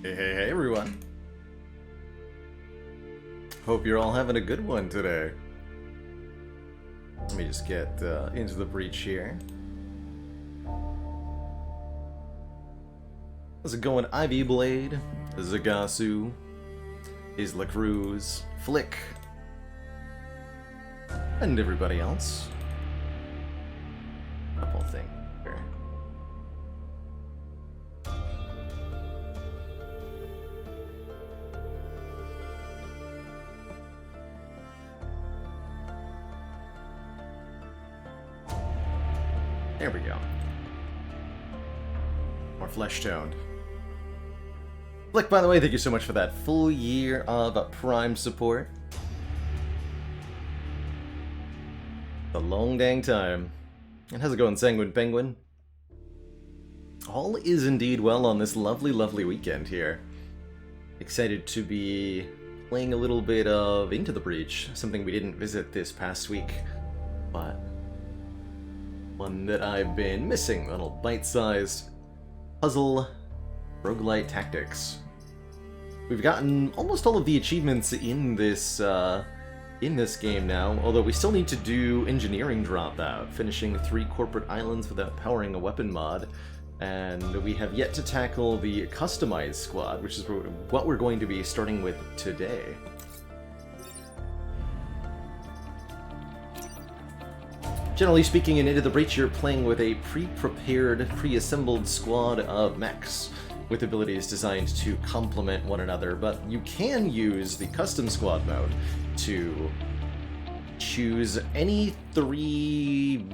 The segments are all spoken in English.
Hey, everyone. Hope you're all having a good one today. Let me just get into the breach here. How's it going, Ivy Blade, Zagasu, Isla Cruz, Flick, and everybody else? Couple things here. There we go. More flesh-toned. Flick, by the way, thank you so much for that full year of Prime support. A long dang time. And how's it going, Sanguine Penguin? All is indeed well on this lovely, lovely weekend here. Excited to be playing a little bit of Into the Breach, something we didn't visit this past week, but one that I've been missing, a little bite-sized puzzle roguelite tactics. We've gotten almost all of the achievements in this game now, although we still need to do engineering dropout, finishing 3 corporate islands without powering a weapon mod, and we have yet to tackle the customized squad, which is what we're going to be starting with today. Generally speaking, in Into the Breach, you're playing with a pre-prepared, pre-assembled squad of mechs, with abilities designed to complement one another, but you can use the custom squad mode to choose any 3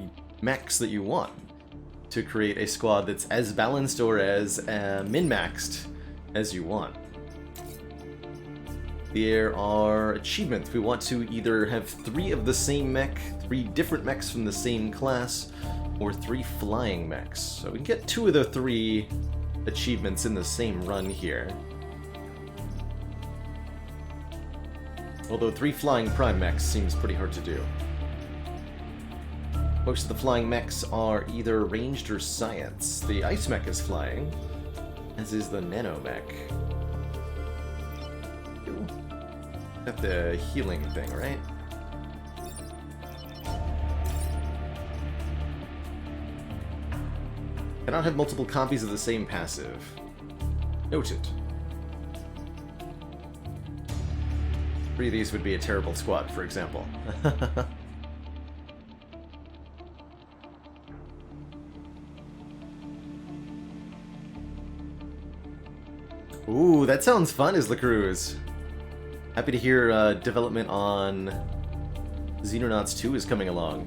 mechs that you want to create a squad that's as balanced or as min-maxed as you want. There are achievements. We want to either have 3 of the same mech, 3 different mechs from the same class, or 3 flying mechs. So we can get 2 of the 3 achievements in the same run here. Although 3 flying prime mechs seems pretty hard to do. Most of the flying mechs are either ranged or science. The ice mech is flying, as is the nano mech. Got the healing thing, right? Cannot have multiple copies of the same passive. Noted. 3 of these would be a terrible squad, for example. Ooh, that sounds fun, Isla Cruz. Happy to hear development on Xenonauts 2 is coming along.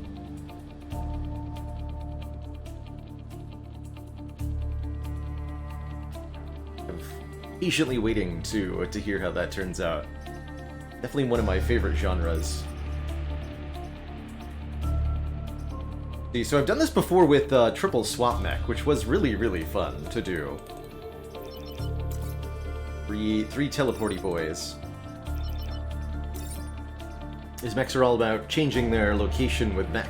I'm patiently waiting to hear how that turns out. Definitely one of my favorite genres. See, so I've done this before with Triple Swap Mech, which was really, really fun to do. Three teleporty boys. These mechs are all about changing their location with mech.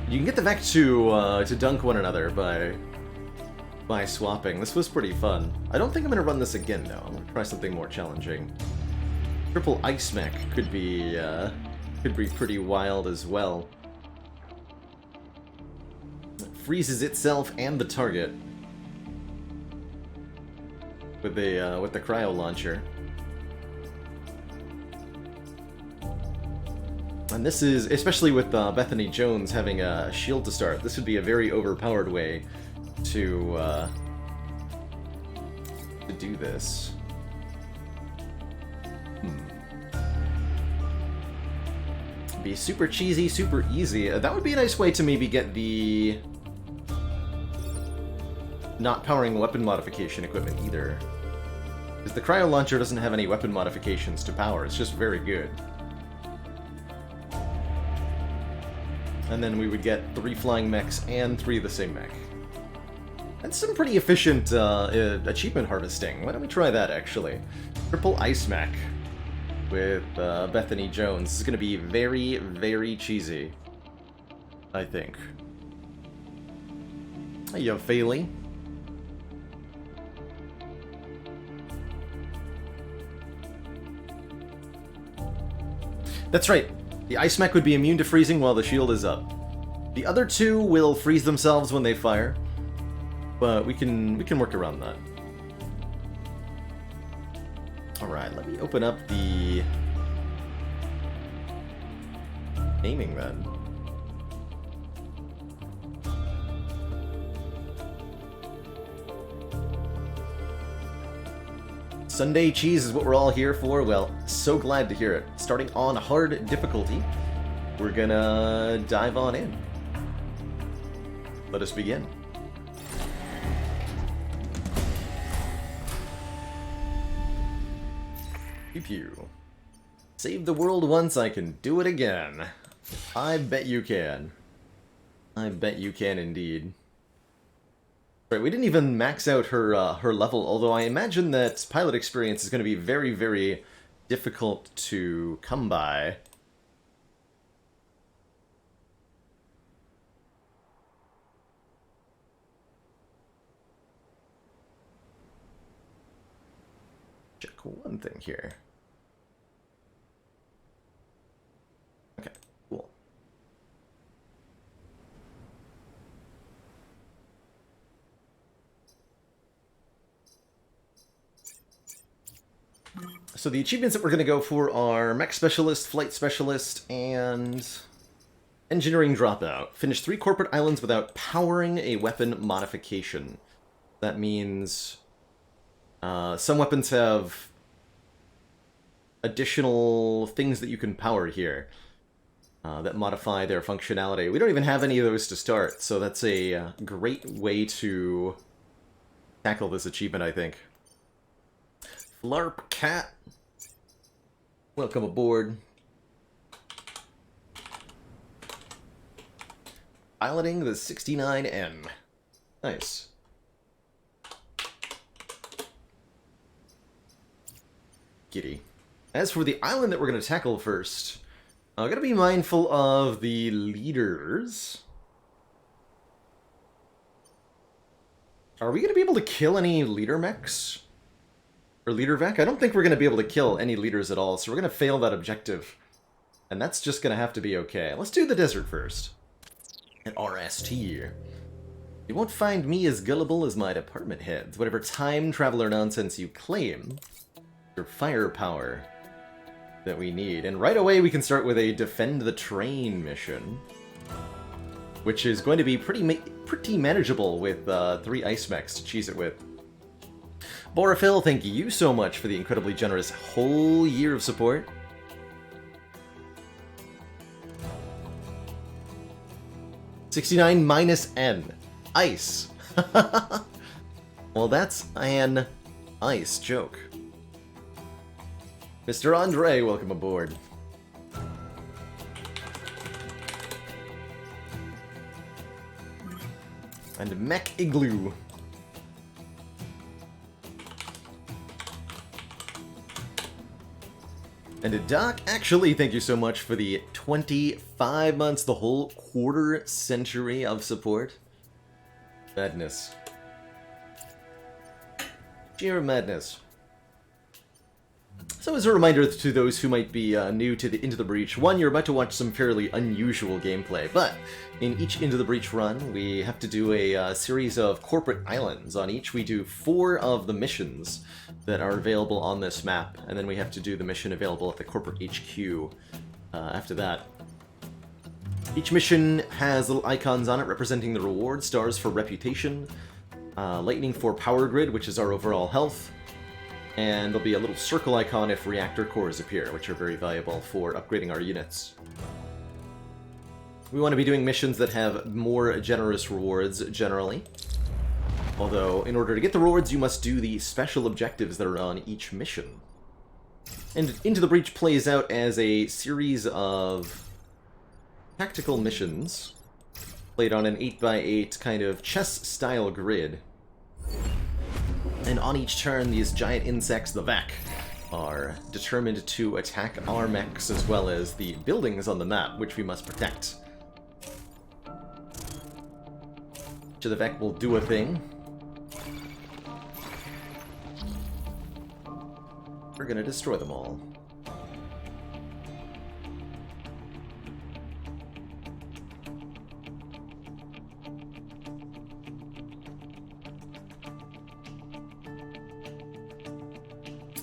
You can get the mech to dunk one another by swapping. This was pretty fun. I don't think I'm going to run this again, though. I'm going to try something more challenging. Triple ice mech could be pretty wild as well. It freezes itself and the target with the cryo launcher. And this is, especially with Bethany Jones having a shield to start, this would be a very overpowered way to do this. Be super cheesy, super easy. That would be a nice way to maybe get the not powering weapon modification equipment either. Because the cryo launcher doesn't have any weapon modifications to power, it's just very good. And then we would get 3 flying mechs and 3 of the same mech. That's some pretty efficient achievement harvesting. Why don't we try that, actually? Triple ice mech with Bethany Jones. This is going to be very, very cheesy, I think. Hey, yo, Faley. That's right. The ice mech would be immune to freezing while the shield is up. The other two will freeze themselves when they fire, but we can work around that. Alright, let me open up the naming then. Sunday cheese is what we're all here for. Well, so glad to hear it. Starting on hard difficulty, we're gonna dive on in. Let us begin. Pew pew. Save the world once, I can do it again. I bet you can. I bet you can indeed. Right, we didn't even max out her her level, although I imagine that pilot experience is going to be very, very difficult to come by. Check one thing here. Okay, cool. So the achievements that we're going to go for are Mech Specialist, Flight Specialist, and Engineering Dropout. Finish 3 corporate islands without powering a weapon modification. That means some weapons have additional things that you can power here that modify their functionality. We don't even have any of those to start, so that's a great way to tackle this achievement, I think. Flarp Cat, welcome aboard. Piloting the 69N. Nice. Giddy. As for the island that we're going to tackle first, I'm going to be mindful of the leaders. Are we going to be able to kill any leader mechs? Or leader Vec? I don't think we're going to be able to kill any leaders at all, so we're going to fail that objective. And that's just going to have to be okay. Let's do the desert first. At RST. You won't find me as gullible as my department heads. Whatever time traveler nonsense you claim, your firepower that we need. And right away we can start with a defend the train mission, which is going to be pretty manageable with 3 ice mechs to cheese it with. Boraphil, thank you so much for the incredibly generous whole year of support. $69 minus N. Ice. Well, that's an ice joke. Mr. Andre, welcome aboard. And Mech Igloo. And Doc, actually, thank you so much for the 25 months, the whole quarter century of support. Madness. Sheer madness. So as a reminder to those who might be new to Into the Breach, one, you're about to watch some fairly unusual gameplay, but in each Into the Breach run, we have to do a series of corporate islands. On each, we do 4 of the missions that are available on this map, and then we have to do the mission available at the corporate HQ after that. Each mission has little icons on it representing the reward, stars for reputation, lightning for power grid, which is our overall health, and there'll be a little circle icon if reactor cores appear, which are very valuable for upgrading our units. We want to be doing missions that have more generous rewards, generally. Although, in order to get the rewards, you must do the special objectives that are on each mission. And Into the Breach plays out as a series of tactical missions, played on an 8x8 kind of chess-style grid. And on each turn, these giant insects, the Vac, are determined to attack our mechs as well as the buildings on the map, which we must protect. Each of the Vac will do a thing. We're gonna destroy them all.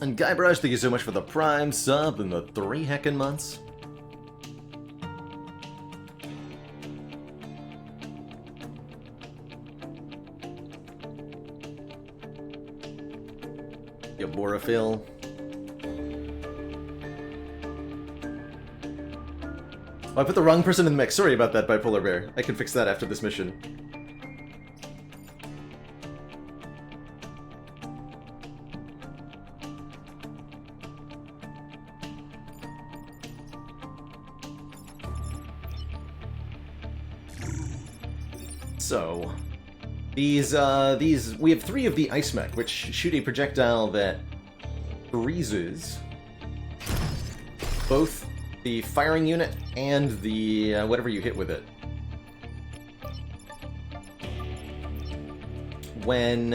And Guybrush, thank you so much for the Prime sub and the 3 heckin' months. Yaboraphil. Oh, I put the wrong person in the mix. Sorry about that, Bipolar Bear. I can fix that after this mission. So, these, we have 3 of the Ice Mech, which shoot a projectile that freezes both the firing unit and the, whatever you hit with it. When...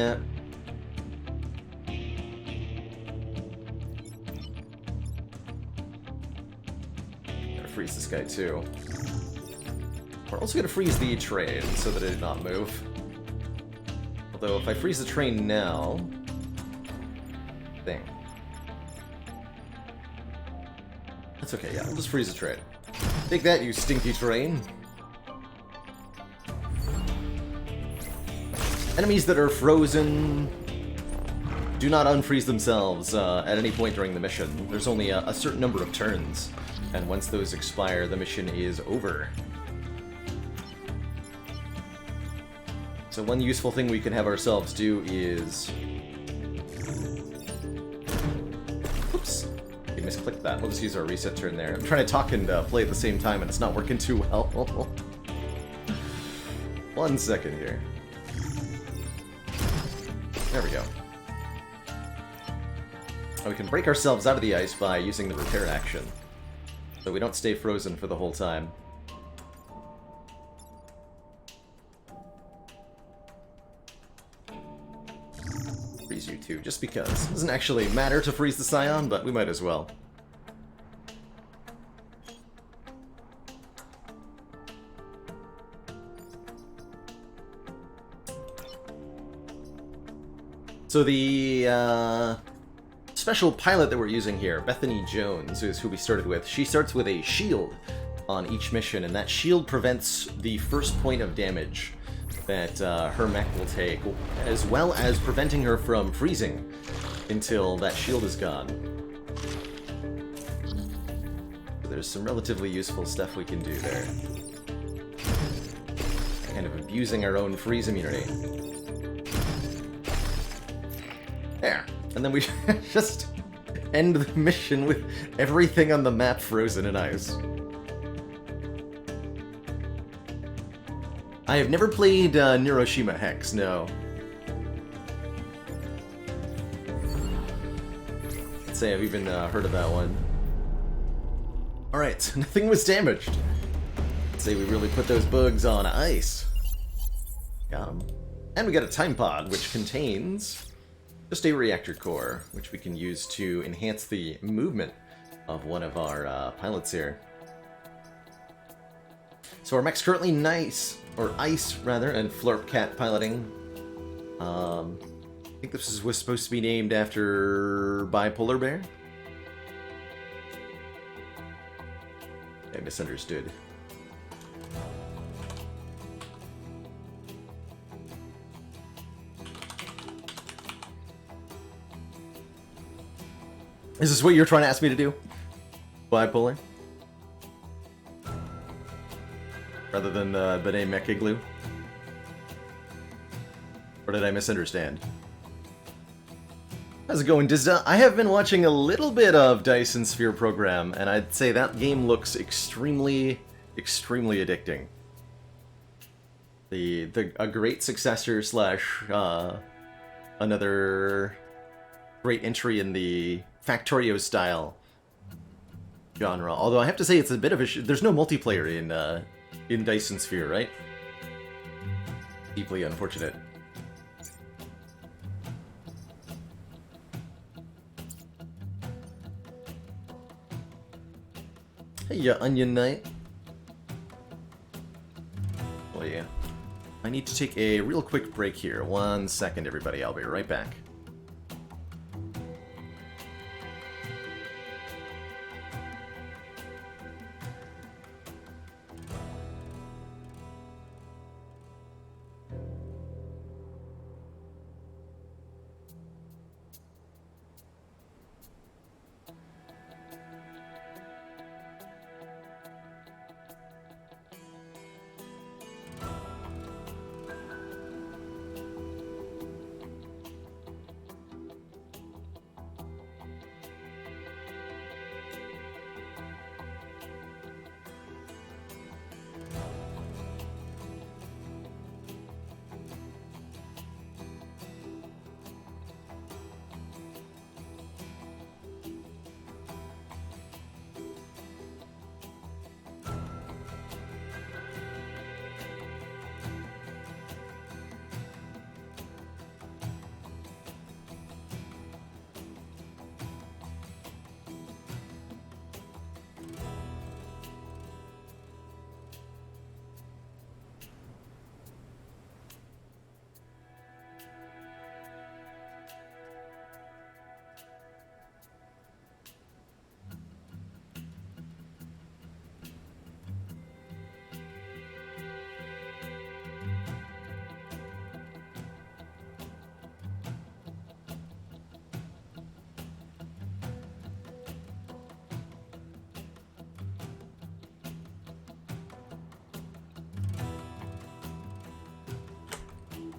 Gotta freeze this guy too. We're also gonna freeze the train so that it did not move. Although if I freeze the train now... Thing. That's okay, yeah, I'll just freeze the train. Take that, you stinky train! Enemies that are frozen do not unfreeze themselves at any point during the mission. There's only a certain number of turns, and once those expire, the mission is over. So one useful thing we can have ourselves do is... Oops. We misclicked that. We'll just use our reset turn there. I'm trying to talk and play at the same time, and it's not working too well. 1 second here. There we go. And we can break ourselves out of the ice by using the repair action, so we don't stay frozen for the whole time. Freeze you too, just because. It doesn't actually matter to freeze the Scion, but we might as well. So the special pilot that we're using here, Bethany Jones, is who we started with. She starts with a shield on each mission, and that shield prevents the first point of damage that her mech will take, as well as preventing her from freezing until that shield is gone. So there's some relatively useful stuff we can do there. Kind of abusing our own freeze immunity. There. And then we just end the mission with everything on the map frozen in ice. I have never played Neuroshima Hex, no. I'd say I've even heard of that one. Alright, nothing was damaged. I'd say we really put those bugs on ice. Got them. And we got a time pod, which contains just a reactor core, which we can use to enhance the movement of one of our pilots here. So our mech's currently ice, rather, and Florp Cat piloting. I think this was supposed to be named after Bipolar Bear. I misunderstood. Is this what you're trying to ask me to do? Bipolar? Rather than the name Mecha Glue? Or did I misunderstand? How's it going, Dizda? I have been watching a little bit of Dyson Sphere Program, and I'd say that game looks extremely, extremely addicting. A great successor slash another great entry in the Factorio style genre. Although I have to say it's a bit of a there's no multiplayer in Dyson Sphere, right? Deeply unfortunate. Hey, ya Onion Knight. Oh yeah. I need to take a real quick break here. 1 second, everybody. I'll be right back.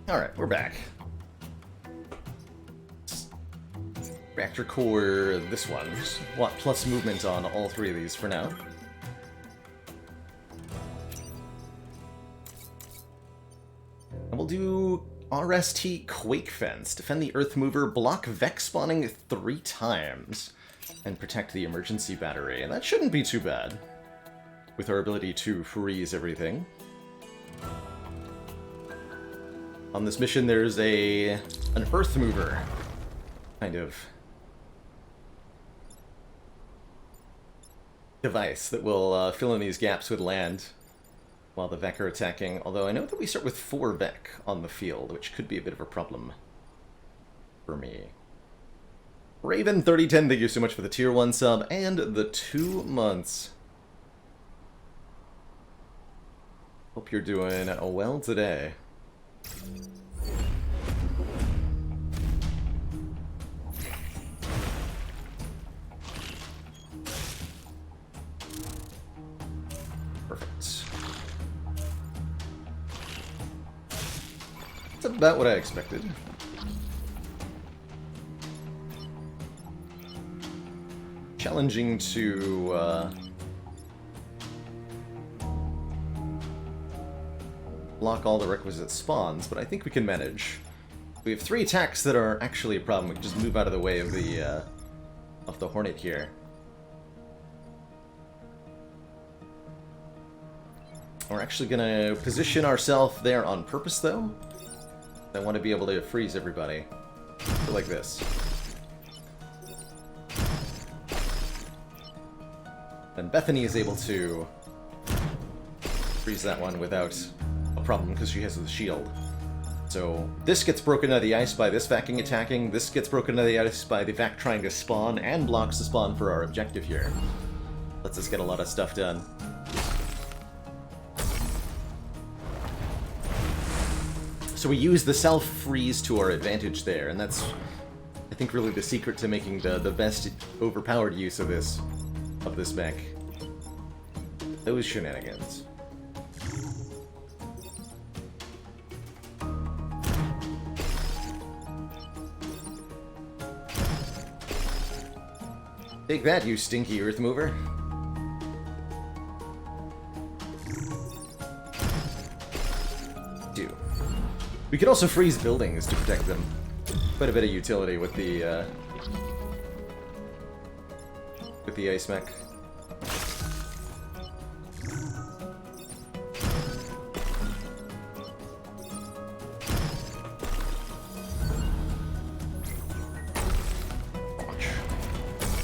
Alright, we're back. Reactor core, this one. Just want plus movement on all three of these for now. And we'll do RST Quake Fence. Defend the Earth Mover, block Vex spawning 3 times, and protect the emergency battery. And that shouldn't be too bad, with our ability to freeze everything. On this mission, there's an Earth Mover, kind of device that will fill in these gaps with land while the Vec are attacking, although I know that we start with 4 Vec on the field, which could be a bit of a problem for me. Raven3010, thank you so much for the tier 1 sub and the 2 months. Hope you're doing well today. Perfect. That's about what I expected. Challenging to block all the requisite spawns, but I think we can manage. We have 3 attacks that are actually a problem. We can just move out of the way of the Hornet here. We're actually gonna position ourselves there on purpose, though. I want to be able to freeze everybody. Like this. Then Bethany is able to freeze that one without a problem because she has the shield. So this gets broken out of the ice by this Vacking attacking, this gets broken out of the ice by the Vac trying to spawn, and blocks the spawn for our objective here. Lets us get a lot of stuff done. So we use the self-freeze to our advantage there, and that's, I think, really the secret to making the best overpowered use of this mech. Those shenanigans. Take that, you stinky earth mover. We could also freeze buildings to protect them. Quite a bit of utility with the ice mech. Watch.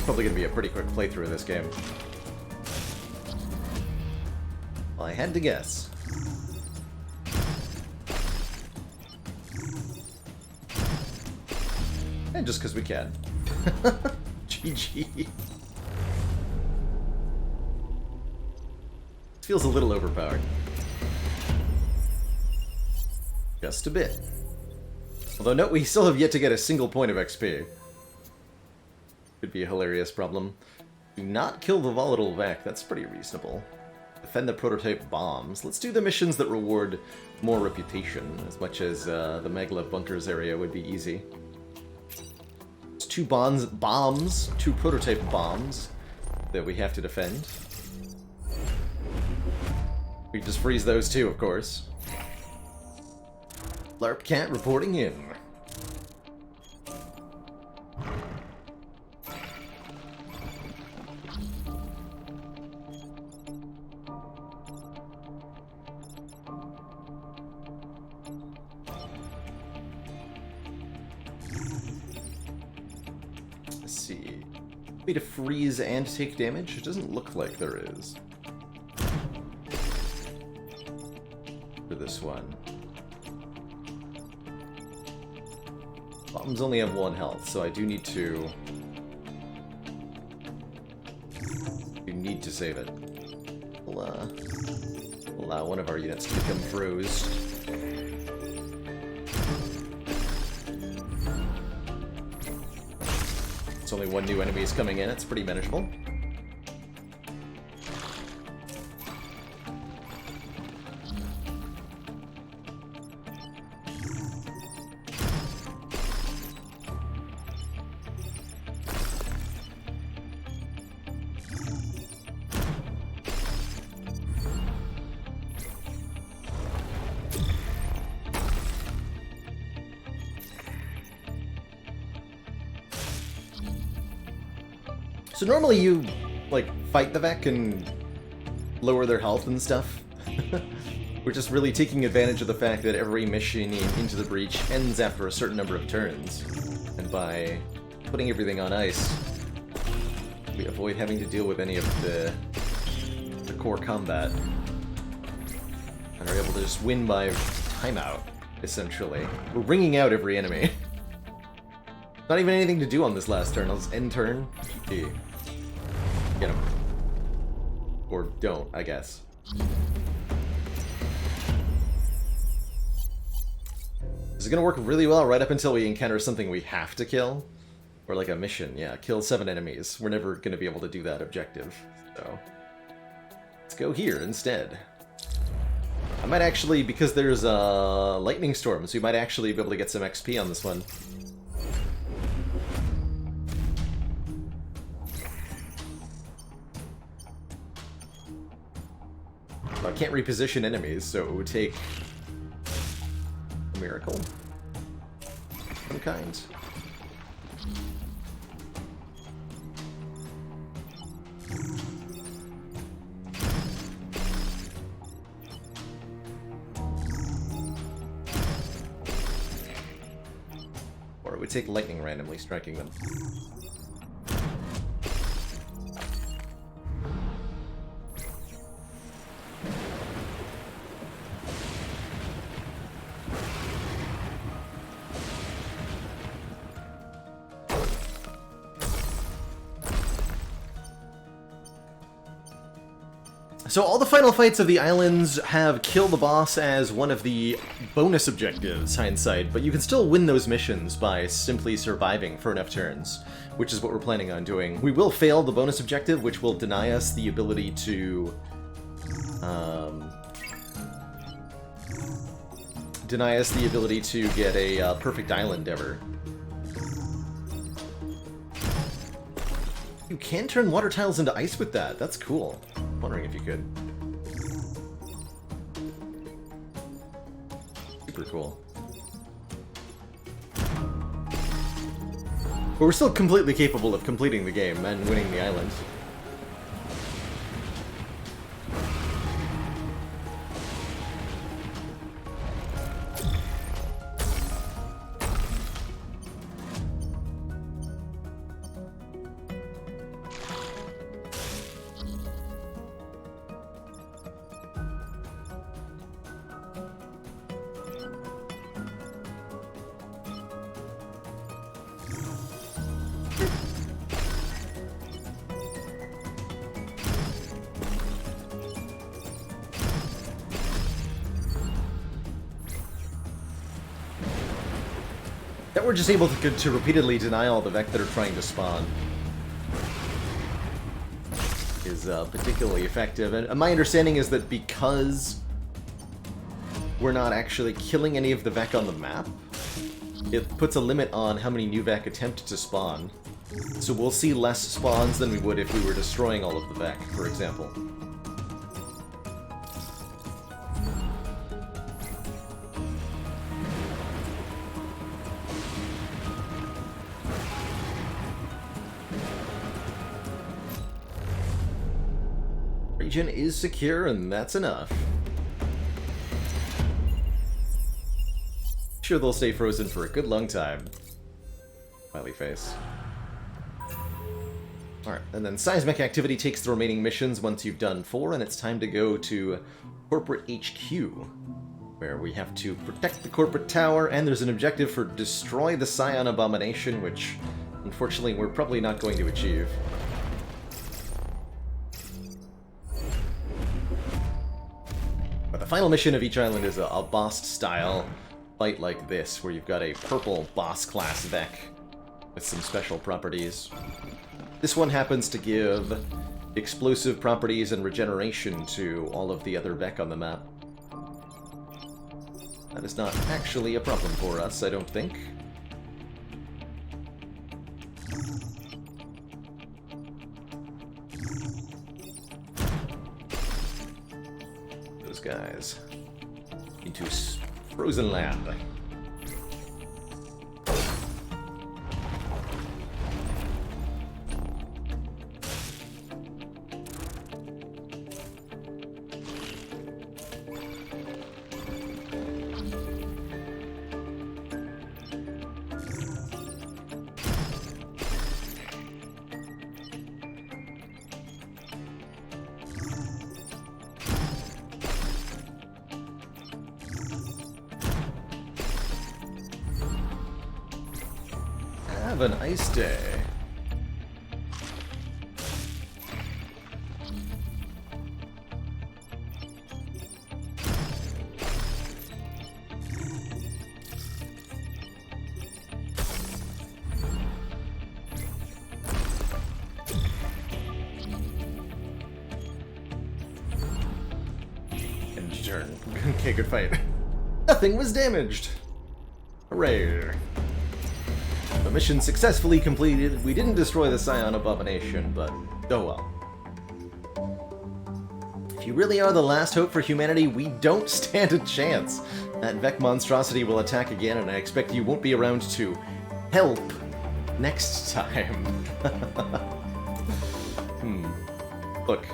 Probably gonna be a pretty quick playthrough of this game. Well, I had to guess. And just because we can. GG. Feels a little overpowered. Just a bit. Although, note, we still have yet to get a single point of XP. Could be a hilarious problem. Do not kill the volatile Vac, that's pretty reasonable. Defend the prototype bombs. Let's do the missions that reward more reputation, as much as the Megla Bunkers area would be easy. 2 bombs, 2 prototype bombs that we have to defend. We can just freeze those too, of course. LARP cat reporting in. Way to freeze and take damage? It doesn't look like there is. For this one. Bombs only have 1 health, so I do need to... save it. We'll allow one of our units to become froze. Only 1 new enemy is coming in, it's pretty manageable. So normally you, like, fight the Vec and lower their health and stuff. We're just really taking advantage of the fact that every mission in Into the Breach ends after a certain number of turns. And by putting everything on ice, we avoid having to deal with any of the core combat. And are able to just win by timeout, essentially. We're ringing out every enemy. Not even anything to do on this last turn. I'll just end turn. Gee. Get him. Or don't, I guess. This is gonna work really well right up until we encounter something we have to kill. Or like a mission, yeah. Kill 7 enemies. We're never gonna be able to do that objective. So let's go here instead. I might actually, because there's a lightning storm, so we might actually be able to get some XP on this one. I can't reposition enemies, so it would take a miracle of some kind. Or it would take lightning randomly striking them. So all the final fights of the islands have kill the boss as one of the bonus objectives, hindsight, but you can still win those missions by simply surviving for enough turns, which is what we're planning on doing. We will fail the bonus objective, which will deny us the ability to get a perfect island ever. You can turn water tiles into ice with that. That's cool. I'm wondering if you could. Super cool. But we're still completely capable of completing the game and winning the island. That we're just able to repeatedly deny all the Vec that are trying to spawn is particularly effective. And my understanding is that because we're not actually killing any of the Vec on the map, it puts a limit on how many new Vec attempt to spawn. So we'll see less spawns than we would if we were destroying all of the Vec, for example. Region is secure, and that's enough. Sure, they'll stay frozen for a good long time. Smiley face. Alright, and then seismic activity takes the remaining missions once you've done 4, and it's time to go to Corporate HQ, where we have to protect the corporate tower, and there's an objective for destroy the Scion Abomination, which, unfortunately, we're probably not going to achieve. But the final mission of each island is a boss-style fight like this, where you've got a purple boss-class Vec with some special properties. This one happens to give explosive properties and regeneration to all of the other Vec on the map. That is not actually a problem for us, I don't think. Those guys into frozen land. a nice day. Turn. Okay, good fight. Nothing was damaged. Hooray. The mission successfully completed. We didn't destroy the Scion Abomination, but oh well. If you really are the last hope for humanity, we don't stand a chance. That Vec monstrosity will attack again, and I expect you won't be around to help next time. Look,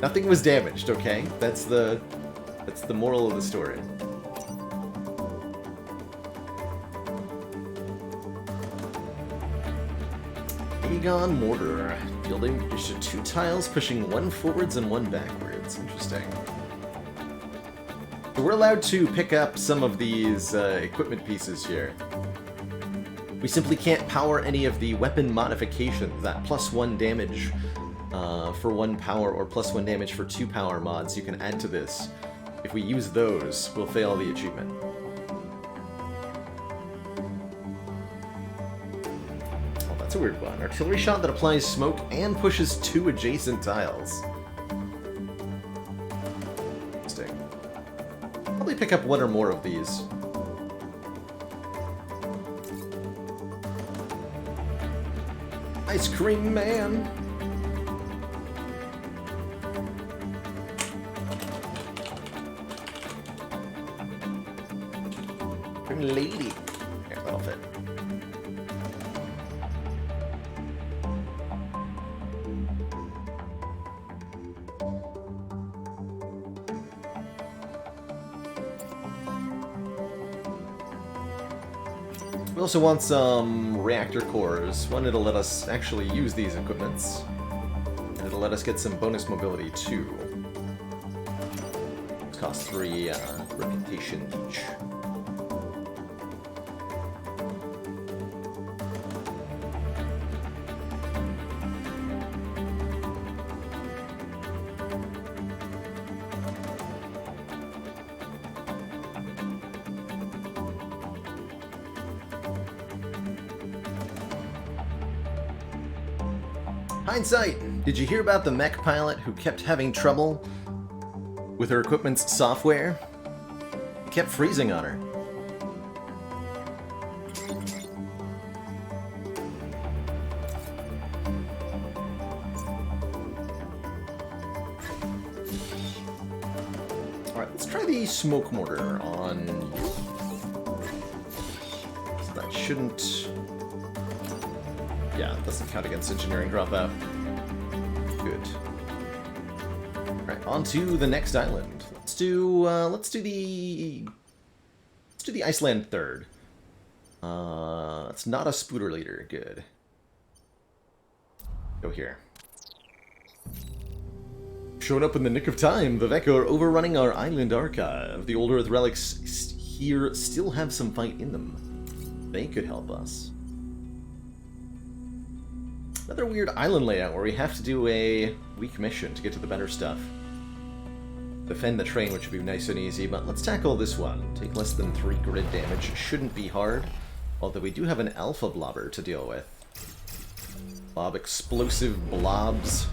nothing was damaged, okay? That's the moral of the story. Aegon Mortar. Building just 2 tiles, pushing 1 forwards and 1 backwards. Interesting. So we're allowed to pick up some of these equipment pieces here. We simply can't power any of the weapon modifications, that +1 damage for 1 power or +1 damage for 2 power mods you can add to this. If we use those, we'll fail the achievement. Oh, that's a weird one. Artillery shot that applies smoke and pushes 2 adjacent tiles. Interesting. Probably pick up 1 or more of these. Ice Cream Man! Lady. Yeah, that'll fit. We also want some reactor cores. One, it'll let us actually use these equipments. And it'll let us get some bonus mobility too. It's cost 3 reputation each. Hindsight! Did you hear about the mech pilot who kept having trouble with her equipment's software? It kept freezing on her. Alright, let's try the smoke mortar on you. So that shouldn't... Yeah, it doesn't count against engineering dropout. Good. Right, on to the next island. Let's do the Iceland third. It's not a spooter leader. Good. Go here. Showing up in the nick of time. The Vec are overrunning our island archive. The old Earth relics here still have some fight in them. They could help us. Another weird island layout where we have to do a weak mission to get to the better stuff. Defend the train, which would be nice and easy, but let's tackle this one. Take less than 3 grid damage. Shouldn't be hard, although we do have an alpha blobber to deal with. Blob explosive blobs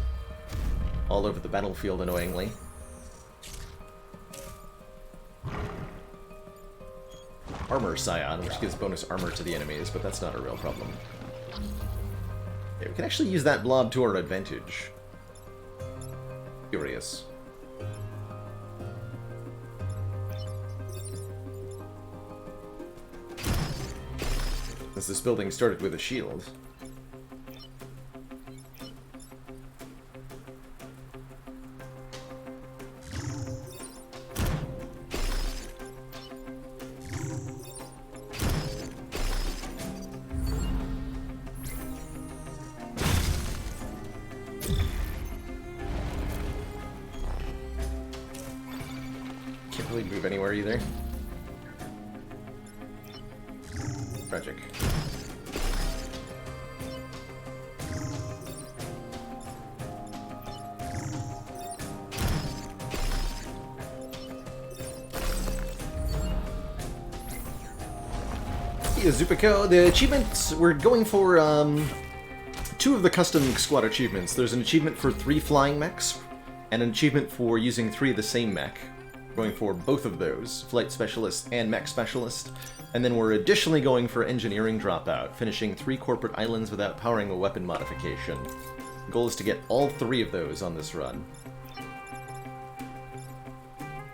all over the battlefield, annoyingly. Armor Scion, which gives bonus armor to the enemies, but that's not a real problem. Okay, we can actually use that blob to our advantage. Curious. As this building started with a shield. Can't really move anywhere either. Tragic. Thank you, Zupiko. The achievements, we're going for two of the custom squad achievements. There's an achievement for 3 flying mechs, and an achievement for using 3 of the same mech. Going for both of those, Flight Specialist and Mech Specialist. And then we're additionally going for Engineering Dropout, finishing 3 corporate islands without powering a weapon modification. The goal is to get all 3 of those on this run.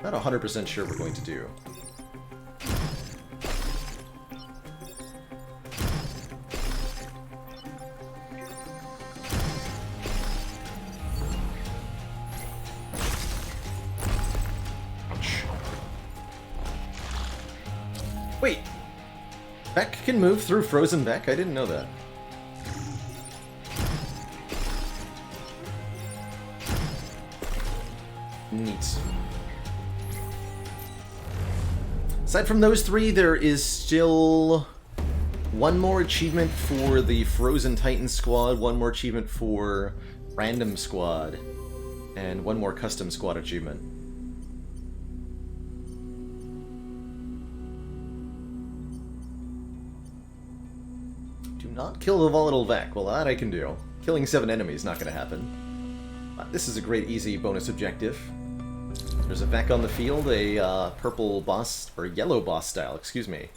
Not 100% sure we're going to do. Wait! Beck can move through Frozen Beck? I didn't know that. Neat. Aside from those 3, there is still one more achievement for the Frozen Titan squad, one more achievement for Random squad, and one more custom squad achievement. Not kill the volatile Vec. Well, that I can do. Killing 7 enemies not going to happen. This is a great, easy bonus objective. There's a Vec on the field, a purple boss, or yellow boss style, excuse me.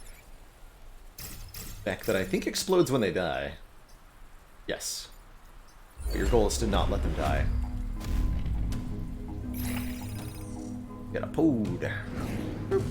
Vec that I think explodes when they die. Yes. But your goal is to not let them die. Get a pod. Boop.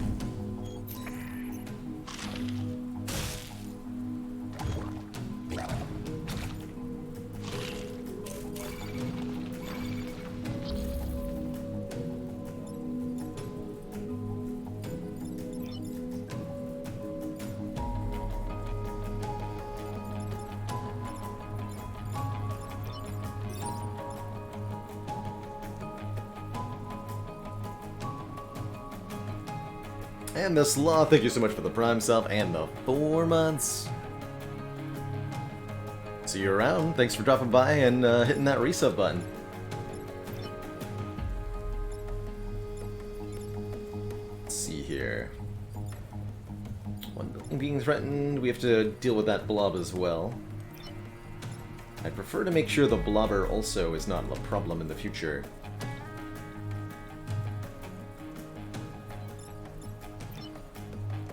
And the Sloth, thank you so much for the Prime sub and the 4 months. See you around. Thanks for dropping by and hitting that resub button. Let's see here. One building being threatened. We have to deal with that blob as well. I'd prefer to make sure the blobber also is not a problem in the future.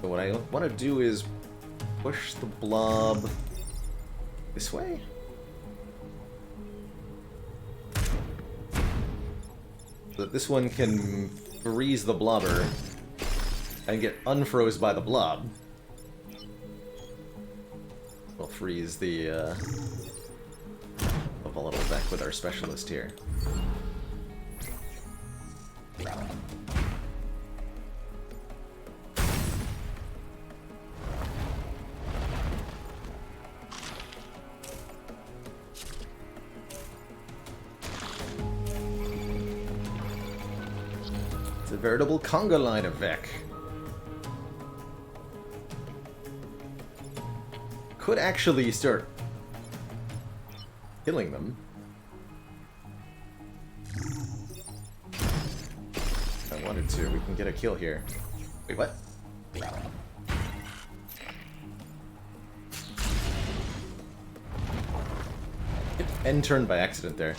But what I want to do is push the blob this way? So that this one can freeze the blobber and get unfroze by the blob. We'll freeze the volatile Vec with our specialist here. It's a veritable conga line of Vec. Could actually start killing them. If I wanted to, we can get a kill here. Wait, what? End turn by accident there.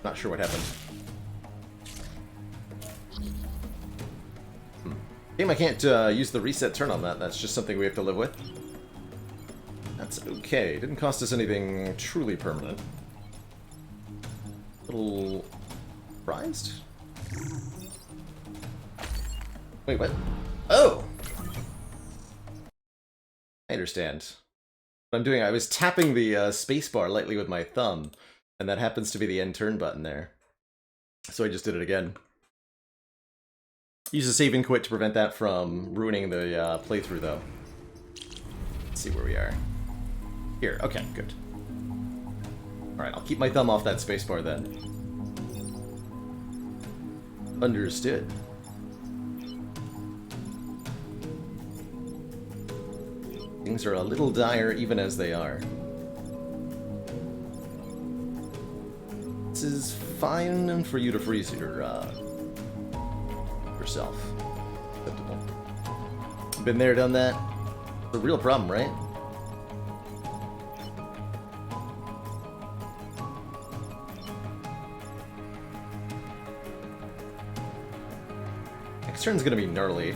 Not sure what happened. Game, I can't use the reset turn on that. That's just something we have to live with. That's okay. Didn't cost us anything truly permanent. A little surprised? Wait, what? Oh! I understand. What I'm doing, I was tapping the spacebar lightly with my thumb, and that happens to be the end turn button there. So I just did it again. Use a save and quit to prevent that from ruining the playthrough, though. Let's see where we are. Here, okay, good. Alright, I'll keep my thumb off that spacebar then. Understood. Things are a little dire even as they are. This is fine for you to freeze your yourself. Acceptable. Been there, done that. It's a real problem, right? Next turn's gonna be gnarly.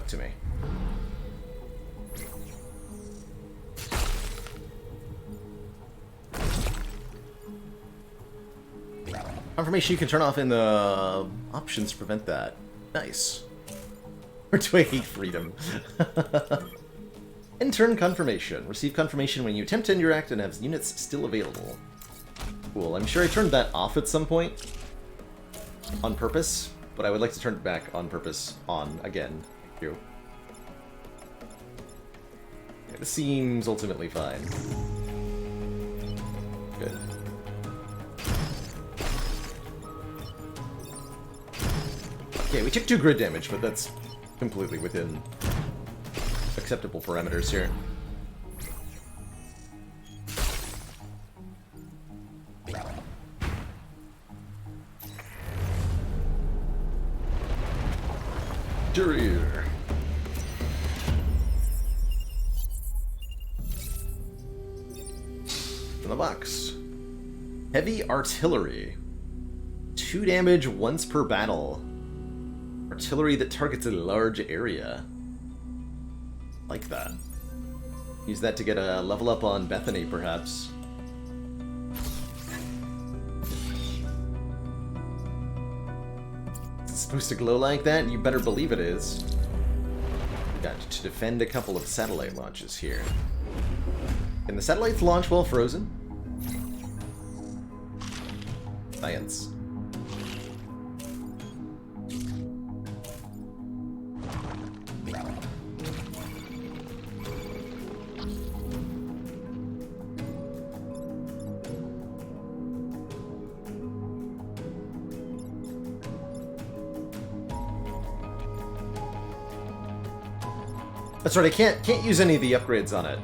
To me. Confirmation you can turn off in the options to prevent that. Nice. Or do I hate freedom? End-turn confirmation. Receive confirmation when you attempt to interact and have units still available. Cool. I'm sure I turned that off at some point. On purpose. But I would like to turn it back on purpose on again. Yeah, this seems ultimately fine. Good. Okay, we took 2 grid damage, but that's completely within acceptable parameters here. Interior. In the box. Heavy artillery. 2 damage once per battle. Artillery that targets a large area. Like that. Use that to get a level up on Bethany, perhaps. It's supposed to glow like that? You better believe it is. We got to defend a couple of satellite launches here. Can the satellites launch while frozen? Science. That's right, I can't use any of the upgrades on it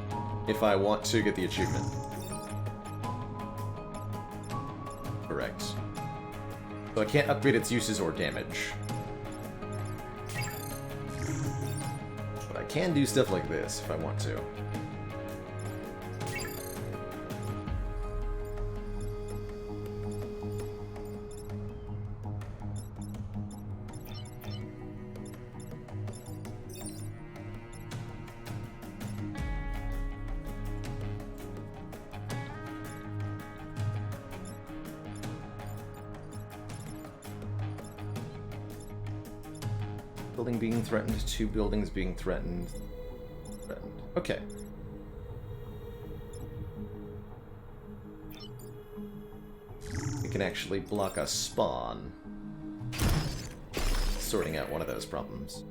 if I want to get the achievement. Correct. So I can't upgrade its uses or damage. But I can do stuff like this if I want to. Building being threatened, 2 buildings being threatened. Okay. We can actually block a spawn. Sorting out one of those problems.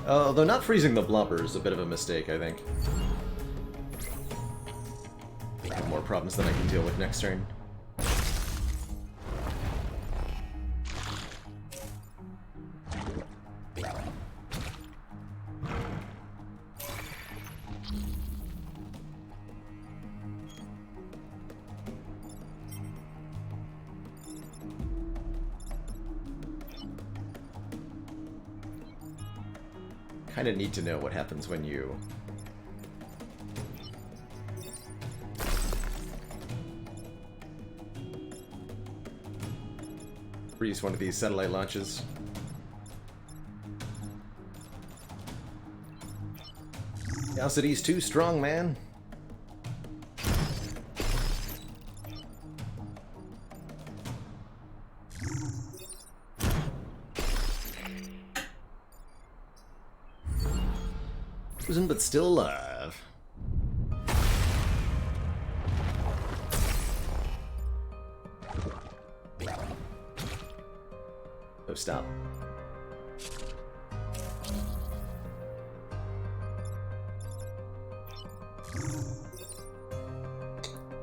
Although not freezing the blobber is a bit of a mistake, I think. I have more problems than I can deal with next turn. Kind of need to know what happens when you freeze one of these satellite launches. Curiosity's too strong, man. Frozen, but still alive. Oh, stop.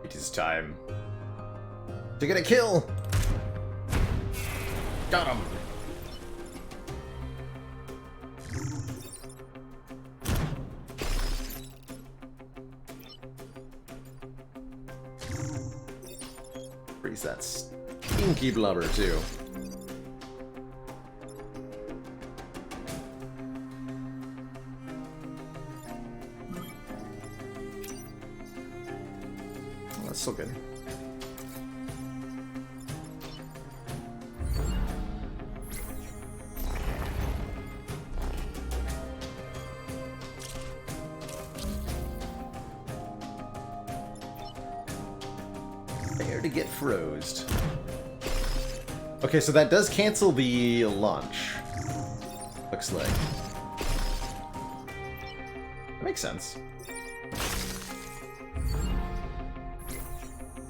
It is time to get a kill! Got him! Freeze that stinky blubber, too. Oh, that's so good. To get frozed. Okay, so that does cancel the launch. Looks like. That makes sense.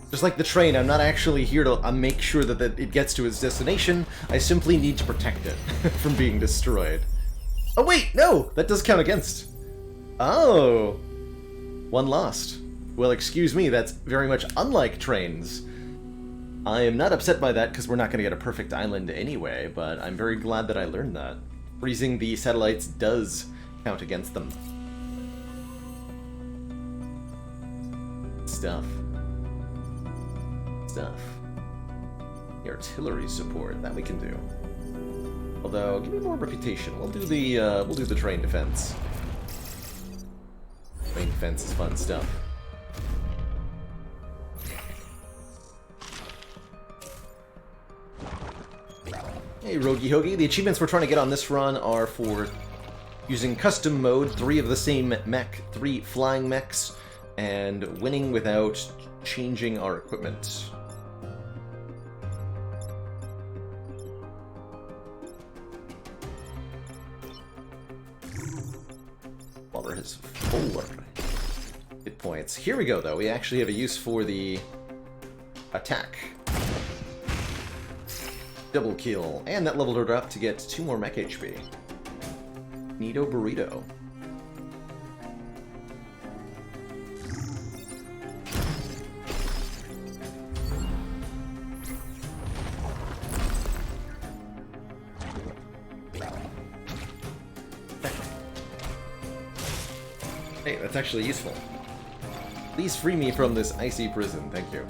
Just like the train, I'm not actually here to make sure that it gets to its destination. I simply need to protect it from being destroyed. Oh wait, no! That does count against. Oh! One lost. Well, excuse me, that's very much unlike trains. I am not upset by that because we're not going to get a perfect island anyway, but I'm very glad that I learned that. Freezing the satellites does count against them. Stuff. The artillery support, that we can do. Although, give me more reputation. We'll do the train defense. Train defense is fun stuff. Hey, Rogi Hoagie. The achievements we're trying to get on this run are for using custom mode, 3 of the same mech, 3 flying mechs, and winning without changing our equipment. Waller has 4 hit points. Here we go, though. We actually have a use for the attack. Double kill, and that leveled her up to get 2 more mech HP. Neato Burrito. Hey, that's actually useful. Please free me from this icy prison, thank you.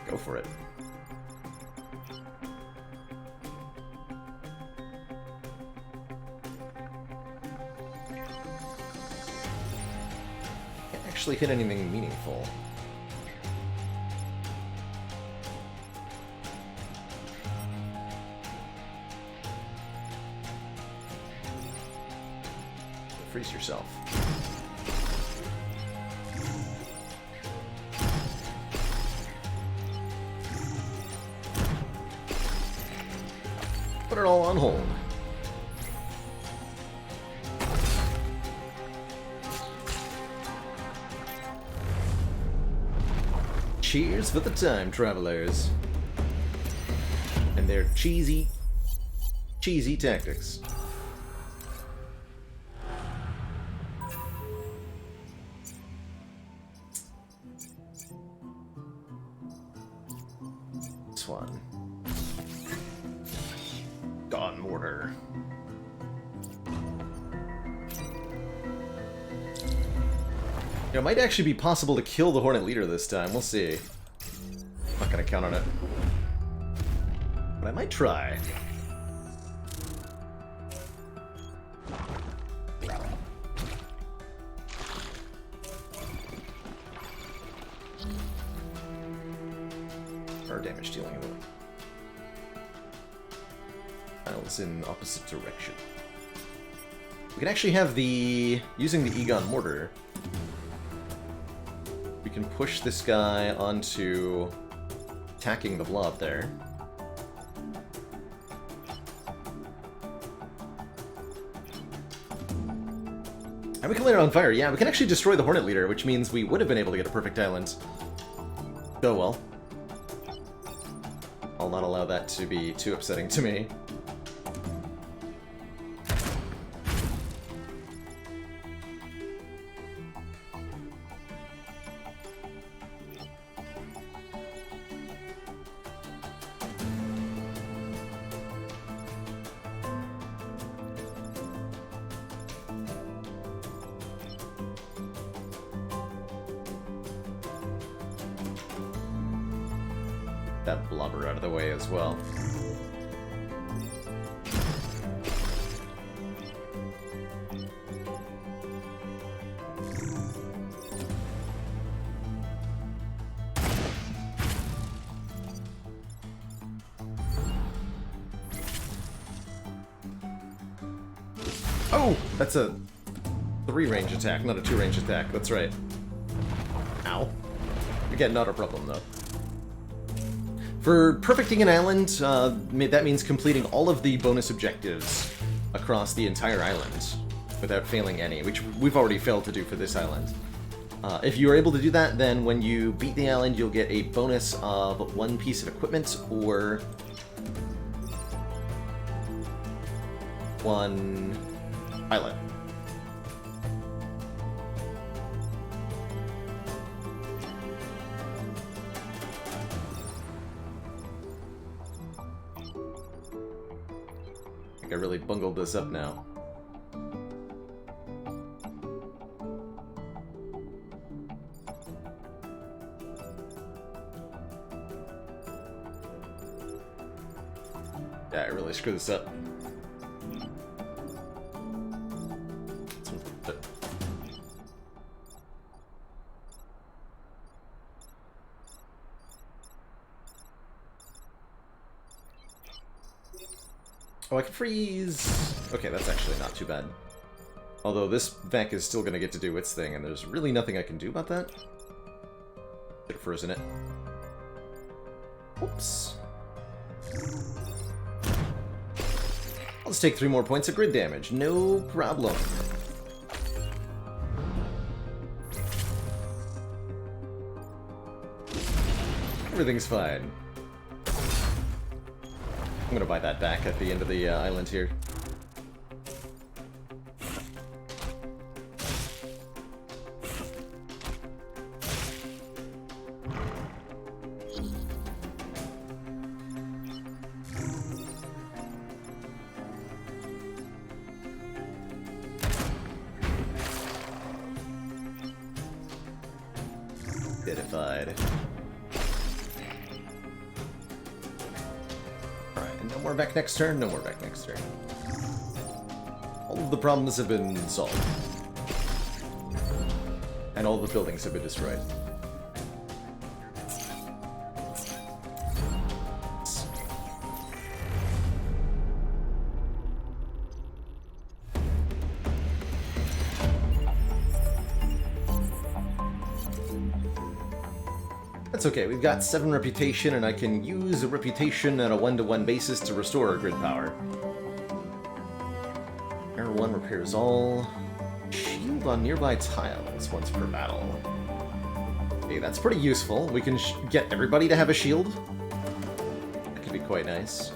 Go for it. Can't actually hit anything meaningful. Freeze yourself. Put it all on hold. Cheers for the time travelers and their cheesy tactics. This one. Dawn Mortar. It might actually be possible to kill the Hornet Leader this time. We'll see. I'm not gonna count on it. But I might try. our damage dealing ability. Tiles in opposite direction. We can actually have using the Egon Mortar, we can push this guy onto attacking the blob there. And we can light it on fire. Yeah, we can actually destroy the Hornet Leader, which means we would have been able to get a perfect island. Oh well. I'll not allow that to be too upsetting to me. That blubber out of the way as well. Oh! That's a 3-range attack, not a 2-range attack. That's right. Ow. Again, not a problem, though. For perfecting an island, that means completing all of the bonus objectives across the entire island without failing any, which we've already failed to do for this island. If you are able to do that, then when you beat the island, you'll get a bonus of 1 piece of equipment or 1 pilot. I really bungled this up now. Yeah, I really screwed this up. Oh, I can freeze! Okay, that's actually not too bad. Although this mech is still going to get to do its thing, and there's really nothing I can do about that. Should have frozen it. Oops. I'll just take 3 more points of grid damage. No problem. Everything's fine. I'm gonna buy that back at the end of the island here. Deadified. No more back next turn, no more back next turn. All of the problems have been solved. And all the buildings have been destroyed. That's okay, we've got 7 reputation, and I can use a reputation at a 1-to-1 basis to restore our grid power. Air 1 repairs all. Shield on nearby tiles once per battle. Okay, that's pretty useful. We can get everybody to have a shield. That could be quite nice.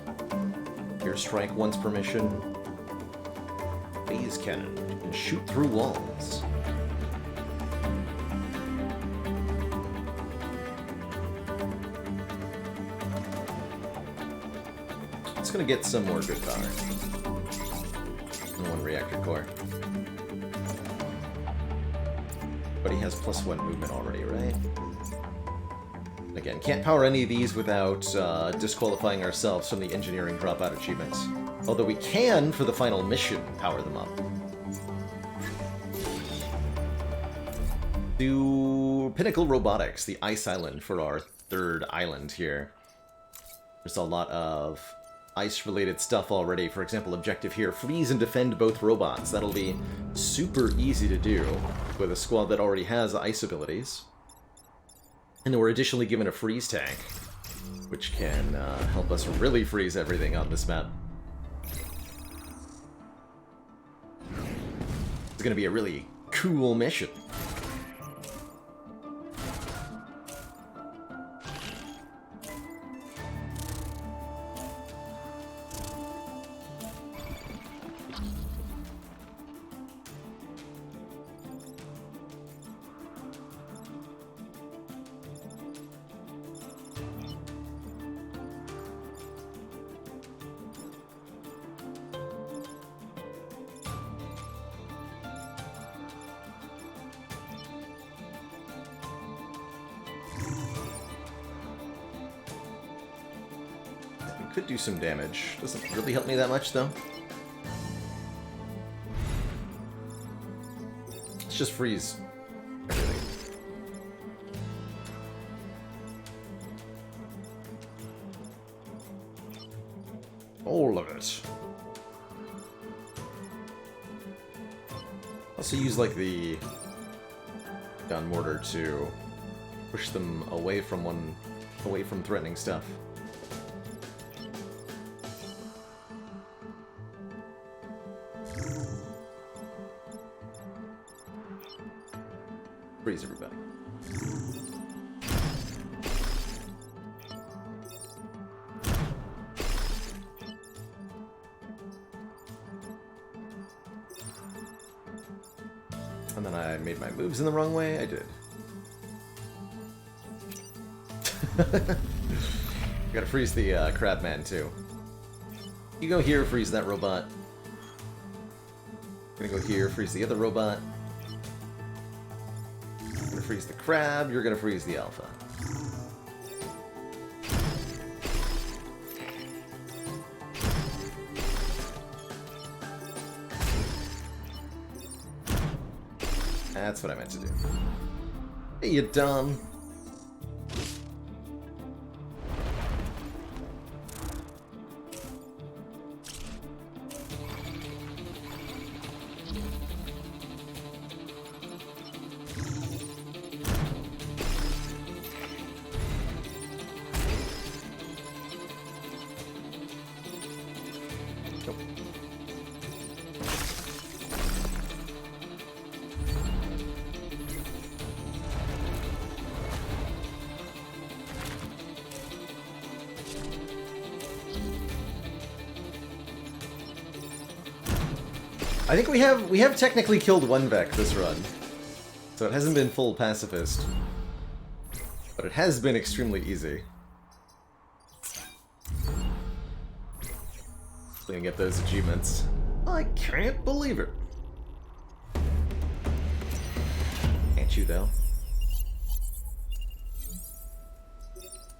Airstrike once per mission. Phase cannon. You can shoot through walls. It's gonna get some more good power. And 1 reactor core. But he has +1 movement already, right? Again, can't power any of these without disqualifying ourselves from the engineering dropout achievements. Although we can, for the final mission, power them up. Do Pinnacle Robotics, the Ice Island, for our 3rd island here. There's a lot of ice-related stuff already. For example, objective here, freeze and defend both robots. That'll be super easy to do with a squad that already has ice abilities. And then we're additionally given a freeze tank, which can help us really freeze everything on this map. It's going to be a really cool mission. Could do some damage. Doesn't really help me that much, though. Let's just freeze everything. All of it. Also use, like, the gun mortar to push them away from threatening stuff. Freeze everybody. And then I made my moves in the wrong way. I did. Gotta freeze the crabman too. You go here, freeze that robot. I'm gonna go here, freeze the other robot. Freeze the crab, you're gonna freeze the alpha. That's what I meant to do. Hey, you dumb. I think we have technically killed one Vec this run, so it hasn't been full pacifist, but it has been extremely easy. So we can get those achievements. I can't believe it. Can't you though?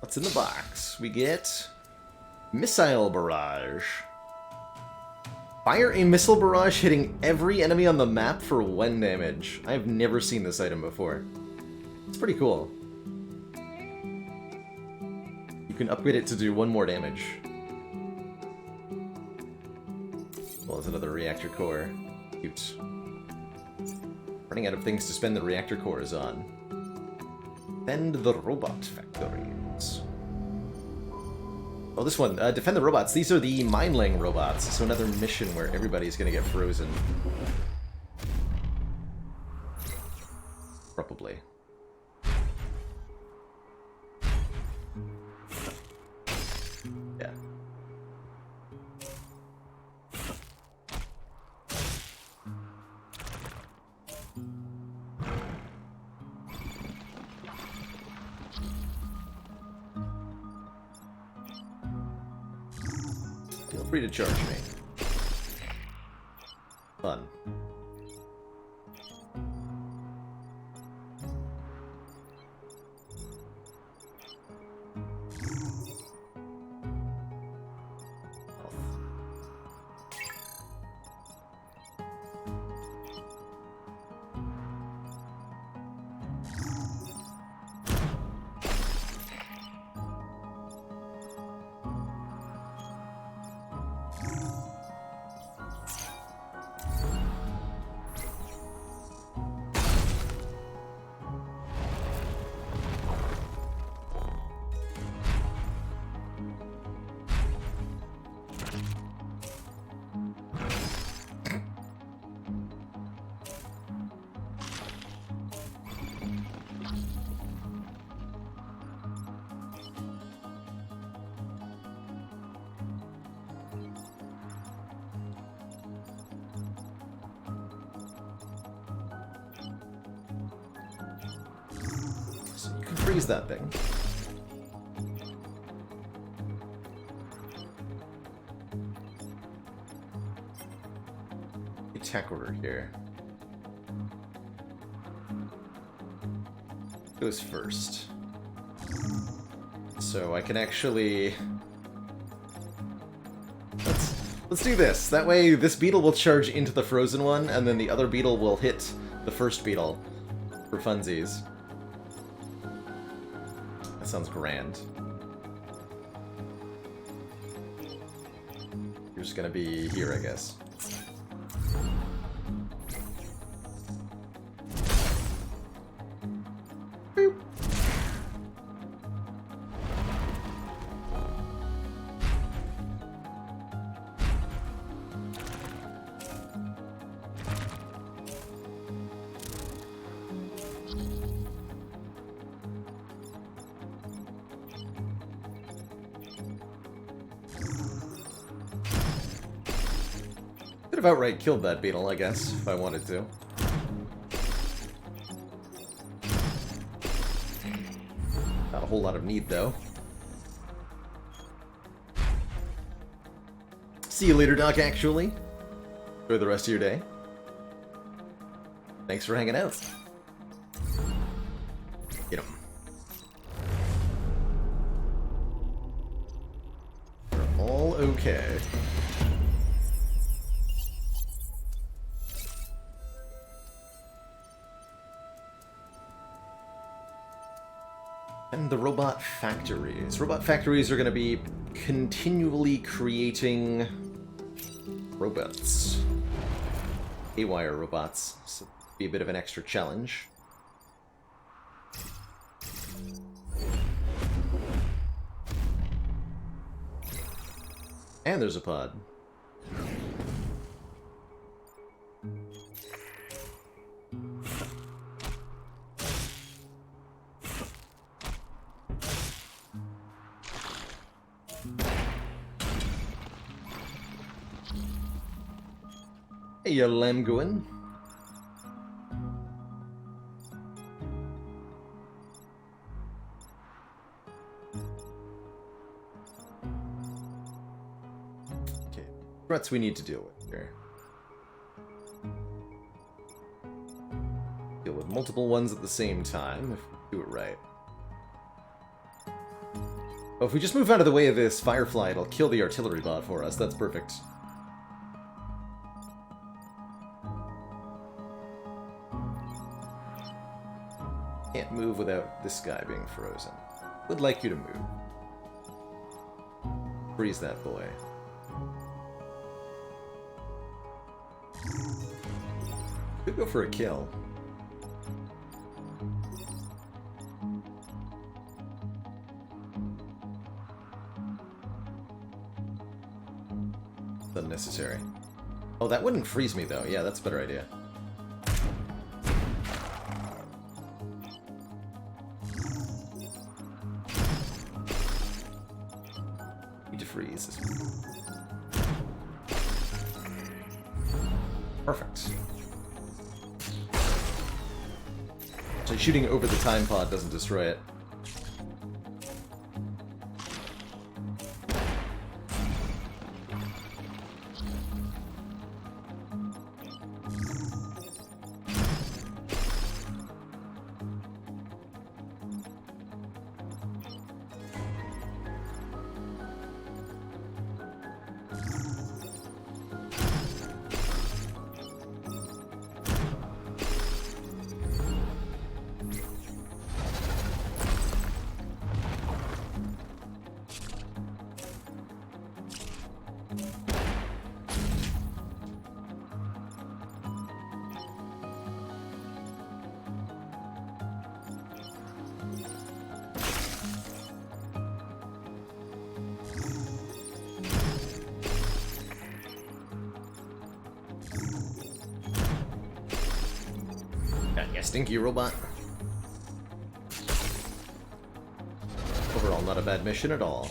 What's in the box? We get Missile Barrage. Fire a missile barrage hitting every enemy on the map for 1 damage. I've never seen this item before. It's pretty cool. You can upgrade it to do 1 more damage. Well, there's another reactor core. Cute. Running out of things to spend the reactor cores on. Defend the robot factories. Oh, this one. Defend the robots. These are the Mineling robots. So another mission where everybody's gonna get frozen. Probably. Yeah. Feel free to charge me. Fun. freeze that thing. Attack order here. Goes first. So I can actually... Let's do this. That way this beetle will charge into the frozen one, and then the other beetle will hit the first beetle for funsies. That sounds grand. You're just gonna be here, I guess. Boop. Could have outright killed that beetle, I guess, if I wanted to. Not a whole lot of need, though. See you later, Doc, actually. Enjoy the rest of your day. Thanks for hanging out. Get him. We're all okay. And the robot factories. Robot factories are going to be continually creating robots. A-wire robots. So it'll be a bit of an extra challenge. And there's a pod. Hey, you Lamguin. Okay, threats we need to deal with here. Deal with multiple ones at the same time, if we do it right. Oh, if we just move out of the way of this Firefly, it'll kill the artillery bot for us. That's perfect. Can't move without this guy being frozen. Would like you to move. Freeze that boy. Could go for a kill. Unnecessary. Oh, that wouldn't freeze me though. Yeah, that's a better idea. Freeze. Perfect. So shooting over the time pod doesn't destroy it. Stinky robot. Overall, not a bad mission at all.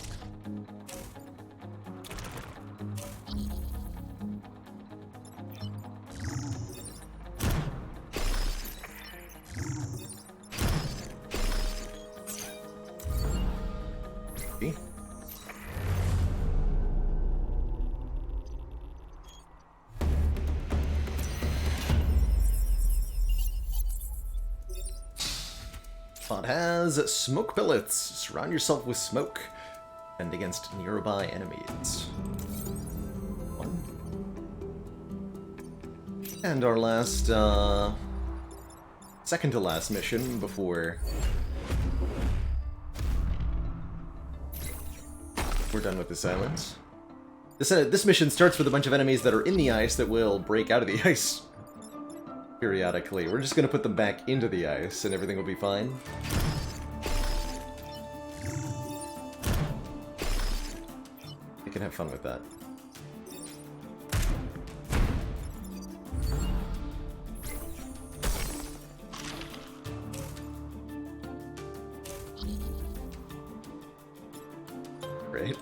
Bot has smoke pellets. Surround yourself with smoke. And against nearby enemies. And our last, second to last mission before we're done with this island. This mission starts with a bunch of enemies that are in the ice that will break out of the ice periodically. We're just going to put them back into the ice and everything will be fine. You can have fun with that. Great.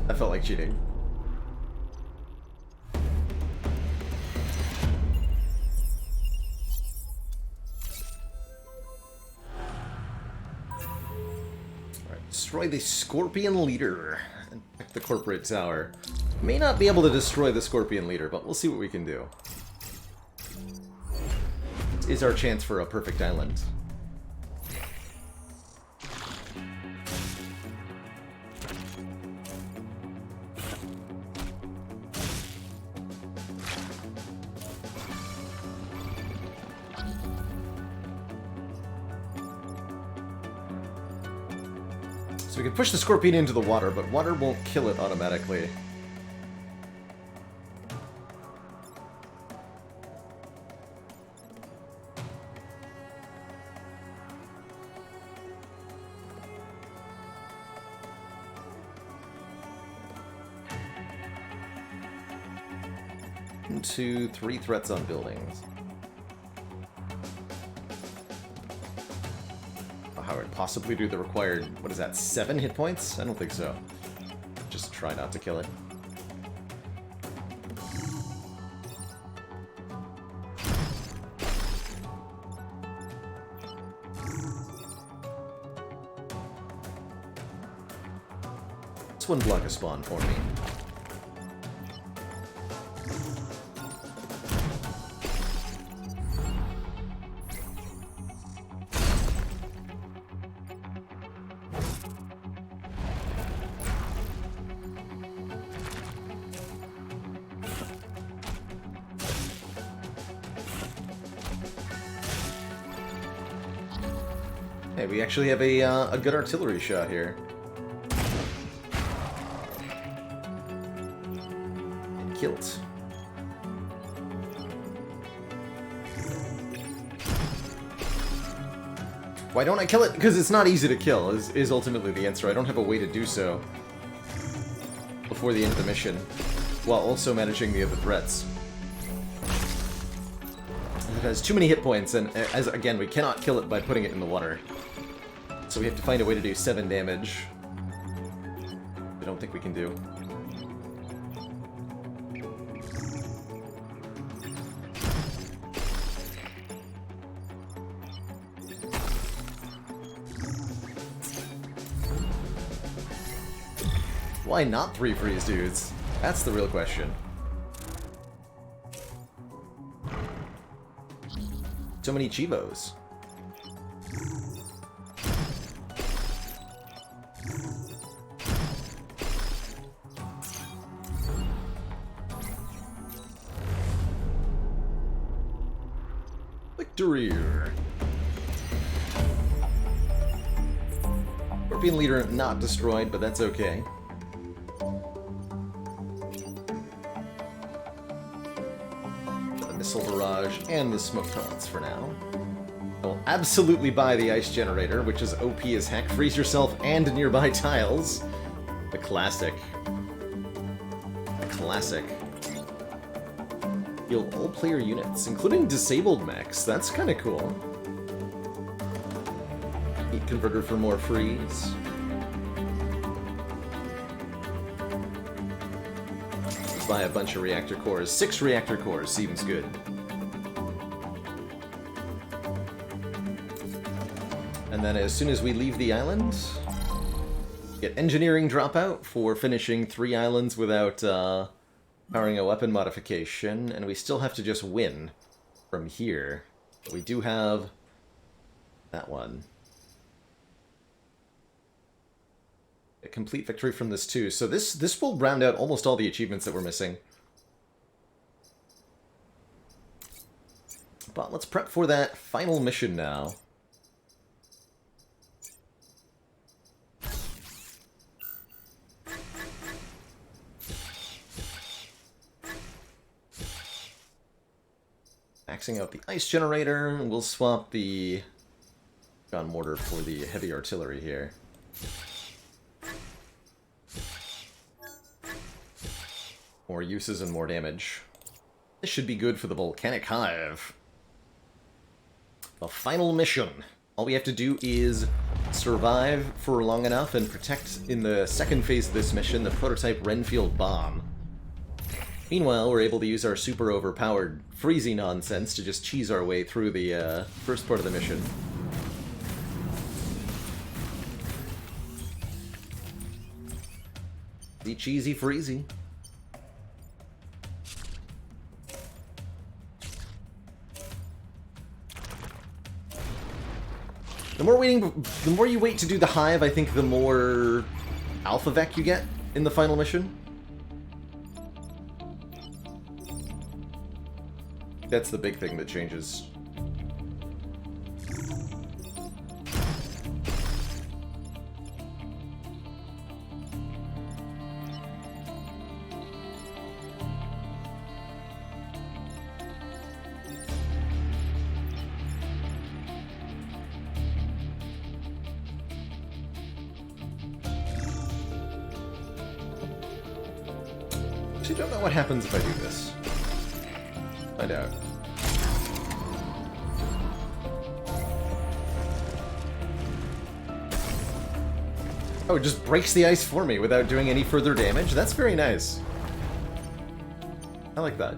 That felt like cheating. Alright, destroy the Scorpion Leader and protect the corporate tower. May not be able to destroy the Scorpion Leader, but we'll see what we can do. This is our chance for a perfect island. So we can push the Scorpion into the water, but water won't kill it automatically. One, two, three threats on buildings. How would possibly do the required, what is that, 7 hit points? I don't think so. Just try not to kill it. This one block a spawn for me. Hey, we actually have a good artillery shot here. And killed. Why don't I kill it? Because it's not easy to kill, is ultimately the answer. I don't have a way to do so before the end of the mission, while also managing the other threats. It has too many hit points, and as again, we cannot kill it by putting it in the water. So we have to find a way to do 7 damage. I don't think we can do. Why not 3 freeze dudes? That's the real question. So many Chivos. Victory! Scorpion Leader not destroyed, but that's okay. missile barrage and the smoke pellets for now. I will absolutely buy the ice generator, which is OP as heck. Freeze yourself and nearby tiles. The classic. The classic. Heal all player units, including disabled mechs. That's kind of cool. Heat converter for more freeze. Buy a bunch of reactor cores. 6 reactor cores seems good. And then as soon as we leave the island, get engineering dropout for finishing 3 islands without powering a weapon modification, and we still have to just win from here. We do have that one. A complete victory from this too. So this will round out almost all the achievements that we're missing. But let's prep for that final mission now. Maxing out the ice generator, we'll swap the gun mortar for the heavy artillery here. More uses and more damage. This should be good for the volcanic hive. The final mission. All we have to do is survive for long enough and protect, in the second phase of this mission, the prototype Renfield bomb. Meanwhile, we're able to use our super overpowered freezy nonsense to just cheese our way through the first part of the mission. The cheesy freezy. The more you wait to do the hive, I think the more alpha vec you get in the final mission. That's the big thing that changes. Actually, don't know what happens if I do this. Find out. Oh, it just breaks the ice for me without doing any further damage? That's very nice. I like that.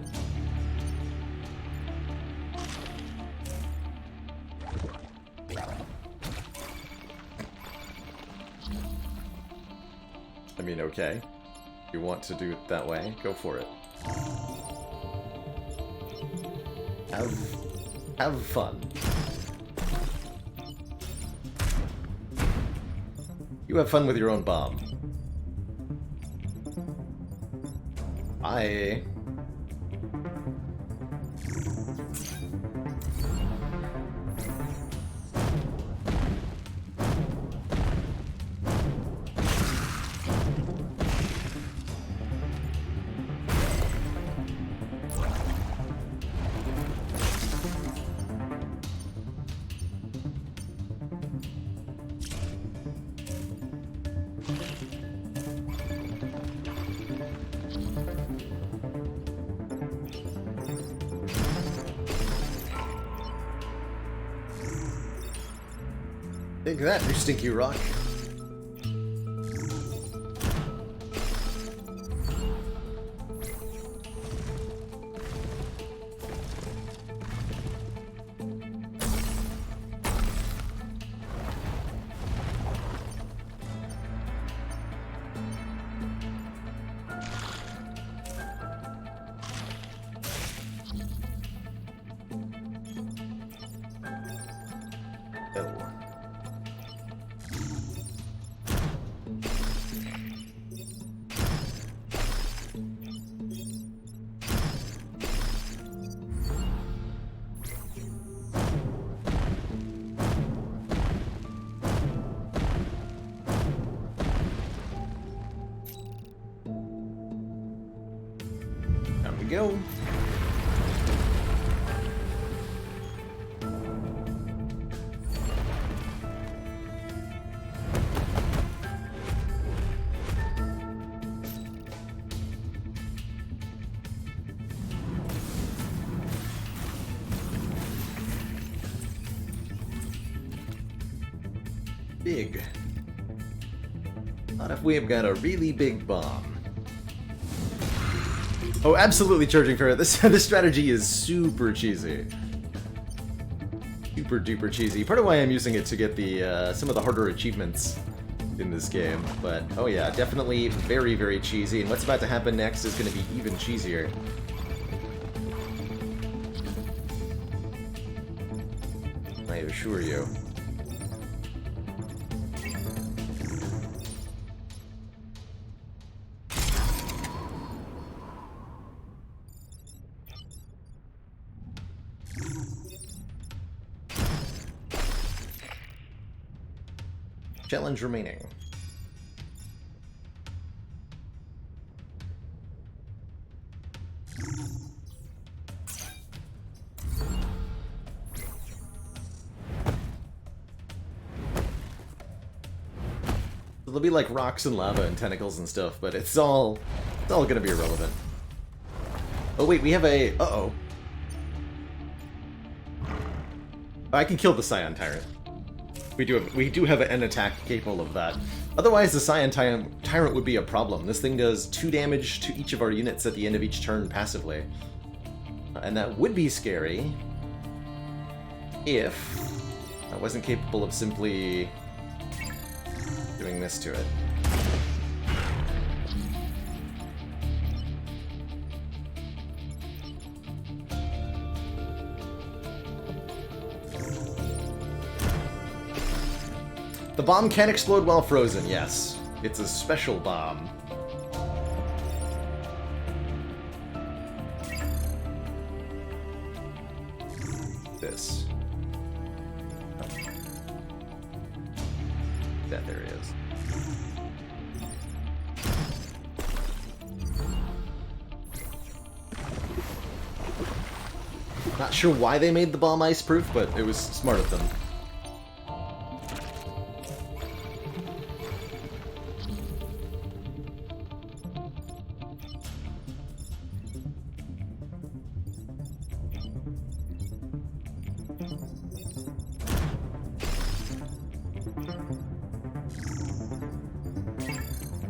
I mean, okay. If you want to do it that way, go for it. Have fun. You have fun with your own bomb. Bye. Take that, you stinky rock. Go. big. Not if we've got a really big bomb. Oh, absolutely charging for it. This strategy is super cheesy. Super duper cheesy. Part of why I'm using it to get the some of the harder achievements in this game. But oh yeah, definitely very, very cheesy. And what's about to happen next is going to be even cheesier. I assure you. Challenge remaining. There'll be like rocks and lava and tentacles and stuff, but it's all gonna be irrelevant. Oh wait, we have a uh-oh. I can kill the Scion Tyrant. We do have an attack capable of that. Otherwise, the Scion Tyrant would be a problem. This thing does 2 damage to each of our units at the end of each turn passively. And that would be scary if I wasn't capable of simply doing this to it. The bomb can explode while frozen, yes. It's a special bomb. This. Oh. There he is. Not sure why they made the bomb ice-proof, but it was smart of them.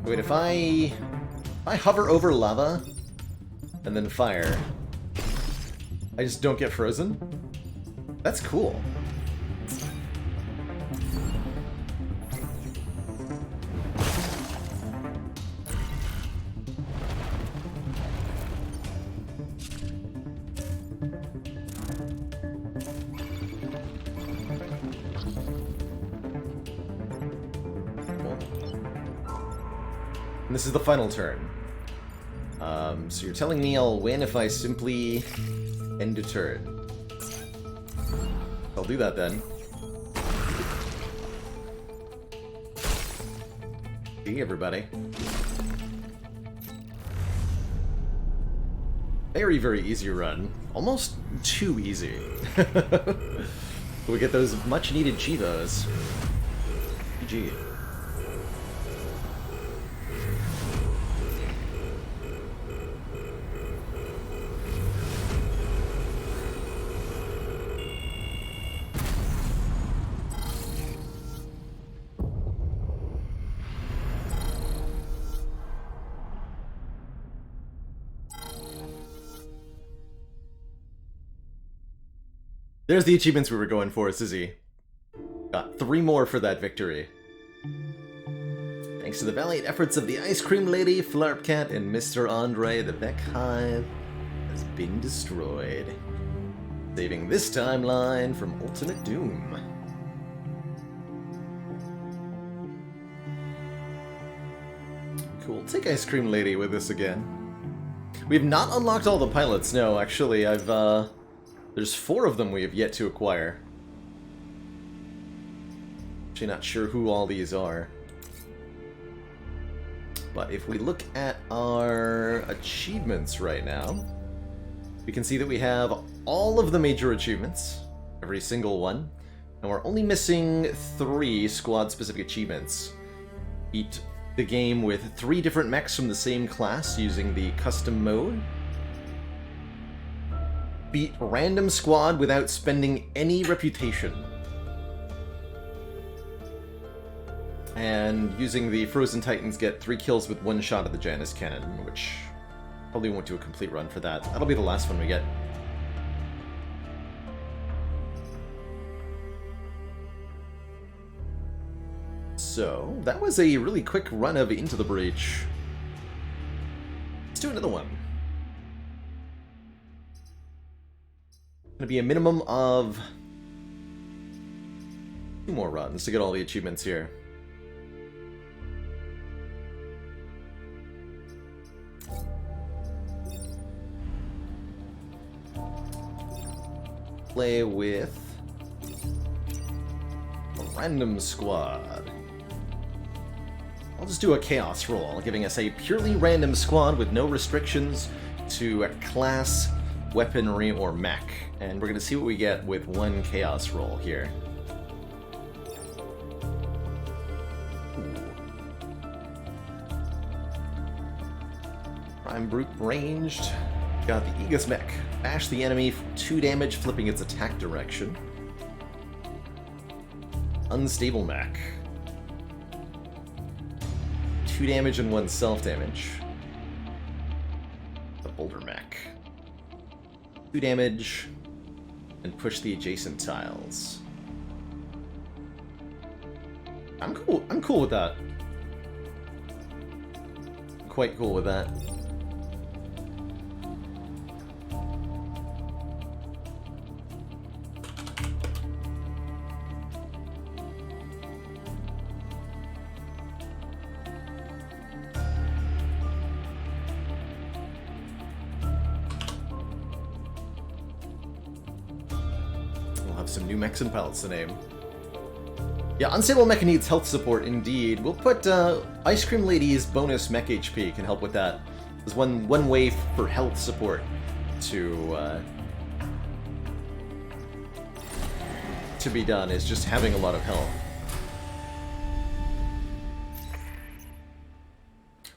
Wait, if I hover over lava and then fire, I just don't get frozen? That's cool. And this is the final turn. So you're telling me I'll win if I simply end a turn. I'll do that then. See, everybody. Very, very easy run. Almost too easy. We get those much-needed Chivas. GG. There's the achievements we were going for, Sizzy. Got 3 more for that victory. Thanks to the valiant efforts of the Ice Cream Lady, Flarpcat, and Mr. Andre, the Beck Hive has been destroyed. Saving this timeline from ultimate doom. Cool, take Ice Cream Lady with us again. We've not unlocked all the pilots, no, actually, there's 4 of them we have yet to acquire. Actually not sure who all these are. But if we look at our achievements right now, we can see that we have all of the major achievements, every single one, and we're only missing 3 squad-specific achievements. Beat the game with 3 different mechs from the same class using the custom mode. Beat random squad without spending any reputation. And using the Frozen Titans, get 3 kills with 1 shot of the Janus Cannon, which probably won't do a complete run for that. That'll be the last one we get. So, that was a really quick run of Into the Breach. Let's do another one. Gonna be a minimum of 2 more runs to get all the achievements here. Play with a random squad. I'll just do a chaos roll, giving us a purely random squad with no restrictions to a class, weaponry, or mech. And we're going to see what we get with 1 chaos roll here. Prime Brute ranged. Got the Aegis mech. Bash the enemy for 2 damage, flipping its attack direction. Unstable mech. 2 damage and 1 self-damage. The Boulder mech. 2 damage, and push the adjacent tiles. I'm cool with that. Quite cool with that. Some new mechs and pellets to name. Yeah, Unstable Mech needs health support indeed. We'll put Ice Cream Lady's bonus mech HP can help with that. There's one way for health support to be done is just having a lot of health.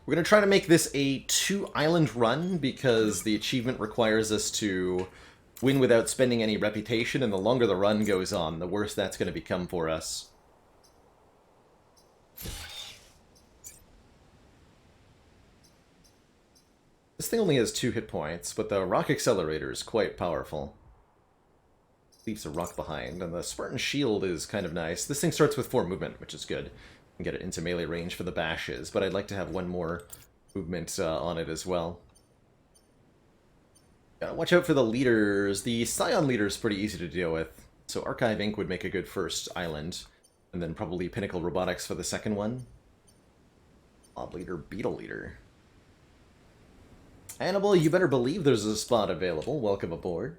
We're gonna try to make this a 2-island run because the achievement requires us to win without spending any reputation, and the longer the run goes on, the worse that's going to become for us. This thing only has 2 hit points, but the rock accelerator is quite powerful. Leaves a rock behind, and the Spartan shield is kind of nice. This thing starts with 4 movement, which is good. You can get it into melee range for the bashes, but I'd like to have 1 more movement on it as well. Gotta watch out for the leaders. The Scion leader is pretty easy to deal with, so Archive Inc. would make a good first island, and then probably Pinnacle Robotics for the second one. Odd leader, Beetle leader. Hannibal, you better believe there's a spot available. Welcome aboard.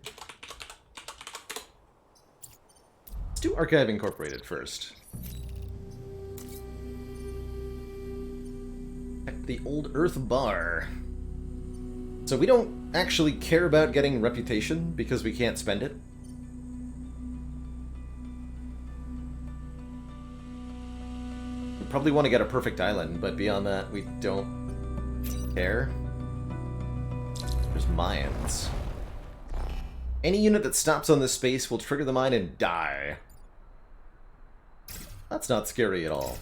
Let's do Archive Incorporated first. Check the Old Earth Bar. So we don't actually care about getting reputation because we can't spend it. We probably want to get a perfect island, but beyond that, we don't care. There's mines. Any unit that stops on this space will trigger the mine and die. That's not scary at all.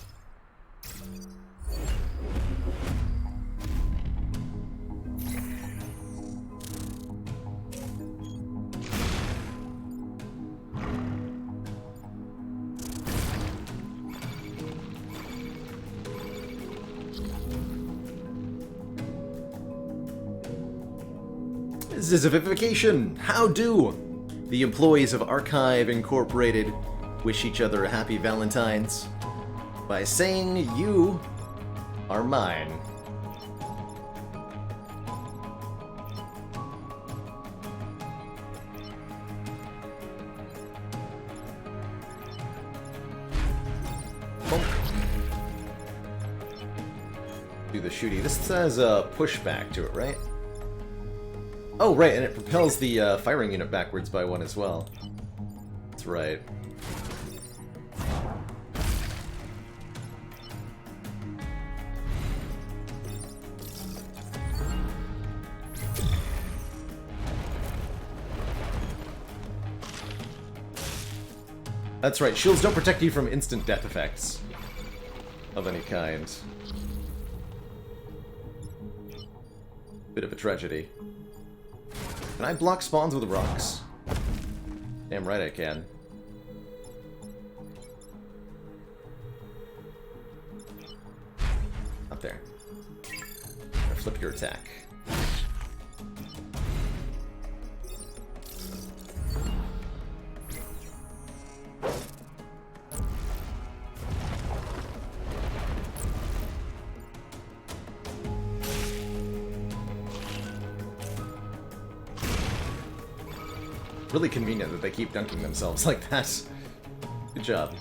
Zizification! How do the employees of Archive Incorporated wish each other a happy Valentine's? By saying you are mine. Do the shooty. This has a pushback to it, right? Oh, right, and it propels the firing unit backwards by 1 as well. That's right. That's right, shields don't protect you from instant death effects. of any kind. Bit of a tragedy. Can I block spawns with rocks? Damn right I can. Up there. Flip your attack. Really convenient that they keep dunking themselves like that. Good job.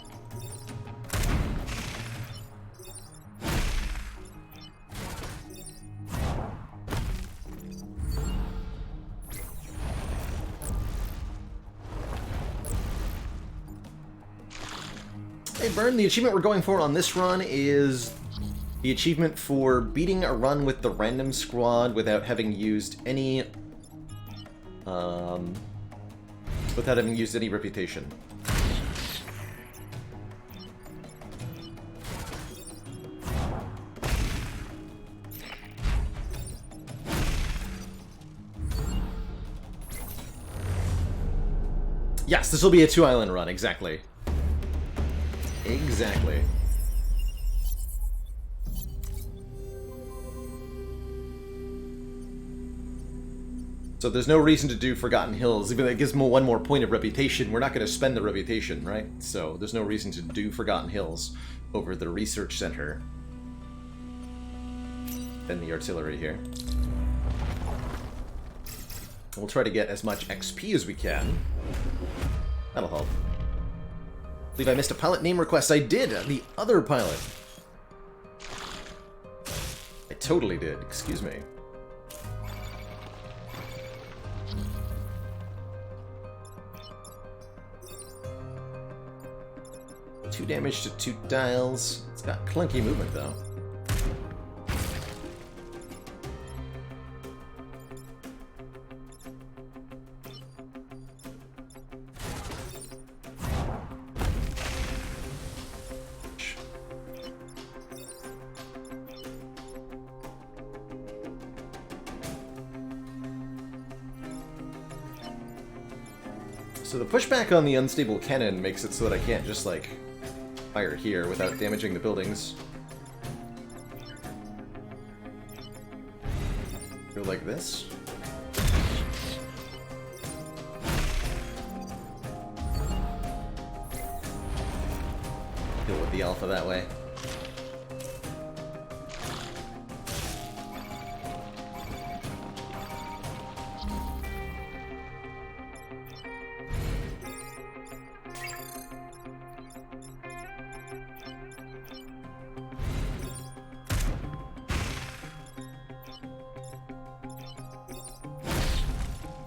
Hey Burn, the achievement we're going for on this run is the achievement for beating a run with the random squad without having used any reputation. Yes, this will be a 2-island run, exactly. Exactly. So there's no reason to do Forgotten Hills. Even though it gives them one more point of reputation, we're not going to spend the reputation, right? So there's no reason to do Forgotten Hills over the research center. Then the artillery here. We'll try to get as much XP as we can. That'll help. I believe I missed a pilot name request. I did! The other pilot. I totally did. Excuse me. 2 damage to 2 dials. It's got clunky movement, though. So the pushback on the unstable cannon makes it so that I can't just, like, fire here without damaging the buildings. Go like this. Deal with the alpha that way.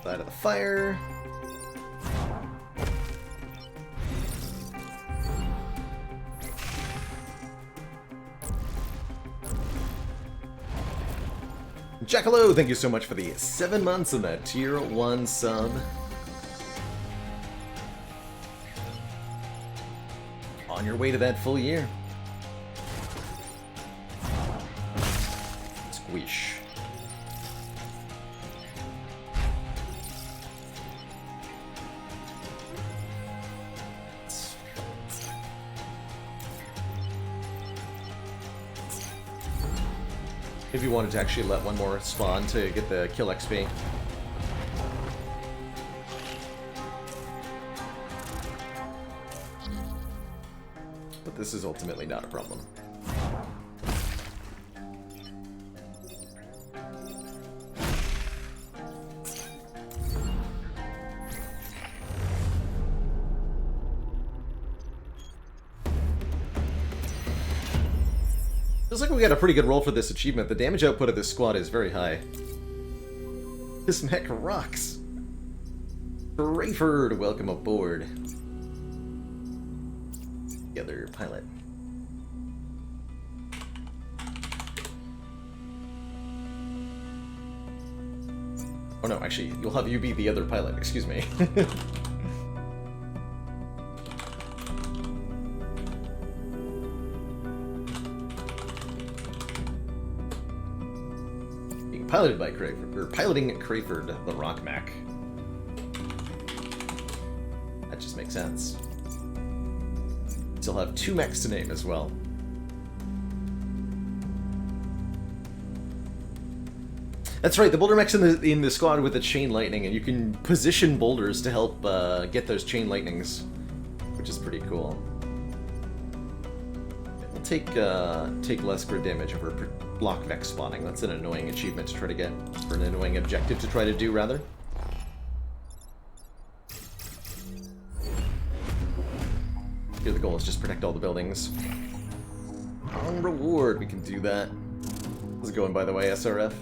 Side of the fire. Jackalow, thank you so much for the 7 months and that tier 1 sub. On your way to that full year. Squish. If you wanted to actually let one more spawn to get the kill XP. But this is ultimately not a problem. Feels like we got a pretty good roll for this achievement. The damage output of this squad is very high. This mech rocks. Rayford, welcome aboard. The other pilot. Oh no, actually, you'll have you be the other pilot, excuse me. piloted by Crayford, or piloting Crayford, the rock mech. That just makes sense. Still have 2 mechs to name as well. That's right, the boulder mech's in the squad with the chain lightning, and you can position boulders to help get those chain lightnings, which is pretty cool. We'll take less grid damage over block mech spawning. That's an annoying achievement to try to get, or an annoying objective to try to do, rather. Here the goal is just protect all the buildings. On reward, we can do that. How's it going, by the way, SRF?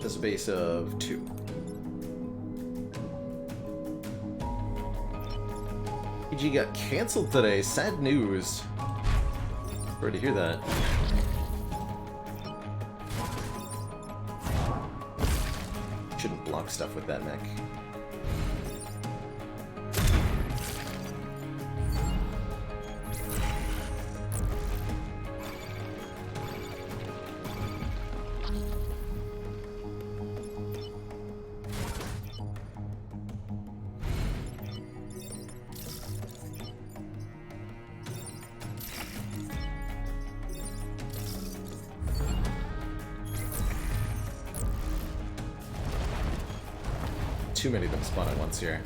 There's a base of 2. PG got cancelled today. Sad news. Sorry to hear that. Shouldn't block stuff with that mech. Too many of them spawn at once here.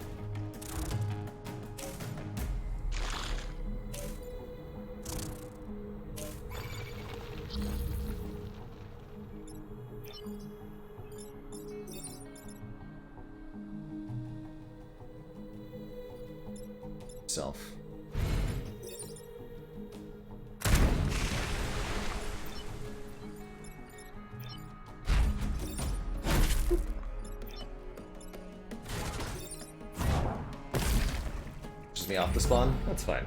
Self. Me off the spawn? That's fine.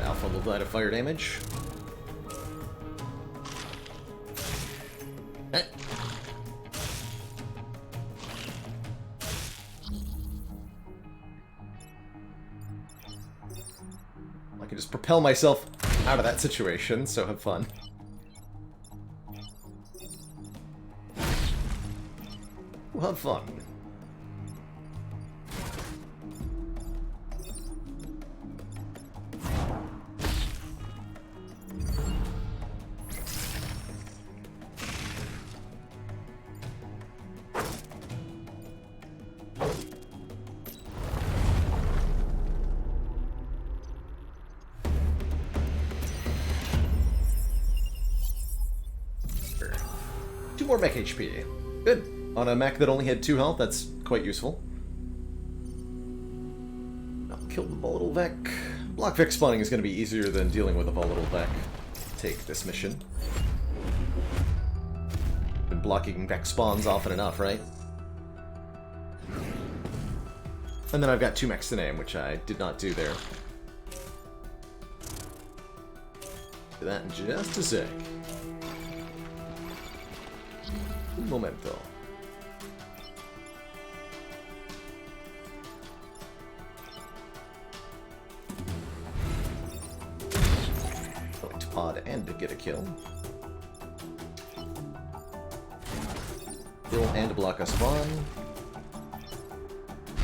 Alpha will die to fire damage. Eh. I can just propel myself out of that situation, so have fun. We'll have fun. Sure. 2 more mech HP. Good. On a mech that only had 2 health, that's quite useful. I'll kill the volatile Vec. Block Vec spawning is going to be easier than dealing with a volatile Vec. Take this mission. Been blocking Vec spawns often enough, right? And then I've got 2 mechs to name, which I did not do there. Do that in just a sec. Un momento. Pod and to get a kill. Kill and block a spawn.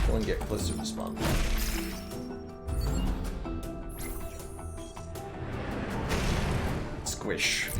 Kill and get closer to spawn. Squish.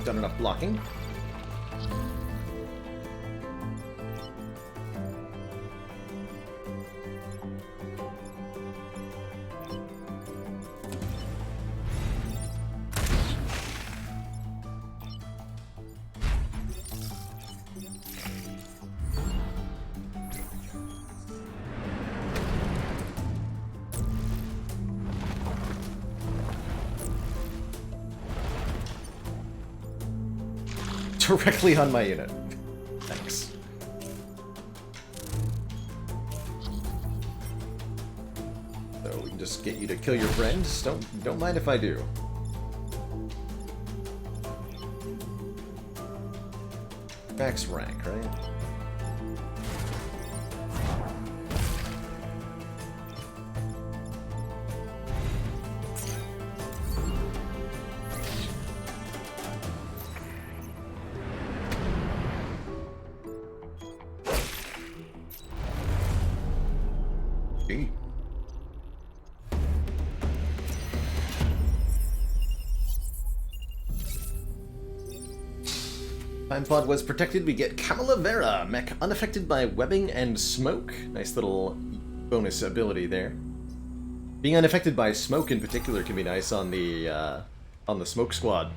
Done enough blocking. directly on my unit. Thanks. So we can just get you to kill your friends. Don't mind if I do. Max rank, right? Gee. Time pod was protected. We get Calavera, mech unaffected by webbing and smoke. Nice little bonus ability there. Being unaffected by smoke in particular can be nice on the smoke squad.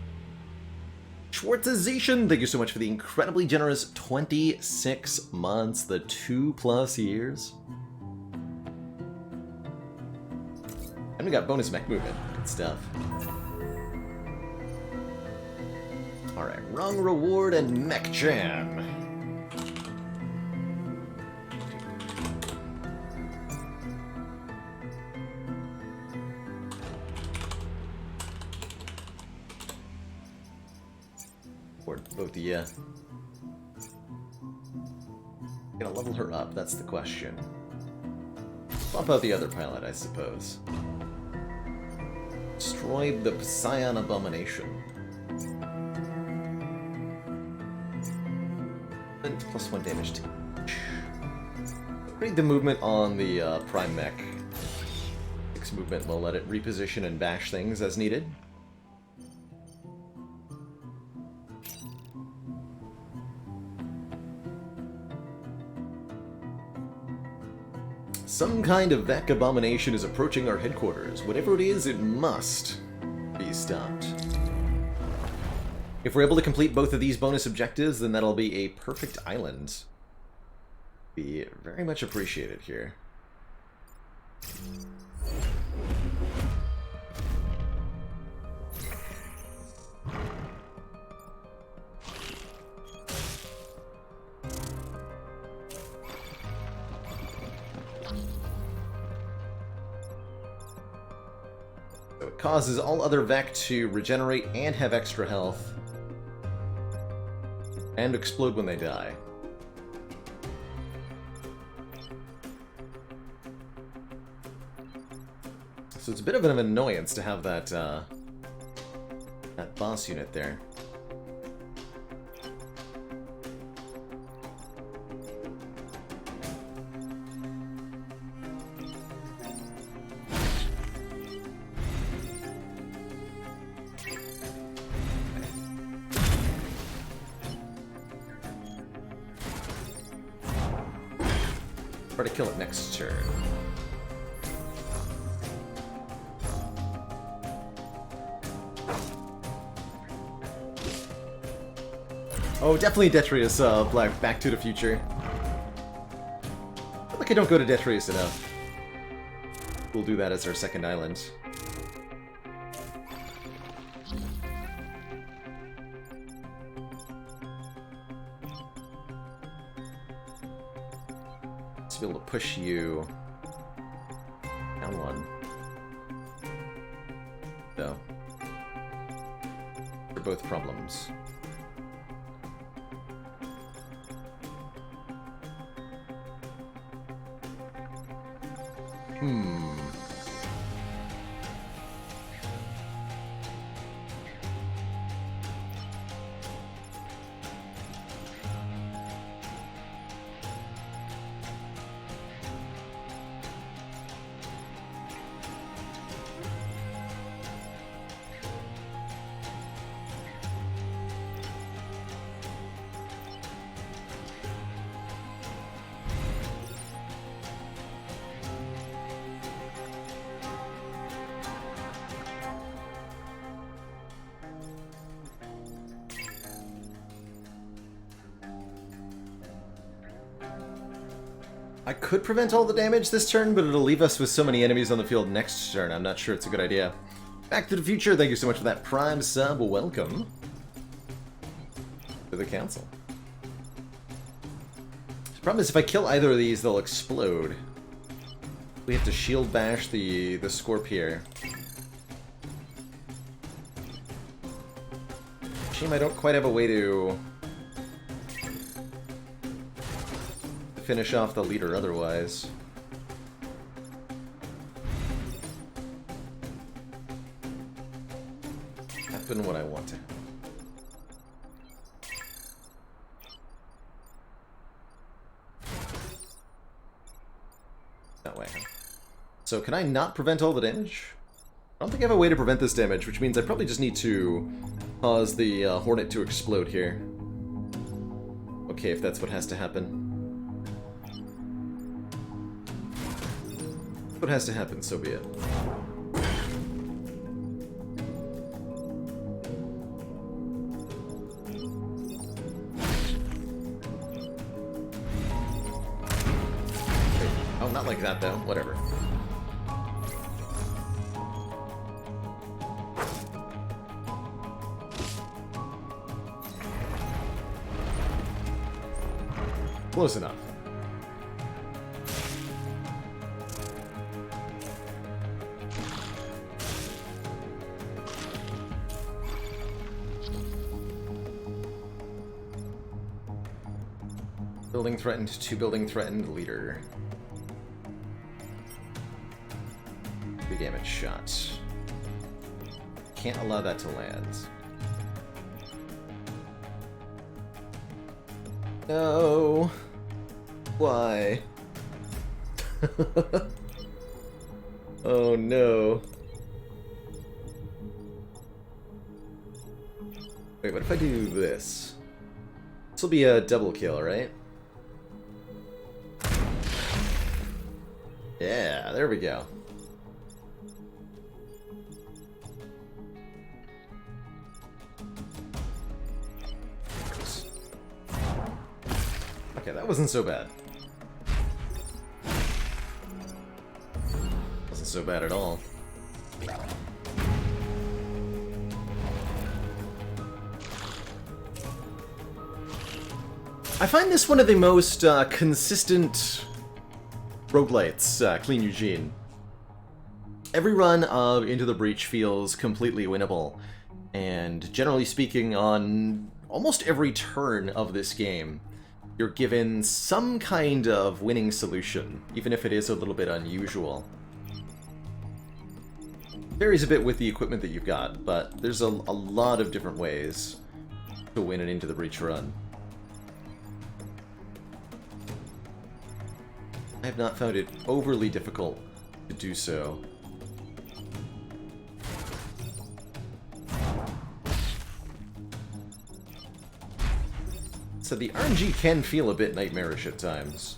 Schwartzization, thank you so much for the incredibly generous 26 months, the 2+ years. And we got bonus mech movement. Good stuff. Alright, wrong reward and mech jam. Or both of you. Gonna level her up, that's the question. Swap out the other pilot, I suppose. Destroy the Psion Abomination. And +1 damage to each. Upgrade the movement on the Prime Mech. 6 movement will let it reposition and bash things as needed. Some kind of Vec abomination is approaching our headquarters. Whatever it is, it must be stopped. If we're able to complete both of these bonus objectives, then that'll be a perfect island. Be very much appreciated here. So it causes all other Vec to regenerate and have extra health. And explode when they die. So it's a bit of an annoyance to have that that boss unit there. Try to kill it next turn. Oh, definitely Detrius, Back to the Future. I feel like I don't go to Detrius enough. We'll do that as our second island. To be able to push you down one. So, they're both problems. I could prevent all the damage this turn, but it'll leave us with so many enemies on the field next turn. I'm not sure it's a good idea. Back to the Future, thank you so much for that Prime sub. Welcome to the council. The problem is if I kill either of these, they'll explode. We have to shield bash the Scorp here. Shame I don't quite have a way to finish off the leader otherwise. Happen what I want to. That way. So can I not prevent all the damage? I don't think I have a way to prevent this damage, which means I probably just need to cause the Hornet to explode here. Okay, if that's what has to happen. If what has to happen, so be it. Oh, not like that though. Whatever. Close enough. Building threatened, 2 building threatened, leader. 3 damage shot. Can't allow that to land. No. Why? Oh no. Wait, what if I do this? This will be a double kill, right? Yeah, there we go. Okay, that wasn't so bad. Wasn't so bad at all. I find this one of the most consistent roguelites, Clean Eugene. Every run of Into the Breach feels completely winnable, and generally speaking, on almost every turn of this game, you're given some kind of winning solution, even if it is a little bit unusual. Varies a bit with the equipment that you've got, but there's a lot of different ways to win an Into the Breach run. I have not found it overly difficult to do so. So the RNG can feel a bit nightmarish at times.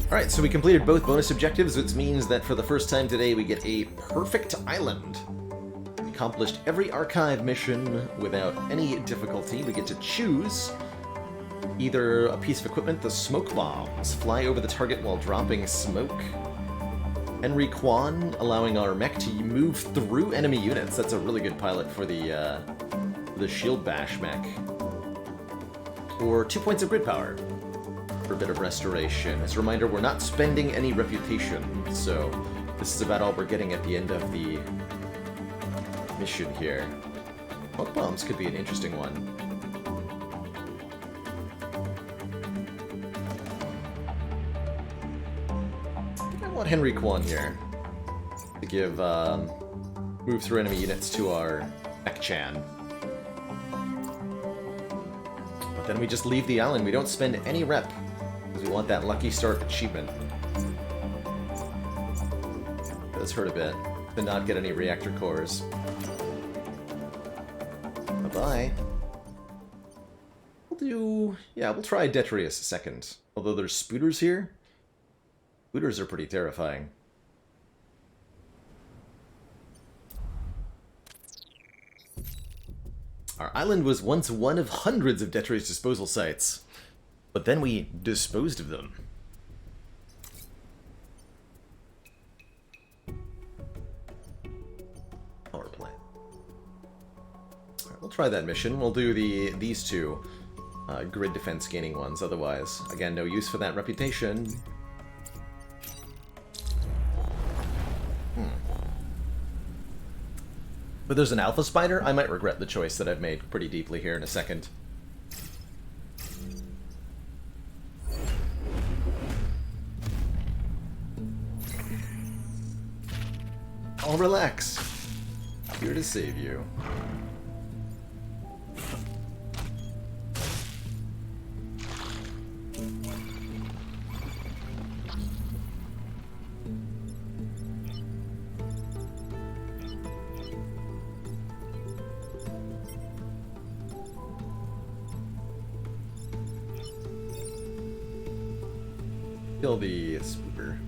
Alright, so we completed both bonus objectives, which means that for the first time today we get a perfect island. We accomplished every archive mission without any difficulty. We get to choose either a piece of equipment, the smoke bombs, fly over the target while dropping smoke. Henry Kwan, allowing our mech to move through enemy units. That's a really good pilot for the shield bash mech. Or 2 points of grid power for a bit of restoration. As a reminder, we're not spending any reputation, so this is about all we're getting at the end of the mission here. Smoke bombs could be an interesting one. I think I want Henry Kwan here to give move through enemy units to our Mech-chan. But then we just leave the island. We don't spend any rep, because we want that Lucky Start achievement. It does hurt a bit to not get any reactor cores. Bye-bye. We'll try Detrius second. Although there's spooters here. Spooters are pretty terrifying. Our island was once one of hundreds of Detrius disposal sites. But then we disposed of them. Power plant. Alright, we'll try that mission. We'll do these two grid defense gaining ones. Otherwise, again, no use for that reputation. But there's an alpha spider? I might regret the choice that I've made pretty deeply here in a second. I'll relax. Here to save you. Kill the spooker.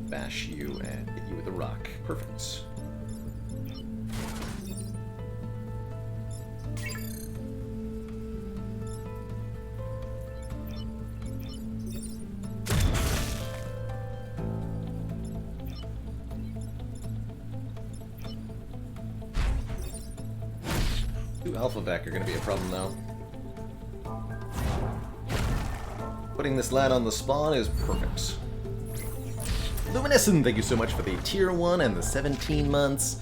Bash you and hit you with a rock. Perfect. Two alpha vac are going to be a problem though. Putting this lad on the spawn is perfect. Luminescent, thank you so much for the tier 1 and the 17 months.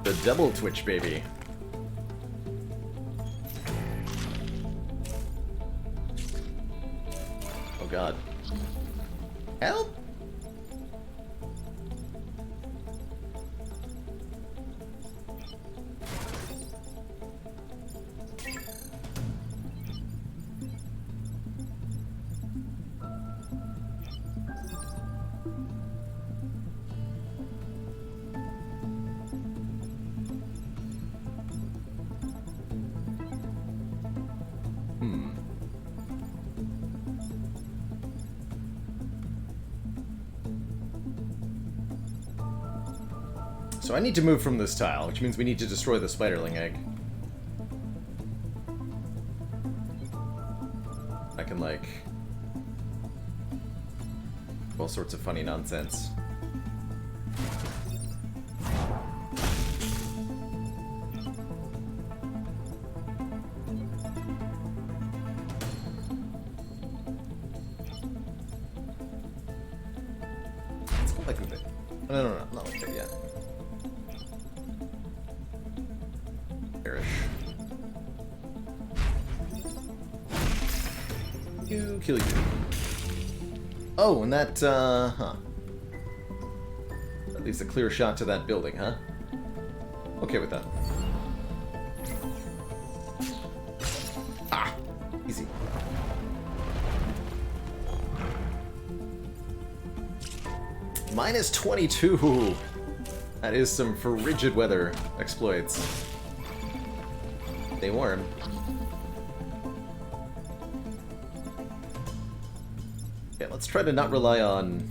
The double Twitch, baby. Oh god. Help! So I need to move from this tile, which means we need to destroy the spiderling egg. I can, like, all sorts of funny nonsense. Let's go like that. No, not like that yet. Kill you. Oh, and that, huh. That leaves a clear shot to that building, huh? Okay with that. Ah! Easy. Minus 22! That is some frigid weather exploits. Stay warm. Yeah, let's try to not rely on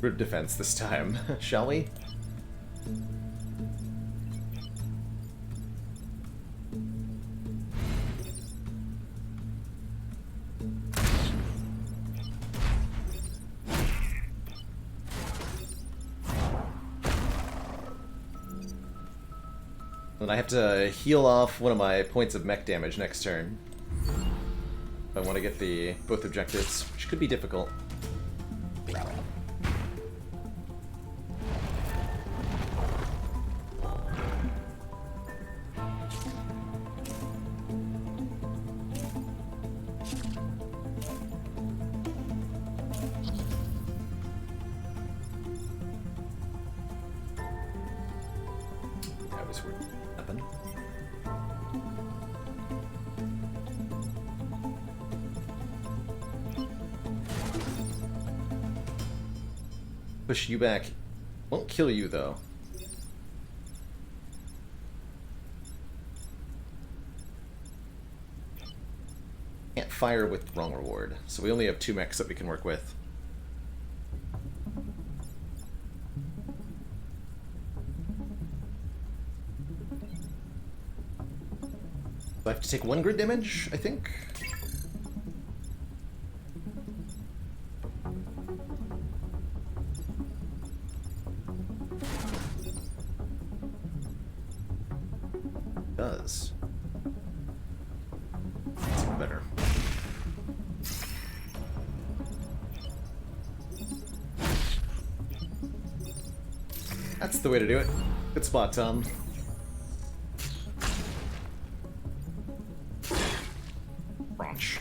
grid defense this time, shall we? And I have to heal off one of my points of mech damage next turn. If I want to get the both objectives, which could be difficult. That was weird. Happen. Push you back. Won't kill you though. Can't fire with wrong reward, so we only have 2 mechs that we can work with. I have to take 1 grid damage, I think? It does. That's even better. That's the way to do it. Good spot, Tom. Brunch.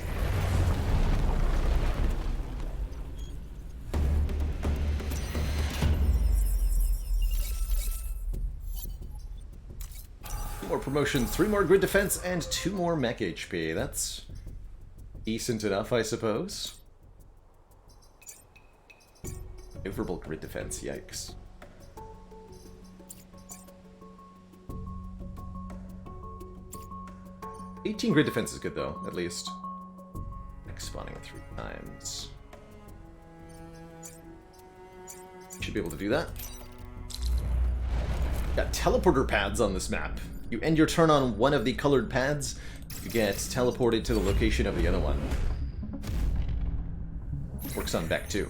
More promotions, 3 more grid defense, and 2 more mech HP. That's decent enough, I suppose. Favorable grid defense, yikes. $18 grid defense is good though, at least. Mech spawning 3 times. Should be able to do that. Got teleporter pads on this map. You end your turn on one of the colored pads, you get teleported to the location of the other one. Works on Beck too.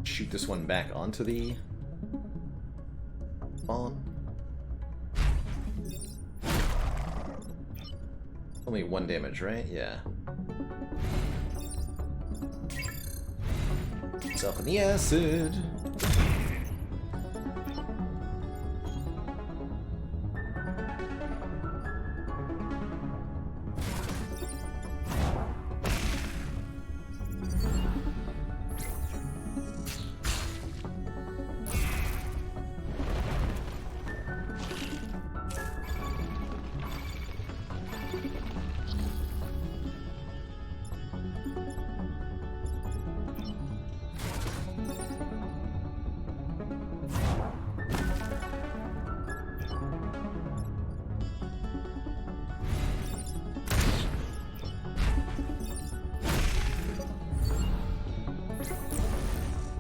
Shoot this one back onto the spawn. Only 1 damage, right? Yeah. Yourself in the acid.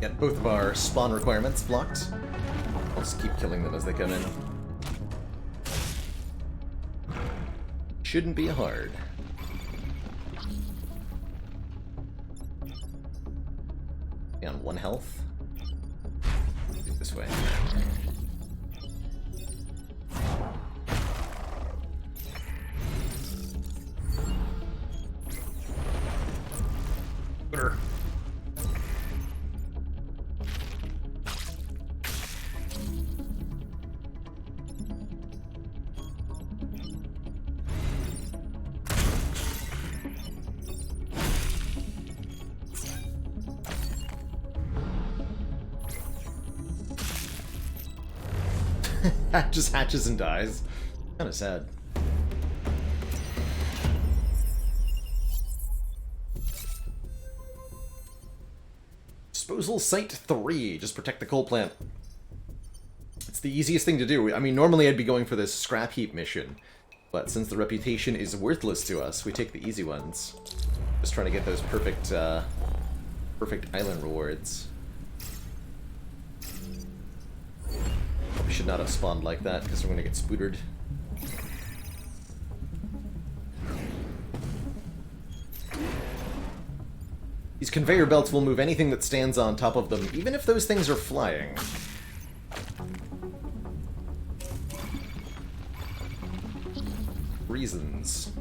Get both of our spawn requirements blocked. I'll just keep killing them as they come in. Shouldn't be hard. Be on 1 health. Do it this way. Brr. Just hatches and dies. Kind of sad. Disposal Site 3. Just protect the coal plant. It's the easiest thing to do. I mean, normally I'd be going for this scrap heap mission. But since the reputation is worthless to us, we take the easy ones. Just trying to get those perfect, perfect island rewards. We should not have spawned like that, because we're going to get spootered. These conveyor belts will move anything that stands on top of them, even if those things are flying. Reasons.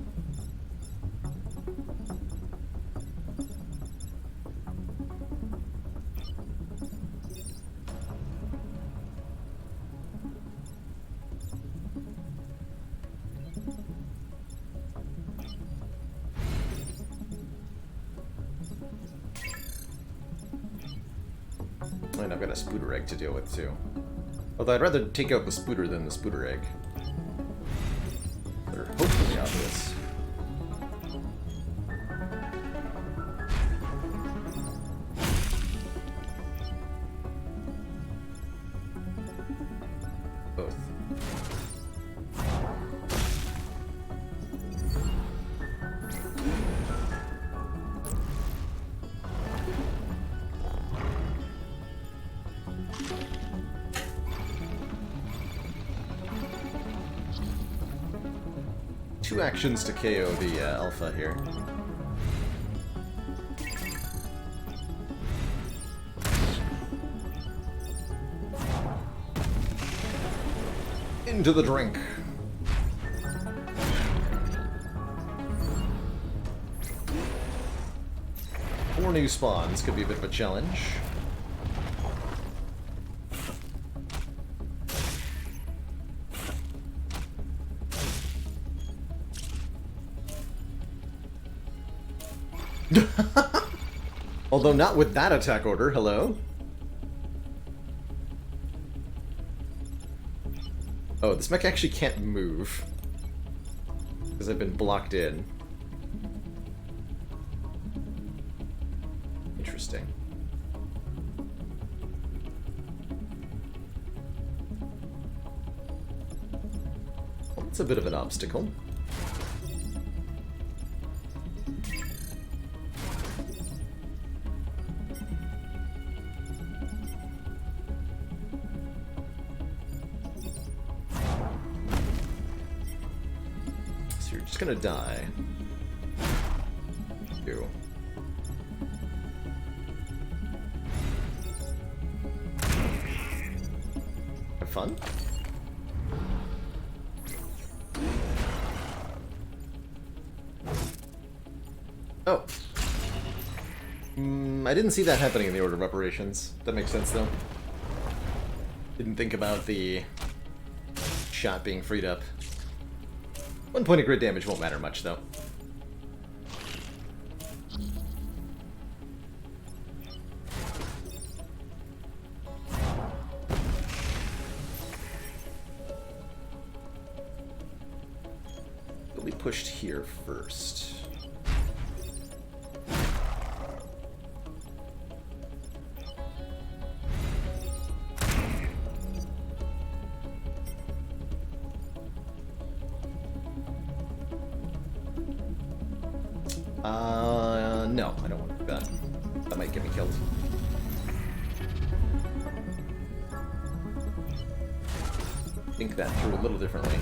And I've got a spooter egg to deal with too. Although I'd rather take out the spooter than the spooter egg. They're hopefully obvious. 2 actions to KO the alpha here. Into the drink. 4 new spawns could be a bit of a challenge. Although not with that attack order, hello? Oh, this mech actually can't move. Because I've been blocked in. Interesting. Well, that's a bit of an obstacle. Gonna die. You. Have fun? Oh. I didn't see that happening in the order of operations. That makes sense, though. Didn't think about the shot being freed up. 1 point of grid damage won't matter much, though. We'll be pushed here first. No, I don't want to do that. That might get me killed. Think that through a little differently.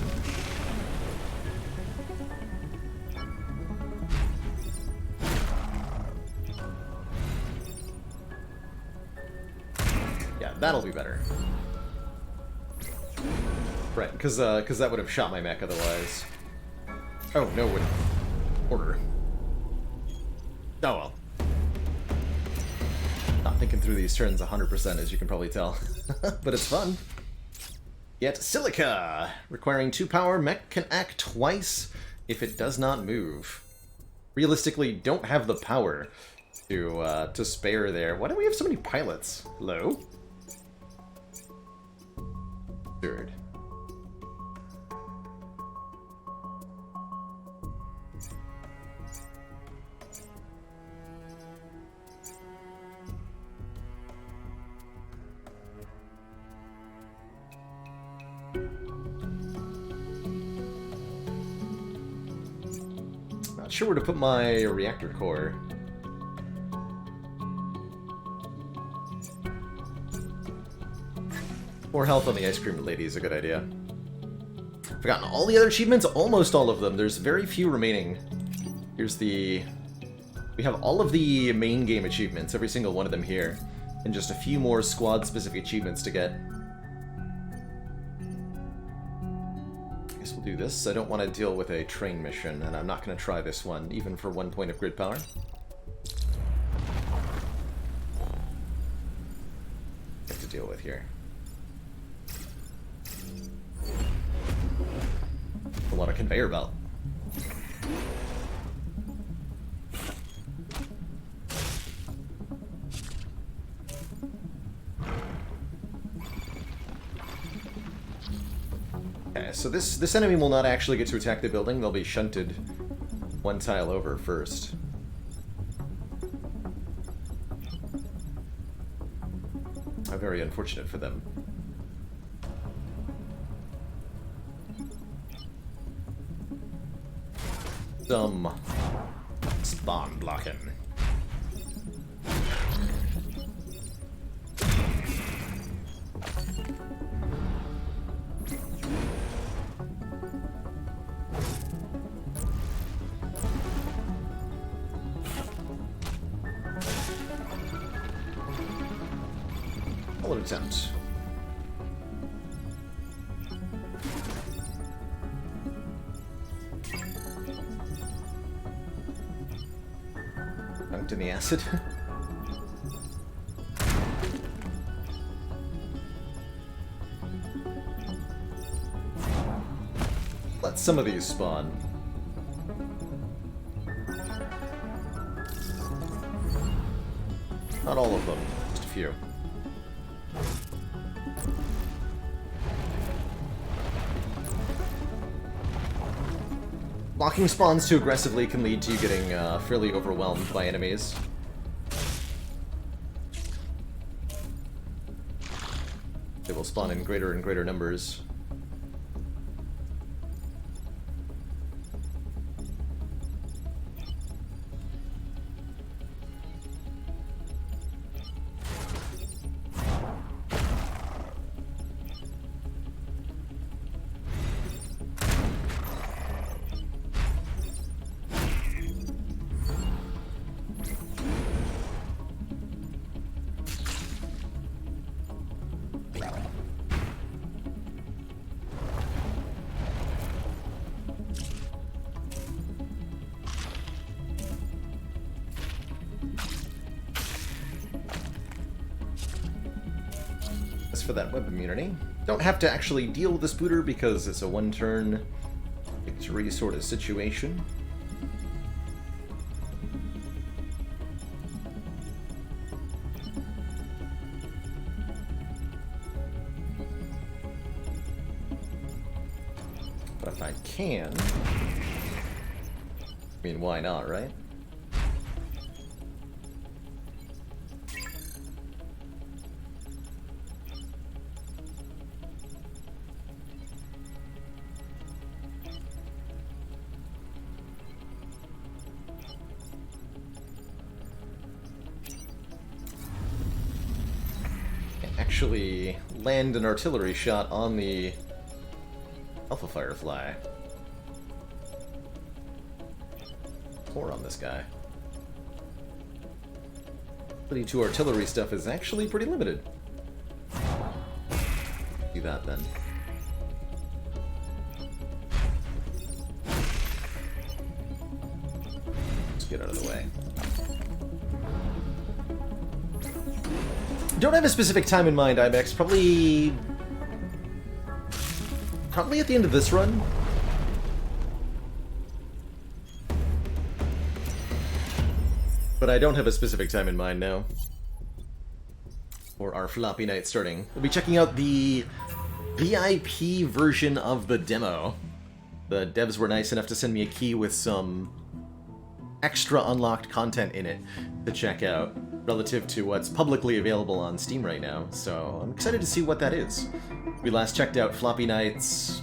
Yeah, that'll be better. Right, because that would have shot my mech otherwise. Oh, no, it wouldn't. Order. Oh well. Not thinking through these turns 100%, as you can probably tell. But it's fun. Yet Silica! Requiring 2 power, mech can act twice if it does not move. Realistically, don't have the power to spare there. Why do we have so many pilots? Hello? Third. Not sure where to put my reactor core. More health on the ice cream lady is a good idea. Forgotten all the other achievements, almost all of them. There's very few remaining. Here's the... We have all of the main game achievements, every single one of them here, and just a few more squad-specific achievements to get. I guess we'll do this. I don't want to deal with a train mission, and I'm not going to try this one, even for 1 point of grid power. Have to deal with here. I want a conveyor belt. Okay, so this enemy will not actually get to attack the building. They'll be shunted 1 tile over first. How very unfortunate for them. Some spawn blocking. Untitled attempt. Dunked in the acid. Let some of these spawn. Not all of them, just a few. Blocking spawns too aggressively can lead to you getting fairly overwhelmed by enemies. They will spawn in greater and greater numbers. For that web immunity. Don't have to actually deal with the spooter because it's a one-turn victory sort of situation. But if I can... I mean, why not, right? Actually land an artillery shot on the Alpha Firefly. Or on this guy. Ability to artillery stuff is actually pretty limited. Do that then. Let's get out of the way. Don't have a specific time in mind, IMAX. Probably at the end of this run. But I don't have a specific time in mind now. For our Floppy night starting. We'll be checking out the VIP version of the demo. The devs were nice enough to send me a key with some extra unlocked content in it to check out, relative to what's publicly available on Steam right now, so I'm excited to see what that is. We last checked out Floppy Nights,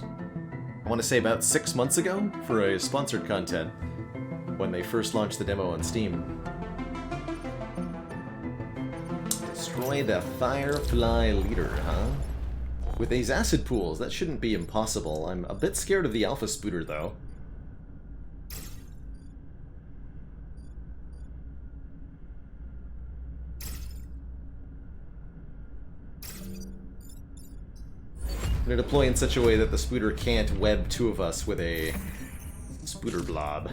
I want to say about 6 months ago, for a sponsored content, when they first launched the demo on Steam. Destroy the Firefly leader, huh? With these acid pools, that shouldn't be impossible. I'm a bit scared of the Alpha Spooter, though. I'm gonna deploy in such a way that the spooter can't web two of us with a spooter blob.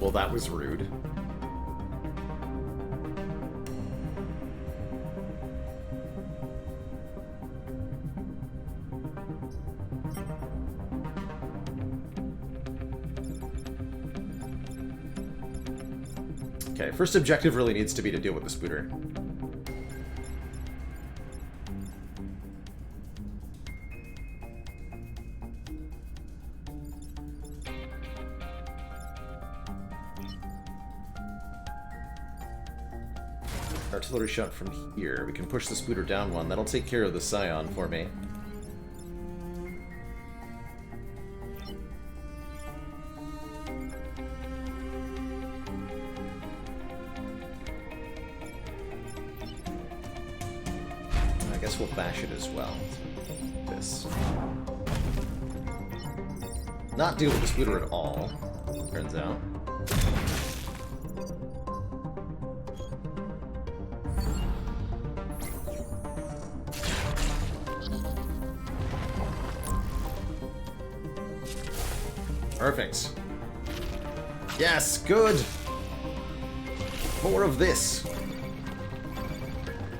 Well, that was rude. Okay, first objective really needs to be to deal with the spooter. Artillery shot from here. We can push the spooter down one. That'll take care of the Scion for me. I guess we'll bash it as well. This. Not deal with the spooter at all, turns out. Perfect. Yes, good! More of this!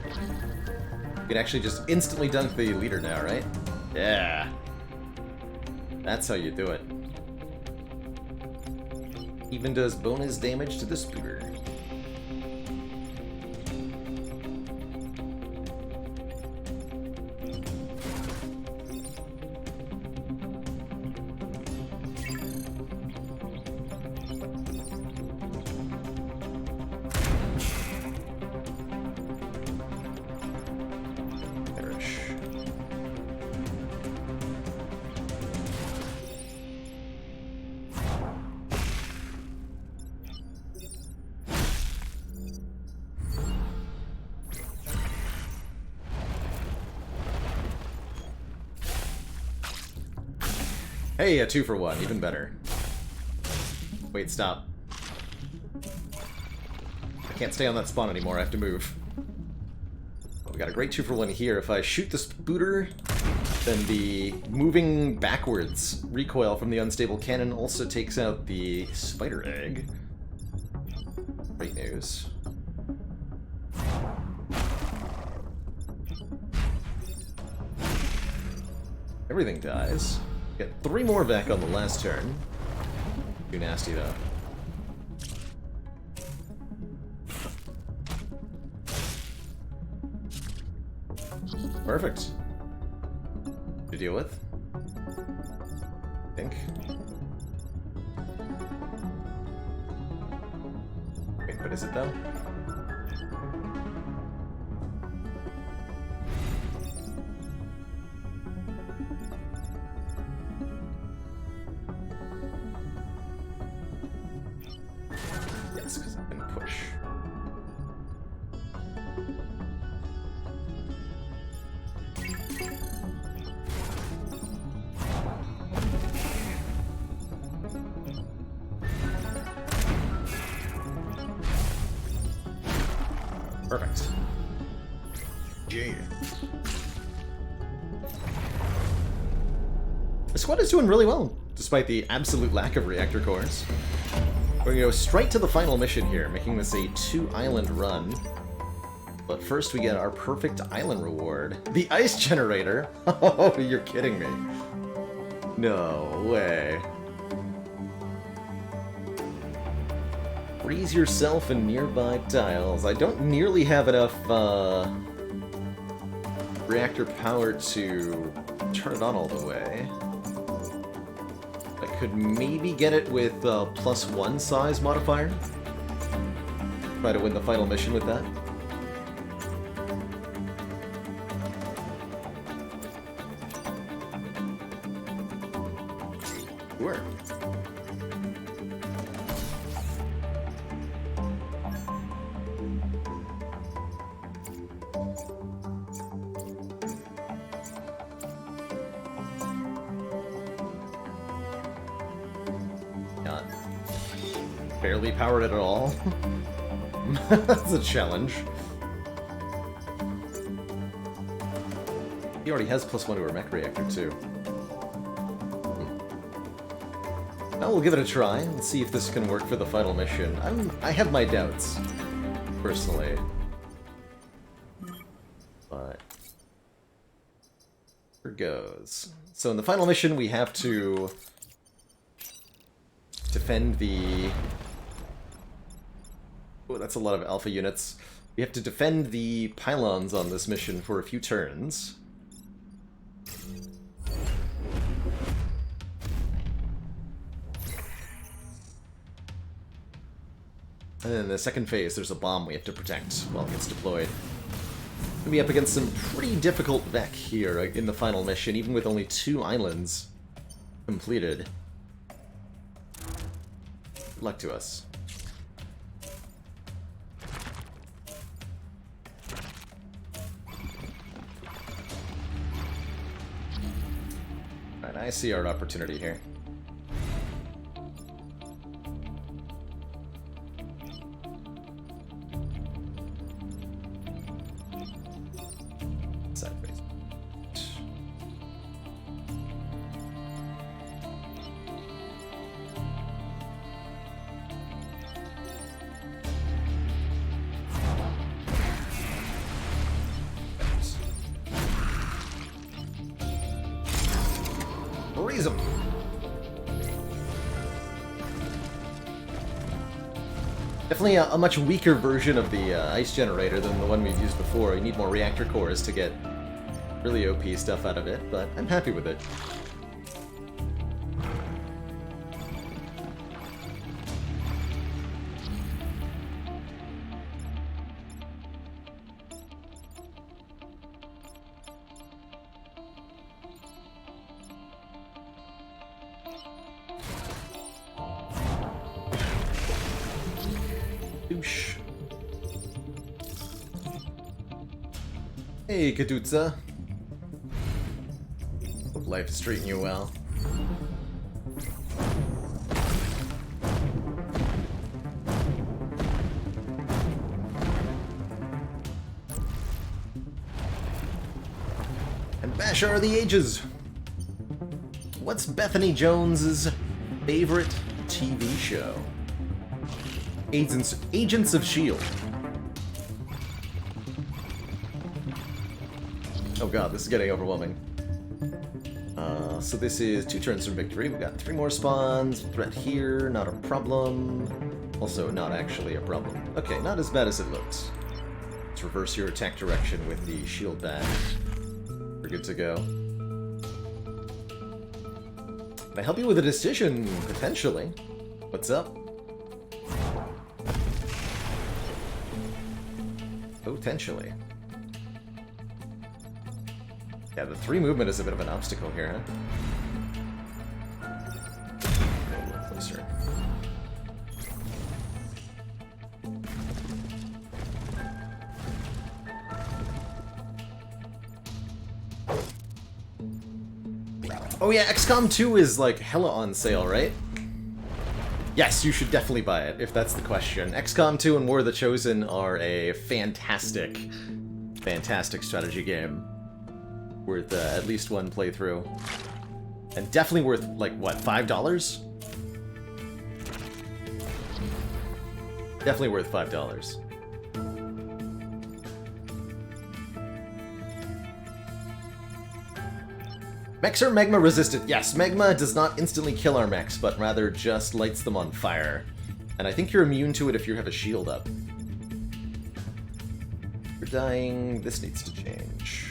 You can actually just instantly dunk the leader now, right? Yeah! That's how you do it. Even does bonus damage to the spooter. Hey, a 2-for-1, even better. Wait, stop. I can't stay on that spawn anymore, I have to move. We got a great 2-for-1 here. If I shoot the spooter, then the moving backwards recoil from the unstable cannon also takes out the spider egg. Great news. Everything dies. Get 3 more back on the last turn. Too nasty, though. Perfect. To deal with. I think. Wait, but is it, though? Because I can push. Perfect. Yeah. The squad is doing really well, despite the absolute lack of reactor cores. We're gonna go straight to the final mission here, making this a 2-island run. But first we get our perfect island reward. The ice generator? Oh, you're kidding me. No way. Freeze yourself in nearby tiles. I don't nearly have enough reactor power to turn it on all the way. Could maybe get it with +1 size modifier. Try to win the final mission with that. Sure. Barely powered it at all. That's a challenge. He already has +1 to her mech reactor, too. Now we'll give it a try and see if this can work for the final mission. I have my doubts, personally. But here goes. So in the final mission, we have to defend the... Oh, that's a lot of alpha units. We have to defend the pylons on this mission for a few turns. And then in the second phase, there's a bomb we have to protect while it gets deployed. We'll be up against some pretty difficult Vec here in the final mission, even with only 2 islands completed. Good luck to us. Alright, I see our opportunity here. Freeze him! Definitely a much weaker version of the ice generator than the one we've used before. You need more reactor cores to get really OP stuff out of it, but I'm happy with it. Douche. Hey, Kadutsa. Hope life is treating you well. And Bash are the ages. What's Bethany Jones's favorite TV show? Agents of S.H.I.E.L.D. Oh god, this is getting overwhelming. So this is 2 turns from victory. We've got 3 more spawns. Threat here, not a problem. Also, not actually a problem. Okay, not as bad as it looks. Let's reverse your attack direction with the shield badge. We're good to go. Can I help you with a decision? Potentially. What's up? Potentially. Yeah, the 3 movement is a bit of an obstacle here, huh? A little closer. Oh yeah, XCOM 2 is like hella on sale, right? Yes, you should definitely buy it, if that's the question. XCOM 2 and War of the Chosen are a fantastic, fantastic strategy game. Worth at least 1 playthrough. And definitely worth, like, what, $5? Definitely worth $5. Mechs are magma resistant. Yes, magma does not instantly kill our mechs, but rather just lights them on fire. And I think you're immune to it if you have a shield up. You're dying. This needs to change.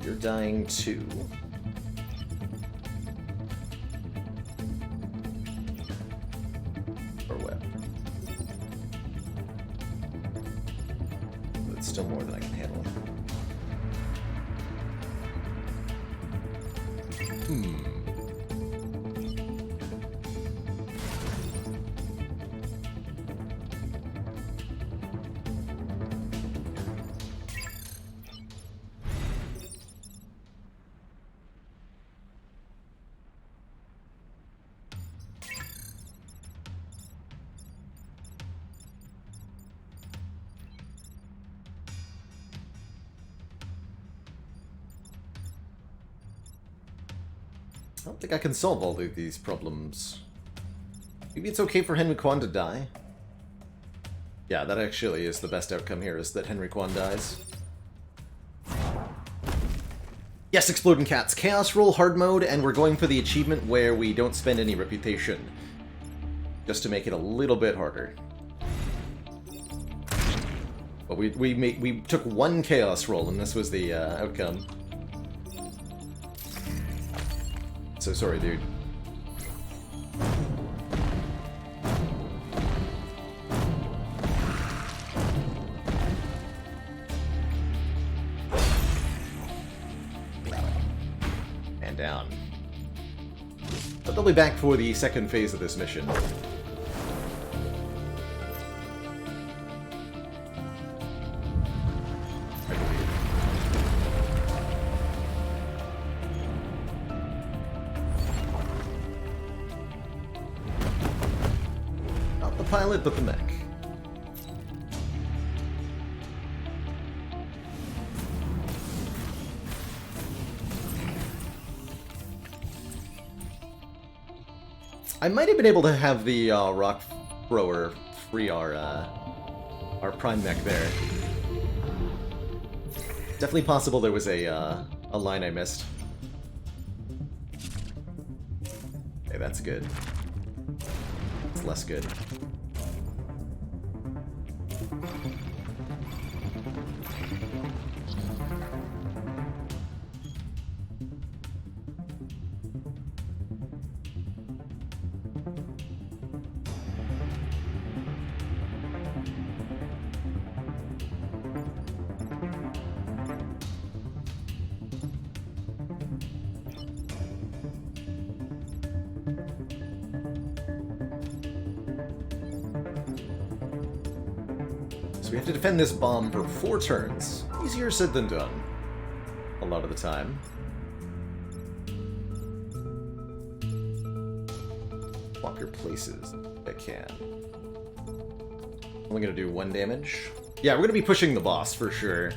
You're dying too. Or what? But it's still more than I can handle. I don't think I can solve all of these problems. Maybe it's okay for Henry Kwan to die? Yeah, that actually is the best outcome here, is that Henry Kwan dies. Yes, Exploding Cats. Chaos Roll hard mode, and we're going for the achievement where we don't spend any reputation. Just to make it a little bit harder. But we took 1 Chaos Roll, and this was the outcome. So sorry, dude. And down. But they'll be back for the second phase of this mission. Pilot, but the mech. I might have been able to have the rock thrower free our prime mech there. Definitely possible there was a line I missed. Okay, that's good. It's less good. We have to defend this bomb for 4 turns. Easier said than done. A lot of the time. Swap your places if I can. Only gonna do 1 damage. Yeah, we're gonna be pushing the boss for sure.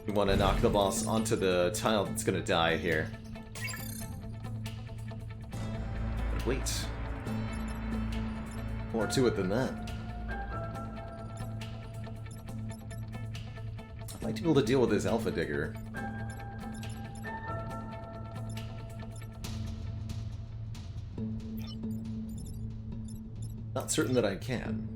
We want to knock the boss onto the tile that's gonna die here. But wait. More to it than that. I'd like to be able to deal with this Alpha Digger. Not certain that I can.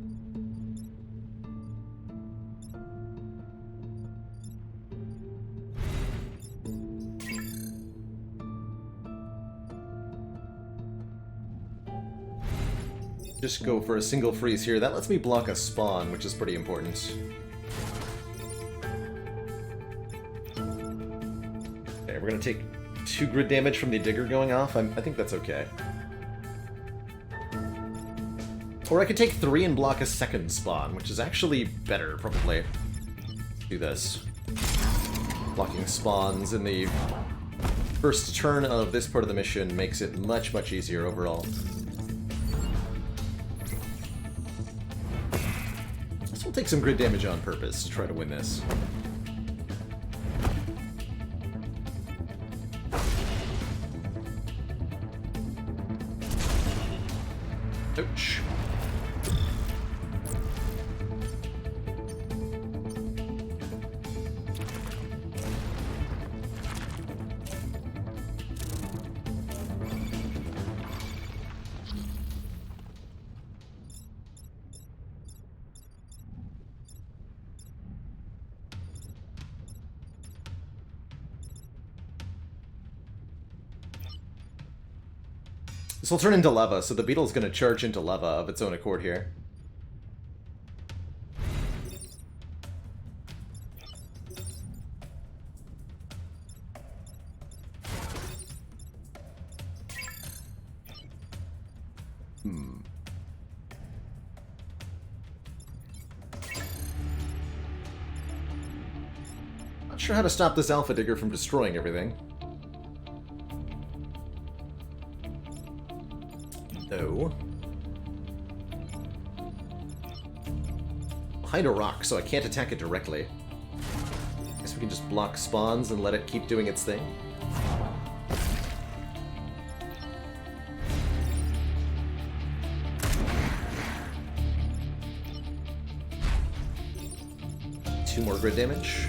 Just go for a single freeze here. That lets me block a spawn, which is pretty important. Okay, we're gonna take 2 grid damage from the Digger going off. I think that's okay. Or I could take 3 and block a second spawn, which is actually better, probably. Do this. Blocking spawns in the first turn of this part of the mission makes it much, much easier overall. So we'll take some grid damage on purpose to try to win this. Ouch. This will turn into lava, so the beetle's going to charge into lava of its own accord here. Not sure how to stop this Alpha Digger from destroying everything. No. Behind a rock, so I can't attack it directly. Guess we can just block spawns and let it keep doing its thing. Two more grid damage.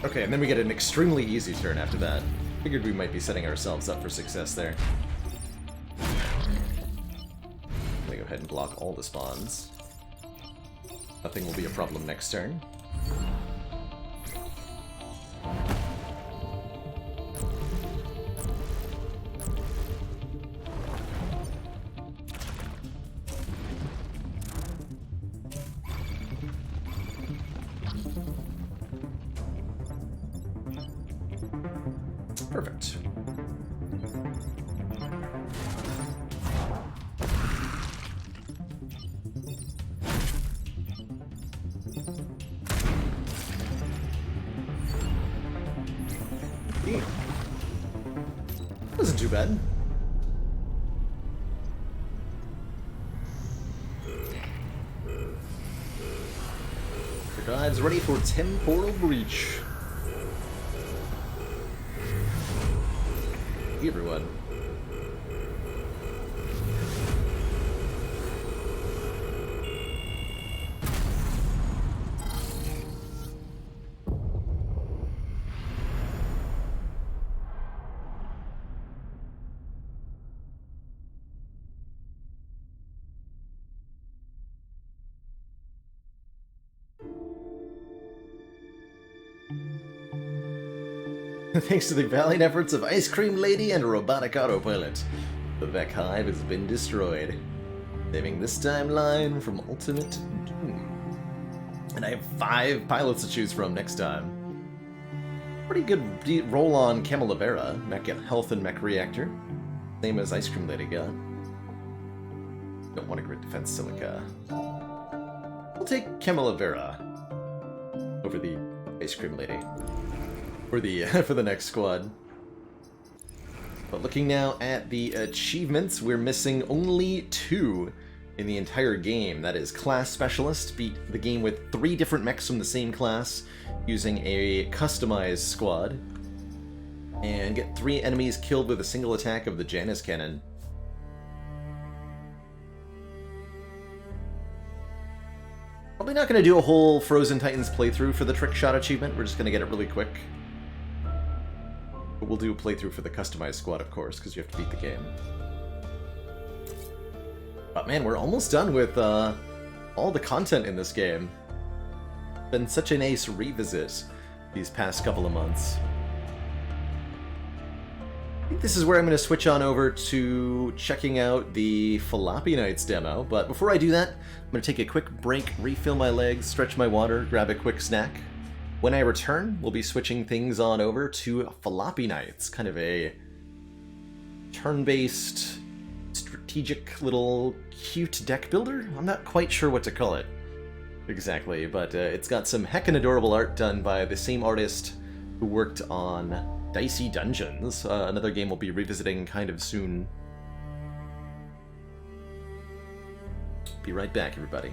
Okay, and then we get an extremely easy turn after that. Figured we might be setting ourselves up for success there. I'm gonna go ahead and block all the spawns. Nothing will be a problem next turn. Perfect. Wasn't too bad. Here Archives ready for temporal breach. Hey everyone. Thanks to the valiant efforts of Ice Cream Lady and a robotic autopilot, the Vec Hive has been destroyed, saving this timeline from ultimate doom. And I have 5 pilots to choose from next time. Pretty good roll on Camelivera, Mech Health and Mech Reactor. Same as Ice Cream Lady got. Don't want a Grid Defense Silica. We'll take Camelivera over the Ice Cream Lady. For the next squad. But looking now at the achievements, we're missing only 2 in the entire game. That is Class Specialist, beat the game with 3 different mechs from the same class using a customized squad, and get 3 enemies killed with a single attack of the Janus Cannon. Probably not going to do a whole Frozen Titans playthrough for the Trick Shot achievement. We're just going to get it really quick. But we'll do a playthrough for the customized squad, of course, because you have to beat the game. But man, we're almost done with all the content in this game. Been such an ace revisit these past couple of months. I think this is where I'm going to switch on over to checking out the Floppy Nights demo. But before I do that, I'm going to take a quick break, refill my legs, stretch my water, grab a quick snack. When I return, we'll be switching things on over to Floppy Nights, kind of a turn-based, strategic little cute deck builder? I'm not quite sure what to call it exactly, but it's got some heckin' adorable art done by the same artist who worked on Dicey Dungeons, another game we'll be revisiting kind of soon. Be right back, everybody.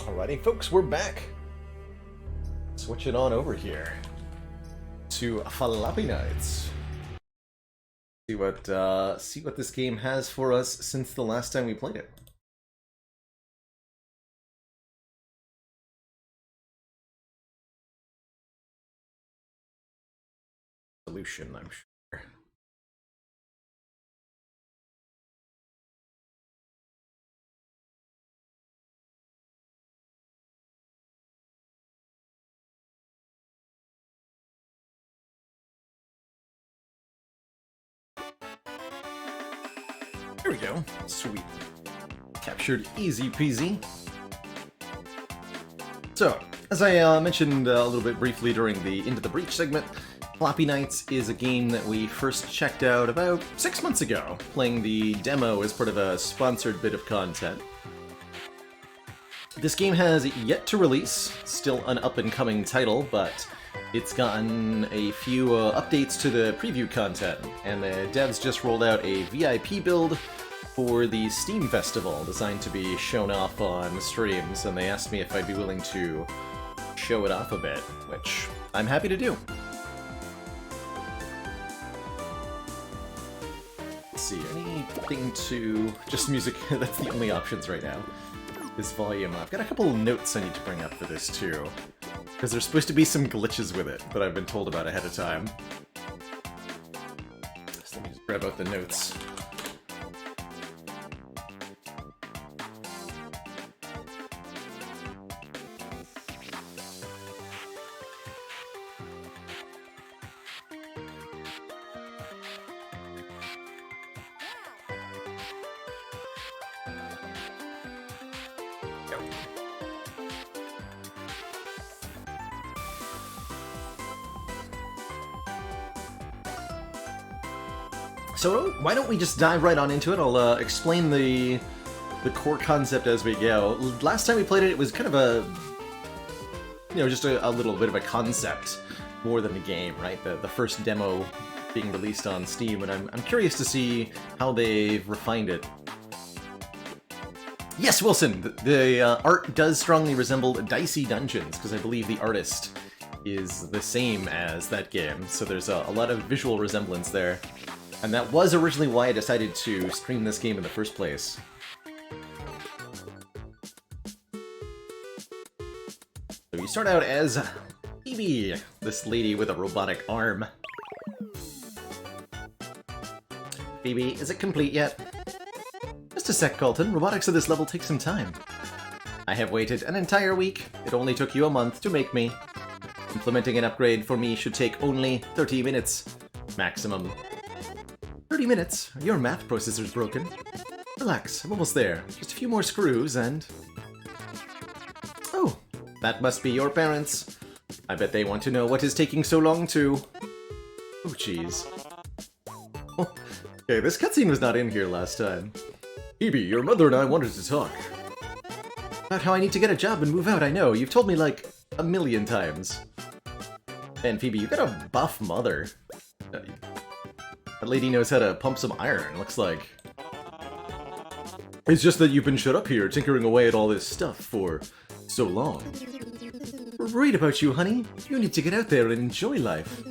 Alrighty, folks, we're back. Switching on over here to Floppy Nights. See what this game has for us since the last time we played it. Solution, I'm sure. There we go. Sweet. Captured easy peasy. So, as I mentioned a little bit briefly during the Into the Breach segment, Floppy Nights is a game that we first checked out about 6 months ago, playing the demo as part of a sponsored bit of content. This game has yet to release, still an up-and-coming title, but it's gotten a few updates to the preview content, and the devs just rolled out a VIP build for the Steam Festival, designed to be shown off on streams, and they asked me if I'd be willing to show it off a bit, which I'm happy to do. Let's see, anything to... just music, that's the only options right now, is volume. I've got a couple of notes I need to bring up for this too, because there's supposed to be some glitches with it that I've been told about ahead of time. So let me just grab out the notes. So why don't we just dive right on into it? I'll explain the core concept as we go. Last time we played it, it was kind of a, you know, just a little bit of a concept more than a game, right? The first demo being released on Steam, and I'm curious to see how they've refined it. Yes, Wilson, the art does strongly resemble Dicey Dungeons, because I believe the artist is the same as that game, so there's a lot of visual resemblance there. And that was originally why I decided to stream this game in the first place. So you start out as Phoebe, this lady with a robotic arm. Phoebe, is it complete yet? Just a sec, Colton. Robotics at this level takes some time. I have waited an entire week. It only took you a month to make me. Implementing an upgrade for me should take only 30 minutes. Maximum. 30 minutes? Your math processor's broken. Relax, I'm almost there. Just a few more screws and... Oh, that must be your parents. I bet they want to know what is taking so long to... Oh, jeez. Okay, this cutscene was not in here last time. Phoebe, your mother and I wanted to talk. About how I need to get a job and move out, I know. You've told me like a million times. And Phoebe, you got a buff mother. That lady knows how to pump some iron, looks like. It's just that you've been shut up here, tinkering away at all this stuff for so long. We're worried about you, honey. You need to get out there and enjoy life.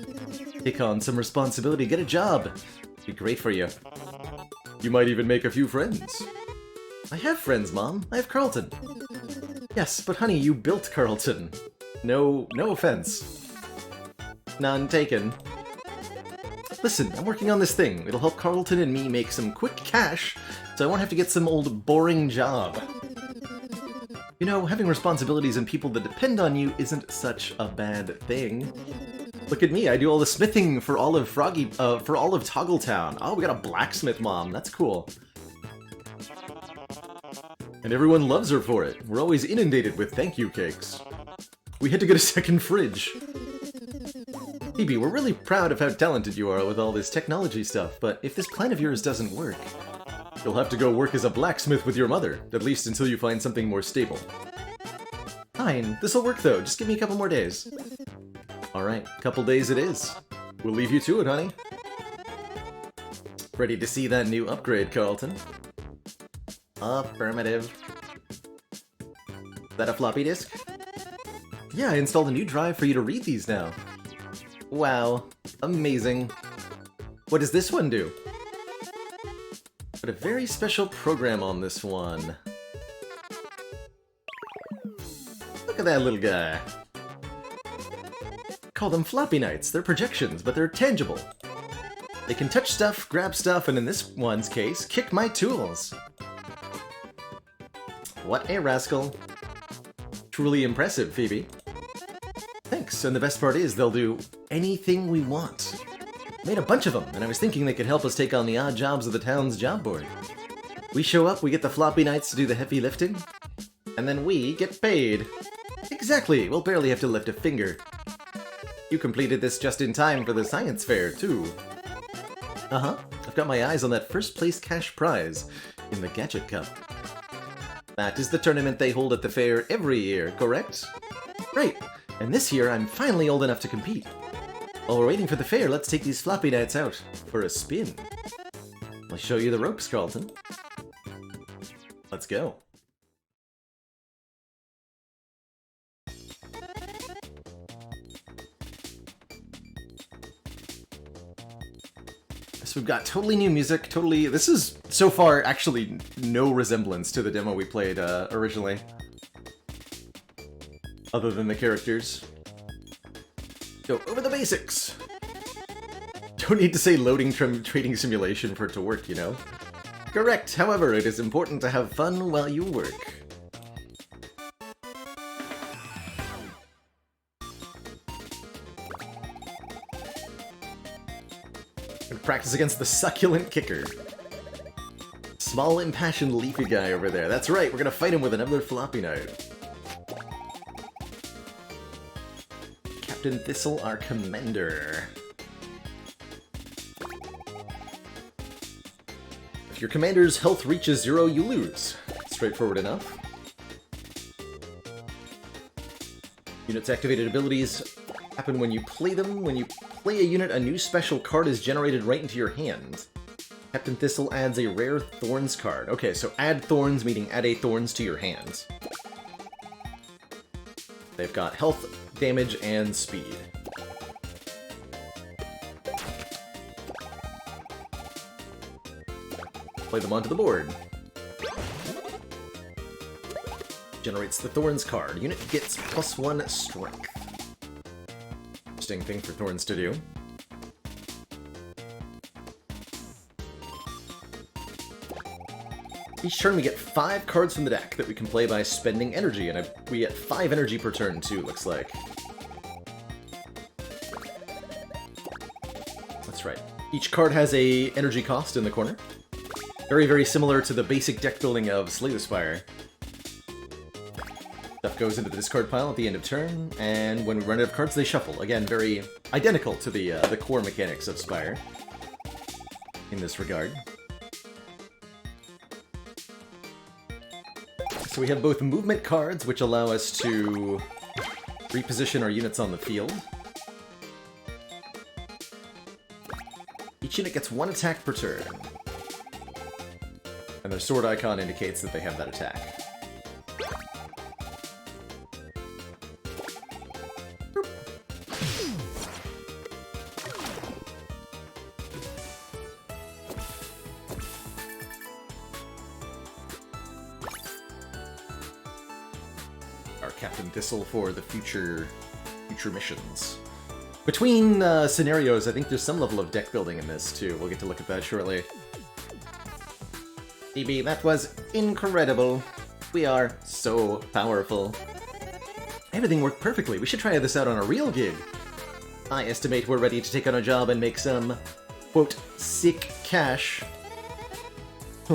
Take on some responsibility, get a job. It'd be great for you. You might even make a few friends. I have friends, Mom. I have Carlton. Yes, but honey, you built Carlton. No offense. None taken. Listen, I'm working on this thing. It'll help Carlton and me make some quick cash, so I won't have to get some old boring job. You know, having responsibilities and people that depend on you isn't such a bad thing. Look at me, I do all the smithing for all of Toggletown. Oh, we got a blacksmith mom, that's cool. And everyone loves her for it. We're always inundated with thank you cakes. We had to get a second fridge. Phoebe, we're really proud of how talented you are with all this technology stuff, but if this plan of yours doesn't work, you'll have to go work as a blacksmith with your mother, at least until you find something more stable. Fine, this'll work though, just give me a couple more days. Alright, couple days it is. We'll leave you to it, honey. Ready to see that new upgrade, Carlton? Affirmative. that a floppy disk? Yeah, I installed a new drive for you to read these now. Wow, amazing. What does this one do? But a very special program on this one. Look at that little guy. Call them floppy nights. They're projections, but they're tangible. They can touch stuff, grab stuff, and in this one's case, kick my tools. What a rascal. Truly impressive, Phoebe. Thanks, and the best part is they'll do anything we want. Made a bunch of them, and I was thinking they could help us take on the odd jobs of the town's job board. We show up, we get the floppy nights to do the heavy lifting, and then we get paid. Exactly, we'll barely have to lift a finger. You completed this just in time for the science fair, too. Uh-huh, I've got my eyes on that first place cash prize in the Gadget Cup. That is the tournament they hold at the fair every year, correct? Right, and this year I'm finally old enough to compete. While we're waiting for the fair, let's take these floppy nights out for a spin. I'll show you the ropes, Carlton. Let's go. So we've got totally new music, this is, so far, actually no resemblance to the demo we played originally. Other than the characters. Go over the basics! Don't need to say loading trading simulation for it to work, you know? Correct, however, it is important to have fun while you work. Practice against the succulent kicker. Small, impassioned, leafy guy over there. That's right, we're gonna fight him with another floppy night. Captain Thistle, our commander. If your commander's health reaches 0, you lose. Straightforward enough. Unit's activated abilities happen when you play them. When you play a unit, a new special card is generated right into your hand. Captain Thistle adds a rare Thorns card. Okay, so add Thorns, meaning add a Thorns to your hand. They've got health, damage, and speed. Play them onto the board. Generates the Thorns card. Unit gets +1 strength. Interesting thing for Thorns to do. Each turn we get 5 cards from the deck that we can play by spending energy, and we get 5 energy per turn too, looks like. That's right. Each card has a energy cost in the corner. Very, very similar to the basic deck building of Slay the Spire. Stuff goes into the discard pile at the end of turn, and when we run out of cards, they shuffle. Again, very identical to the core mechanics of Spire in this regard. So we have both movement cards, which allow us to reposition our units on the field. Each unit gets 1 attack per turn. And their sword icon indicates that they have that attack. Our Captain Thistle for the future missions. Between scenarios, I think there's some level of deck building in this, too. We'll get to look at that shortly. EB, that was incredible. We are so powerful. Everything worked perfectly. We should try this out on a real gig. I estimate we're ready to take on a job and make some, quote, sick cash.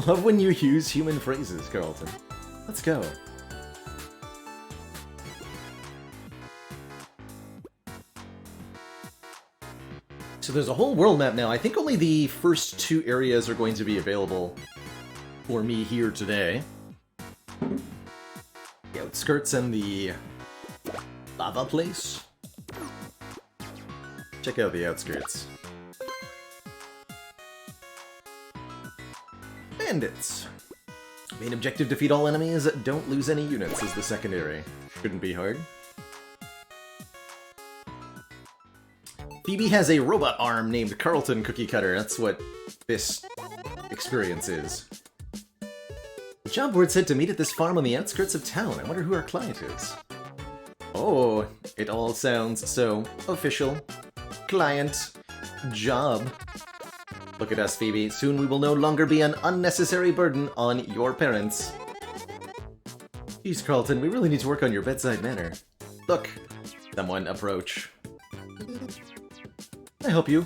Love when you use human phrases, Carlton. Let's go. So there's a whole world map now. I think only the first 2 areas are going to be available for me here today. The outskirts and the lava place. Check out the outskirts. Bandits. Main objective, defeat all enemies, don't lose any units is the secondary. Shouldn't be hard. Phoebe has a robot arm named Carlton Cookie Cutter. That's what this experience is. The job board said to meet at this farm on the outskirts of town. I wonder who our client is. Oh, it all sounds so official. Client. Job. Look at us, Phoebe. Soon we will no longer be an unnecessary burden on your parents. Geez, Carlton, we really need to work on your bedside manner. Look. Someone approach. I help you.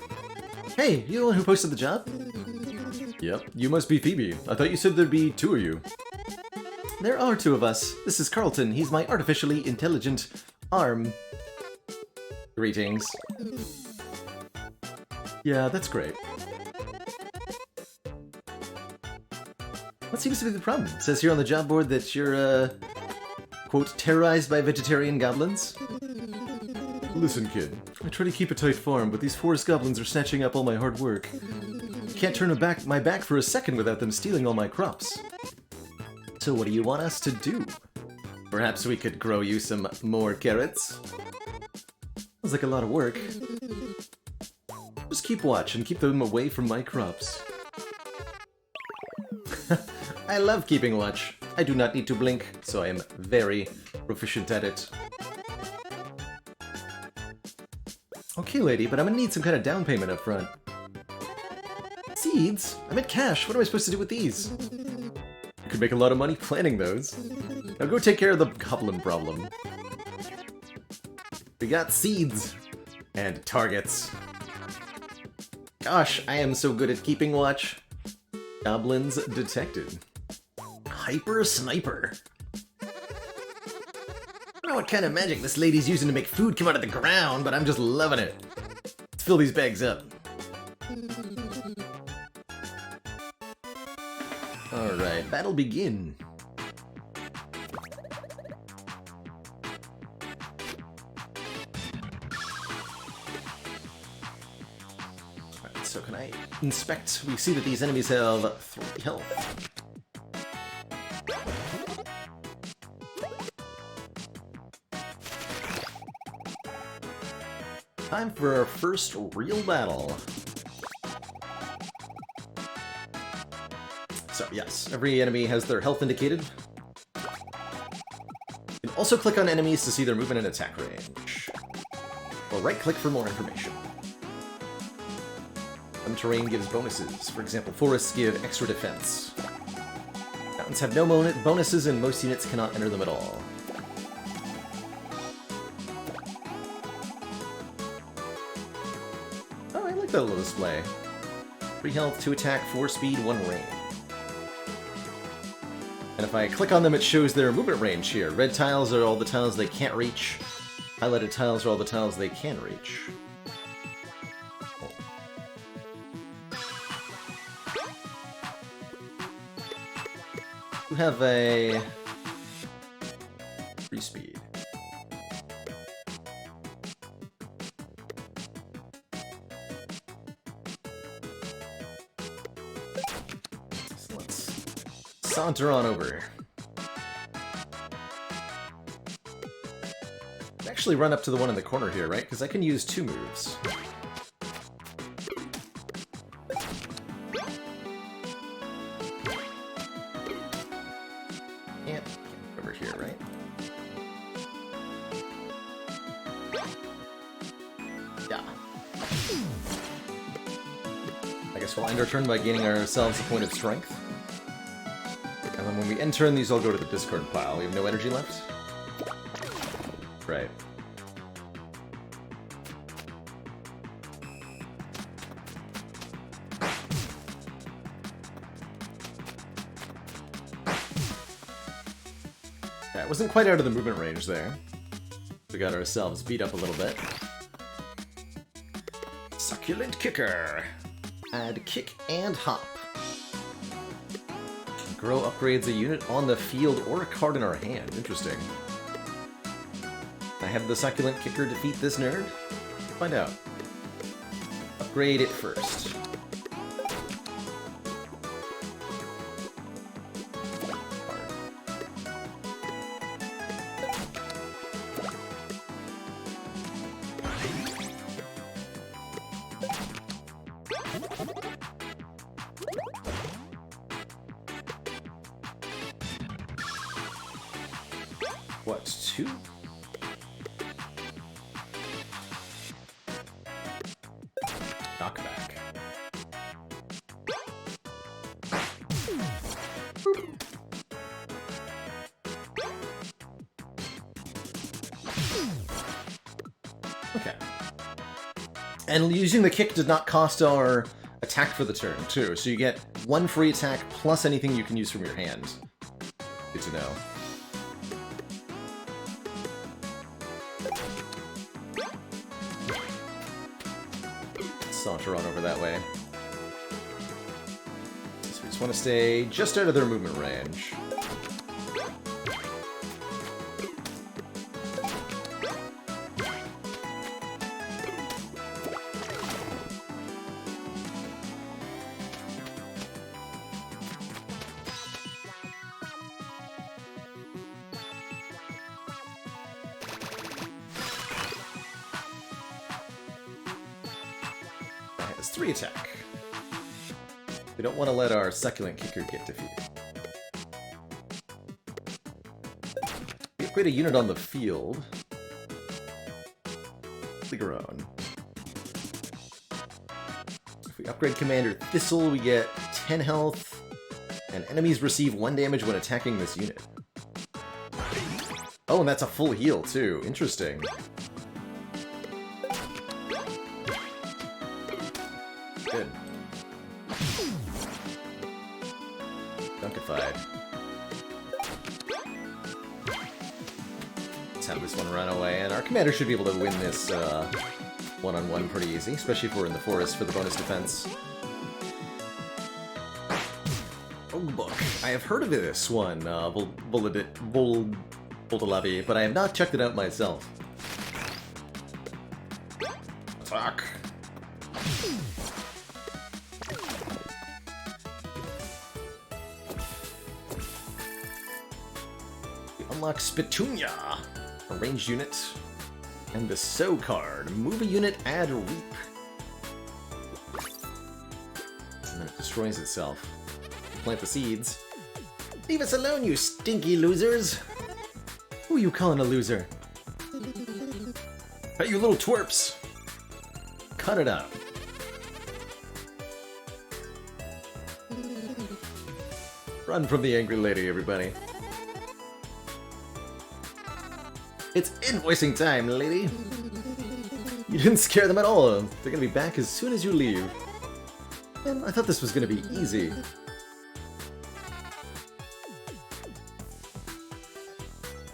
Hey, you the one who posted the job? Yep, you must be Phoebe. I thought you said there'd be two of you. There are two of us. This is Carlton. He's my artificially intelligent arm. Greetings. Yeah, that's great. What seems to be the problem? It says here on the job board that you're, quote, terrorized by vegetarian goblins? Listen, kid. I try to keep a tight farm, but these forest goblins are snatching up all my hard work. Can't turn my back for a second without them stealing all my crops. So what do you want us to do? Perhaps we could grow you some more carrots? Sounds like a lot of work. Just keep watch and keep them away from my crops. I love keeping watch. I do not need to blink, so I am very proficient at it. Okay, lady, but I'm gonna need some kind of down payment up front. Seeds? I meant cash. What am I supposed to do with these? I could make a lot of money planting those. Now go take care of the goblin problem. We got seeds. And targets. Gosh, I am so good at keeping watch. Goblins detected. Hyper Sniper. I don't know what kind of magic this lady's using to make food come out of the ground, but I'm just loving it. Let's fill these bags up. Alright, battle begin. Alright, so can I inspect? We see that these enemies have 3 health. Time for our first real battle. So yes, every enemy has their health indicated. You can also click on enemies to see their movement and attack range. Or right-click for more information. Some terrain gives bonuses. For example, forests give extra defense. Mountains have no bonuses and most units cannot enter them at all. Oh, I like that little display. 3 health, 2 attack, 4 speed, 1 range. And if I click on them, it shows their movement range here. Red tiles are all the tiles they can't reach. Highlighted tiles are all the tiles they can reach. Oh. You have a 3 speed. So let's saunter on over. Actually run up to the one in the corner here, right? Because I can use 2 moves. Yep, over here, right? Yeah. I guess we'll end our turn by gaining ourselves a point of strength. And then when we end turn, these all go to the discard pile. We have no energy left? Right. Yeah, it wasn't quite out of the movement range there. We got ourselves beat up a little bit. Succulent Kicker. Add kick and hop. Grow upgrades a unit on the field or a card in our hand. Interesting. I have the Succulent Kicker defeat this nerd? Find out. Upgrade it first. what, 2? Knockback. Okay. And using the kick did not cost our attack for the turn, too, so you get 1 free attack plus anything you can use from your hand. Good to know. Saunter on over that way. So we just want to stay just out of their movement range. Has 3 attack. We don't want to let our succulent kicker get defeated. We upgrade a unit on the field. Ligeron. If we upgrade Commander Thistle, we get 10 health, and enemies receive 1 damage when attacking this unit. Oh, and that's a full heal, too. Interesting. Good. Dunkified. Let's have this one run away, and our commander should be able to win this one-on-one pretty easy, especially if we're in the forest for the bonus defense. Oh, look. I have heard of this one, Voltalavi, but I have not checked it out myself. Attack! Unlock Spitunia, a ranged unit, and the Sow card. Move a unit, add Reap. And then it destroys itself. Plant the seeds. Leave us alone, you stinky losers! Who are you calling a loser? Hey, you little twerps! Cut it out. Run from the angry lady, everybody. It's invoicing time, lady! You didn't scare them at all. They're gonna be back as soon as you leave. And I thought this was gonna be easy.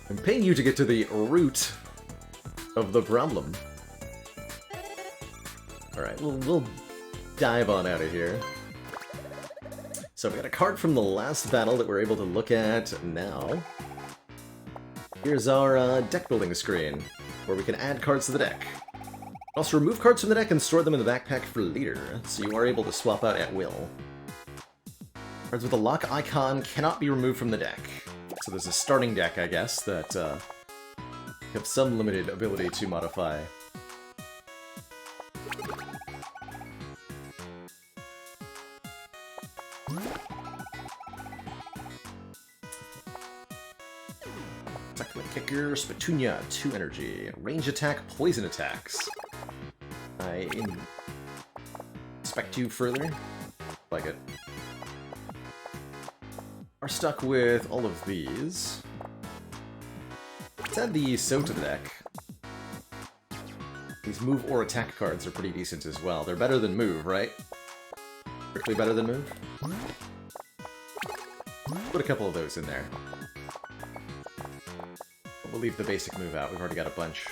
I'm paying you to get to the root of the problem. Alright, we'll dive on out of here. So we got a card from the last battle that we're able to look at now. Here's our deck building screen, where we can add cards to the deck. Also remove cards from the deck and store them in the backpack for later, so you are able to swap out at will. Cards with a lock icon cannot be removed from the deck. So there's a starting deck, I guess, that have some limited ability to modify. Kicker, Spitunia, 2 energy. Range attack, poison attacks. I inspect you further. Like it. Are stuck with all of these. Let's add the Sow to the deck. These move or attack cards are pretty decent as well. They're better than move, right? Strictly better than move? Put a couple of those in there. We'll leave the basic move out. We've already got a bunch.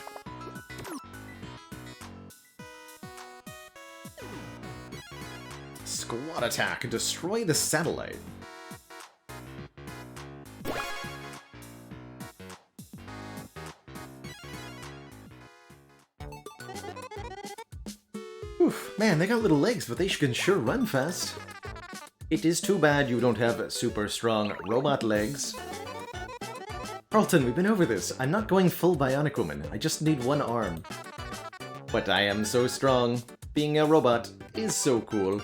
Squad attack. Destroy the satellite. Oof, man, they got little legs, but they can sure run fast. It is too bad you don't have super strong robot legs. Carlton, we've been over this. I'm not going full bionic woman. I just need 1 arm. But I am so strong. Being a robot is so cool.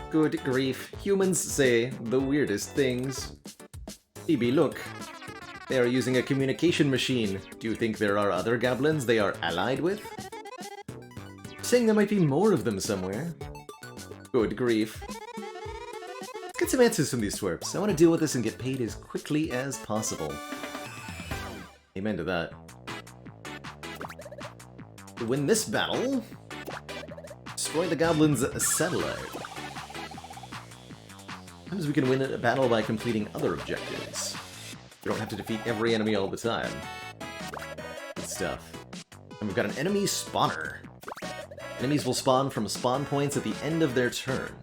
Good grief. Humans say the weirdest things. Phoebe, look. They are using a communication machine. Do you think there are other goblins they are allied with? Saying there might be more of them somewhere. Good grief. Let's get some answers from these twerps. I want to deal with this and get paid as quickly as possible. Amen to that. To win this battle, destroy the goblins' satellite. Sometimes we can win a battle by completing other objectives. We don't have to defeat every enemy all the time. Good stuff. And we've got an enemy spawner. Enemies will spawn from spawn points at the end of their turn.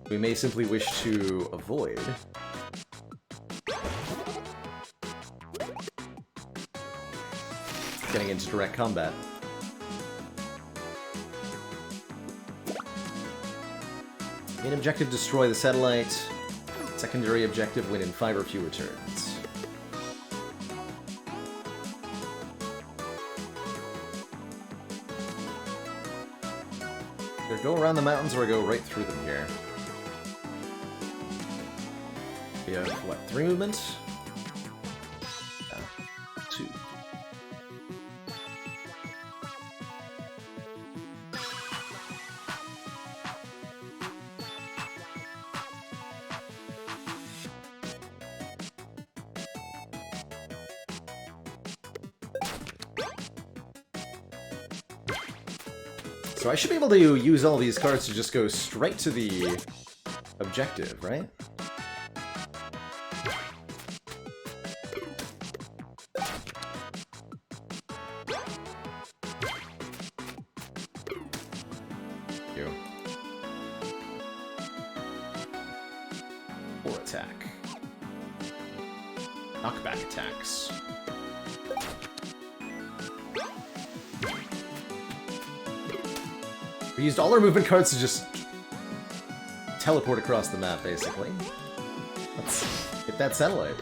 We may simply wish to avoid getting into direct combat. Main objective, destroy the satellite. Secondary objective, win in 5 or fewer turns. Either go around the mountains or go right through them here. We have, what, 3 movements? 2. So I should be able to use all these cards to just go straight to the objective, right? Or attack. Knockback attacks. We used all our movement cards to just teleport across the map, basically. Let's hit that satellite.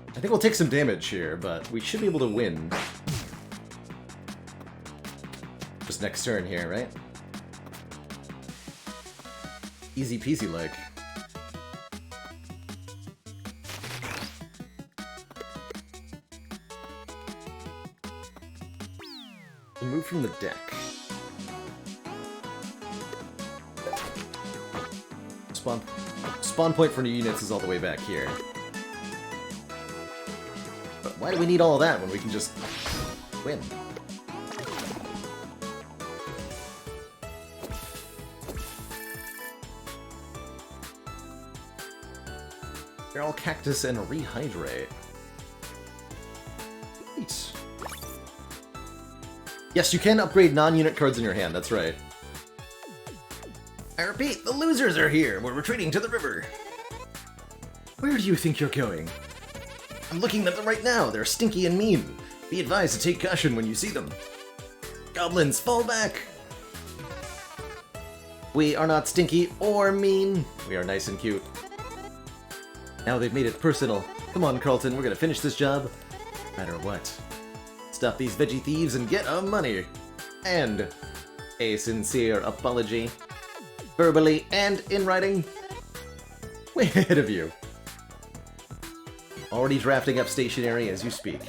I think we'll take some damage here, but we should be able to win. Just next turn here, right? Easy peasy, like. Move from the deck. Spawn point for new units is all the way back here. But why do we need all of that when we can just win? Feral Cactus and Rehydrate. Sweet. Yes, you can upgrade non-unit cards in your hand, that's right. I repeat, the losers are here! We're retreating to the river! Where do you think you're going? I'm looking at them right now, they're stinky and mean. Be advised to take caution when you see them. Goblins, fall back! We are not stinky or mean. We are nice and cute. Now they've made it personal. Come on, Carlton, we're gonna finish this job. No matter what. Stop these veggie thieves and get our money. And a sincere apology. Verbally and in writing. Way ahead of you. Already drafting up stationery as you speak.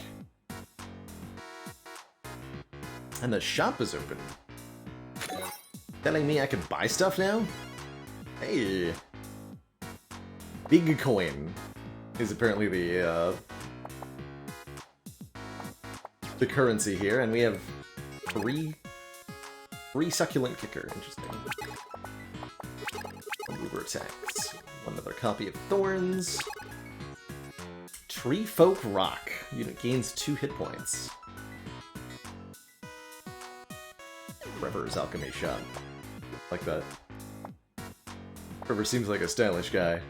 And the shop is open. Telling me I can buy stuff now? Hey. Big coin is apparently the currency here, and we have three succulent kicker. Interesting. Mover attacks. Another copy of Thorns. Tree Folk Rock. Unit gains 2 hit points. Trevor's Alchemy Shop. Like that. Trevor seems like a stylish guy.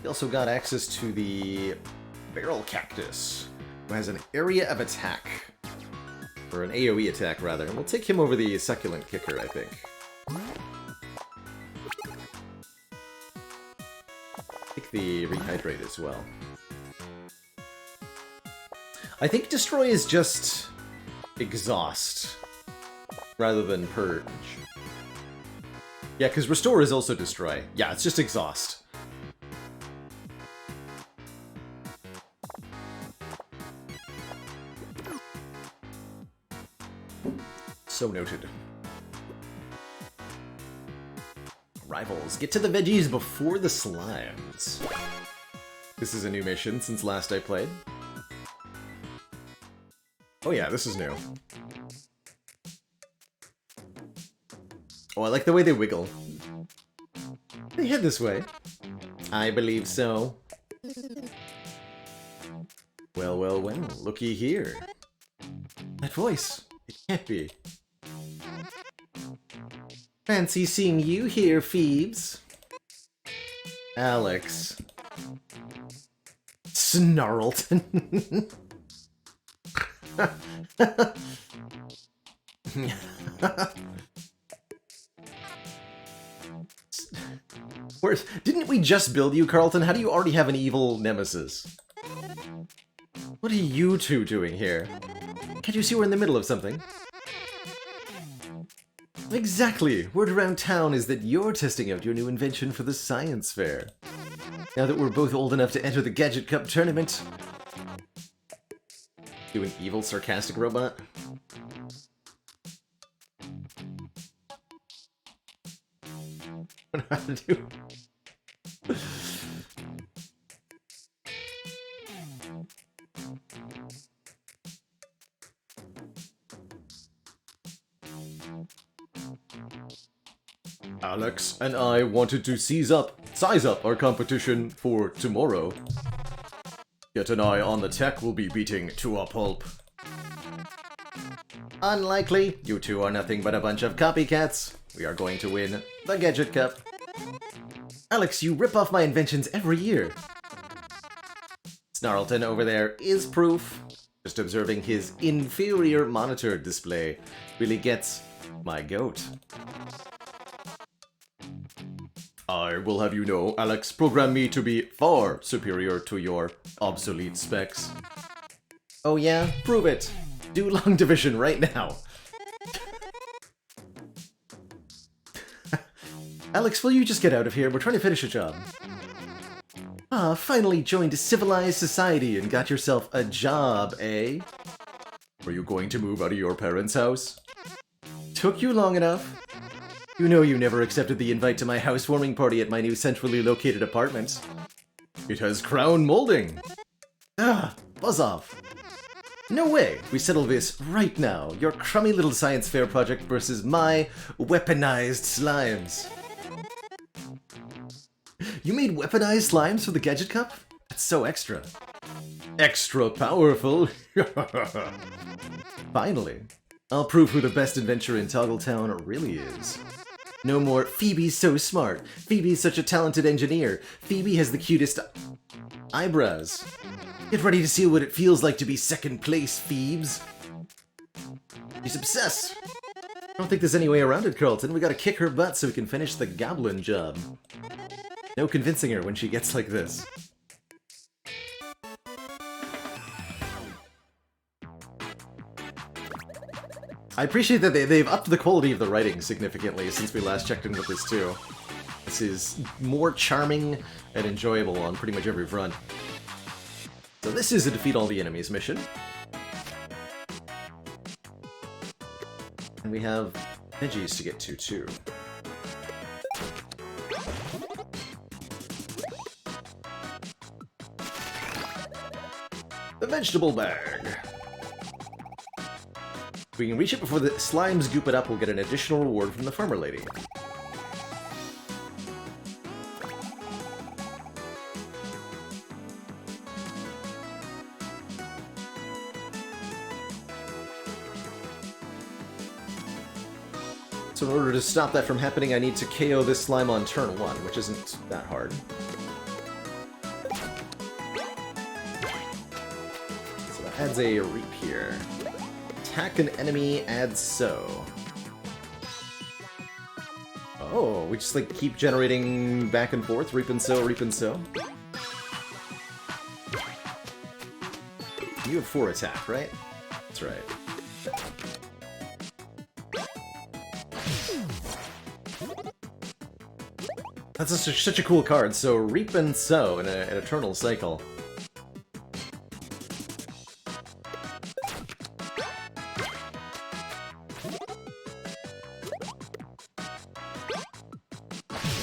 We also got access to the Barrel Cactus, who has an area of attack. Or an AoE attack, rather. And we'll take him over the Succulent Kicker, I think. Take the rehydrate as well. I think destroy is just exhaust rather than purge. Yeah, because restore is also destroy. Yeah, it's just exhaust. So noted. Rivals, get to the veggies before the slimes. This is a new mission since last I played. Oh yeah, this is new. Oh, I like the way they wiggle. They head this way. I believe so. Well, well, well, looky here. That voice, it can't be. Fancy seeing you here, Phoebes. Alex. Snarlton. Didn't we just build you, Carlton? How do you already have an evil nemesis? What are you two doing here? Can't you see we're in the middle of something? Exactly! Word around town is that you're testing out your new invention for the science fair. Now that we're both old enough to enter the Gadget Cup tournament... Do an evil, sarcastic robot? I don't know how to do... Alex and I wanted to size up our competition for tomorrow. Get an eye on the tech we'll be beating to a pulp. Unlikely. You two are nothing but a bunch of copycats. We are going to win the Gadget Cup. Alex, you rip off my inventions every year. Snarlton over there is proof. Just observing his inferior monitor display really gets my goat. I will have you know, Alex programmed me to be far superior to your obsolete specs. Oh yeah? Prove it! Do long division right now! Alex, will you just get out of here? We're trying to finish a job. Ah, finally joined a civilized society and got yourself a job, eh? Are you going to move out of your parents' house? Took you long enough. You know you never accepted the invite to my housewarming party at my new centrally located apartment. It has crown molding. Ah, buzz off. No way, we settle this right now. Your crummy little science fair project versus my weaponized slimes. You made weaponized slimes for the Gadget Cup? That's so extra. Extra powerful. Finally. I'll prove who the best adventurer in Toggletown really is. No more, Phoebe's so smart. Phoebe's such a talented engineer. Phoebe has the cutest eyebrows. Get ready to see what it feels like to be second place, Phoebes. She's obsessed. I don't think there's any way around it, Carlton. We gotta kick her butt so we can finish the goblin job. No convincing her when she gets like this. I appreciate that they've upped the quality of the writing significantly since we last checked in with this too. This is more charming and enjoyable on pretty much every front. So this is a defeat all the enemies mission. And we have veggies to get to too. The vegetable bag. If we can reach it before the slimes goop it up, we'll get an additional reward from the farmer lady. So in order to stop that from happening, I need to KO this slime on turn 1, which isn't that hard. So that adds a reap here. Attack an enemy, add so. Oh, we just like keep generating back and forth, reap and sow, reap and sow. You have 4 attack, right? That's right. That's such a cool card. So reap and sow in an eternal cycle.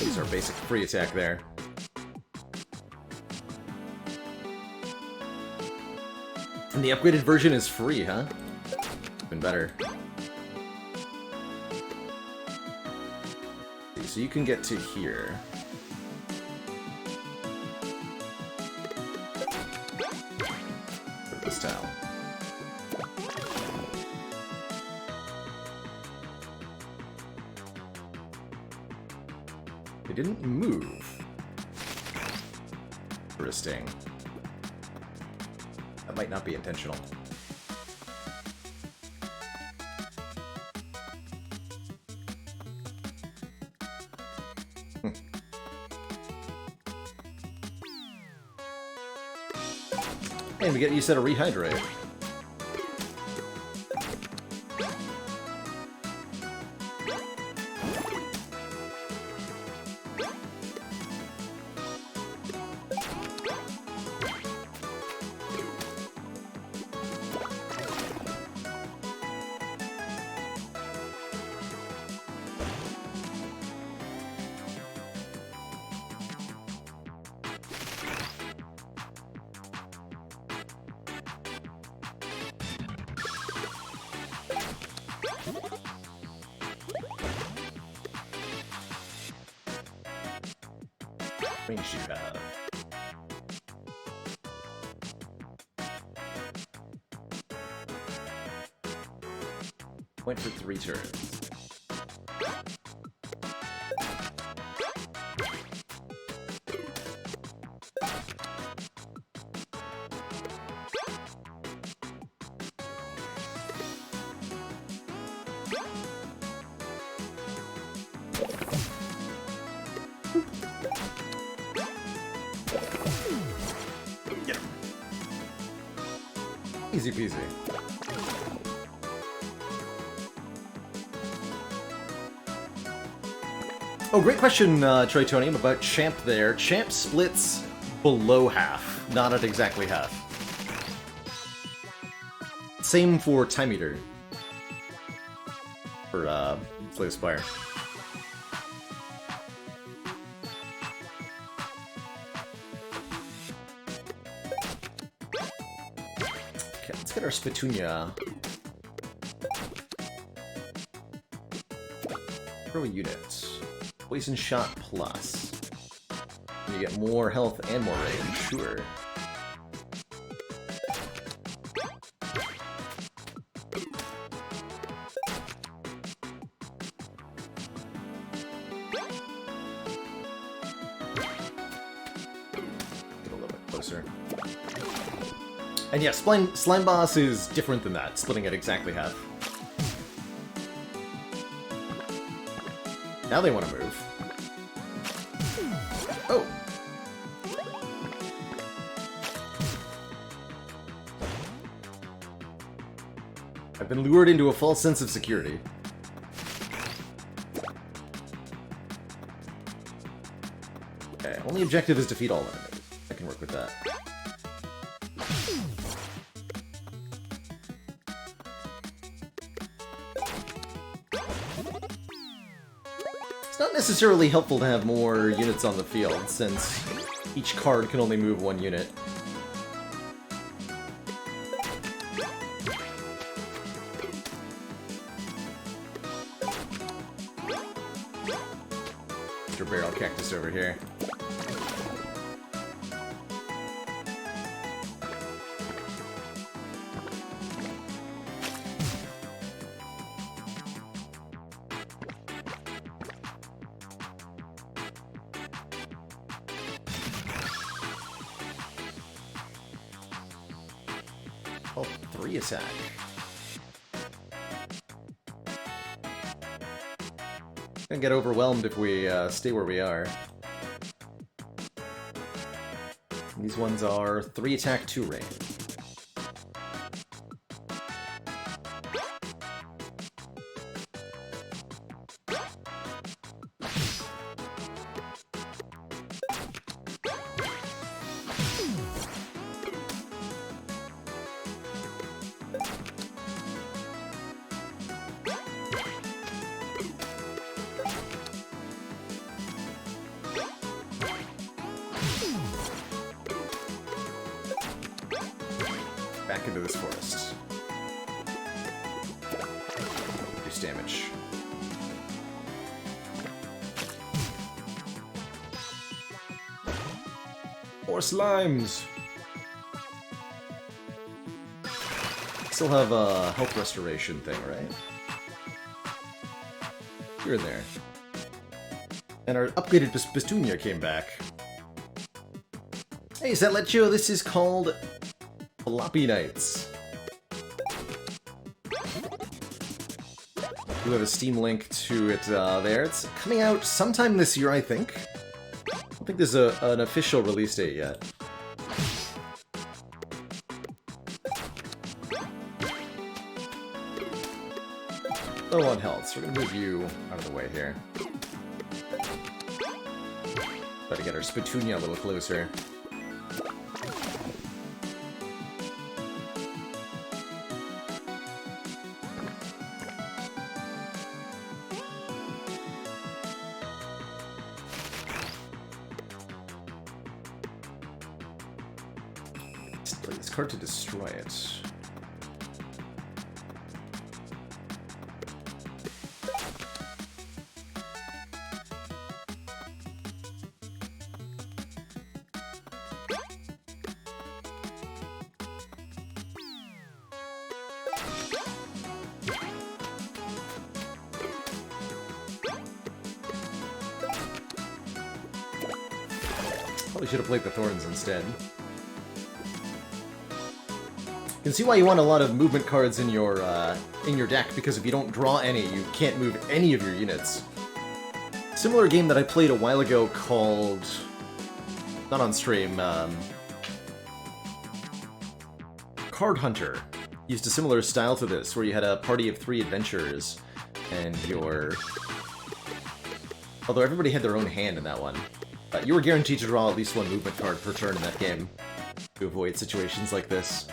Use our basic free attack there. And the upgraded version is free, huh? Even better. So you can get to here. For this tile. They didn't move. Interesting. That might not be intentional. And we get you set a rehydrate. Rings you have. Point for 3 turns. Easy peasy. Oh, great question, Troytonium, about Champ there. Champ splits below half, not at exactly half. Same for Time Eater. For, Slay the Spire. Let's get our Spitunia. Throw a unit. Poison shot plus. You get more health and more range, sure. Get a little bit closer. And yeah, Slime Boss is different than that, splitting it exactly half. Now they want to move. Oh! I've been lured into a false sense of security. Okay, only objective is defeat all enemies. I can work with that. Not necessarily helpful to have more units on the field, since each card can only move 1 unit. Mr. Barrel Cactus over here. Oh, 3 attack. Gonna get overwhelmed if we stay where we are. These ones are 3 attack, 2 range. Back into this forest. Reduce damage. More slimes! Still have a health restoration thing, right? You're in there. And our upgraded Petunia came back. Hey, Zetletcho, this is called Floppy Nights. We have a Steam link to it there. It's coming out sometime this year, I think. I don't think there's an official release date yet. Low on health, so we're gonna move you out of the way here. Try to get our Petunia a little closer. Play this card to destroy it. Probably should have played the Thorns instead. You can see why you want a lot of movement cards in your deck, because if you don't draw any, you can't move any of your units. Similar game that I played a while ago called... not on stream, Card Hunter. Used a similar style to this, where you had a party of 3 adventurers, and your... although everybody had their own hand in that one. You were guaranteed to draw at least 1 movement card per turn in that game, to avoid situations like this.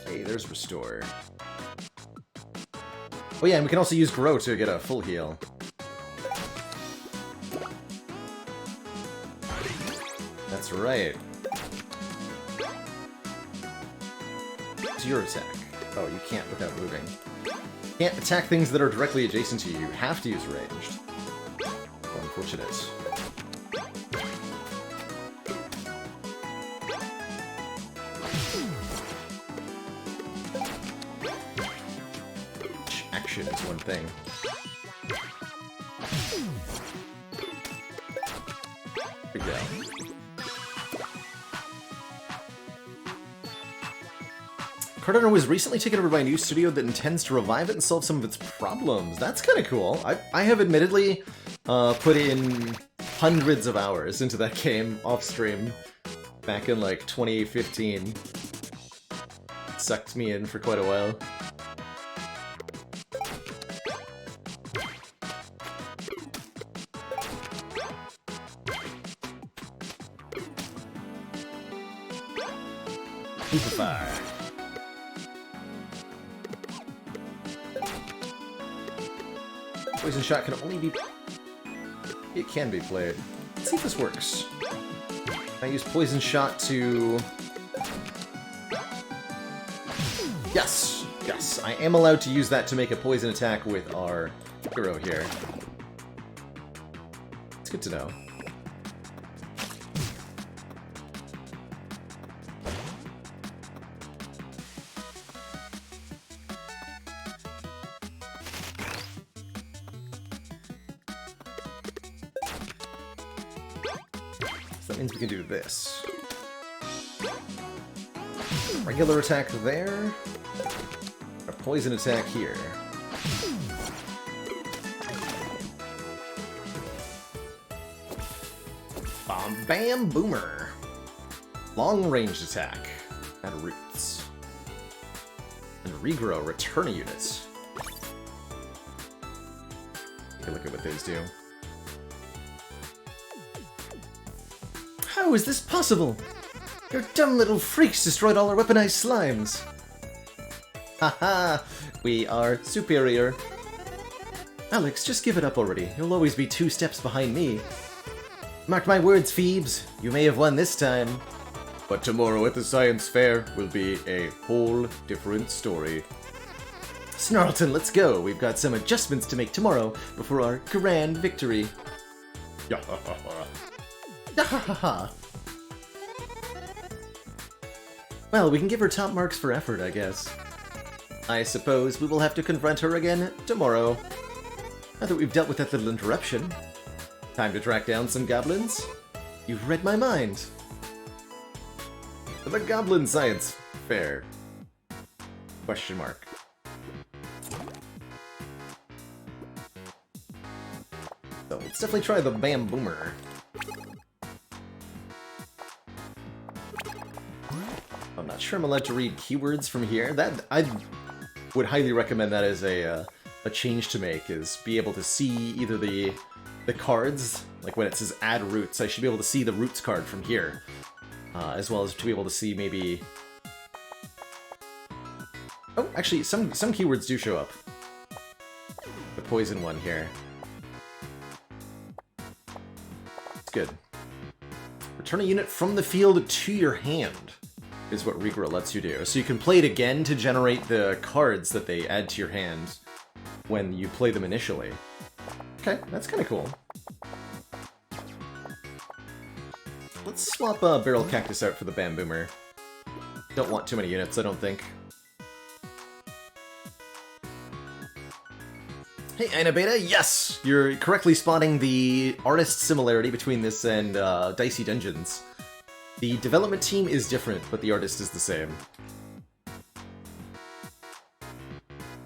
Hey, there's Restore. Oh yeah, and we can also use Grow to get a full heal. That's right. It's your attack. Oh, you can't without moving. Can't attack things that are directly adjacent to you. You have to use ranged. Oh, unfortunate. Action is one thing. There we go. Card Hunter was recently taken over by a new studio that intends to revive it and solve some of its problems. That's kind of cool. I have admittedly put in hundreds of hours into that game off-stream back in, like, 2015. It sucked me in for quite a while. Fire. Poison Shot can only be... it can be played. Let's see if this works. I use Poison Shot to... yes! Yes, I am allowed to use that to make a poison attack with our hero here. It's good to know. that means we can do this. Regular attack there. A poison attack here. Bam Boomer. Long range attack. At roots. And regrow return a unit. Take a look at what those do. How is this possible? Your dumb little freaks destroyed all our weaponized slimes. Haha, we are superior. Alex, just give it up already. You'll always be 2 steps behind me. Mark my words, Phoebes. You may have won this time. But tomorrow at the science fair will be a whole different story. Snarlton, let's go. We've got some adjustments to make tomorrow before our grand victory. Well, we can give her top marks for effort, I guess. I suppose we will have to confront her again tomorrow. Now that we've dealt with that little interruption. Time to track down some goblins? You've read my mind. The Goblin Science Fair. Question mark. So let's definitely try the Bam Boomer. I'm not sure I'm allowed to read keywords from here. That I would highly recommend that as a change to make, is be able to see either the cards, like when it says add roots, I should be able to see the roots card from here, as well as to be able to see maybe... Oh, actually, some keywords do show up. The poison one here. It's good. Return a unit from the field to your hand is what Regrow lets you do. So you can play it again to generate the cards that they add to your hand when you play them initially. Okay, that's kind of cool. Let's swap Barrel Cactus out for the Bam Boomer. Don't want too many units, I don't think. Hey, Anabeta, yes! You're correctly spotting the artist similarity between this and Dicey Dungeons. The development team is different, but the artist is the same.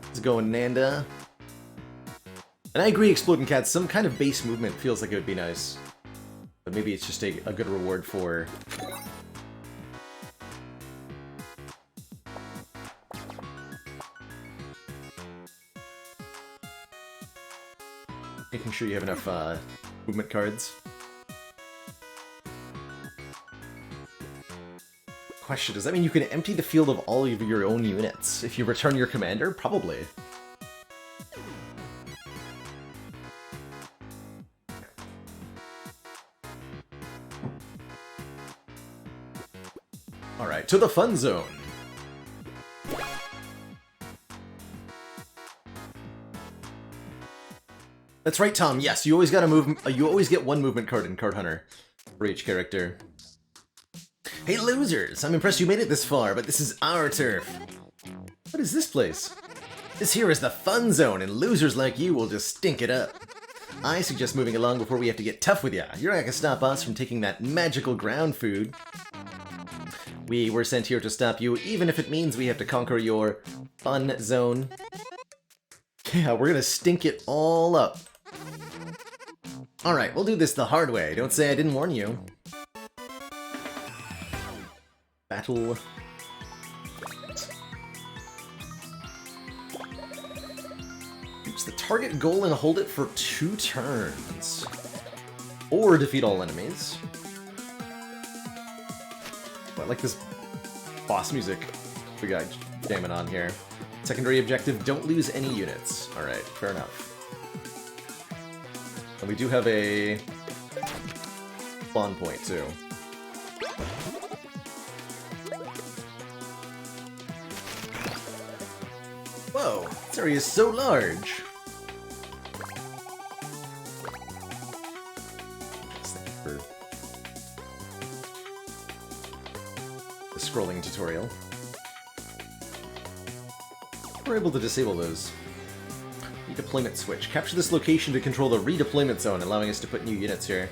Let's go Nanda. And I agree, Exploding Cats, some kind of base movement feels like it would be nice. But maybe it's just a good reward for... making sure you have enough movement cards. Question, does that mean you can empty the field of all of your own units if you return your commander? Probably. Alright, to the fun zone. That's right, Tom. Yes, you always gotta move. You always get one movement card in Card Hunter for each character. Hey, losers! I'm impressed you made it this far, but this is our turf. What is this place? This here is the fun zone, and losers like you will just stink it up. I suggest moving along before we have to get tough with ya. You're not gonna stop us from taking that magical ground food. We were sent here to stop you, even if it means we have to conquer your fun zone. Yeah, we're gonna stink it all up. Alright, we'll do this the hard way. Don't say I didn't warn you. Battle. Reach the target goal and hold it for 2 turns. Or defeat all enemies. I like this boss music we got jamming on here. Secondary objective, don't lose any units. Alright, fair enough. And we do have a spawn point, too. Whoa, this area is so large! For the scrolling tutorial. We're able to disable those. Redeployment switch. Capture this location to control the redeployment zone, allowing us to put new units here.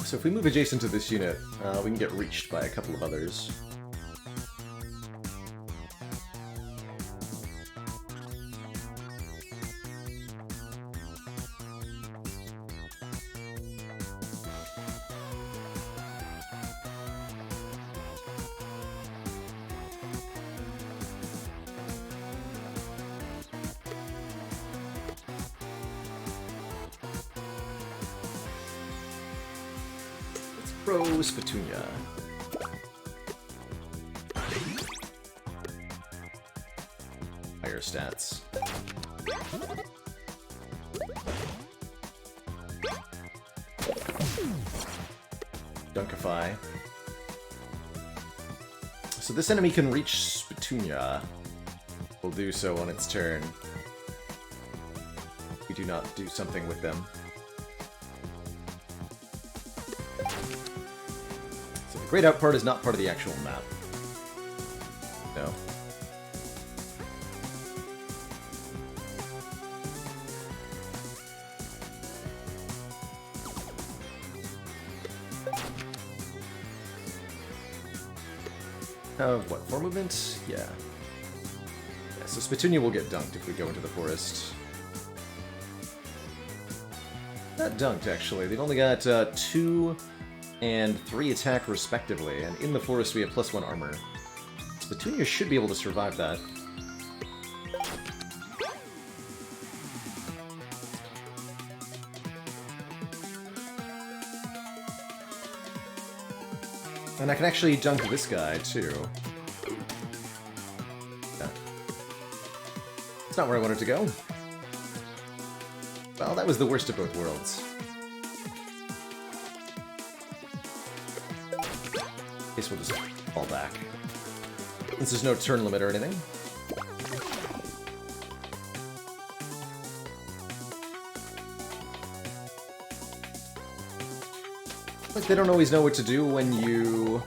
So if we move adjacent to this unit, we can get reached by a couple of others. Rose Petunia. Higher stats. Dunkify. So this enemy can reach Petunia. Will do so on its turn. We do not do something with them. Grayed out part is not part of the actual map. No. What, 4 movement? Yeah. Yeah, so Spitunia will get dunked if we go into the forest. Not dunked, actually. They've only got 2 and 3 attack respectively, and in the forest we have +1 armor. Petunia should be able to survive that. And I can actually dunk this guy, too. Yeah. It's not where I wanted to go. Well, that was the worst of both worlds. I guess we'll just fall back. Since there's no turn limit or anything. Like they don't always know what to do when you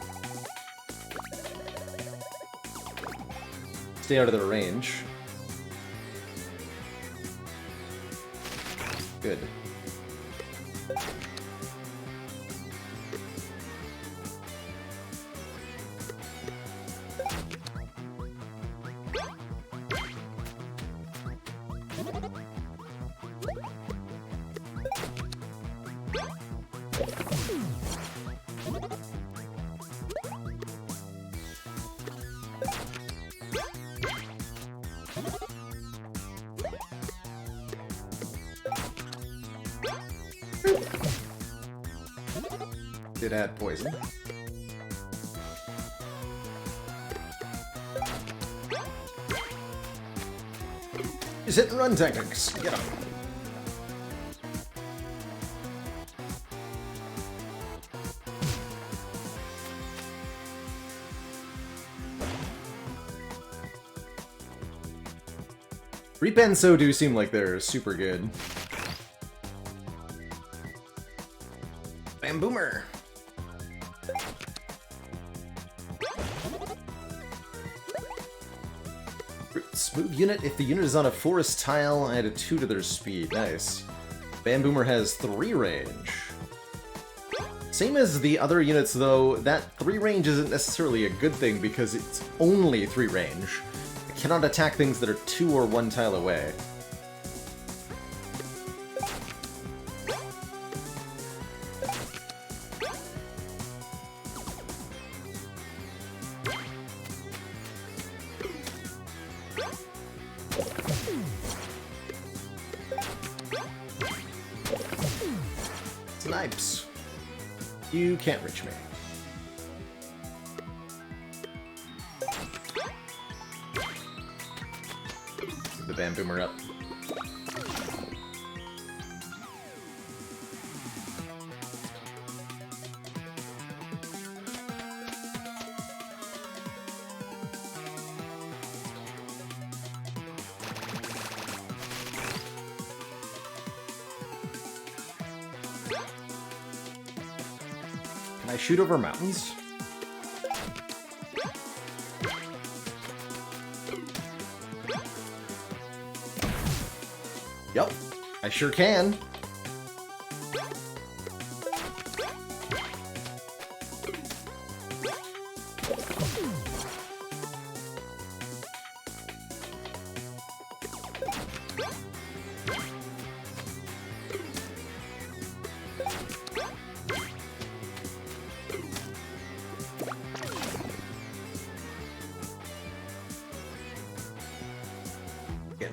stay out of their range. Good. Did add poison. Is hit and run tactics. Get up. Reap and So do seem like they're super good. Bam Boomer! Move unit. If the unit is on a forest tile, add a 2 to their speed. Nice. Bam Boomer has 3 range. Same as the other units, though, that 3 range isn't necessarily a good thing because it's only 3 range. It cannot attack things that are 2 or 1 tile away. Snipes. You can't reach me. The Bam Boomer up. Can I shoot over mountains? Yup, I sure can.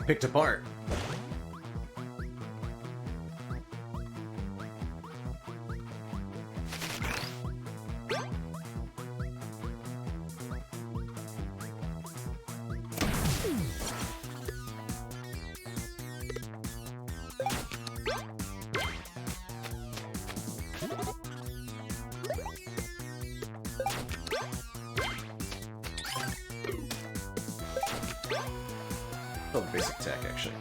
picked apart. Oh, the basic attack, actually.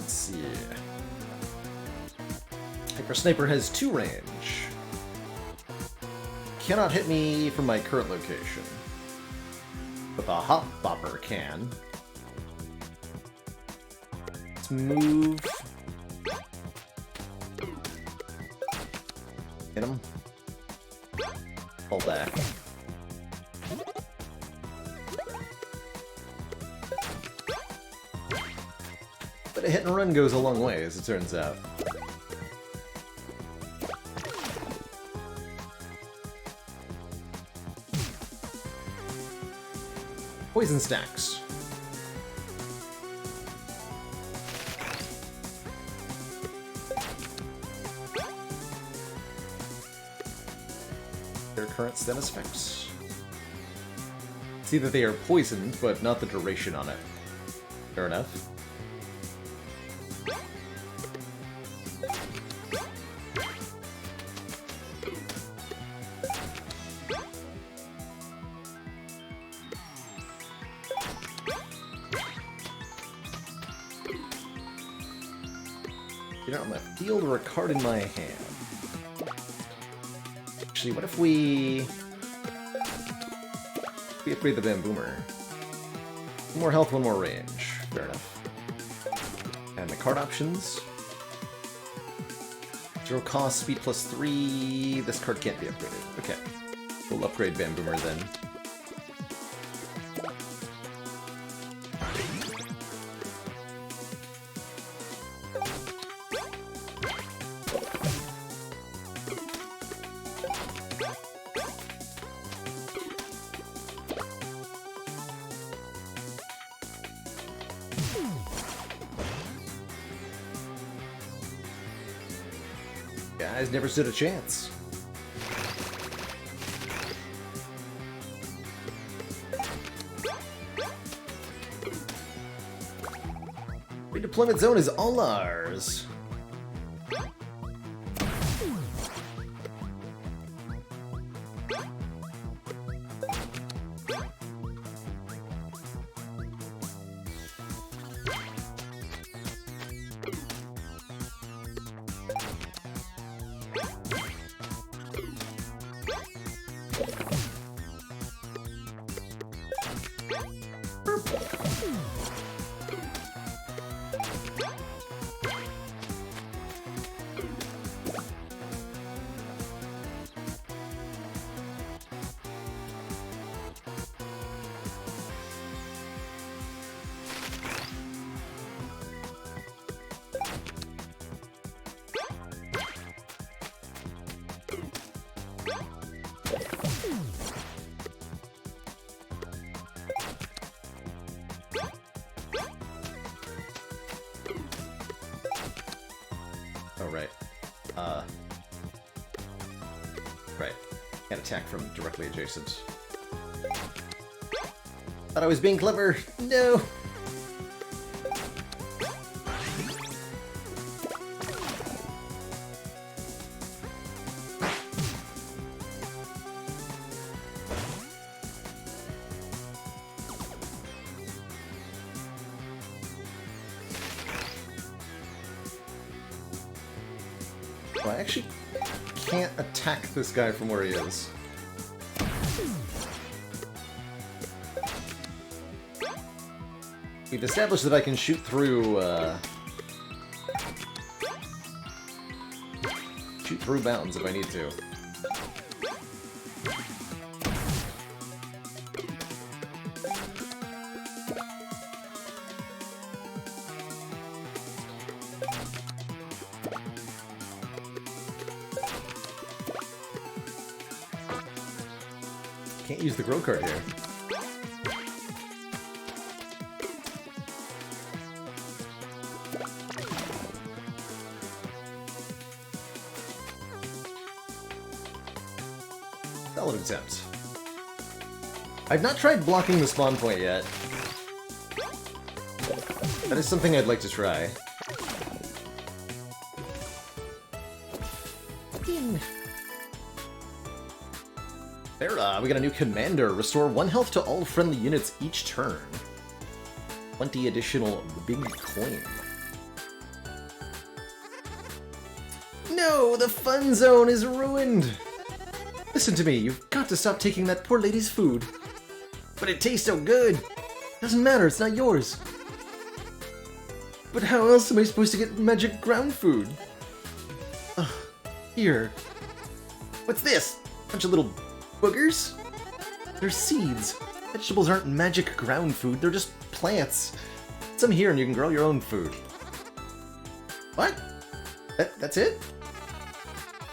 Let's see. Hyper Sniper has 2 range. Cannot hit me from my current location. But the Hop Bopper can. Let's move. Hit him. Pull back. But a hit and run goes a long way, as it turns out. Poison stacks. Their current status effects. See that they are poisoned, but not the duration on it. Fair enough. Either on my field or a card in my hand. Actually, what if we upgrade the Bamboomer? 1 more health, 1 more range. Fair enough. And the card options. 0 cost, speed +3. This card can't be upgraded. Okay. We'll upgrade Bamboomer then. Guys never stood a chance. Redeployment zone is all ours. Oh, right. Right. Can't attack from directly adjacent. Thought I was being clever. No! Well, I actually can't attack this guy from where he is. We've established that I can shoot through, bounds if I need to. Can't use the grow card here. Solid attempt. I've not tried blocking the spawn point yet. That is something I'd like to try. There, we got a new commander. Restore 1 health to all friendly units each turn. 20 additional big coin. No, the fun zone is ruined! Listen to me, you've got to stop taking that poor lady's food. But it tastes so good! Doesn't matter, it's not yours. But how else am I supposed to get magic ground food? Ugh, here. What's this? Bunch of little boogers? They're seeds. Vegetables aren't magic ground food, they're just plants. Put some here and you can grow your own food. What? That's it?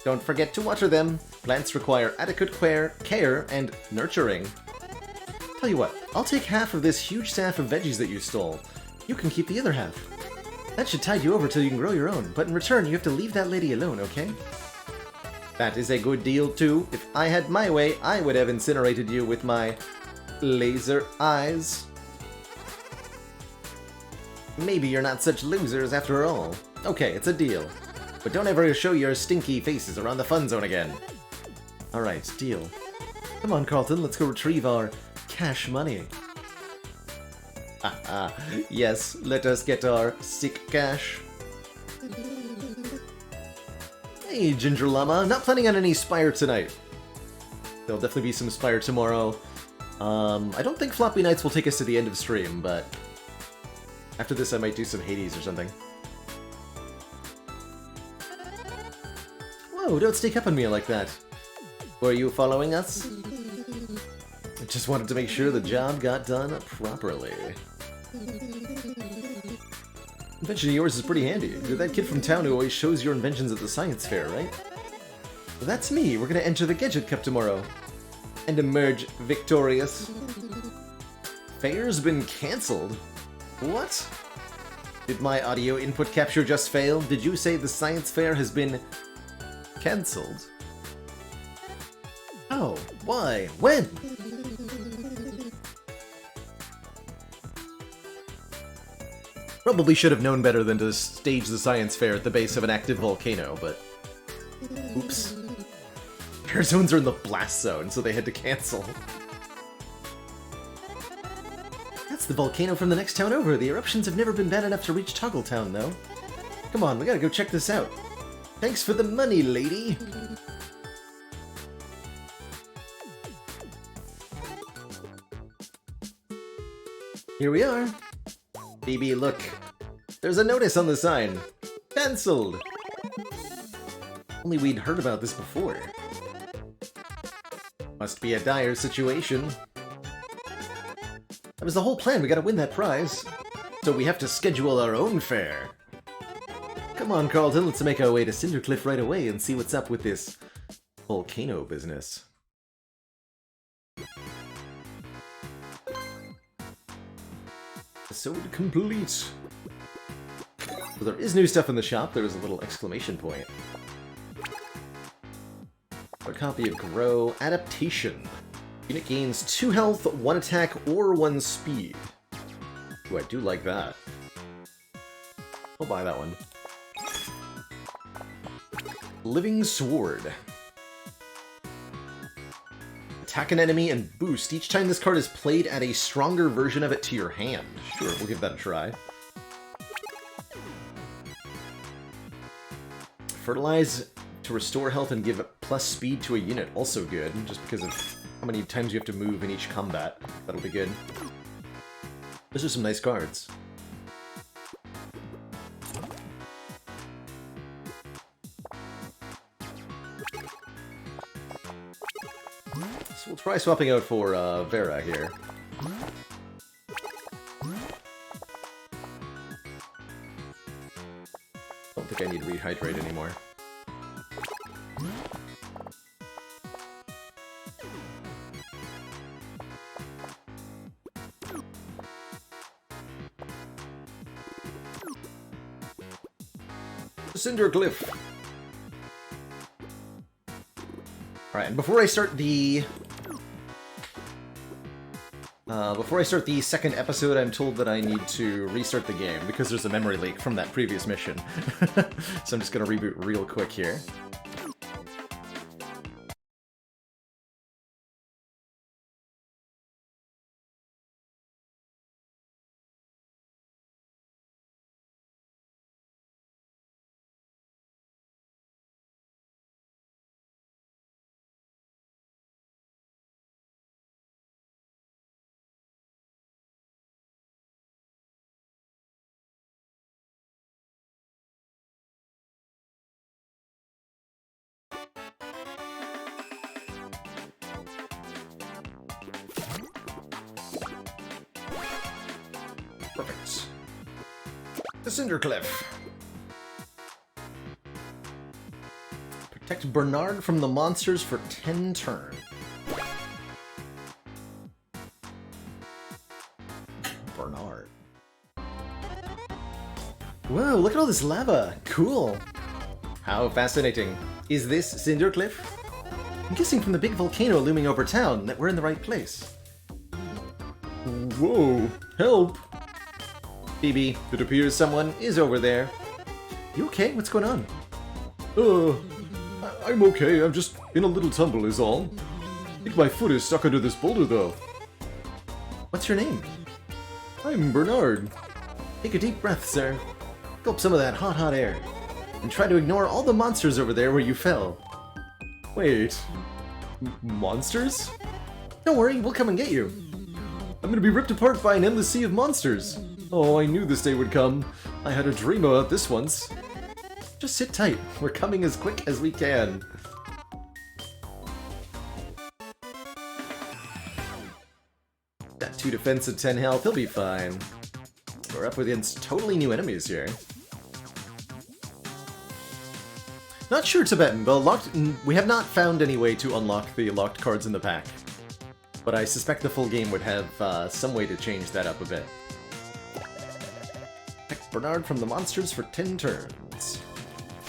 Don't forget to water them. Plants require adequate care and nurturing. Tell you what, I'll take half of this huge staff of veggies that you stole. You can keep the other half. That should tide you over till you can grow your own, but in return you have to leave that lady alone, okay? That is a good deal too. If I had my way, I would have incinerated you with my laser eyes. Maybe you're not such losers after all. Okay, it's a deal. But don't ever show your stinky faces around the fun zone again. Alright, deal. Come on, Carlton, let's go retrieve our cash money. Haha, yes, let us get our sick cash. Hey, Ginger Llama, not planning on any Spire tonight. There'll definitely be some Spire tomorrow. I don't think Floppy Nights will take us to the end of stream, but after this I might do some Hades or something. Whoa, don't sneak up on me like that. Were you following us? I just wanted to make sure the job got done properly. Invention of yours is pretty handy. You're that kid from town who always shows your inventions at the science fair, right? Well, that's me. We're gonna enter the Gadget Cup tomorrow. And emerge victorious. Fair's been cancelled? What? Did my audio input capture just fail? Did you say the science fair has been cancelled? How? Why? When? Probably should have known better than to stage the science fair at the base of an active volcano, but oops. Air zones are in the blast zone, so they had to cancel. That's the volcano from the next town over. The eruptions have never been bad enough to reach Toggle Town, though. Come on, we gotta go check this out. Thanks for the money, lady! Here we are. Phoebe, look. There's a notice on the sign. Cancelled! Only we'd heard about this before. Must be a dire situation. That was the whole plan, we gotta win that prize. So we have to schedule our own fair. Come on, Carlton, let's make our way to Cindercliff right away and see what's up with this volcano business. Episode complete. So there is new stuff in the shop. There is a little exclamation point. A copy of Grow Adaptation. Unit gains 2 health, 1 attack, or 1 speed. Ooh, I do like that. I'll buy that one. Living Sword. Attack an enemy and boost. Each time this card is played, add a stronger version of it to your hand. Sure, we'll give that a try. Fertilize to restore health and give plus speed to a unit. Also good, just because of how many times you have to move in each combat. That'll be good. Those are some nice cards. So we'll try swapping out for Vera here. Don't think I need to rehydrate anymore. Cindercliff. Alright, and before I start the second episode, I'm told that I need to restart the game because there's a memory leak from that previous mission. So I'm just gonna reboot real quick here. Perfect. The Cinder Cliff. Protect Bernard from the monsters for 10 turns. Bernard. Whoa, look at all this lava! Cool! How fascinating. Is this Cinder Cliff? I'm guessing from the big volcano looming over town that we're in the right place. Whoa! Help! Phoebe, it appears someone is over there. You okay? What's going on? I'm okay. I'm just in a little tumble is all. I think my foot is stuck under this boulder though. What's your name? I'm Bernard. Take a deep breath, sir. Gulp some of that hot, hot air. And try to ignore all the monsters over there where you fell. Wait. Monsters? Don't worry, we'll come and get you. I'm gonna be ripped apart by an endless sea of monsters. Oh, I knew this day would come. I had a dream about this once. Just sit tight. We're coming as quick as we can. Got 2 defense and 10 health. He'll be fine. We're up against totally new enemies here. Not sure, Tibetan, but we have not found any way to unlock the locked cards in the pack. But I suspect the full game would have some way to change that up a bit. Protect Bernard from the monsters for 10 turns.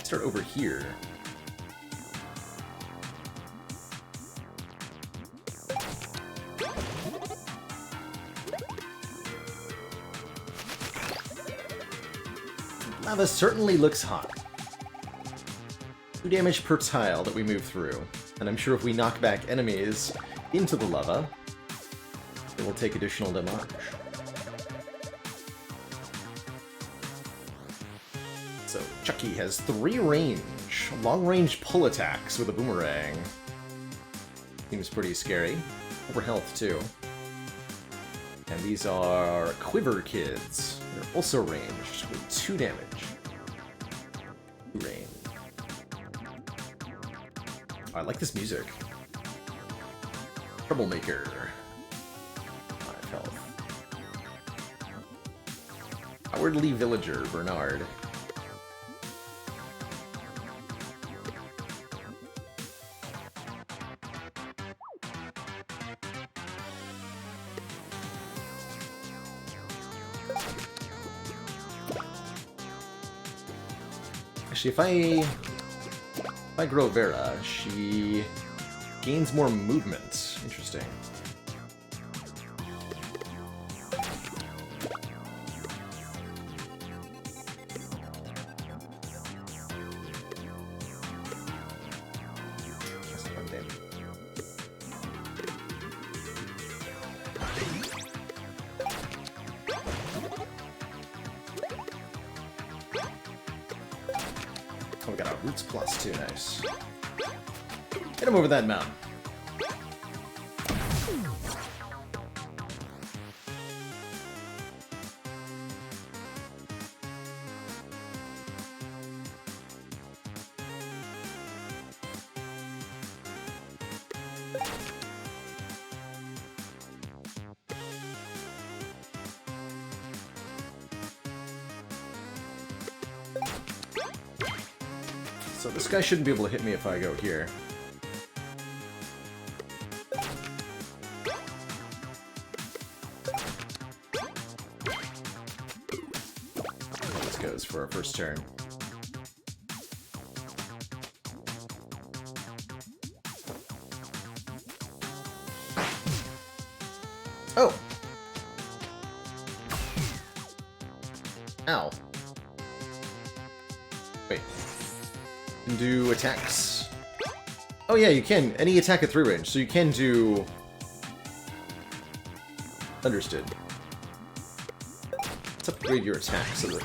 Start over here. Lava certainly looks hot. 2 damage per tile that we move through, and I'm sure if we knock back enemies into the lava, it will take additional damage. So, Chucky has 3 range, long-range pull attacks with a boomerang. Seems pretty scary. Over health, too. And these are Quiver Kids. They're also ranged with 2 damage. 2 range. Oh, I like this music. Troublemaker. 5 health. Cowardly Villager, Bernard. Actually, if I grow Vera, she gains more movement. Interesting. Oh, we got a Roots Plus too, nice. Get him over that mountain. So this guy shouldn't be able to hit me if I go here. This goes for our first turn. Wait. You can do attacks. Oh yeah, you can. Any attack at 3 range, so you can do... Understood. Let's upgrade your attack so that...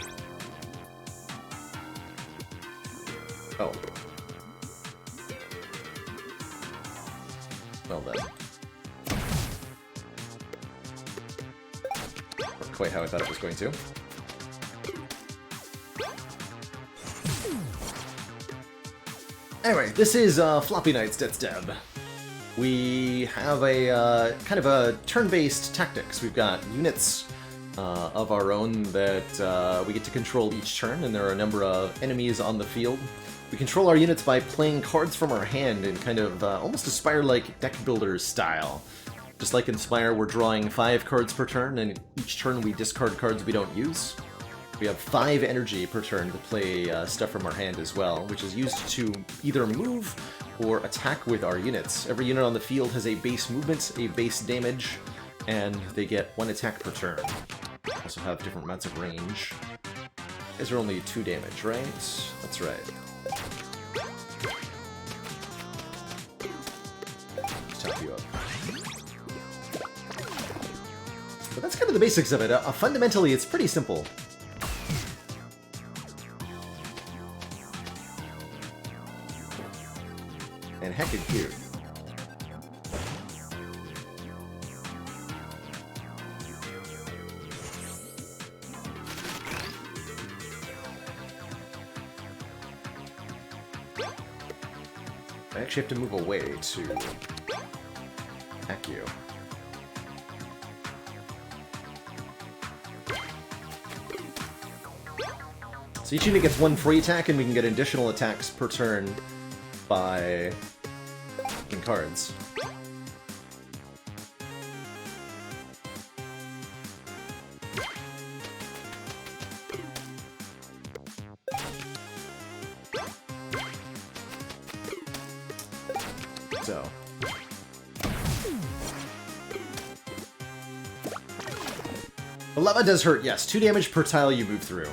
Oh. Well then. Not quite how I thought it was going to. Anyway, this is Floppy Knight's Death Stab. We have a kind of a turn-based tactics. We've got units of our own that we get to control each turn, and there are a number of enemies on the field. We control our units by playing cards from our hand in kind of almost a Spire-like deck builder style. Just like in Spire, we're drawing 5 cards per turn, and each turn we discard cards we don't use. We have 5 energy per turn to play stuff from our hand as well, which is used to either move or attack with our units. Every unit on the field has a base movement, a base damage, and they get 1 attack per turn. Also have different amounts of range. These are only 2 damage, right? That's right. Top you up. But that's kind of the basics of it. Fundamentally, it's pretty simple. And heckin' cute. I actually have to move away to attack you. So each unit gets 1 free attack, and we can get additional attacks per turn by in cards. So. The lava does hurt, yes. 2 damage per tile you move through.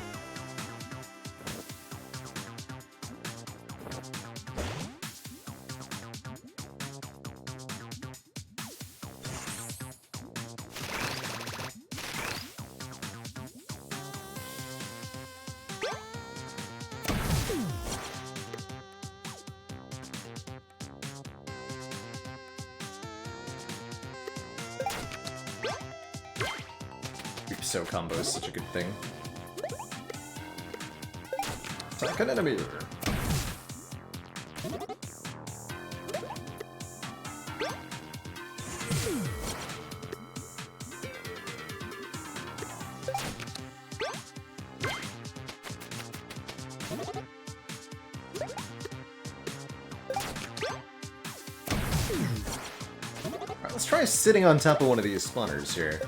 So combo is such a good thing. Attack an enemy! Alright, let's try sitting on top of one of these spawners here.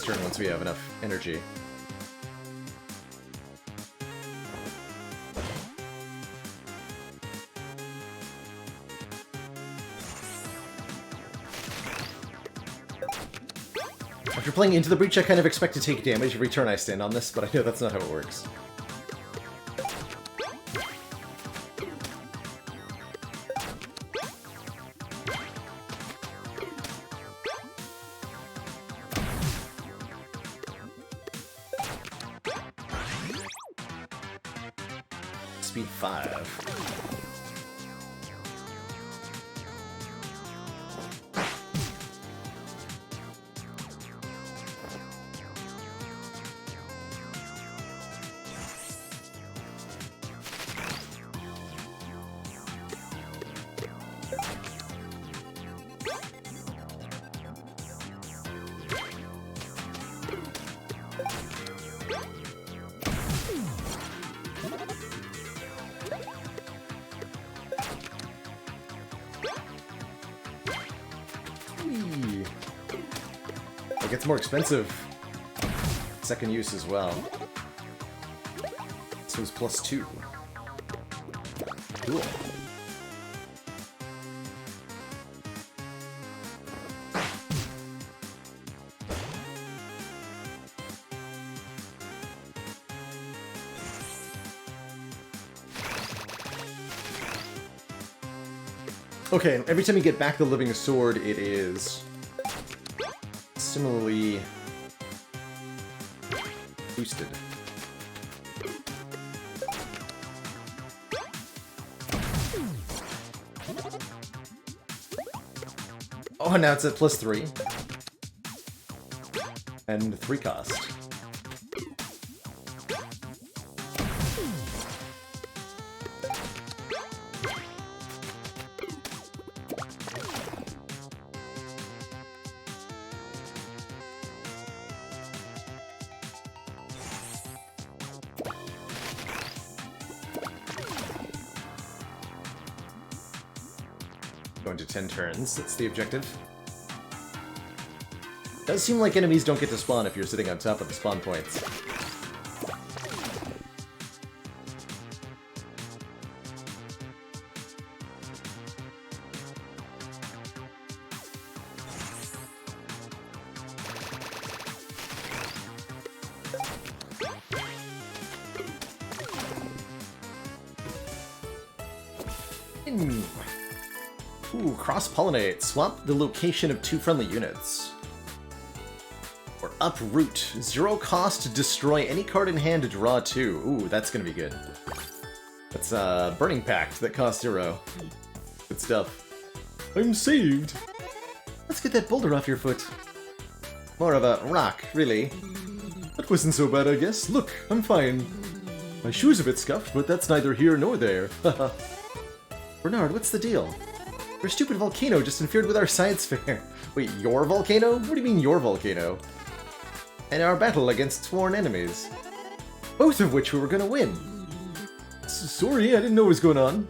Turn once we have enough energy. After playing Into the Breach, I kind of expect to take damage every turn I stand on this, but I know that's not how it works. Speed 5. It gets more expensive. Second use as well. This was +2. Cool. Okay, every time you get back the living sword, it is similarly boosted. Oh, now it's at +3. And 3 cost. Going to 10 turns, that's the objective. Does seem like enemies don't get to spawn if you're sitting on top of the spawn points. Ooh, cross-pollinate. Swap the location of 2 friendly units. Or uproot. 0 cost to destroy any card in hand to draw 2. Ooh, that's gonna be good. That's Burning Pact that costs 0. Good stuff. I'm saved! Let's get that boulder off your foot. More of a rock, really. That wasn't so bad, I guess. Look, I'm fine. My shoe's a bit scuffed, but that's neither here nor there. Haha. Bernard, what's the deal? Your stupid volcano just interfered with our science fair. Wait, your volcano? What do you mean your volcano? And our battle against sworn enemies. Both of which we were gonna win. Sorry, I didn't know what was going on.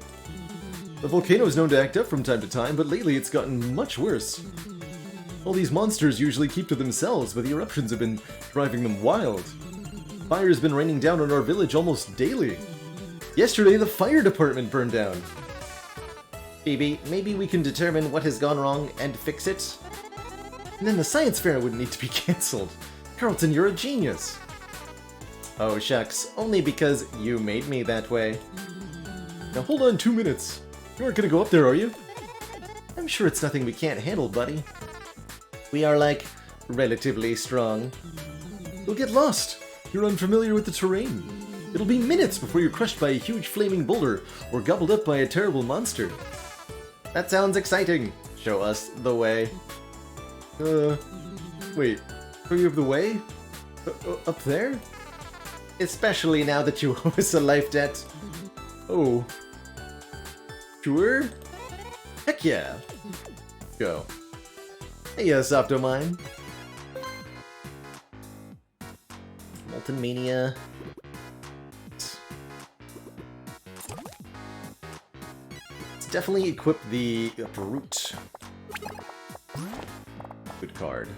The volcano is known to act up from time to time, but lately it's gotten much worse. All these monsters usually keep to themselves, but the eruptions have been driving them wild. Fire has been raining down on our village almost daily. Yesterday, the fire department burned down. Phoebe, maybe we can determine what has gone wrong and fix it? And then the science fair wouldn't need to be cancelled. Carlton, you're a genius. Oh shucks, only because you made me that way. Now hold on 2 minutes. You aren't gonna go up there, are you? I'm sure it's nothing we can't handle, buddy. We are, like, relatively strong. You'll get lost. You're unfamiliar with the terrain. It'll be minutes before you're crushed by a huge flaming boulder or gobbled up by a terrible monster. That sounds exciting. Show us the way. Wait. Show you the way? Up there? Especially now that you owe us a life debt. Oh. Sure? Heck yeah. Go. Hey, Optomine. Molten Mania. Let's definitely equip the Uproot. Good card.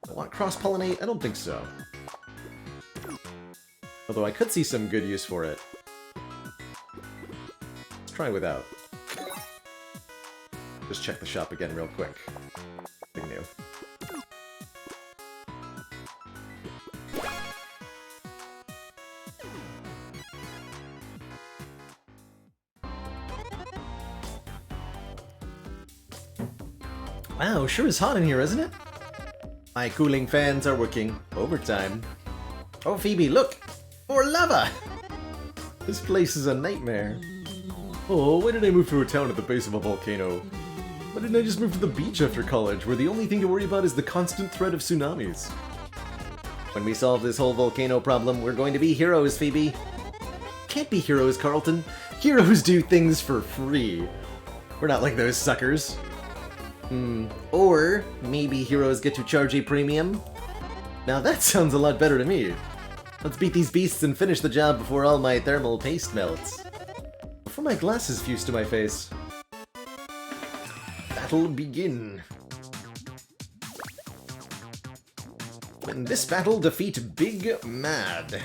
I want cross-pollinate? I don't think so. Although I could see some good use for it. Let's try without. Just check the shop again real quick. Nothing new. Wow, sure is hot in here, isn't it? My cooling fans are working overtime. Oh, Phoebe, look! More lava! This place is a nightmare. Oh, why did I move to a town at the base of a volcano? Why didn't I just move to the beach after college, where the only thing to worry about is the constant threat of tsunamis? When we solve this whole volcano problem, we're going to be heroes, Phoebe. Can't be heroes, Carlton. Heroes do things for free. We're not like those suckers. Or maybe heroes get to charge a premium? Now that sounds a lot better to me. Let's beat these beasts and finish the job before all my thermal paste melts. Before my glasses fuse to my face. Battle begin. In this battle, defeat Big Mad.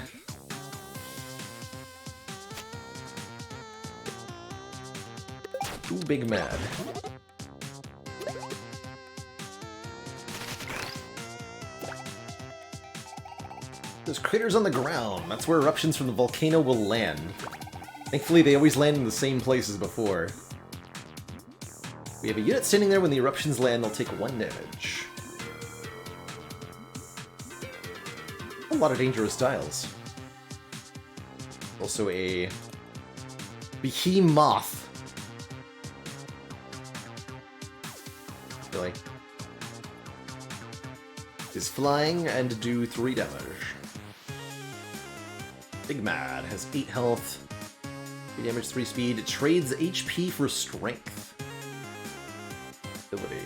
Ooh, Big Mad. There's craters on the ground. That's where eruptions from the volcano will land. Thankfully, they always land in the same place as before. We have a unit standing there. When the eruptions land, they'll take 1 damage. A lot of dangerous tiles. Also a behemoth. Really? Is flying and do 3 damage. Big Mad has 8 health, 3 damage, 3 speed. It trades HP for strength. Ability.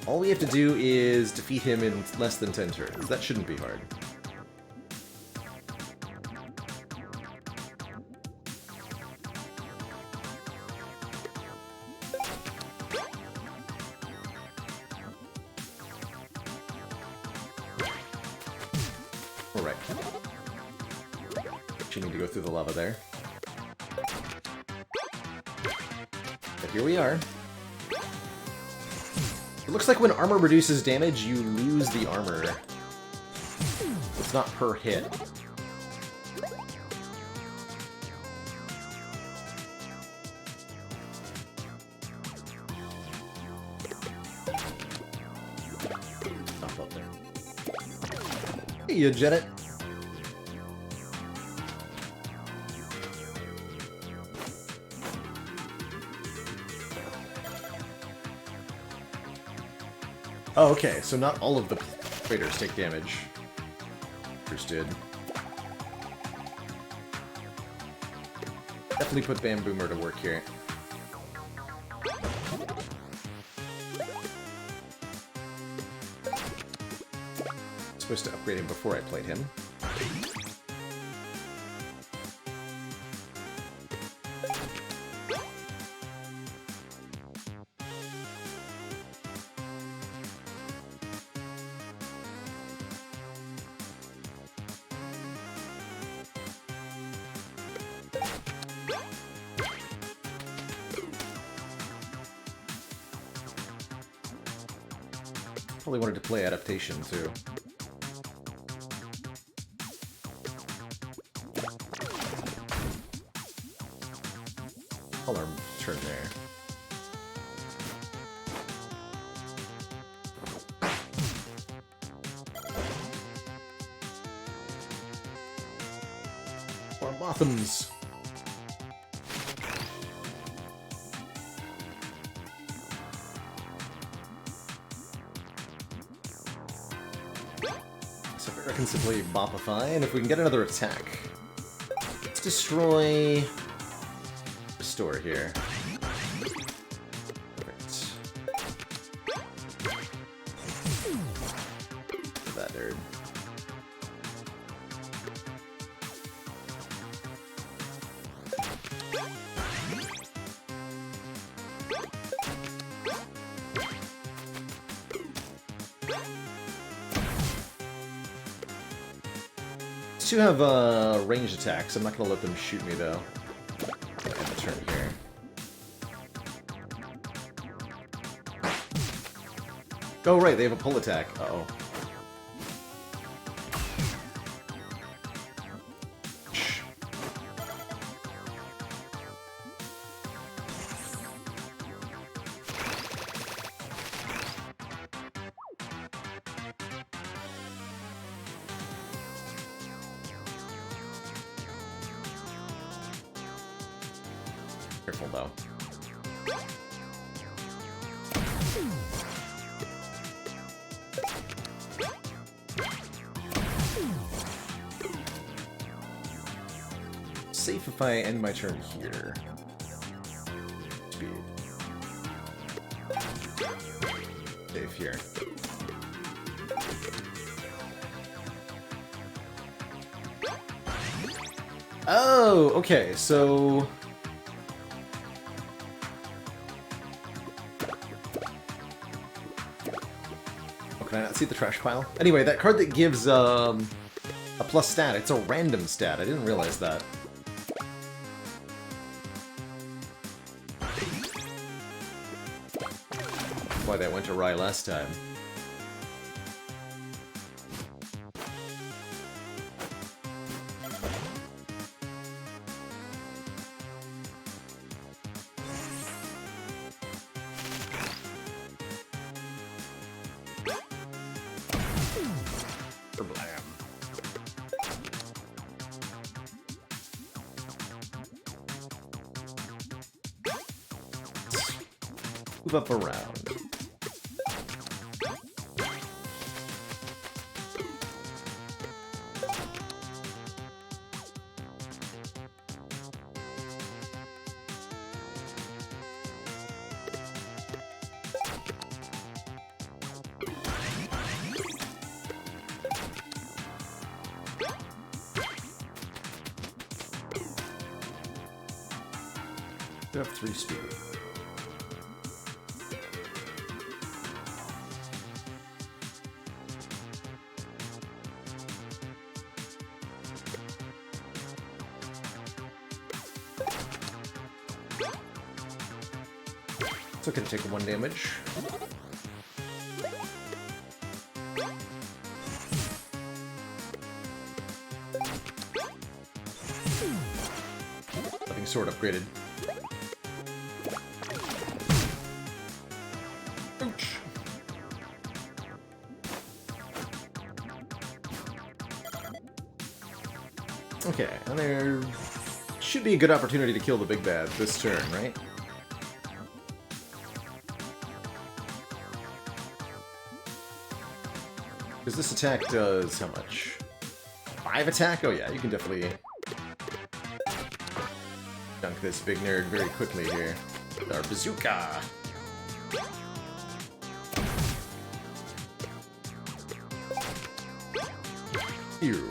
All we have to do is defeat him in less than 10 turns. That shouldn't be hard. Alright. You need to go through the lava there. But here we are. It looks like when armor reduces damage, you lose the armor. It's not per hit. Stop up there. Hey, you Janet. Oh, okay, so not all of the traders take damage. Understood. Definitely put Bamboomer to work here. Supposed to upgrade him before I played him. Probably wanted to play Adaptation, too. Call our turn there. Or Bothams. I can simply Bopify, and if we can get another attack, let's destroy Restore here. Perfect. That nerd. Two have ranged attacks. I'm not going to let them shoot me, though. End the turn here. Oh, right, they have a pull attack. Uh-oh. Careful, though. Safe if I end my turn here. Speed. Safe here. Oh, okay, so... Can I not see the trash pile? Anyway, that card that gives a plus stat, it's a random stat. I didn't realize that. Why that went awry last time. Move up around. You have 3 speed. It's okay to take 1 damage. Having sword upgraded. Ouch. Okay, and there should be a good opportunity to kill the big bad this turn, right? Because this attack does how much? 5 attack? Oh yeah, you can definitely dunk this big nerd very quickly here with our bazooka. Ew.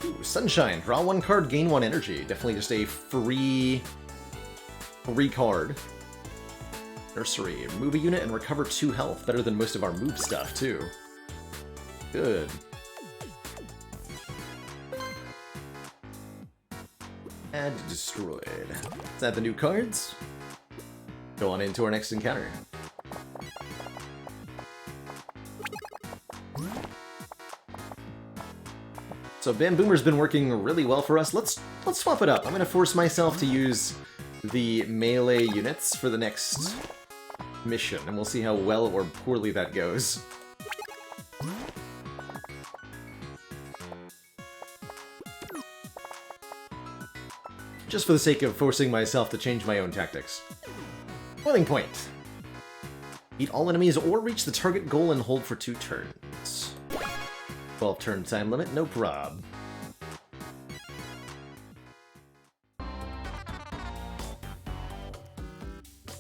Ooh, Sunshine. Draw 1 card, gain 1 energy. Definitely just a free card. Nursery. Move a unit and recover 2 health. Better than most of our move stuff, too. Good. Add destroyed. Let's add the new cards. Go on into our next encounter. So Bamboomer's been working really well for us. Let's swap it up. I'm gonna force myself to use the melee units for the next mission, and we'll see how well or poorly that goes. Just for the sake of forcing myself to change my own tactics. Boiling point. Beat all enemies or reach the target goal and hold for 2 turns. 12 turn time limit, no prob.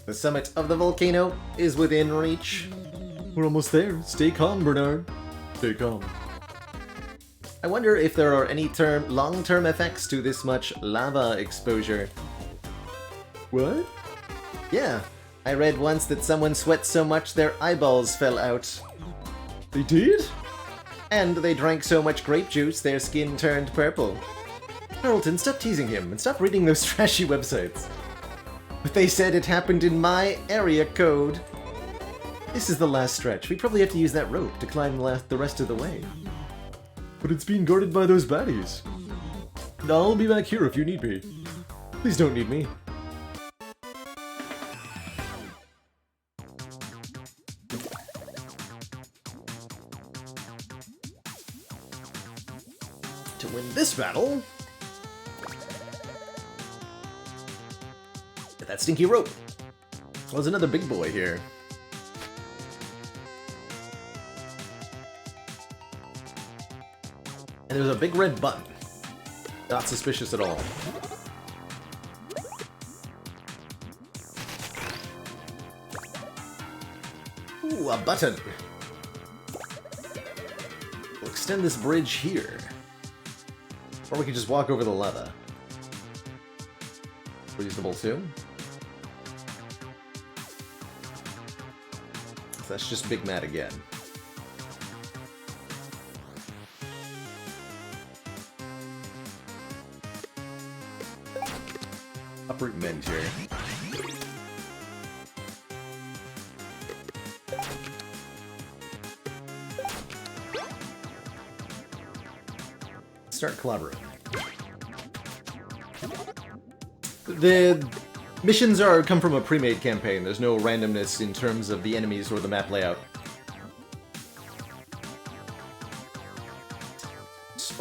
The summit of the volcano is within reach. We're almost there. Stay calm, Bernard. Stay calm. I wonder if there are any long-term effects to this much lava exposure. What? Yeah, I read once that someone sweat so much their eyeballs fell out. They did? And they drank so much grape juice their skin turned purple. Carlton, stop teasing him and stop reading those trashy websites. But they said it happened in my area code. This is the last stretch. We probably have to use that rope to climb the rest of the way. But it's being guarded by those baddies. I'll be back here if you need me. Please don't need me. To win this battle... Get that stinky rope. Well, there's another big boy here. And there's a big red button. Not suspicious at all. Ooh, a button. We'll extend this bridge here. Or we could just walk over the lava. Reasonable too. That's just Big Matt again. Uproot mend here. Start collaborating. The missions come from a pre-made campaign. There's no randomness in terms of the enemies or the map layout.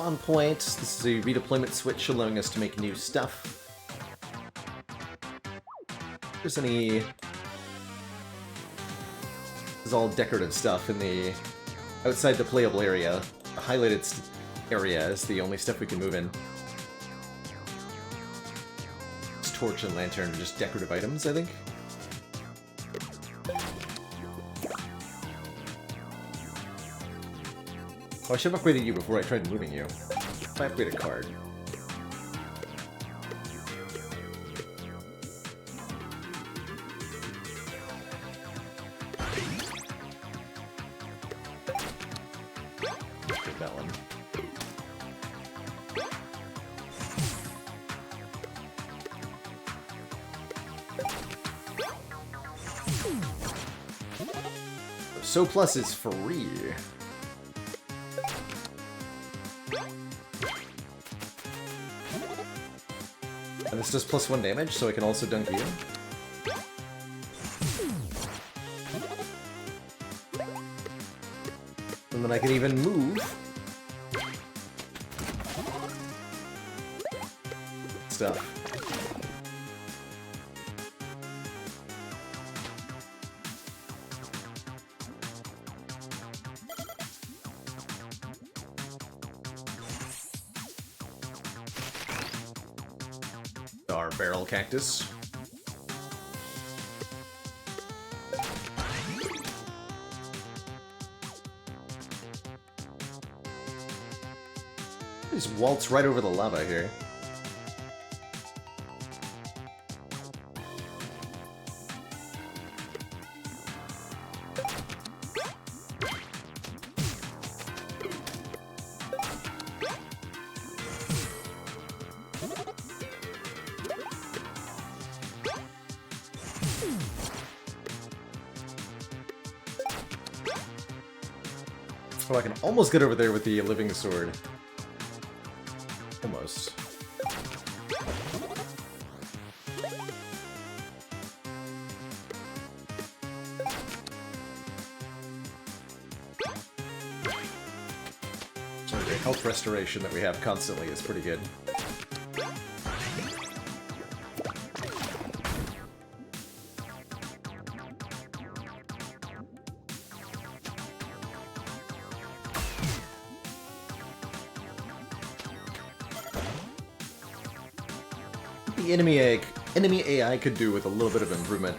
spawn point. This is a redeployment switch allowing us to make new stuff. If there's any... This is all decorative stuff in the... outside the playable area. The highlighted area is the only stuff we can move in. This torch and lantern are just decorative items, I think. Oh, I should have upgraded you before I tried moving you. If I upgrade a card. Take that one. So Plus is free. And this does +1 damage, so I can also dunk you. And then I can even move. Stuff. Our barrel cactus. Just waltz right over the lava here. Oh, I can almost get over there with the living sword. Almost. So the health restoration that we have constantly is pretty good. The enemy AI could do with a little bit of improvement.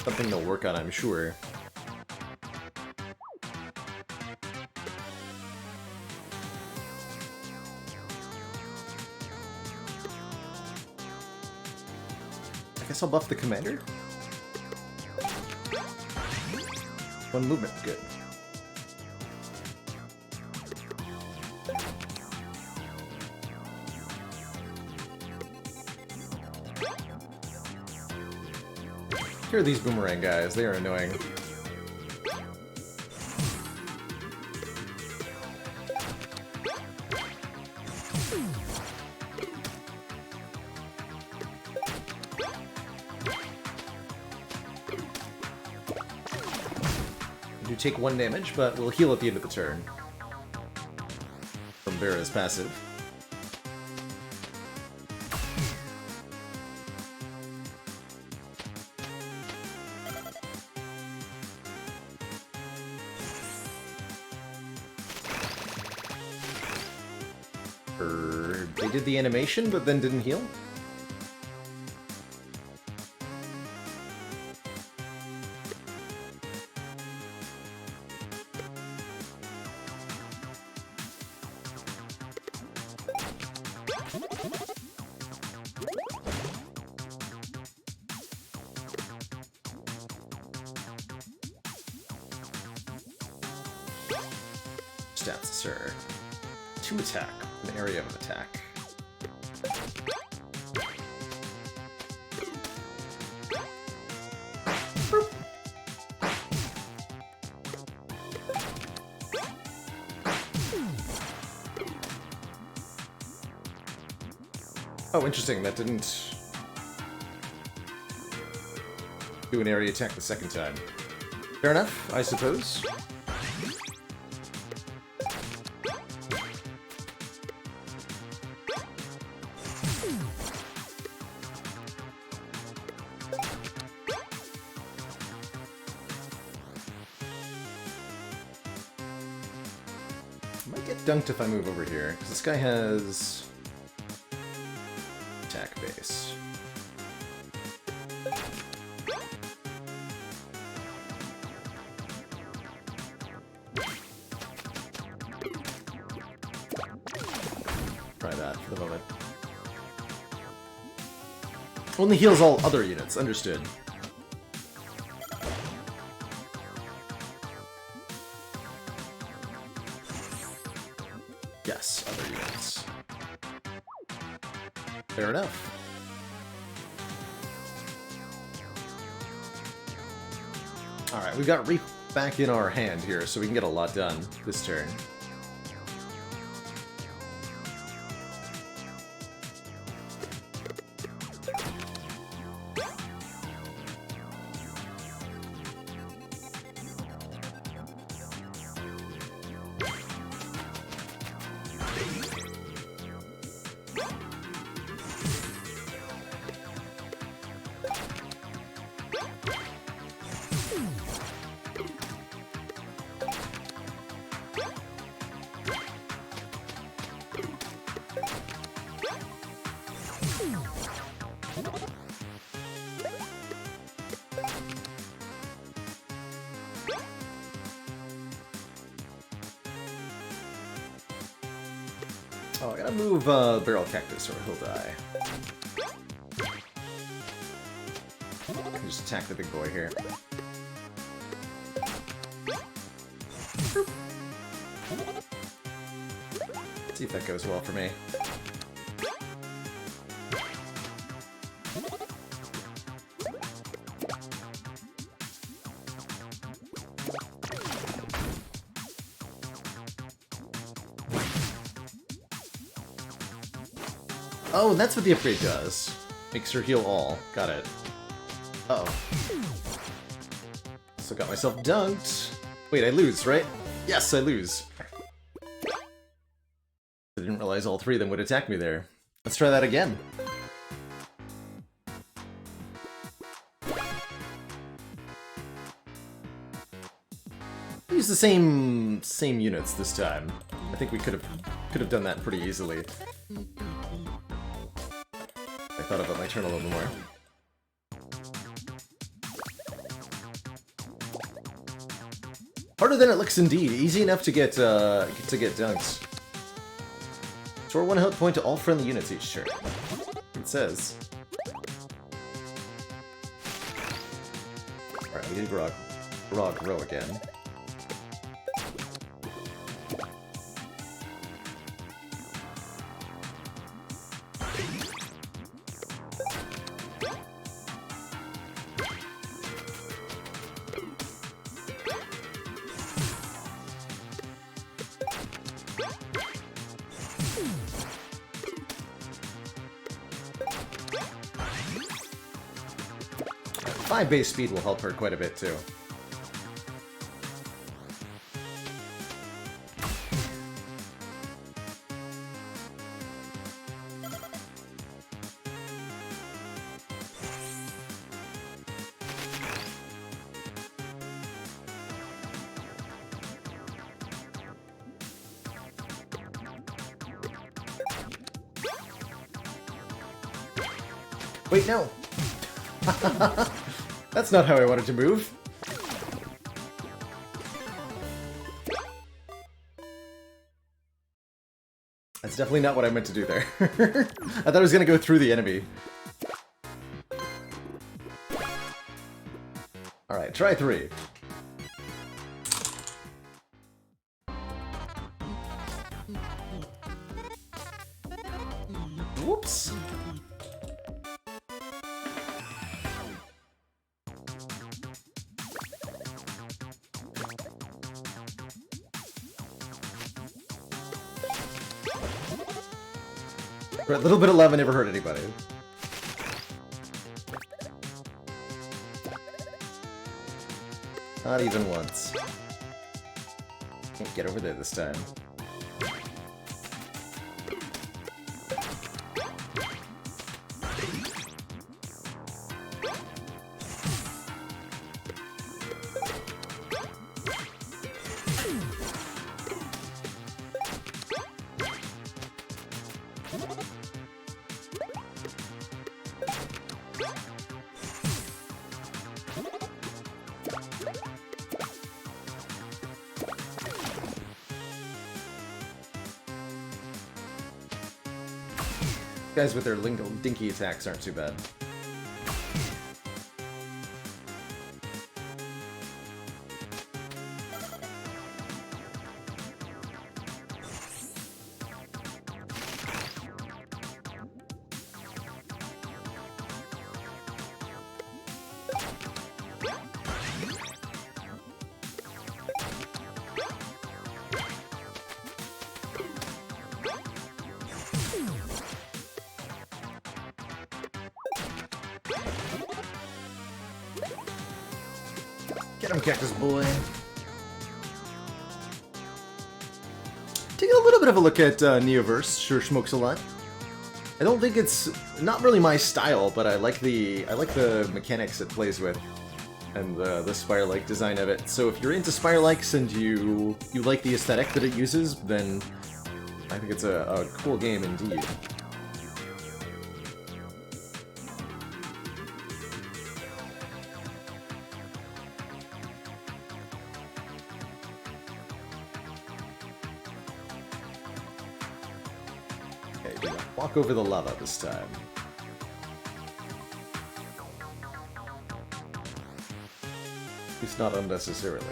Something they'll work on, I'm sure. I guess I'll buff the commander? One movement, good. Here are these boomerang guys, they are annoying. You take 1 damage, but we'll heal at the end of the turn. From Vera's passive. They did the animation, but then didn't heal? Stats, sir. 2 attack, an area of attack. Oh, interesting, that didn't do an area attack the second time. Fair enough, I suppose. Get dunked if I move over here, because this guy has attack base. Try that for the moment. Only heals all other units, understood. Yes, other units. Fair enough. Alright, we've got Reef back in our hand here, so we can get a lot done this turn. Oh, I gotta move Barrel Cactus or he'll die. I can just attack the big boy here. See if that goes well for me. Oh, that's what the upgrade does. Makes her heal all. Got it. Uh-oh. So got myself dunked. Wait, I lose, right? Yes, I lose. I didn't realize all three of them would attack me there. Let's try that again. Use the same units this time. I think we could have done that pretty easily. I thought about my turn a little more. Harder than it looks indeed. Easy enough to get dunked. Restore 1 health point to all friendly units each turn. It says. Alright, we need Grog grow again. My base speed will help her quite a bit too. Wait, no! That's not how I wanted to move. That's definitely not what I meant to do there. I thought I was gonna go through the enemy. Alright, try 3. Whoops. A little bit of love never hurt anybody. Not even once. Can't get over there this time. guys with their dinky attacks aren't too bad. Get him, Cactus Boy. Taking a little bit of a look at Neoverse. Sure smokes a lot. I don't think it's not really my style, but I like the mechanics it plays with, and the Spire-like design of it. So if you're into Spire-likes and you like the aesthetic that it uses, then I think it's a cool game indeed. Walk over the lava this time. At least not unnecessarily.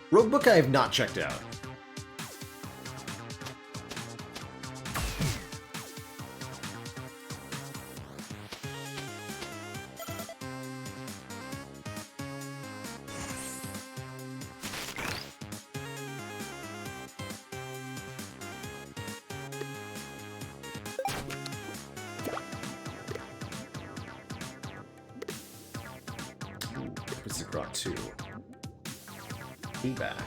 Roguebook I have not checked out. Physical Rock 2. Feedback.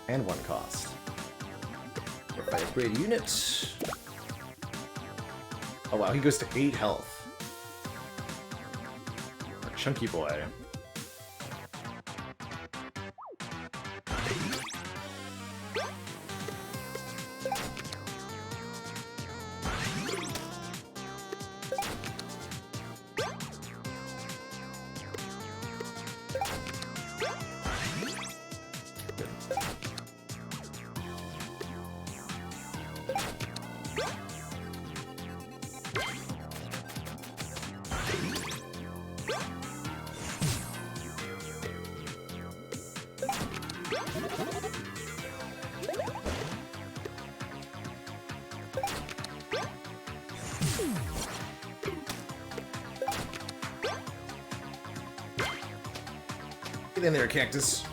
And 1 cost. If I upgrade a unit... Oh wow, he goes to 8 health. A chunky boy. Get in there, Cactus.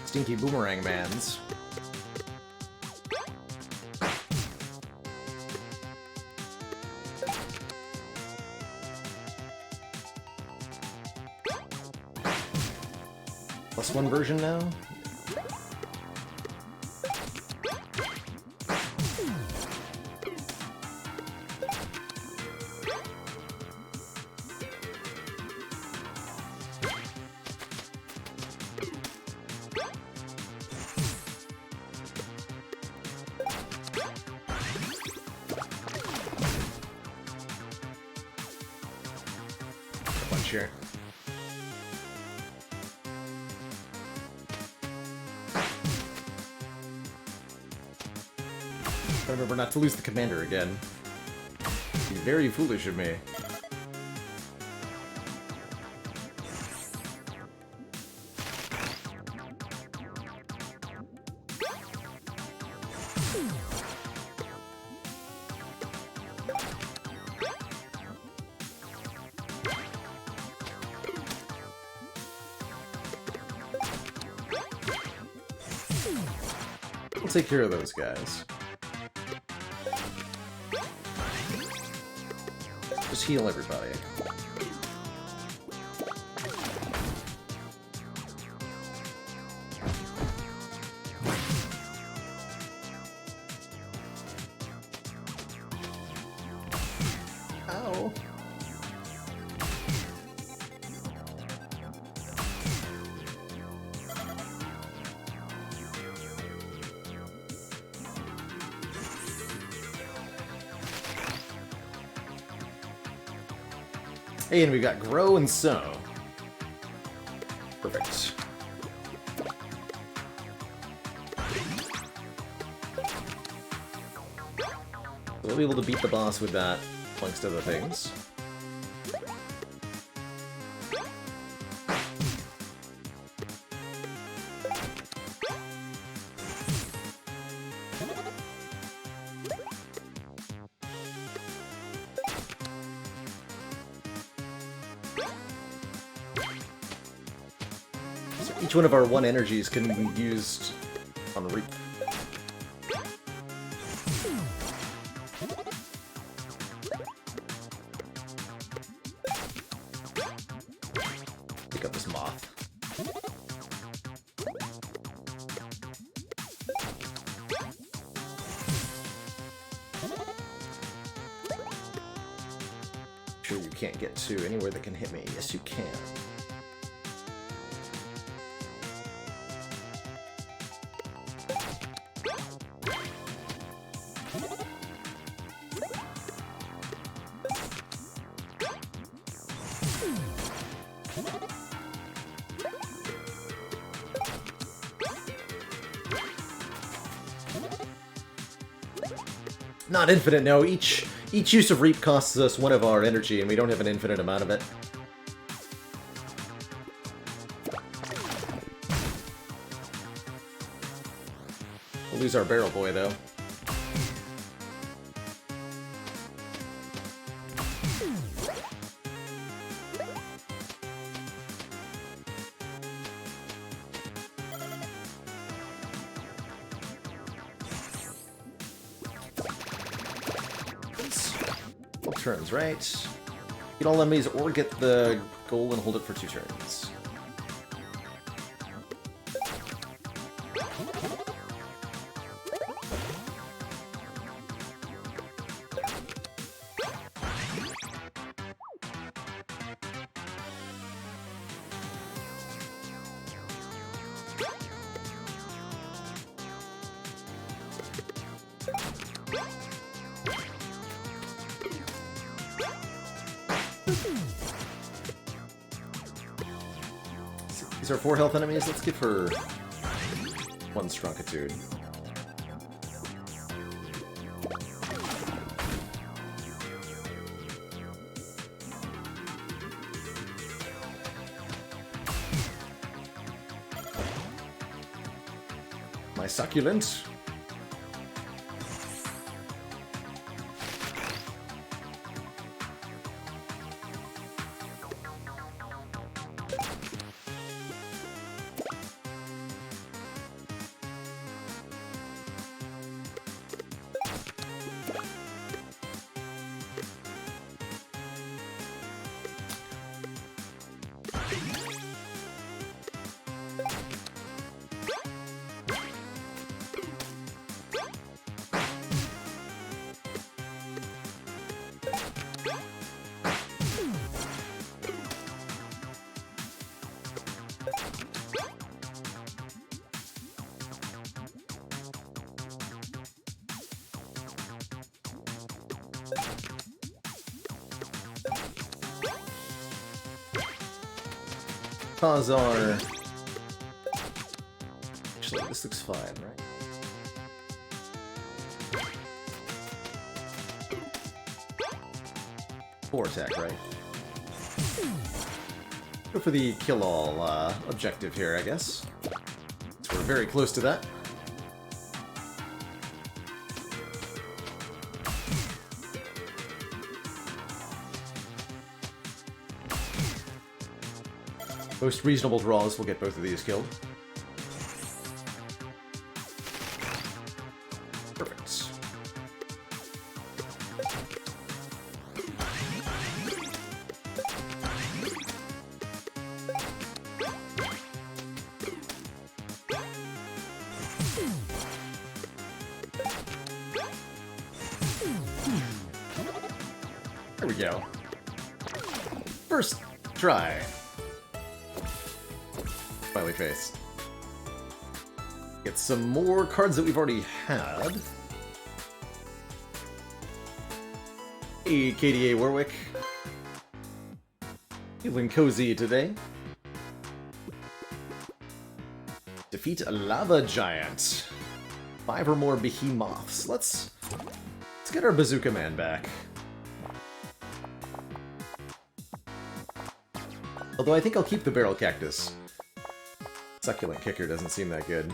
Stinky Boomerang Mans. +1 version now? Here. Remember not to lose the commander again. He's very foolish of me. We'll take care of those guys. Just heal everybody. Ow. Hey, and we got Grow and Sow. Perfect. So we'll be able to beat the boss with that, amongst other things. Each one of our 1 energies can be used on Reap. Pick up this moth. Sure you can't get to anywhere that can hit me. Yes, you can. Not infinite, no. Each use of Reap costs us 1 of our energy, and we don't have an infinite amount of it. We'll lose our Barrel Boy, though. Turns, right? Get all enemies or get the gold and hold it for 2 turns. These are 4 health enemies. Let's give her 1 Strongitude. My succulent. cause our... Actually, this looks fine, right? Four attack, right? Go for the kill-all objective here, I guess. So we're very close to that. Most reasonable draws will get both of these killed. Perfect. There we go. First try. Smiley face. Get some more cards that we've already had. Hey, KDA Warwick. Feeling cozy today. Defeat a lava giant. 5 or more behemoths. Let's get our bazooka man back. Although I think I'll keep the barrel cactus. Succulent kicker doesn't seem that good.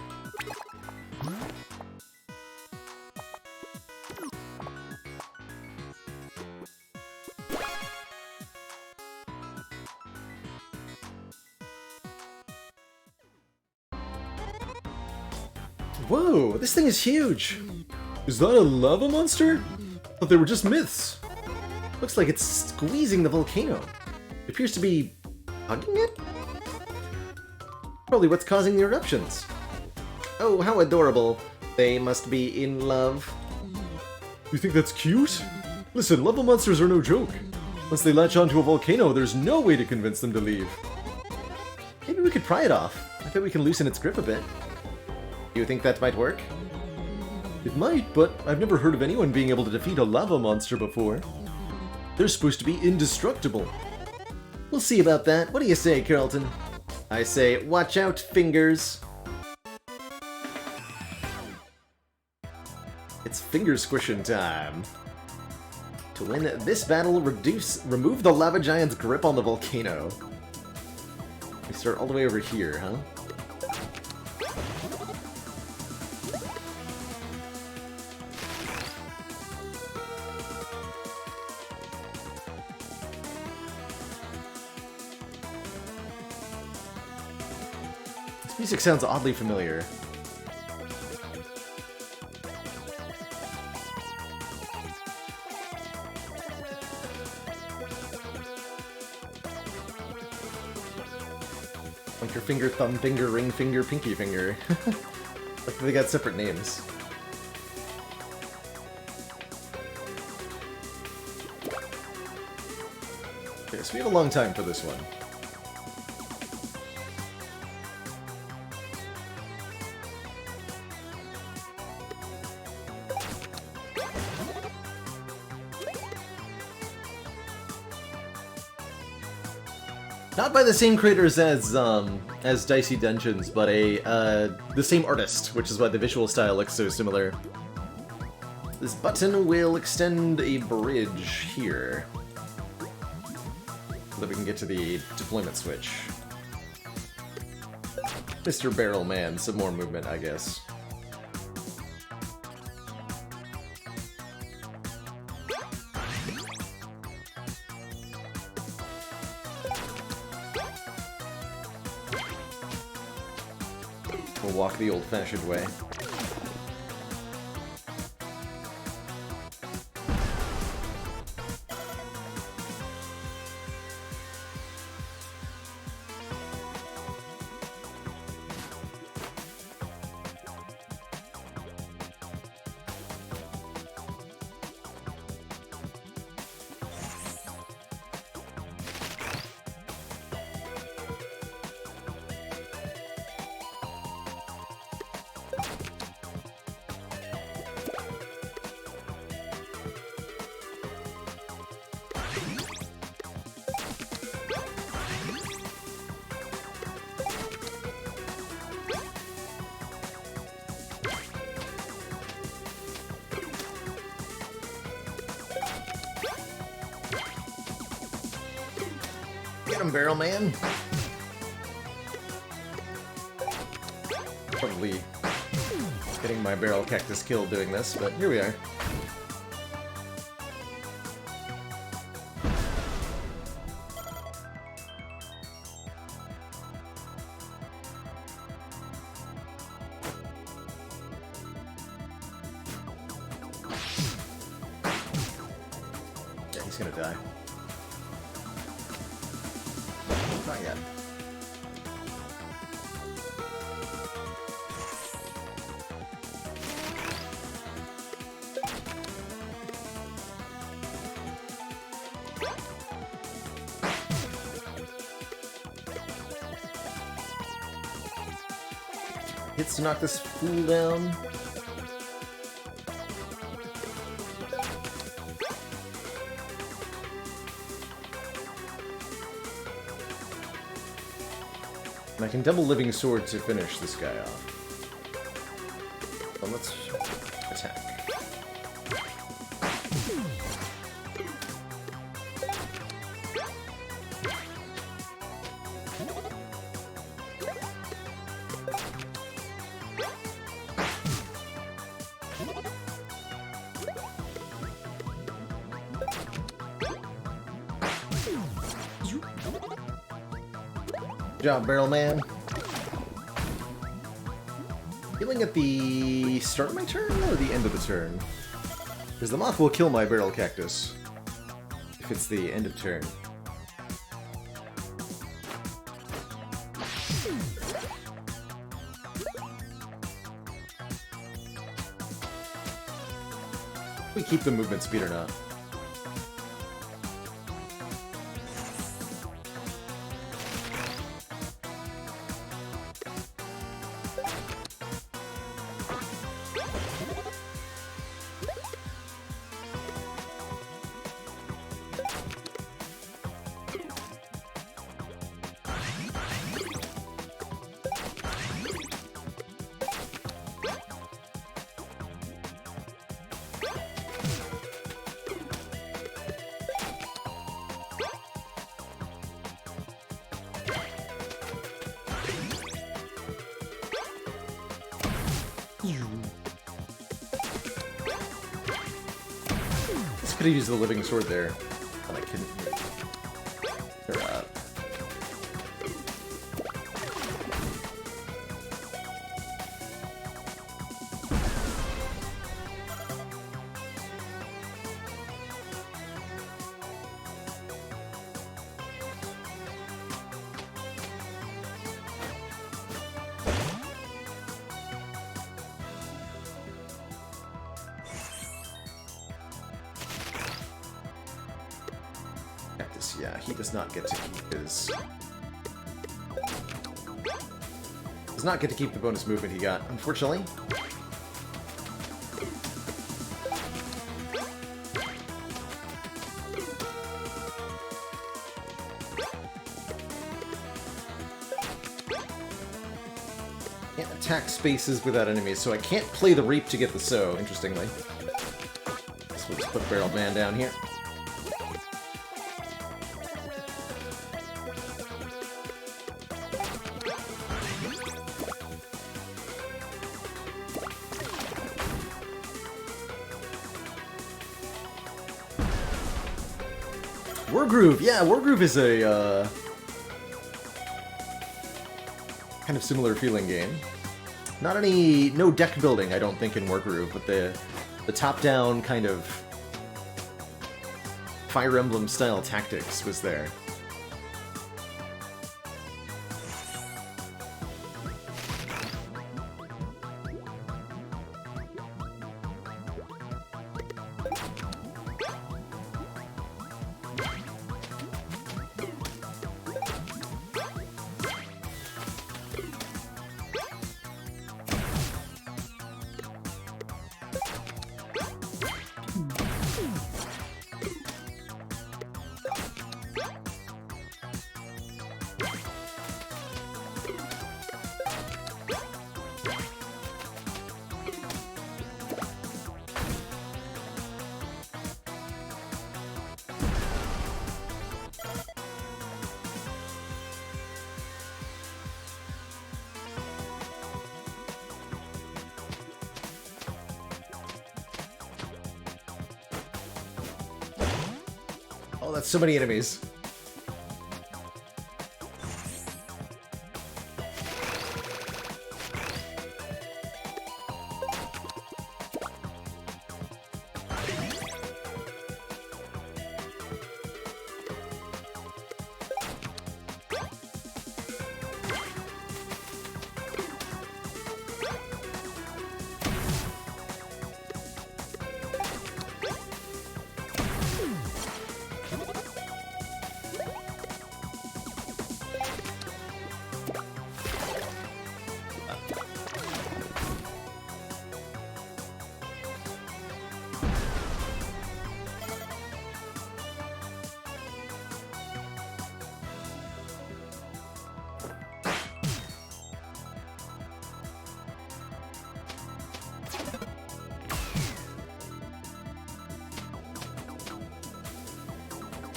Whoa, this thing is huge! Is that a lava monster? I thought they were just myths. Looks like it's squeezing the volcano. It appears to be hugging it? Probably what's causing the eruptions. Oh, how adorable. They must be in love. You think that's cute? Listen, lava monsters are no joke. Once they latch onto a volcano, there's no way to convince them to leave. Maybe we could pry it off. I bet we can loosen its grip a bit. You think that might work? It might, but I've never heard of anyone being able to defeat a lava monster before. They're supposed to be indestructible. We'll see about that. What do you say, Carlton? I say, watch out, fingers. It's finger squishing time. To win this battle, remove the lava giant's grip on the volcano. We start all the way over here, huh? Music sounds oddly familiar. Like your finger, thumb finger, ring finger, pinky finger. Like they got separate names. Okay, so we have a long time for this one. Not by the same creators as Dicey Dungeons, but the same artist, which is why the visual style looks so similar. This button will extend a bridge here, so that we can get to the deployment switch. Mr. Barrel Man, some more movement, I guess. We'll walk the old-fashioned way. Get him, Barrel Man! Probably getting my Barrel Cactus killed doing this, but here we are. Yeah, he's gonna die. Not yet. Hits to knock this fool down. And I can double Living Sword to finish this guy off. Well, let's attack. Good job, Barrel Man. Healing at the start of my turn or the end of the turn? Because the moth will kill my Barrel Cactus if it's the end of turn. We keep the movement speed or not. Could have used the Living Sword there, but I couldn't. Yeah, he does not get to keep his... Does not get to keep the bonus movement he got, unfortunately. Can't attack spaces without enemies, so I can't play the Reap to get the Sow, interestingly. So we'll just put Barrel Man down here. Wargroove, yeah, Wargroove is a kind of similar feeling game. No deck building, I don't think, in Wargroove, but the top-down kind of Fire Emblem style tactics was there. Oh, that's so many enemies.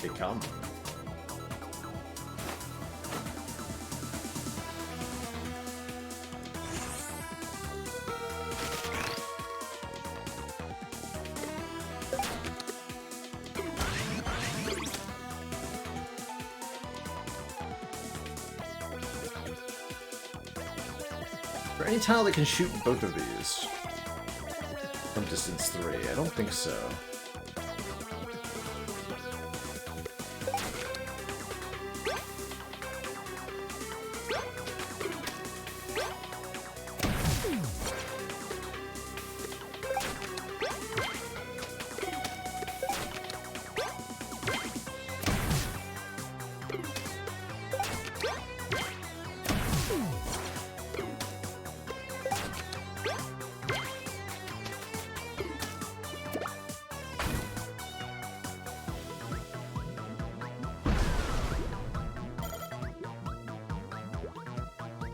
They come. Is there any tile that can shoot both of these from distance 3? I don't think so.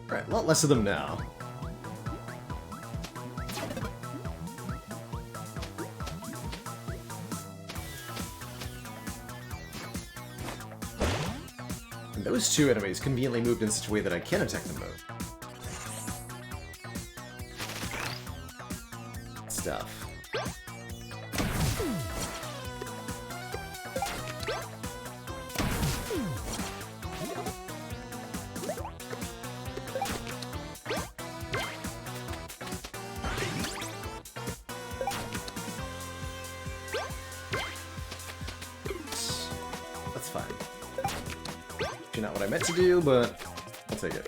Right, a lot less of them now. And those two enemies conveniently moved in such a way that I can attack them both. Stuff. That's fine. Actually not what I meant to do, but I'll take it.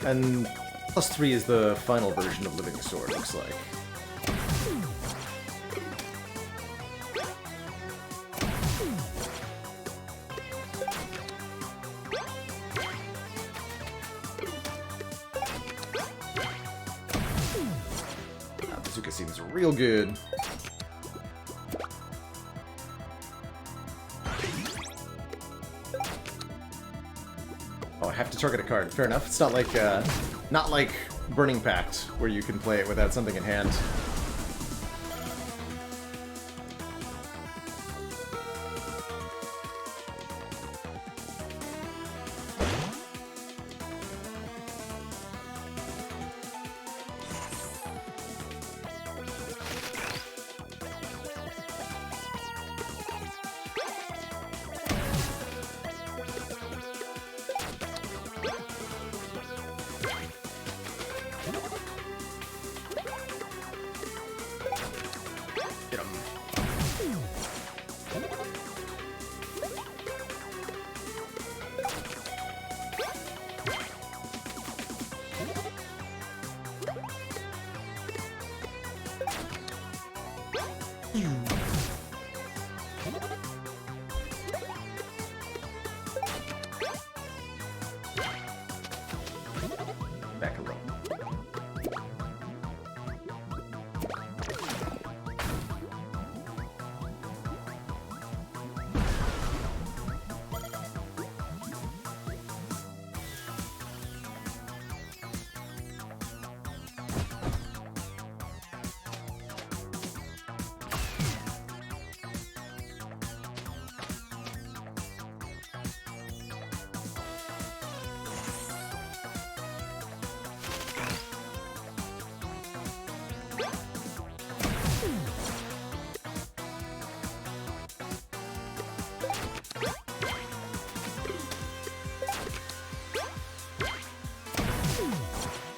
And +3 is the final version of Living Sword, looks like. Bazooka seems real good. Oh, I have to target a card. Fair enough. It's not like Burning Pact, where you can play it without something in hand.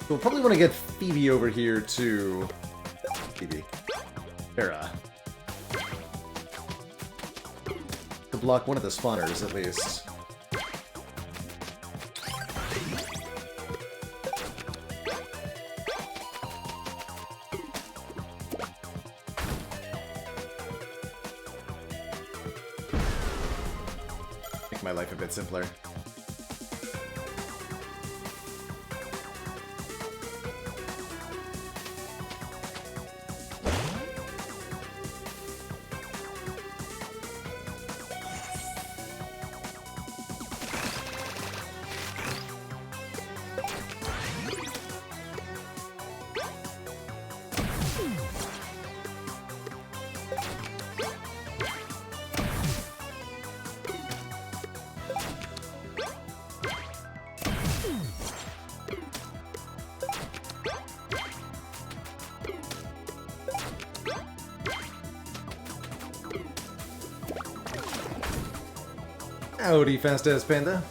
We'll probably want to get Phoebe over here to... Phoebe. Farah. To block one of the spawners, at least. Make my life a bit simpler. Howdy, fast-ass panda.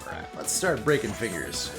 Alright, let's start breaking fingers.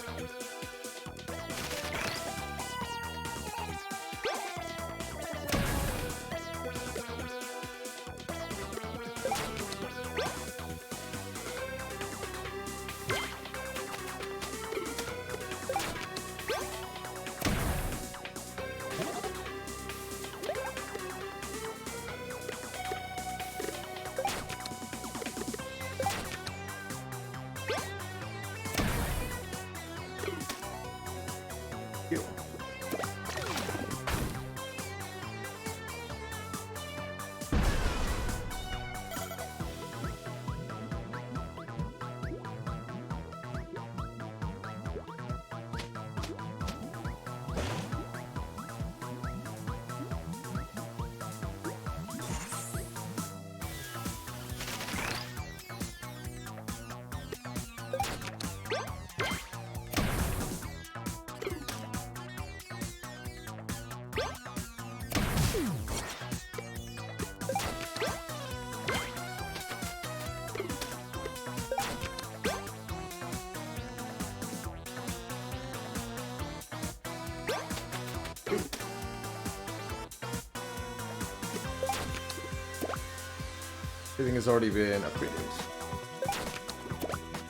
Everything has already been upgraded.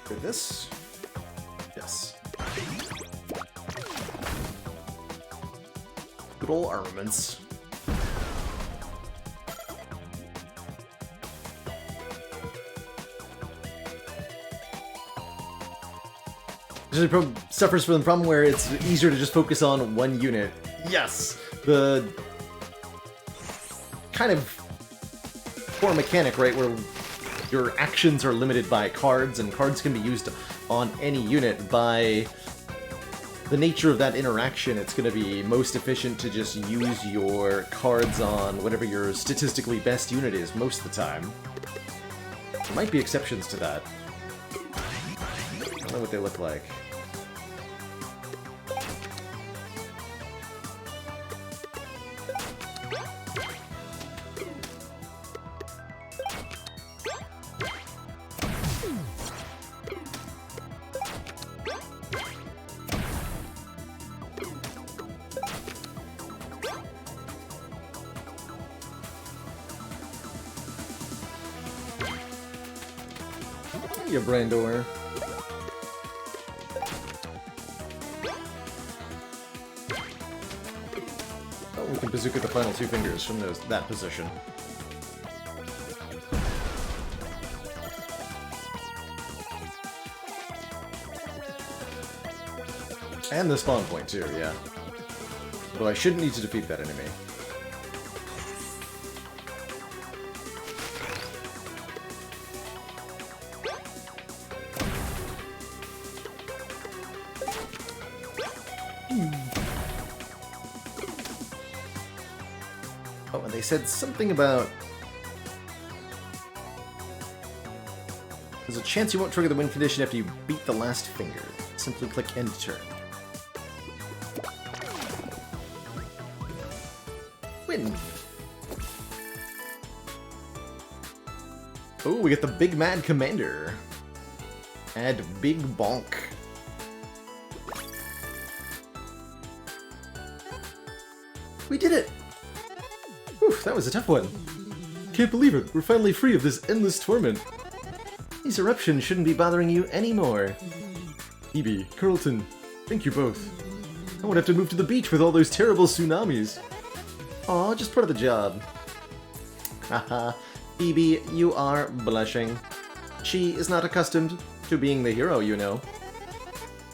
With this? Yes. Good old armaments. Usually suffers from the problem where it's easier to just focus on one unit. Yes! The kind of poor mechanic, right, where your actions are limited by cards, and cards can be used on any unit. By the nature of that interaction, it's going to be most efficient to just use your cards on whatever your statistically best unit is most of the time. There might be exceptions to that. I don't know what they look like. You Brandor. Oh, we can bazooka the final two fingers from that position. And the spawn point too, yeah. Though I shouldn't need to defeat that enemy. Oh, and they said something about... There's a chance you won't trigger the win condition after you beat the last finger. Simply click end turn. Oh, we get the Big Mad Commander. Add Big Bonk. We did it! Oof, that was a tough one. Can't believe it, we're finally free of this endless torment. These eruptions shouldn't be bothering you anymore. Phoebe, Carlton, thank you both. I won't have to move to the beach with all those terrible tsunamis. Aw, just part of the job. Haha, Phoebe, you are blushing. She is not accustomed to being the hero, you know.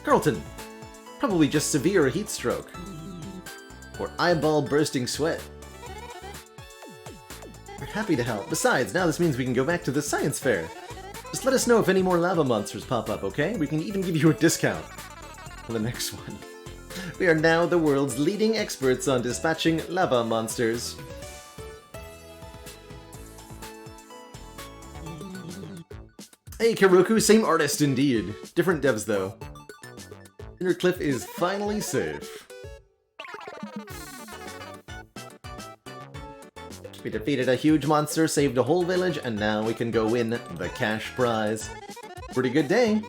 Carlton, probably just severe heat stroke. Or eyeball-bursting sweat. We're happy to help. Besides, now this means we can go back to the science fair. Just let us know if any more lava monsters pop up, okay? We can even give you a discount for the next one. We are now the world's leading experts on dispatching lava monsters. Hey, Karoku, same artist indeed. Different devs, though. Inner Cliff is finally safe. We defeated a huge monster, saved a whole village, and now we can go win the cash prize. Pretty good day.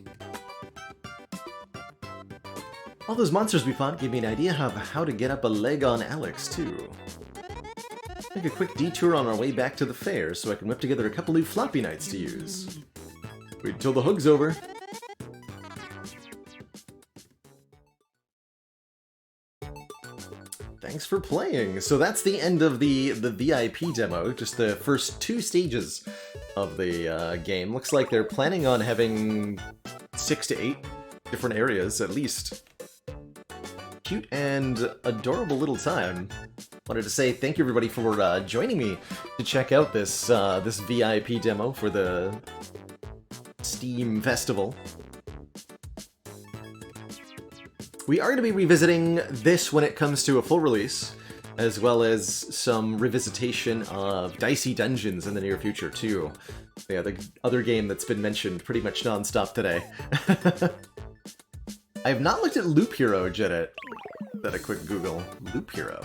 All those monsters we fought gave me an idea of how to get up a leg on Alex, too. Make a quick detour on our way back to the fair so I can whip together a couple new Floppy nights to use. Wait until the hug's over. Thanks for playing. So that's the end of the VIP demo, just the first 2 stages of the game. Looks like they're planning on having 6 to 8 different areas, at least. Cute and adorable little time. Wanted to say thank you everybody for joining me to check out this this VIP demo for the Steam Festival. We are going to be revisiting this when it comes to a full release, as well as some revisitation of Dicey Dungeons in the near future, too. Yeah, the other game that's been mentioned pretty much non-stop today. I have not looked at Loop Hero yet. That a quick Google. Loop Hero.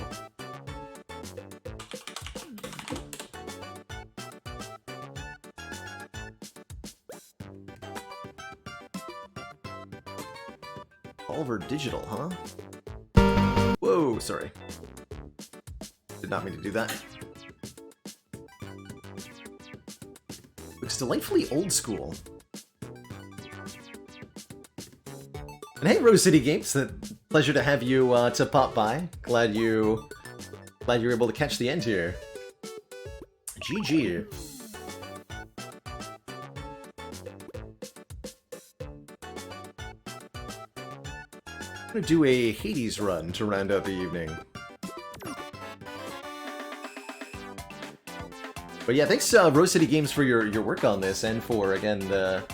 Oliver Digital, huh? Whoa, sorry. Did not mean to do that. Looks delightfully old school. And hey, Rose City Games, pleasure to have you to pop by. Glad you were able to catch the end here. GG. I'm gonna do a Hades run to round out the evening. But yeah, thanks Rose City Games for your work on this and for, again, the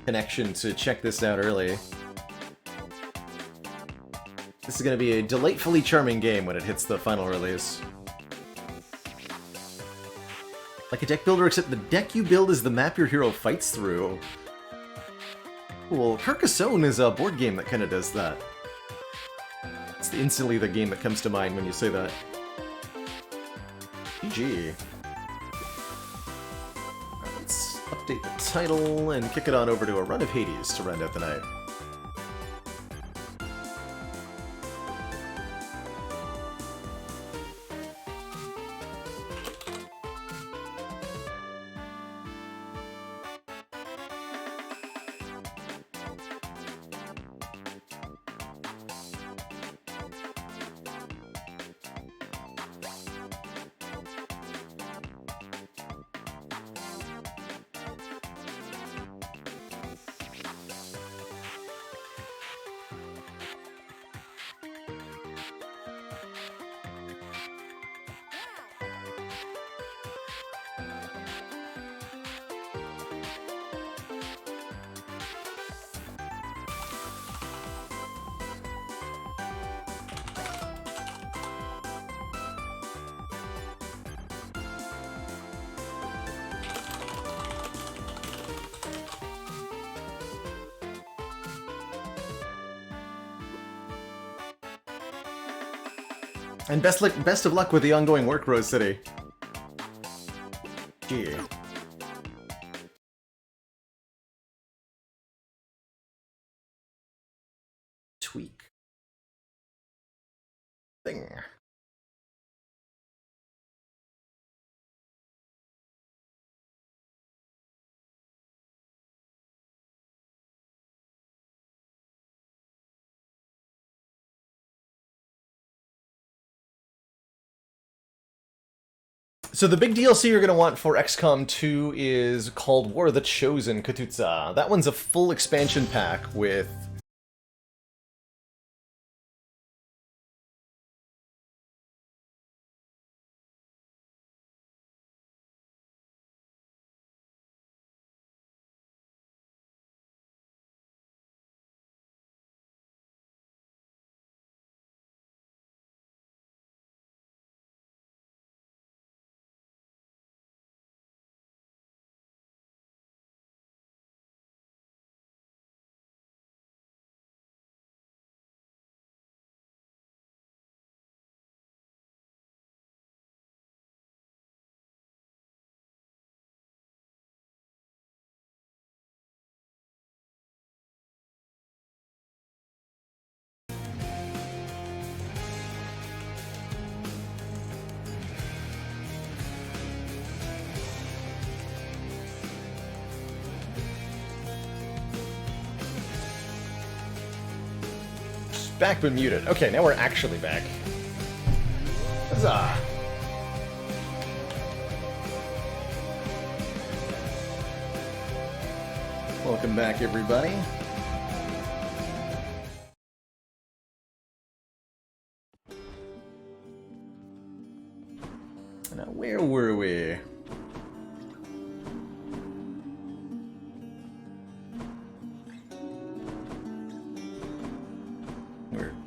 connection to check this out early. This is gonna be a delightfully charming game when it hits the final release. Like a deck builder, except the deck you build is the map your hero fights through. Well, Carcassonne is a board game that kind of does that. It's instantly the game that comes to mind when you say that. GG. Alright, let's update the title and kick it on over to a run of Hades to round out the night. And best of luck with the ongoing work, Rose City. Gee. tweak thing. So the big DLC you're going to want for XCOM 2 is called War of the Chosen Katootsa. That one's a full expansion pack with... Back but muted. Okay, now we're actually back. Huzzah! Welcome back, everybody. Now, where were we?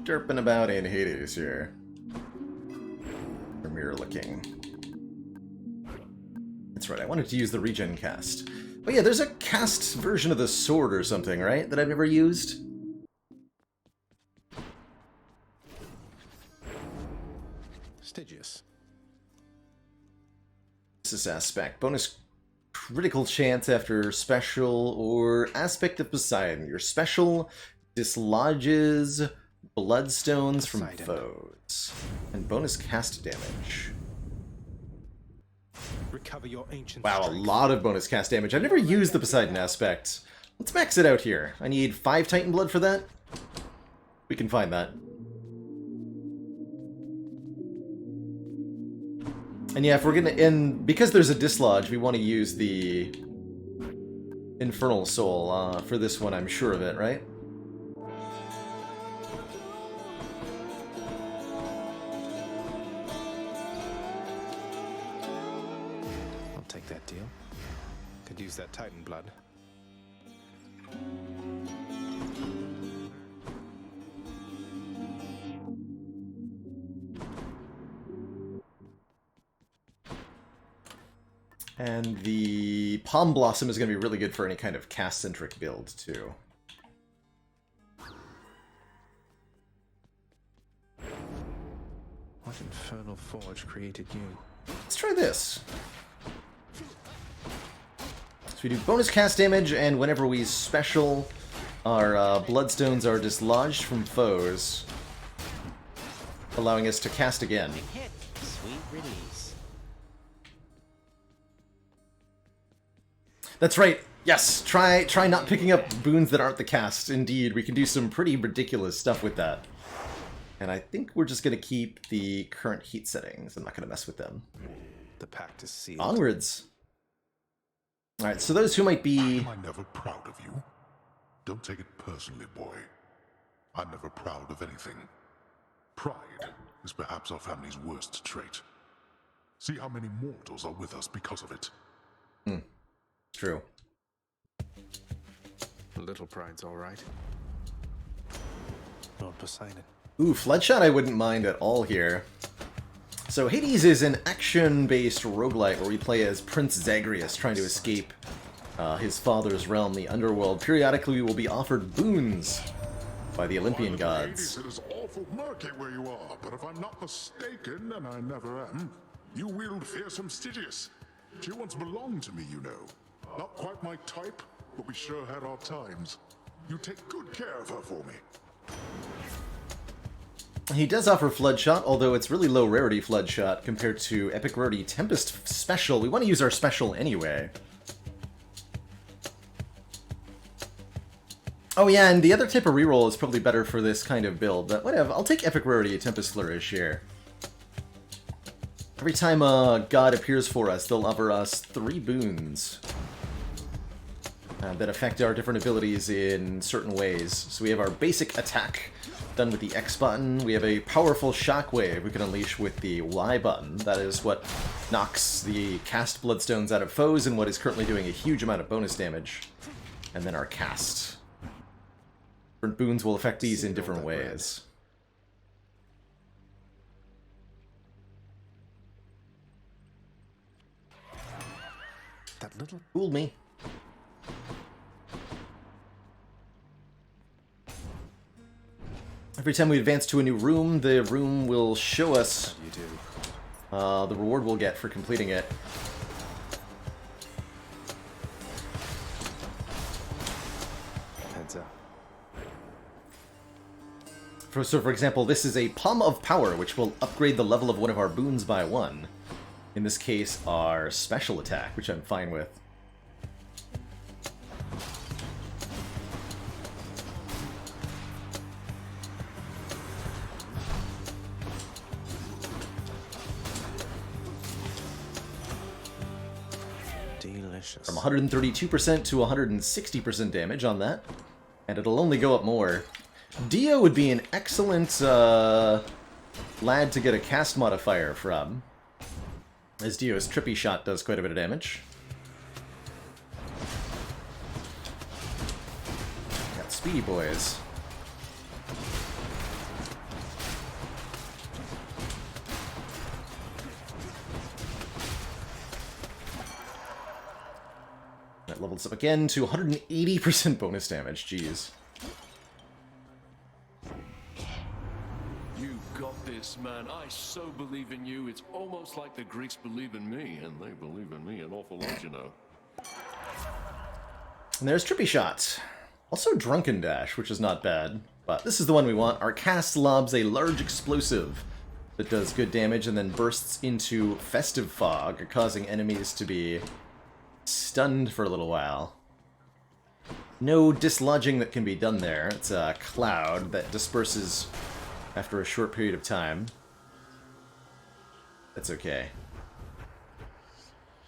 Derping about in Hades here. Premier looking. That's right, I wanted to use the regen cast. Oh yeah, there's a cast version of the sword or something, right? That I've never used? Stygius. This is aspect. Bonus critical chance after special or aspect of Poseidon. Your special dislodges bloodstones from foes. And bonus cast damage. Recover your ancient wow, strength. A lot of bonus cast damage. I've never used the Poseidon aspect. Let's max it out here. I need 5 Titan Blood for that. We can find that. And yeah, if we're gonna end, because there's a dislodge, we want to use the Infernal Soul for this one, I'm sure of it, right? I'll take that deal. Could use that Titan blood. And the Palm Blossom is going to be really good for any kind of cast-centric build, too. What infernal forge created you? Let's try this. So we do bonus cast damage, and whenever we special, our bloodstones are dislodged from foes, allowing us to cast again. Sweet release. That's right. Yes, try not picking up boons that aren't the cast. Indeed, we can do some pretty ridiculous stuff with that. And I think we're just going to keep the current heat settings. I'm not going to mess with them. The pact is sealed. Onwards. All right, so those who might be... Am I never proud of you? Don't take it personally, boy. I'm never proud of anything. Pride is perhaps our family's worst trait. See how many mortals are with us because of it. True. Little pride's all right. Lord Poseidon. Ooh, Floodshot I wouldn't mind at all here. So Hades is an action-based roguelite where we play as Prince Zagreus trying to escape his father's realm, the underworld. Periodically we will be offered boons by the Olympian gods. Hades, it is awful murky where you are, but if I'm not mistaken, and I never am, you wield fearsome Stygius. She once belonged to me, you know. Not quite my type, but we sure had our times. You take good care of her for me. He does offer Flood Shot, although it's really low rarity Flood Shot compared to Epic Rarity Tempest Special. We want to use our Special anyway. Oh yeah, and the other type of reroll is probably better for this kind of build, but whatever. I'll take Epic Rarity Tempest Flourish here. Every time a god appears for us, they'll offer us 3 boons that affect our different abilities in certain ways. So we have our basic attack, done with the X button. We have a powerful shockwave we can unleash with the Y button. That is what knocks the cast bloodstones out of foes and what is currently doing a huge amount of bonus damage. And then our cast. Different boons will affect these in different ways. That little... Fooled me. Every time we advance to a new room, the room will show us the reward we'll get for completing it. Heads up. So for example, this is a Palm of Power, which will upgrade the level of one of our boons by 1. In this case, our special attack, which I'm fine with. Delicious. From 132% to 160% damage on that. And it'll only go up more. Dio would be an excellent lad to get a cast modifier from, as Dio's Trippy Shot does quite a bit of damage. Got Speedy Boys. That levels up again to 180% bonus damage, jeez. You got this, man. I so believe in you. It's almost like the Greeks believe in me, and they believe in me an awful lot, you know. And there's Trippy Shot. Also Drunken Dash, which is not bad. But this is the one we want. Our cast lobs a large explosive that does good damage and then bursts into Festive Fog, causing enemies to be stunned for a little while. No dislodging that can be done there. It's a cloud that disperses after a short period of time. That's okay.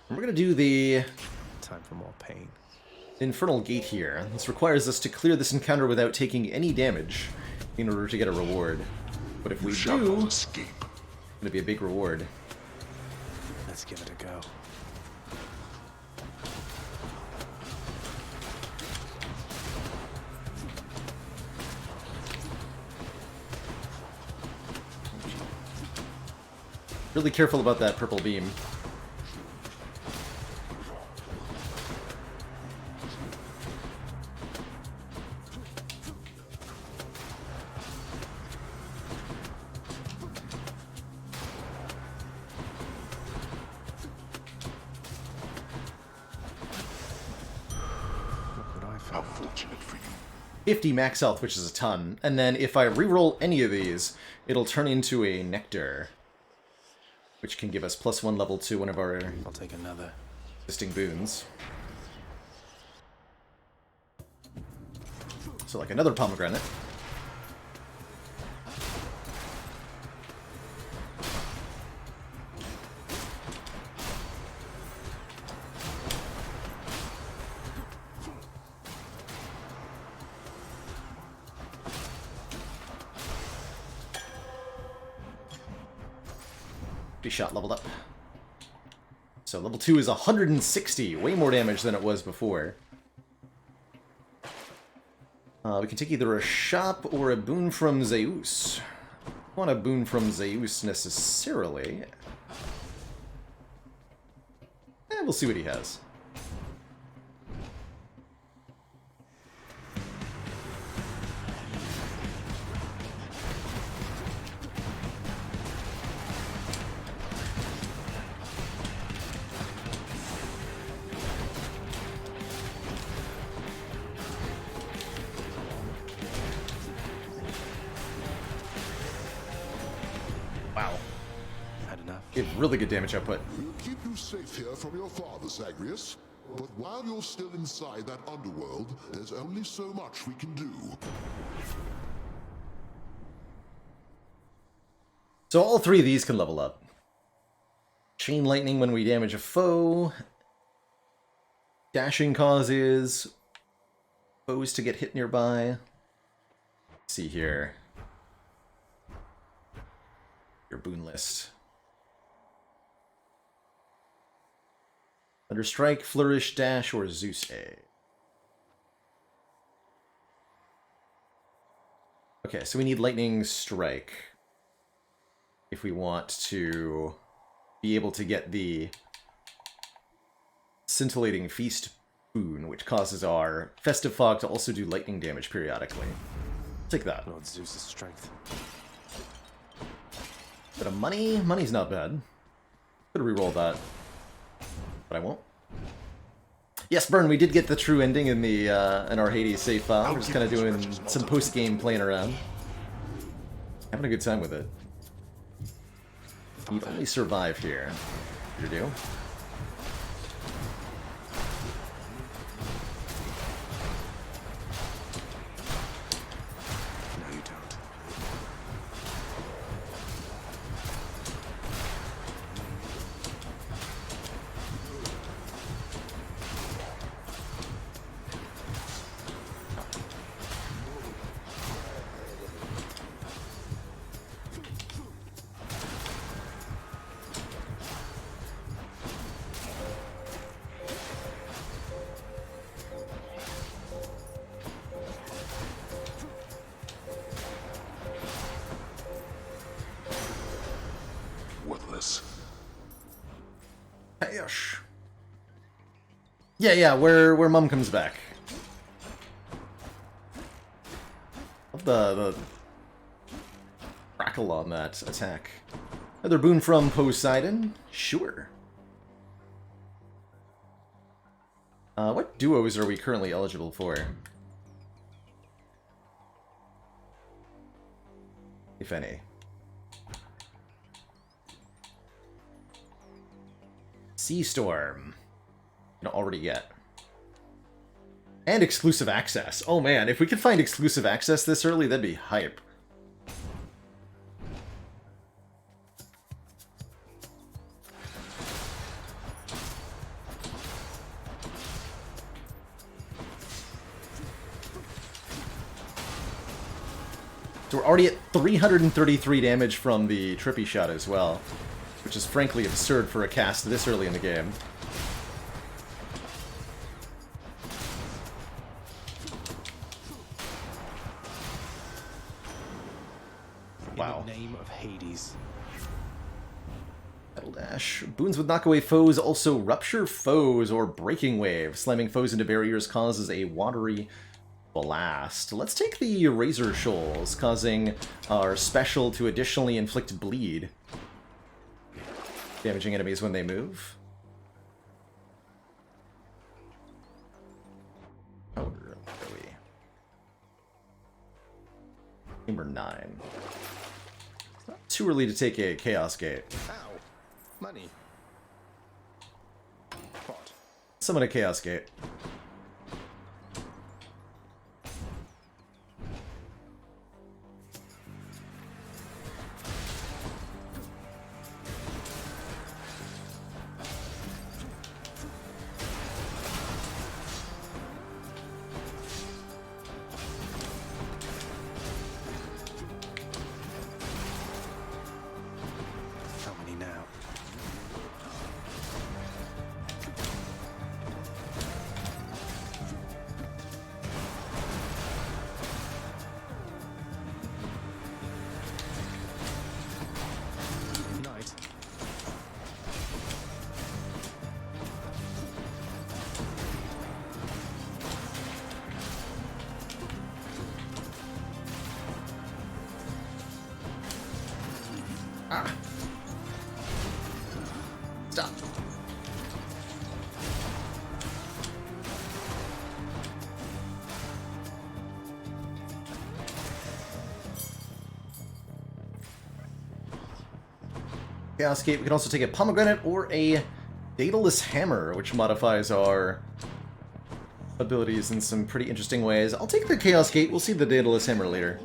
And we're gonna do the Time for more pain. Infernal Gate here. This requires us to clear this encounter without taking any damage in order to get a reward. But if we shall do, not it's escape. gonna be a big reward. Let's give it a go. Really careful about that purple beam. Look what I How found. fortunate for you. 50 max health, which is a ton. And then if I reroll any of these, it'll turn into a Nectar, which can give us +1 level to one of our I'll take another. existing boons. So like another pomegranate. Shot leveled up. So level 2 is 160, way more damage than it was before. We can take either a shop or a boon from Zeus. I don't want a boon from Zeus necessarily. We'll see what he has. You have really good damage output. We'll keep you safe here from your father, Zagreus. But while you're still inside that underworld, there's only so much we can do. So all three of these can level up. Chain lightning when we damage a foe. Dashing causes foes to get hit nearby. Let's see here. Your boon list. Under Strike, Flourish, Dash, or Zeus A. Okay, so we need Lightning Strike if we want to be able to get the Scintillating Feast boon, which causes our Festive Fog to also do lightning damage periodically. Take that. Lord Zeus's strength. Bit of money? Money's not bad. Could reroll that. But I won't. Yes, Burn, we did get the true ending in the in our Hades save file. We're just kind of doing some post-game playing around. Having a good time with it. You'd only survive here. You do? No, you don't. Worthless. Ayosh. Yeah, where Mum comes back. Love the crackle on that attack. Another boon from Poseidon? Sure. What duos are we currently eligible for? If any. Sea Storm. You don't already get. And exclusive access. Oh man, if we could find exclusive access this early, that'd be hype. So we're already at 333 damage from the Trippy shot as well, which is frankly absurd for a cast this early in the game. Wow. In the name of Hades. Battle Dash. Boons with knock away foes also rupture foes or breaking wave. Slamming foes into barriers causes a watery blast. Let's take the Razor Shoals, causing our special to additionally inflict bleed. Damaging enemies when they move. Oh, where are we? Number 9. It's not too early to take a Chaos Gate. Ow! Money. What? Summon a Chaos Gate. How many now? Chaos Gate. We can also take a Pomegranate or a Daedalus Hammer, which modifies our abilities in some pretty interesting ways. I'll take the Chaos Gate. We'll see the Daedalus Hammer later.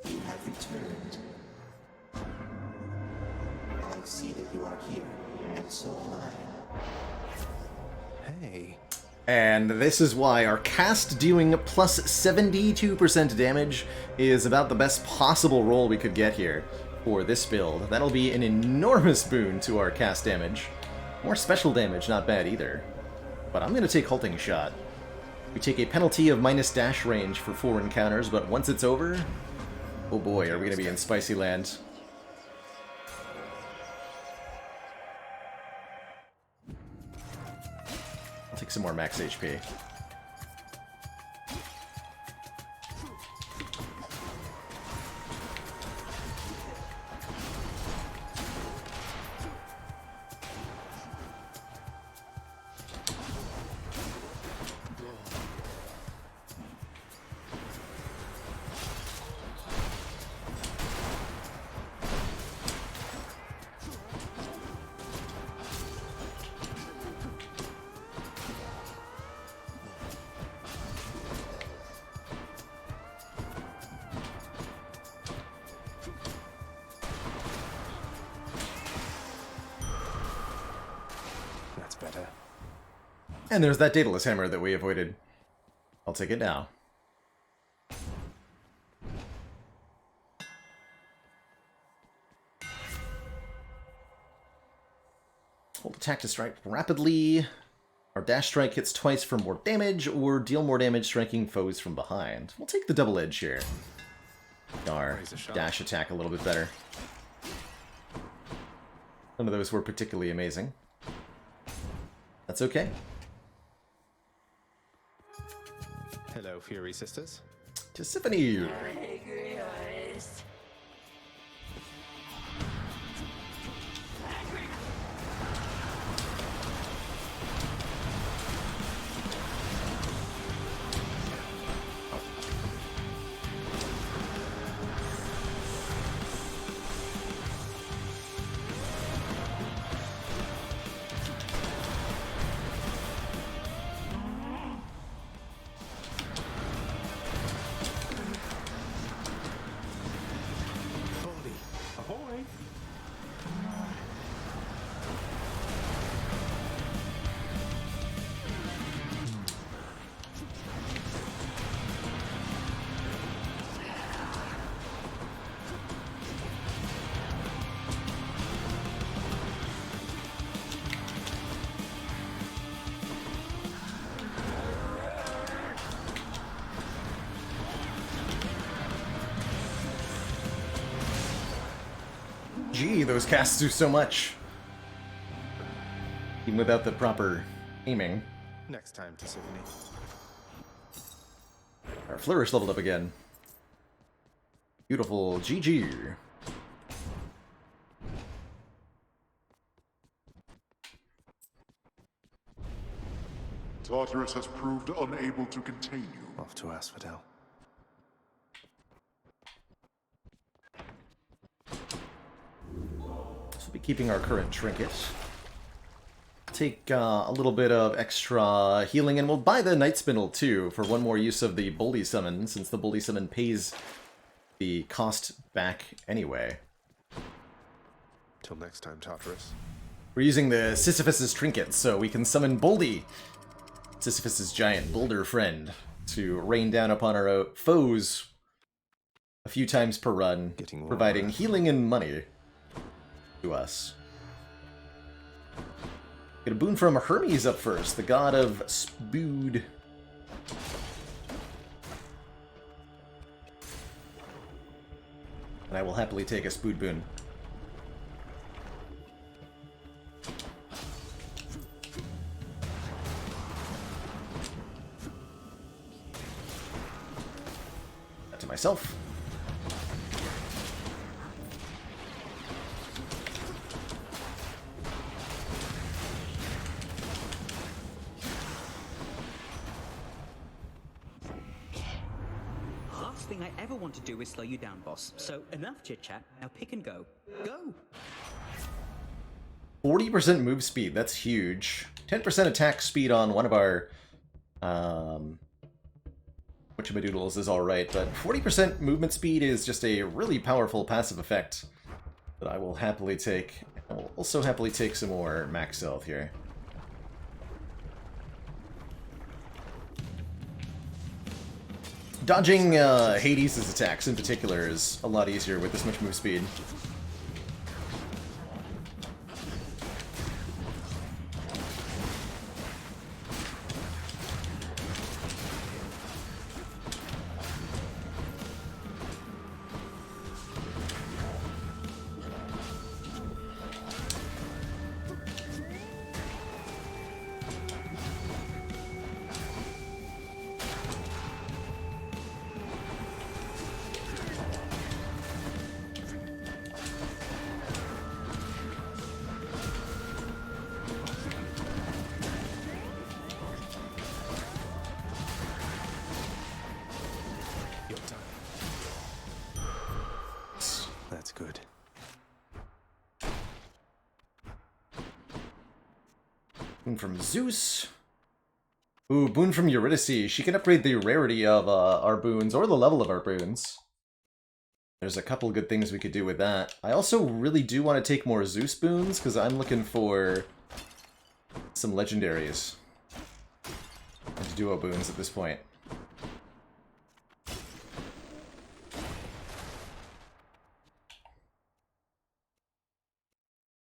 You have returned. I see that you are here, and so am I. Hey. And this is why our cast doing plus 72% damage is about the best possible roll we could get here for this build. That'll be an enormous boon to our cast damage. More special damage, not bad either. But I'm going to take Halting Shot. We take a penalty of minus dash range for 4 encounters, but once it's over, oh boy, are we going to be in spicy land. I'll take some more max HP. That's better. And there's that Daedalus Hammer that we avoided. I'll take it now. Hold attack to strike rapidly. Our dash strike hits twice for more damage, or deal more damage striking foes from behind. We'll take the double edge here. Our dash attack a little bit better. None of those were particularly amazing. That's okay. Hello, Fury Sisters. Tisiphone! Gee, those casts do so much. Even without the proper aiming. Next time, Tisiphone. Our Flourish leveled up again. Beautiful. GG. Tartarus has proved unable to contain you. Off to Asphodel. So we'll be keeping our current trinket. Take a little bit of extra healing, and we'll buy the Night Spindle too for one more use of the Bully Summon, since the Bully Summon pays the cost back anyway. Till next time, Tartarus. We're using the Sisyphus's trinket, so we can summon Boldy, Sisyphus's giant boulder friend, to rain down upon our foes a few times per run, providing healing and money to us. Get a boon from Hermes up first, the god of Spood. And I will happily take a Spood boon. That to myself. thing I ever want to do is slow you down, boss. So enough chit-chat, now pick and go. Go! 40% move speed, that's huge. 10% attack speed on one of our whatchamadoodles is alright, but 40% movement speed is just a really powerful passive effect that I will happily take. I will also happily take some more max health here. Dodging Hades' attacks in particular is a lot easier with this much move speed. That's good. Boon from Zeus. Ooh, boon from Eurydice. She can upgrade the rarity of our boons, or the level of our boons. There's a couple good things we could do with that. I also really do want to take more Zeus boons, because I'm looking for some legendaries. And duo boons at this point.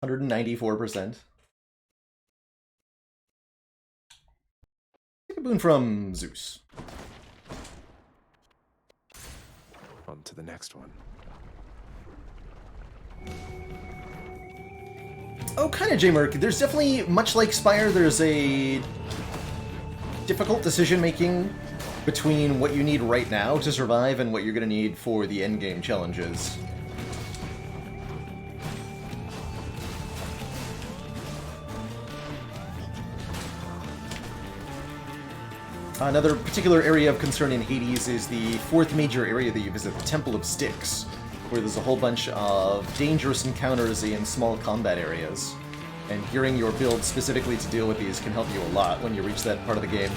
$194%. Take a boon from Zeus. On to the next one. Oh, kind of, J-Merc. There's definitely, much like Spire, there's a difficult decision-making between what you need right now to survive and what you're going to need for the endgame challenges. Another particular area of concern in Hades is the fourth major area that you visit, the Temple of Styx, where there's a whole bunch of dangerous encounters in small combat areas. And gearing your build specifically to deal with these can help you a lot when you reach that part of the game.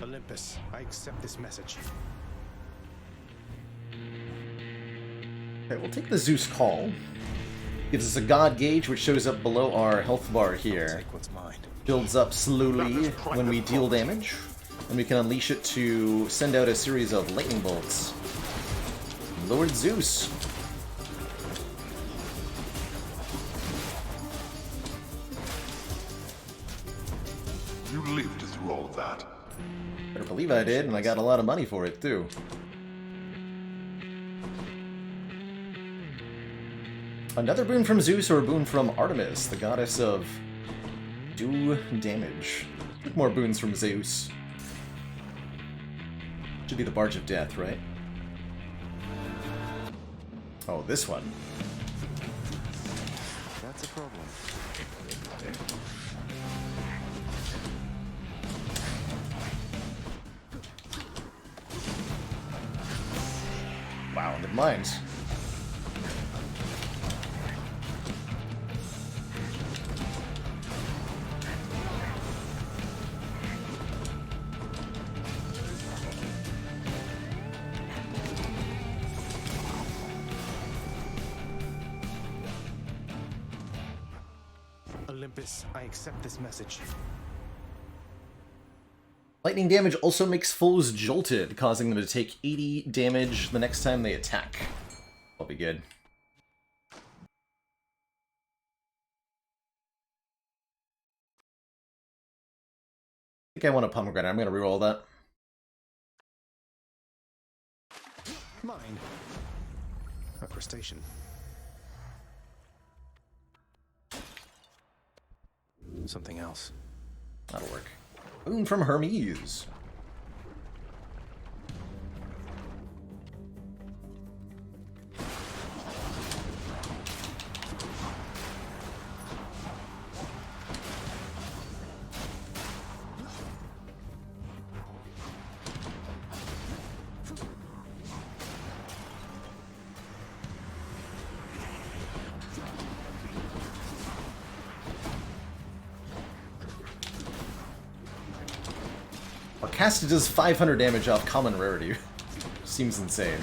Olympus, I accept this message. Okay, we'll take the Zeus call. Gives us a god gauge, which shows up below our health bar here. Take what's mine. Builds up slowly when we deal damage, and we can unleash it to send out a series of lightning bolts. Lord Zeus. You lived through all of that. Better believe I did, and I got a lot of money for it, too. Another boon from Zeus or a boon from Artemis, the goddess of do damage. More boons from Zeus. Should be the Barge of Death, right? Oh, this one. That's a problem. Wow, never mind. Olympus, I accept this message. Lightning damage also makes foes jolted, causing them to take 80 damage the next time they attack. That'll be good. I think I want a pomegranate. I'm gonna reroll that. Mine. A crustacean. Something else. That'll work. Boon from Hermes. Our cast does 500 damage off common rarity. Seems insane.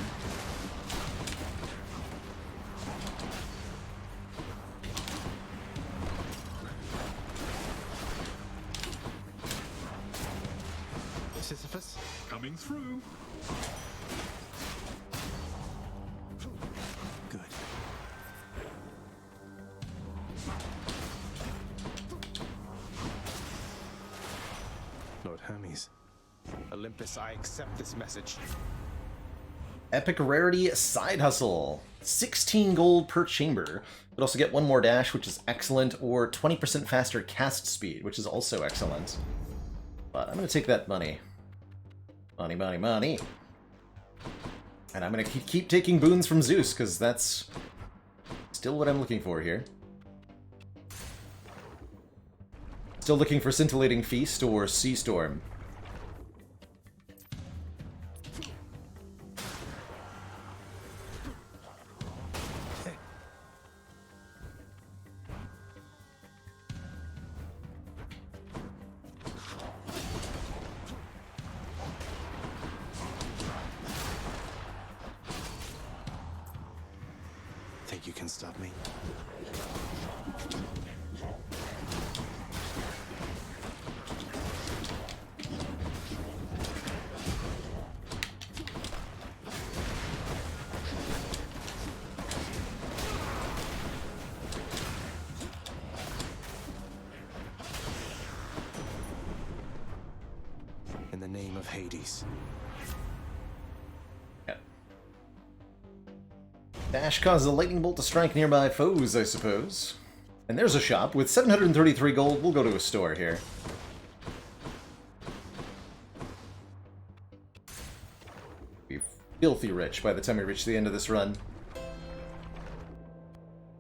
Sisyphus? Coming through. Good. Lord Hermes. Olympus, I accept this message. Epic rarity side hustle. 16 gold per chamber. But also get one more dash, which is excellent, or 20% faster cast speed, which is also excellent. But I'm going to take that money. Money, money, money. And I'm going to keep taking boons from Zeus, because that's still what I'm looking for here. Still looking for Scintillating Feast or Sea Storm. Think you can stop me? In the name of Hades. Dash causes a lightning bolt to strike nearby foes, I suppose. And there's a shop. With 733 gold, we'll go to a store here. Be filthy rich by the time we reach the end of this run.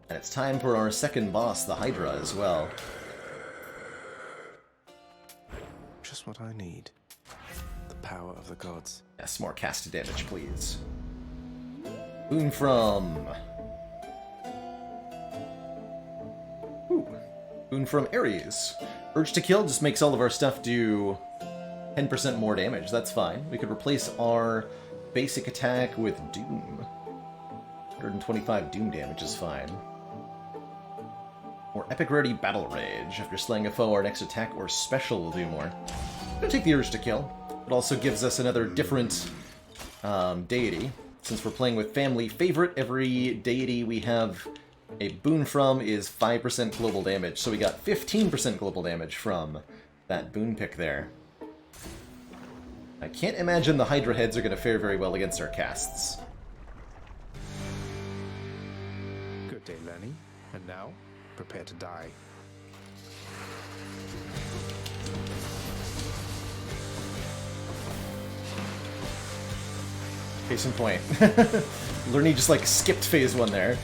And it's time for our second boss, the Hydra, as well. Just what I need. The power of the gods. Yes, more cast damage, please. Boon from... Ooh. Boon from Ares. Urge to Kill just makes all of our stuff do 10% more damage. That's fine. We could replace our basic attack with Doom. 125 Doom damage is fine. Or Epic Rarity Battle Rage. After slaying a foe, our next attack or special will do more. I'm gonna take the Urge to Kill. It also gives us another different deity. Since we're playing with Family Favorite, every deity we have a boon from is 5% global damage. So we got 15% global damage from that boon pick there. I can't imagine the Hydra heads are going to fare very well against our casts. Good day, Lenny. And now, prepare to die. Case in point. Lerny just like skipped phase 1 there.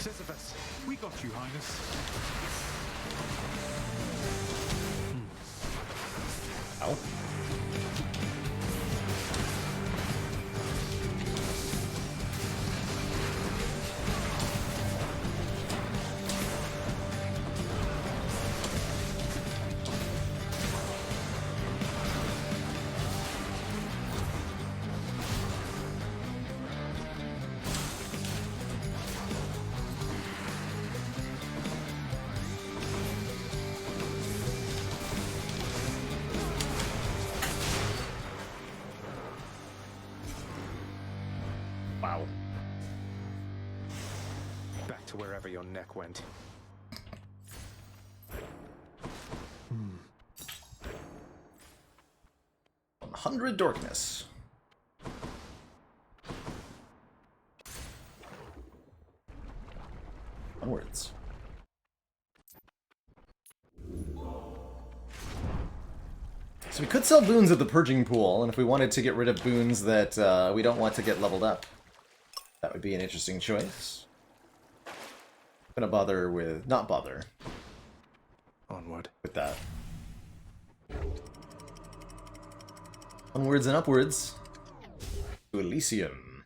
Sisyphus, we got you, Highness. Ow. Wow. Back to wherever your neck went. 100 Darkness. Onwards. So we could sell boons at the purging pool, and if we wanted to get rid of boons that we don't want to get leveled up, that would be an interesting choice. I'm gonna bother with... not bother Onward. with that. Onwards and upwards to Elysium.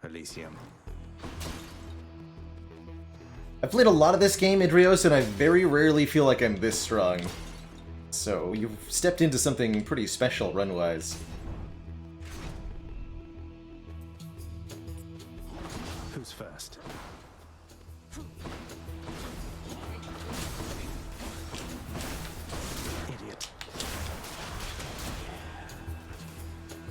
Elysium. I've played a lot of this game, Idrios, and I very rarely feel like I'm this strong. So, you've stepped into something pretty special run-wise. Who's first? Idiot.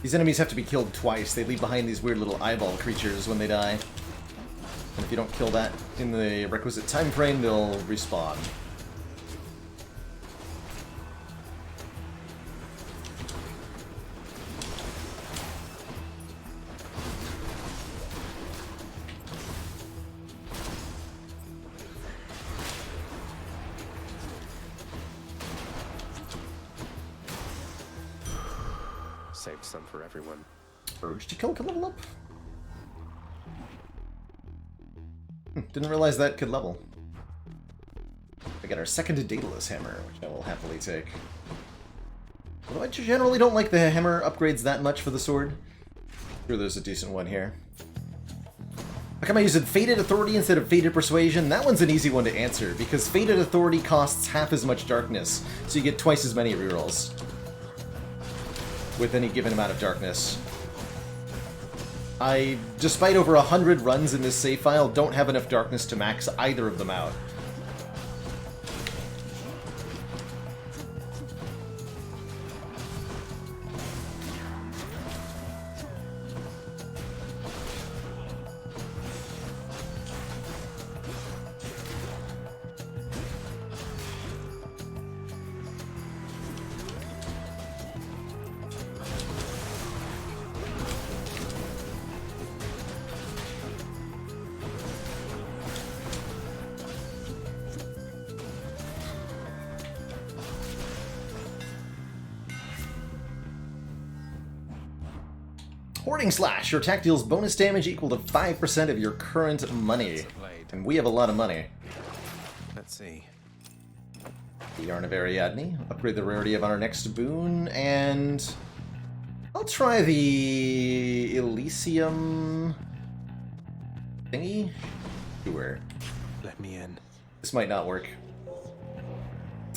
These enemies have to be killed twice. They leave behind these weird little eyeball creatures when they die. And if you don't kill that in the requisite time frame, they'll respawn. Saved some for everyone. Urge to kill could level up? Didn't realize that could level. We got our second Daedalus hammer, which I will happily take. Although I generally don't like the hammer upgrades that much for the sword. Sure, there's a decent one here. How come I used Fated Authority instead of Fated Persuasion? That one's an easy one to answer, because Fated Authority costs half as much darkness, so you get twice as many rerolls with any given amount of darkness. I, despite over 100 runs in this save file, don't have enough darkness to max either of them out. Hoarding Slash. Your attack deals bonus damage equal to 5% of your current money. And we have a lot of money. Let's see. The Yarn of Ariadne. Upgrade the rarity of our next boon, and I'll try the Elysium thingy. Sure. Let me in. This might not work.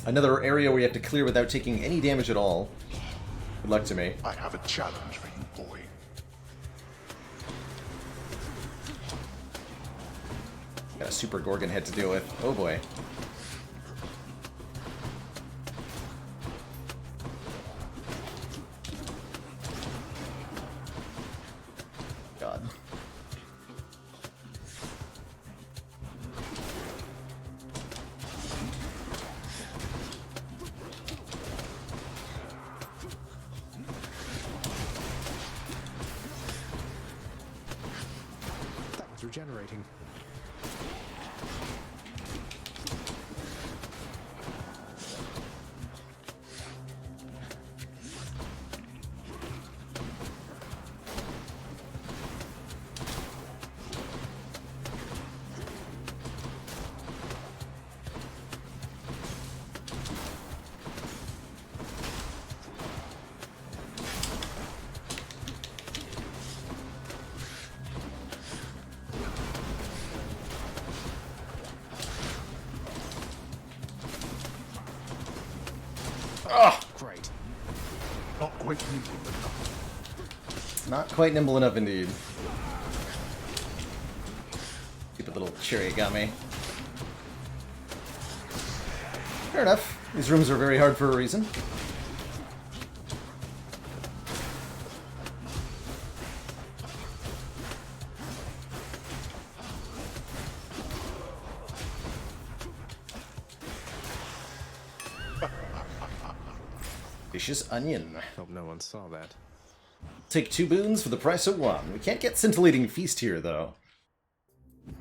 Another area where you have to clear without taking any damage at all. Good luck to me. I have a challenge for you, boy. Got a Super Gorgon head to deal with. Oh boy. God. That was regenerating. Great. Not quite nimble enough. Not quite nimble enough indeed. Stupid little chariot got me. Fair enough. These rooms are very hard for a reason. Vicious onion. Hope no one saw that. Take 2 boons for the price of 1. We can't get Scintillating Feast here, though.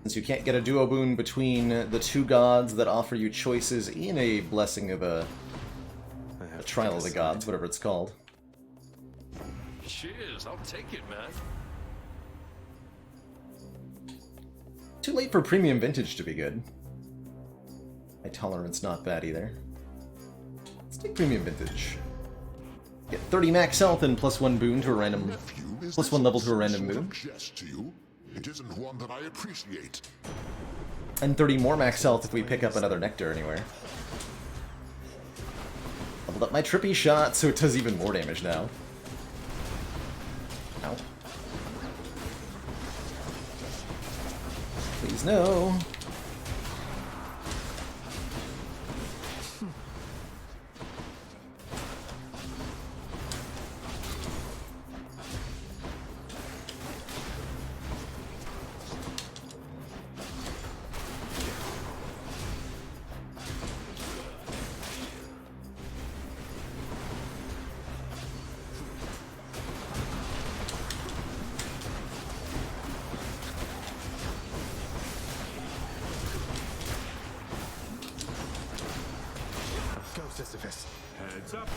Since you can't get a duo boon between the two gods that offer you choices in a blessing of a trial of the gods, whatever it's called. Cheers, I'll take it, man. Too late for premium vintage to be good. My tolerance not bad either. Let's take premium vintage. Get 30 max health and +1 boon to a random, +1 level to a random boon. To you? It isn't one that I appreciate. And 30 more max health if we pick up another nectar anywhere. Leveled up my trippy shot, so it does even more damage now. Ow. Please no. Heads up.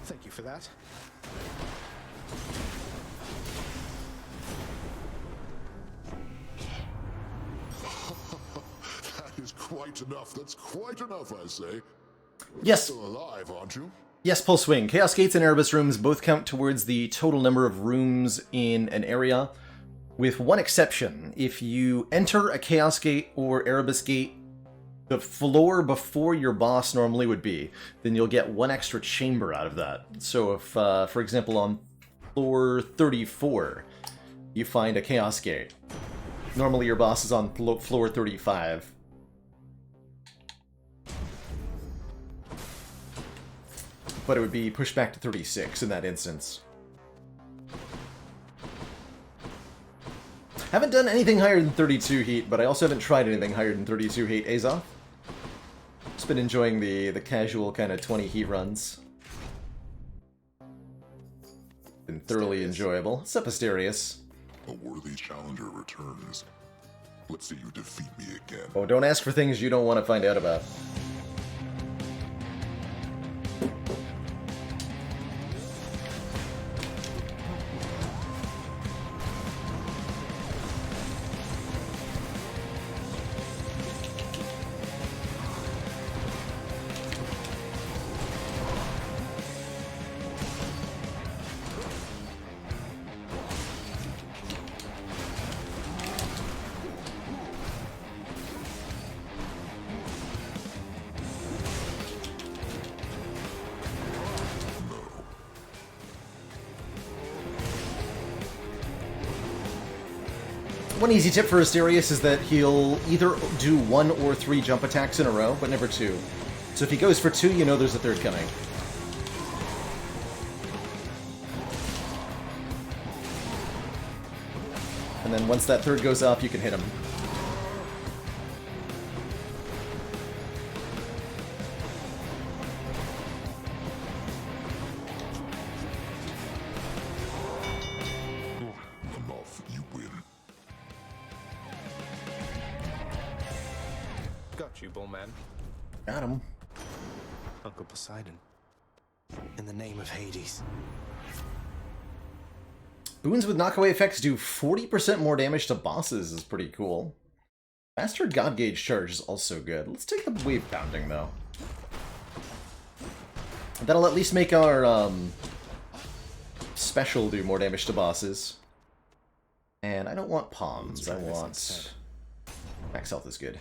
Thank you for that. That is quite enough. That's quite enough, I say. Yes. Still alive, aren't you? Yes, Pulse Swing. Chaos Gates and Erebus rooms both count towards the total number of rooms in an area, with one exception. If you enter a Chaos Gate or Erebus Gate the floor before your boss normally would be, then you'll get one extra chamber out of that. So if, for example, on floor 34, you find a Chaos Gate, normally your boss is on floor 35. But it would be pushed back to 36 in that instance. Haven't done anything higher than 32 heat, but I also haven't tried anything higher than 32 heat. Azoth? Just been enjoying the casual kind of 20 heat runs. Been thoroughly enjoyable. What's up, Asterius? A worthy challenger returns. Let's see you defeat me again. Oh, don't ask for things you don't want to find out about. One easy tip for Asterius is that he'll either do 1 or 3 jump attacks in a row, but never 2. So if he goes for 2, you know there's a third coming. And then once that third goes up, you can hit him. Enough, you win. Got you, Bullman. Got him. Uncle Poseidon. In the name of Hades. Boons with knockaway effects do 40% more damage to bosses is pretty cool. Faster God Gauge charge is also good. Let's take the wave pounding, though. That'll at least make our special do more damage to bosses. And I don't want palms. I want... Max health is good.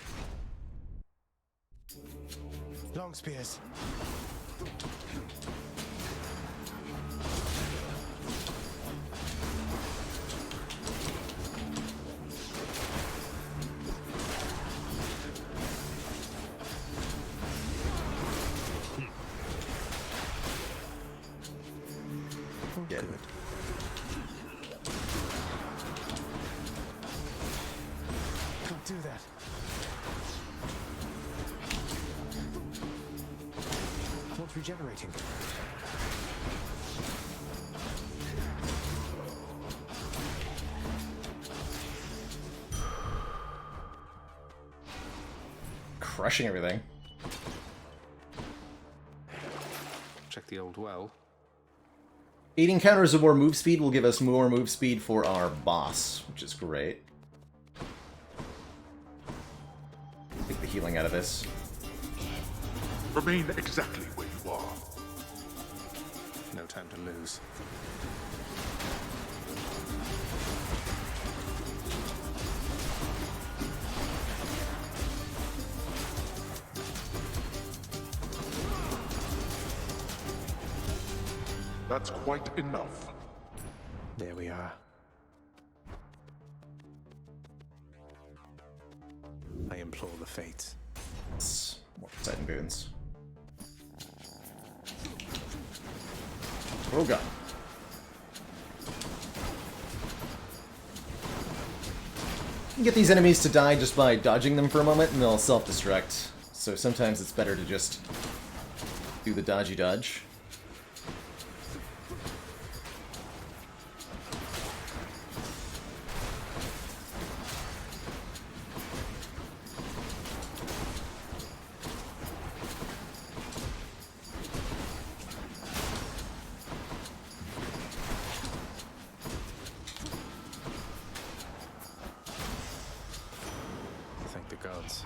Long spears. Good. Don't do that. What's regenerating? crushing everything. Check the old well. 8 encounters of more move speed will give us more move speed for our boss, which is great. Take the healing out of this. Remain exactly where you are. No time to lose. That's quite enough. There we are. I implore the fates. More Titan boons. Oh god. You can get these enemies to die just by dodging them for a moment and they'll self-destruct. So sometimes it's better to just do the dodgy dodge. Thank the gods.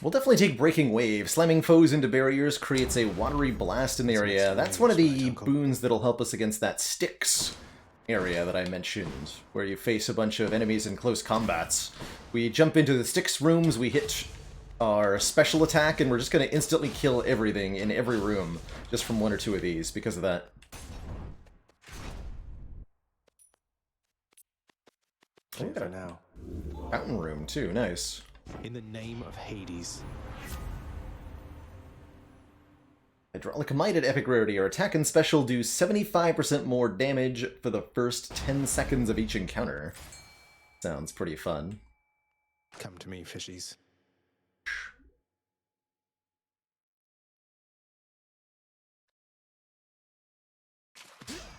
We'll definitely take Breaking Wave. Slamming foes into barriers creates a watery blast in the area. That's one of the boons that'll help us against that Styx area that I mentioned, where you face a bunch of enemies in close combats. We jump into the Styx rooms, we hit our special attack, and we're just going to instantly kill everything in every room, just from 1 or 2 of these, because of that. Clear for now. Fountain room, too. Nice. In the name of Hades. Hydraulic Might at epic rarity. Our attack and special do 75% more damage for the first 10 seconds of each encounter. Sounds pretty fun. Come to me, fishies.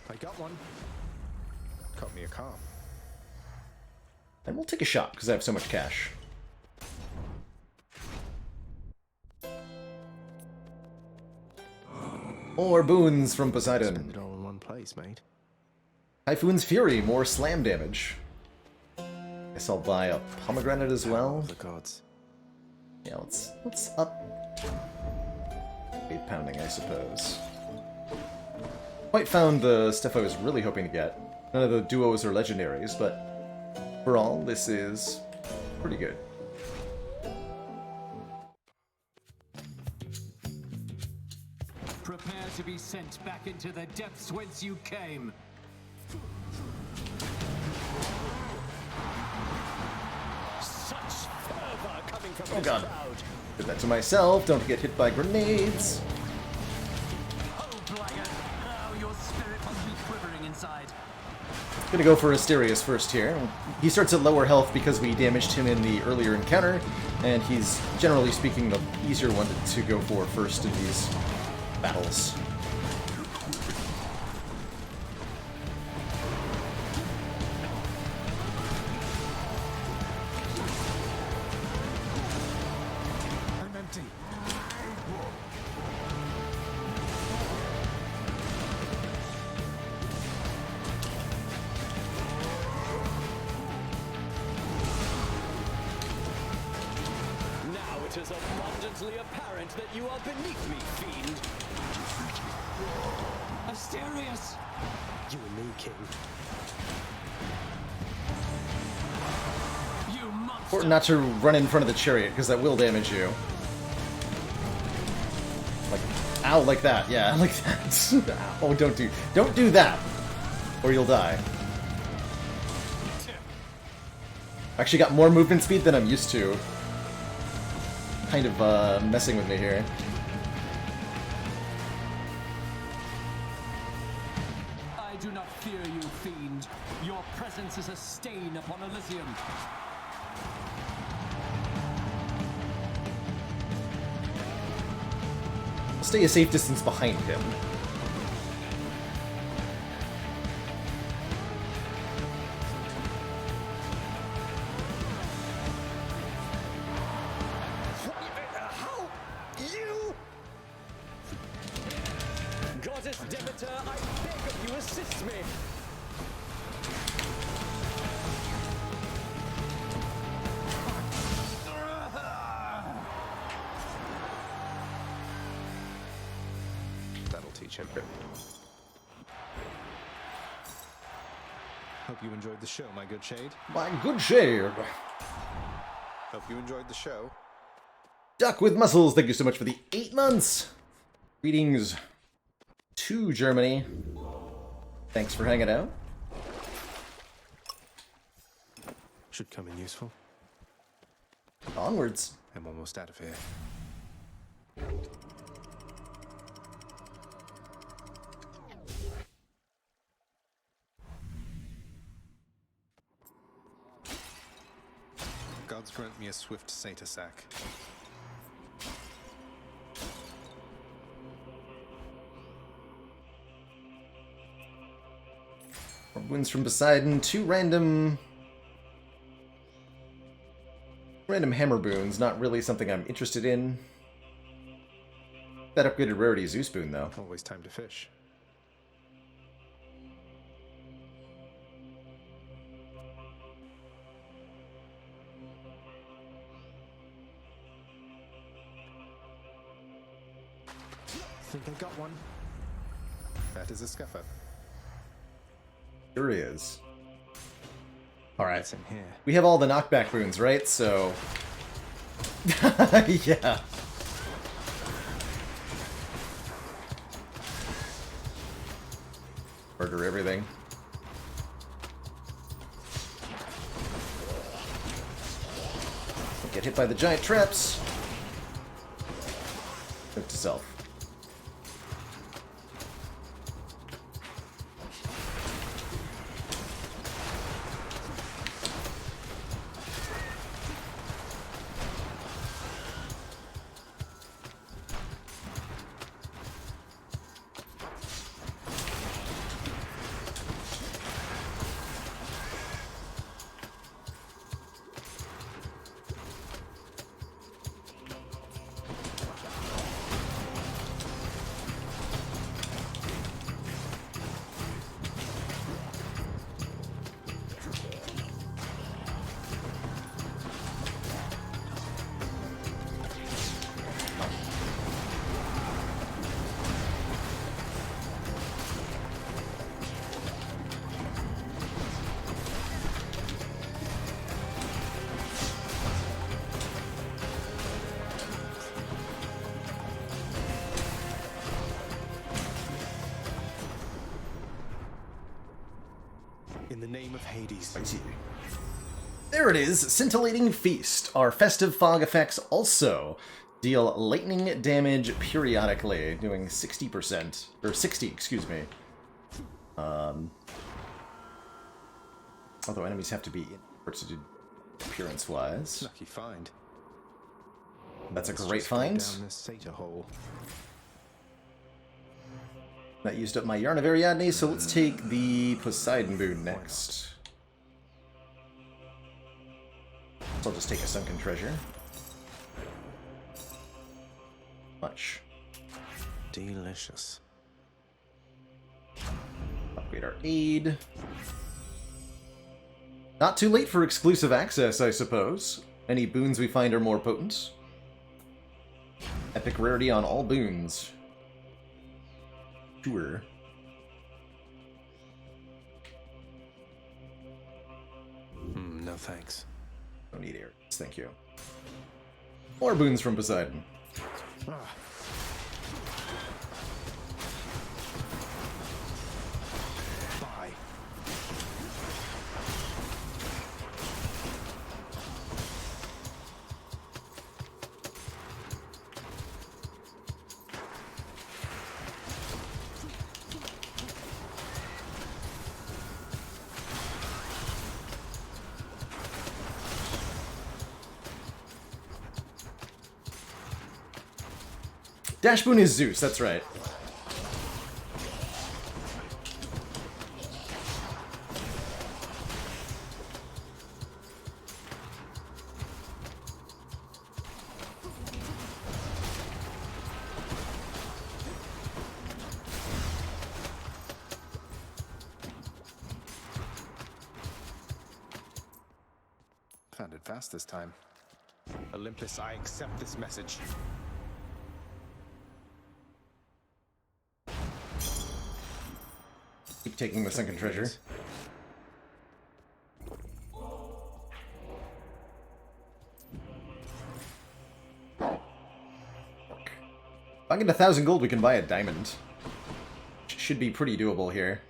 I got one. Caught me a calm. And we'll take a shot, because I have so much cash. More boons from Poseidon. Spend it all in one place, mate. Typhoon's Fury, more slam damage. Guess I'll buy a pomegranate as well. The gods. Yeah, let's up 8 pounding, I suppose. Quite found the stuff I was really hoping to get. None of the duos or legendaries, but overall, this is pretty good. Prepare to be sent back into the depths whence you came. Such fervor coming from Oh this god. crowd. Did that to myself, don't get hit by grenades. Oh, Blaggard! Now your spirit must be quivering inside. Gonna go for Asterius first here. He starts at lower health because we damaged him in the earlier encounter, and he's, generally speaking, the easier one to go for first in these battles. I'm empty. Now it is abundantly apparent that you are beneath me, fiend. Asterius! You and me, King. You monster! Important not to run in front of the chariot, because that will damage you. Like, ow, like that, yeah, like that. Oh, don't do that, or you'll die. Actually got more movement speed than I'm used to. Kind of, messing with me here. I do not fear you, fiend. Your presence is a stain upon Elysium. Stay a safe distance behind him. matter, I beg of you, assist me. That'll teach him. Hope you enjoyed the show, my good shade. My good shade. Hope you enjoyed the show. Duck with Muscles, thank you so much for the 8 months. Greetings to Germany. Thanks for hanging out. Should come in useful. Onwards. I'm almost out of here. Gods grant me a swift satyr sack. Wounds from Poseidon, 2 random hammer boons, not really something I'm interested in. That upgraded rarity Zeus boon, though. Always time to fish. Think I got one. That is a scuffer. Sure is. Alright. What's in here? We have all the knockback boons, right? So... yeah. Murder everything. Get hit by the giant traps. Note to self. In the name of Hades. There it is, Scintillating Feast. Our festive fog effects also deal lightning damage periodically, doing 60%, or 60, excuse me. Although enemies have to be inverted appearance-wise. Lucky find. That's a Let's great just go find. down this satyr hole. That used up my Yarn of Ariadne, so let's take the Poseidon boon next. So I'll just take a Sunken Treasure. Much. Delicious. Upgrade our aid. Not too late for exclusive access, I suppose. Any boons we find are more potent. Epic rarity on all boons. Sure. No thanks. No need areas, thank you. More boons from Poseidon. Bye. Dash boon is Zeus, that's right. fast this time. Olympus, I accept this message. Keep taking the sunken treasure. If I get 1,000 gold, we can buy a diamond. Should be pretty doable here.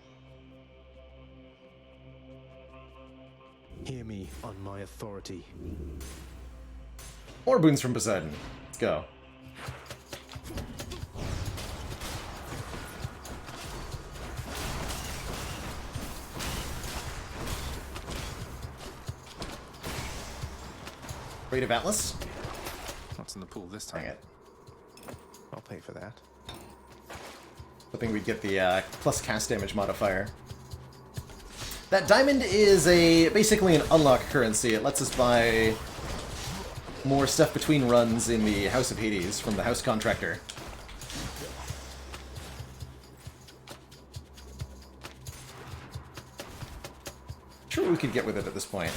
Hear me on my authority. More boons from Poseidon. Let's go. Rate of Atlas? What's in the pool this time? Dang it. I'll pay for that. Hoping we'd get the plus cast damage modifier. That diamond is basically an unlock currency. It lets us buy more stuff between runs in the House of Hades from the House Contractor. Sure, what we could get with it at this point.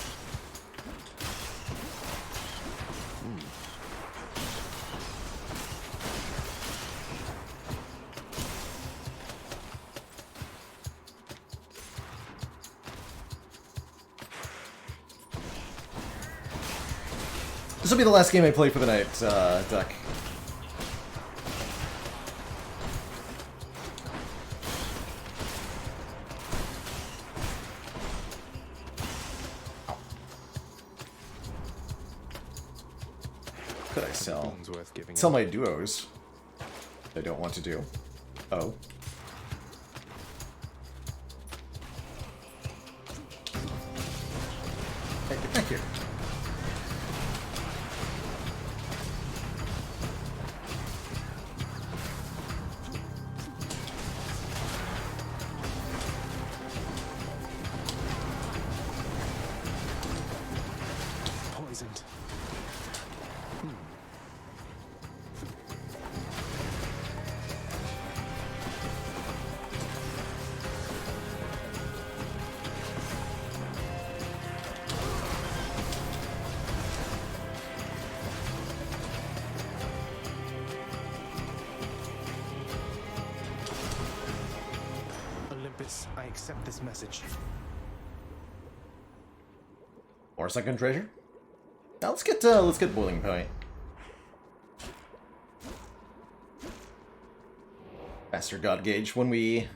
This will be the last game I play for the night, Duck. Could I sell? Boon's worth giving Sell up. my duos. I don't want to do. Oh. Hey, get back here. Poisoned. Olympus, I accept this message. Or sunken treasure? Now let's get boiling point. Faster god gauge when we.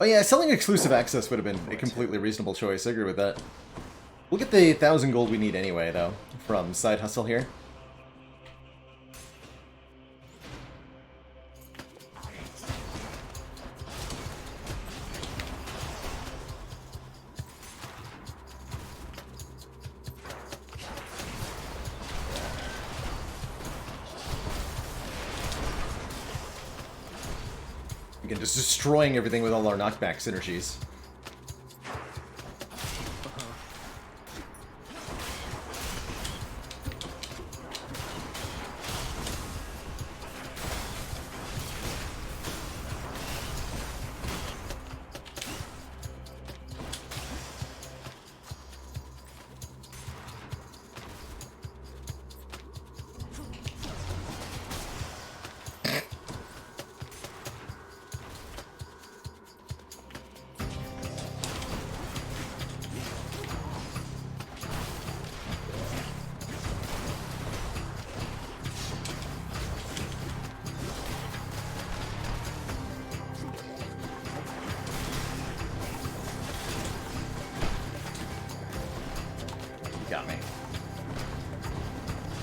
Oh yeah, selling exclusive access would have been a completely reasonable choice. I agree with that. We'll get the 1,000 gold we need anyway, though, from side hustle here. Again, just destroying everything with all our knockback synergies. Got me.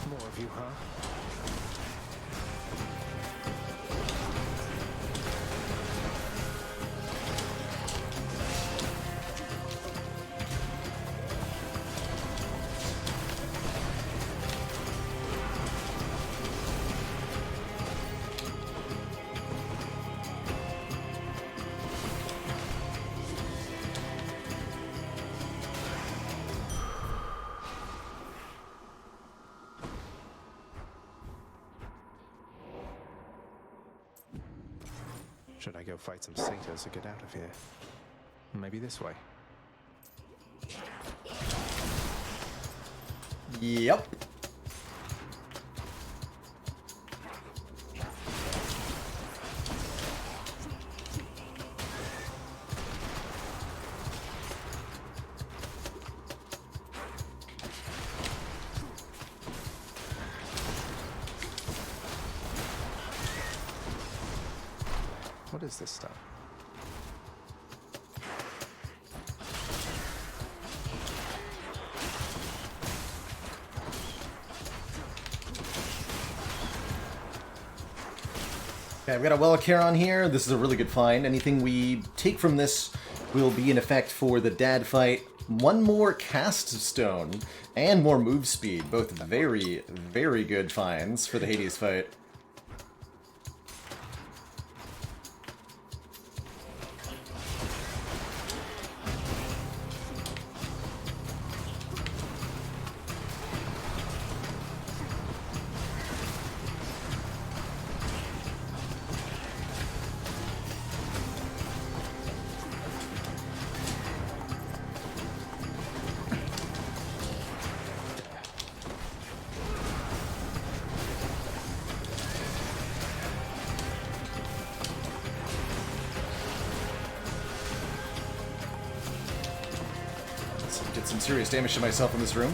More of you, huh? Should I go fight some satyrs to get out of here? Maybe this way. Yep. What is this stuff? Okay, I've got a well of care on here. This is a really good find. Anything we take from this will be in effect for the dad fight. One more cast stone and more move speed. Both very, very good finds for the Hades fight. Did some serious damage to myself in this room.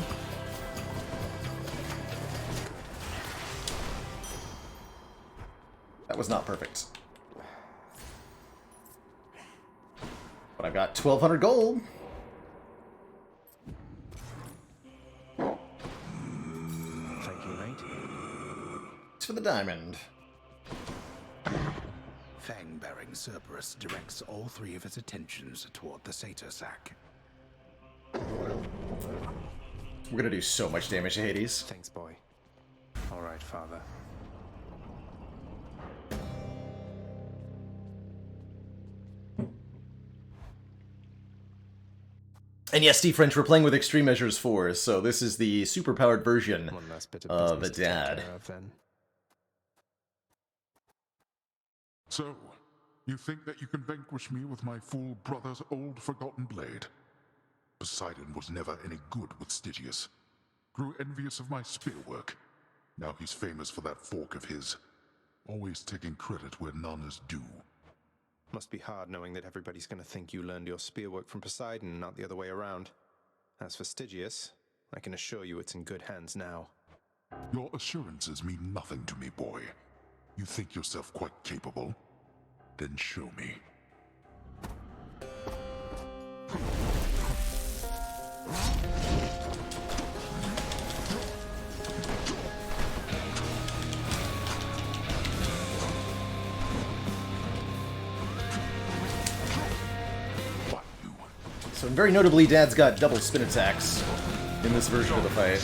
That was not perfect. But I've got 1,200 gold. Thank you, mate. It's for the diamond. Fang-bearing Cerberus directs all three of its attentions toward the satyr sack. We're gonna do so much damage to Hades. Thanks, boy. All right, father. And yes, Steve French, we're playing with Extreme Measures 4, so this is the superpowered version One last bit of of a business to take dad. care of, then. So, you think that you can vanquish me with my fool brother's old forgotten blade? Poseidon was never any good with Stygius. Grew envious of my spearwork. Now he's famous for that fork of his. Always taking credit where none is due. Must be hard knowing that everybody's going to think you learned your spearwork from Poseidon, not the other way around. As for Stygius, I can assure you it's in good hands now. Your assurances mean nothing to me, boy. You think yourself quite capable? Then show me. So very notably, Dad's got double spin attacks in this version of the fight.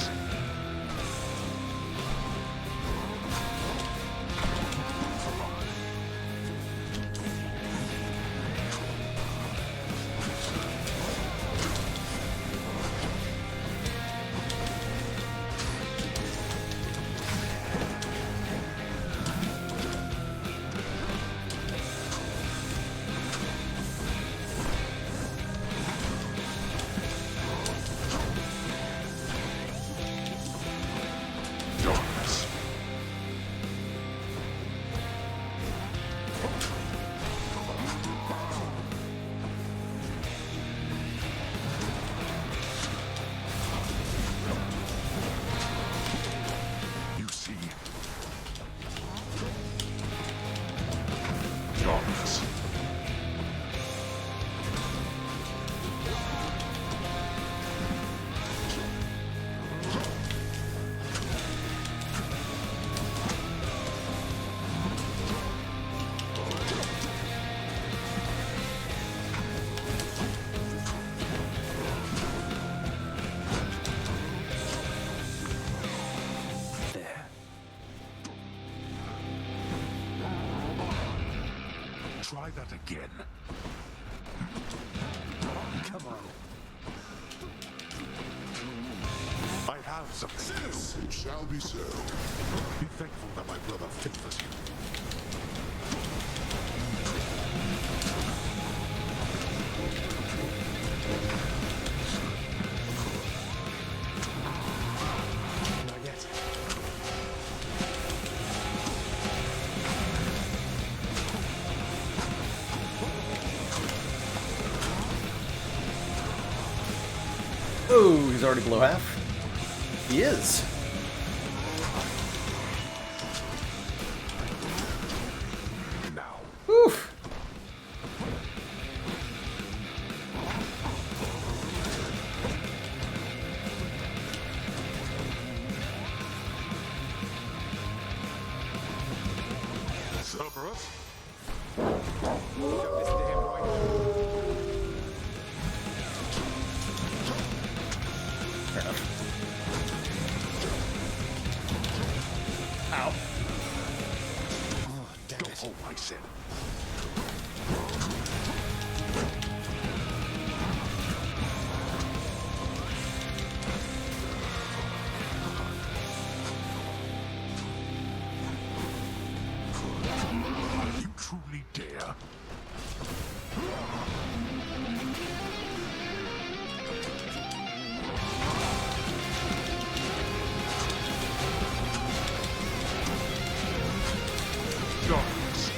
You see? Darkness. There. Try that again. Come on. I have something. Yes, it shall be so. Be thankful that my brother favors you. Oh, he's already below half. He is. Now. Oof. Cerberus? Don't listen to him, boy. Fair enough. Ow. Oh, damn Don't it. hold my sin. You truly dare? Darkness.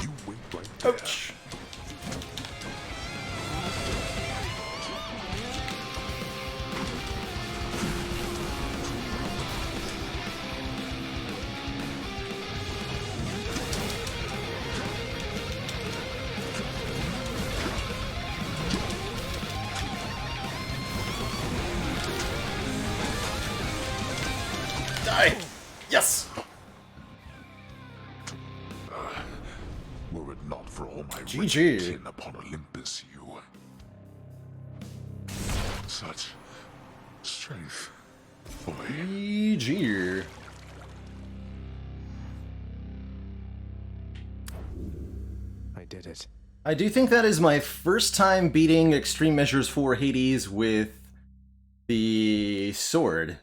You wait right there. Ouch. Die! Yes! Were it not for all my GG. rich kin upon Olympus, you... Such... strength. Boy. GG. I did it. I do think that is my first time beating Extreme Measures 4 Hades with the sword.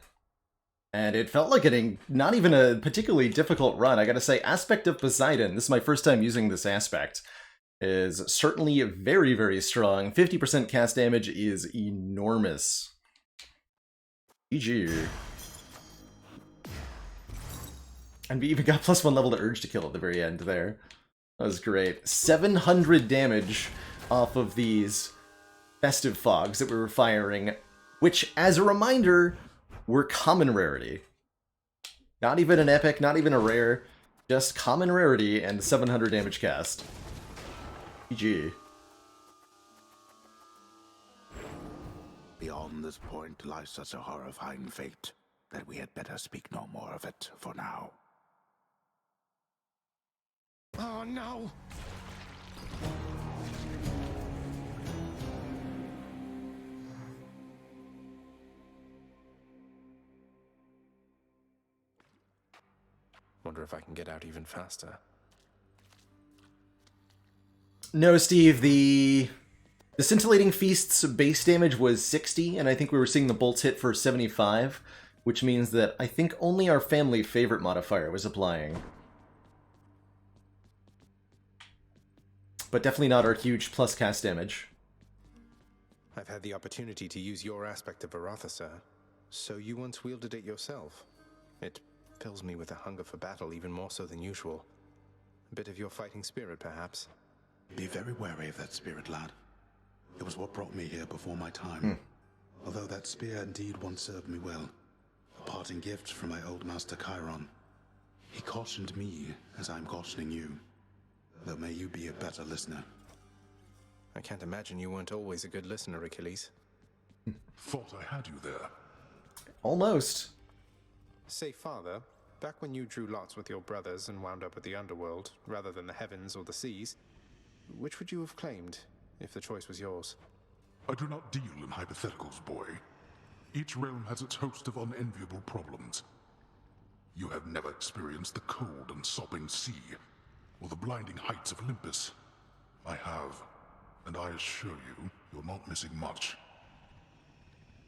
And it felt like getting not even a particularly difficult run. I gotta say, Aspect of Poseidon, this is my first time using this aspect, is certainly very, very strong. 50% cast damage is enormous. GG. And we even got +1 level to Urge to Kill at the very end there. That was great. 700 damage off of these festive fogs that we were firing, which, as a reminder, were common rarity. Not even an epic, not even a rare, just common rarity and 700 damage cast. GG. Beyond this point lies such a horrifying fate that we had better speak no more of it for now. Oh, no! Wonder if I can get out even faster. No, Steve, the Scintillating Feast's base damage was 60, and I think we were seeing the bolts hit for 75, which means that I think only our family favorite modifier was applying. But definitely not our huge plus cast damage. I've had the opportunity to use your aspect of Varatha, sir. So you once wielded it yourself. It fills me with a hunger for battle even more so than usual. A bit of your fighting spirit, perhaps. Be very wary of that spirit, lad. It was what brought me here before my time. Although that spear indeed once served me well. A parting gift from my old master Chiron. He cautioned me as I'm cautioning you. Though may you be a better listener. I can't imagine you weren't always a good listener, Achilles. Thought I had you there. Almost. Say, father, back when you drew lots with your brothers and wound up with the underworld, rather than the heavens or the seas, which would you have claimed, if the choice was yours? I do not deal in hypotheticals, boy. Each realm has its host of unenviable problems. You have never experienced the cold and sobbing sea, or the blinding heights of Olympus. I have, and I assure you, you're not missing much.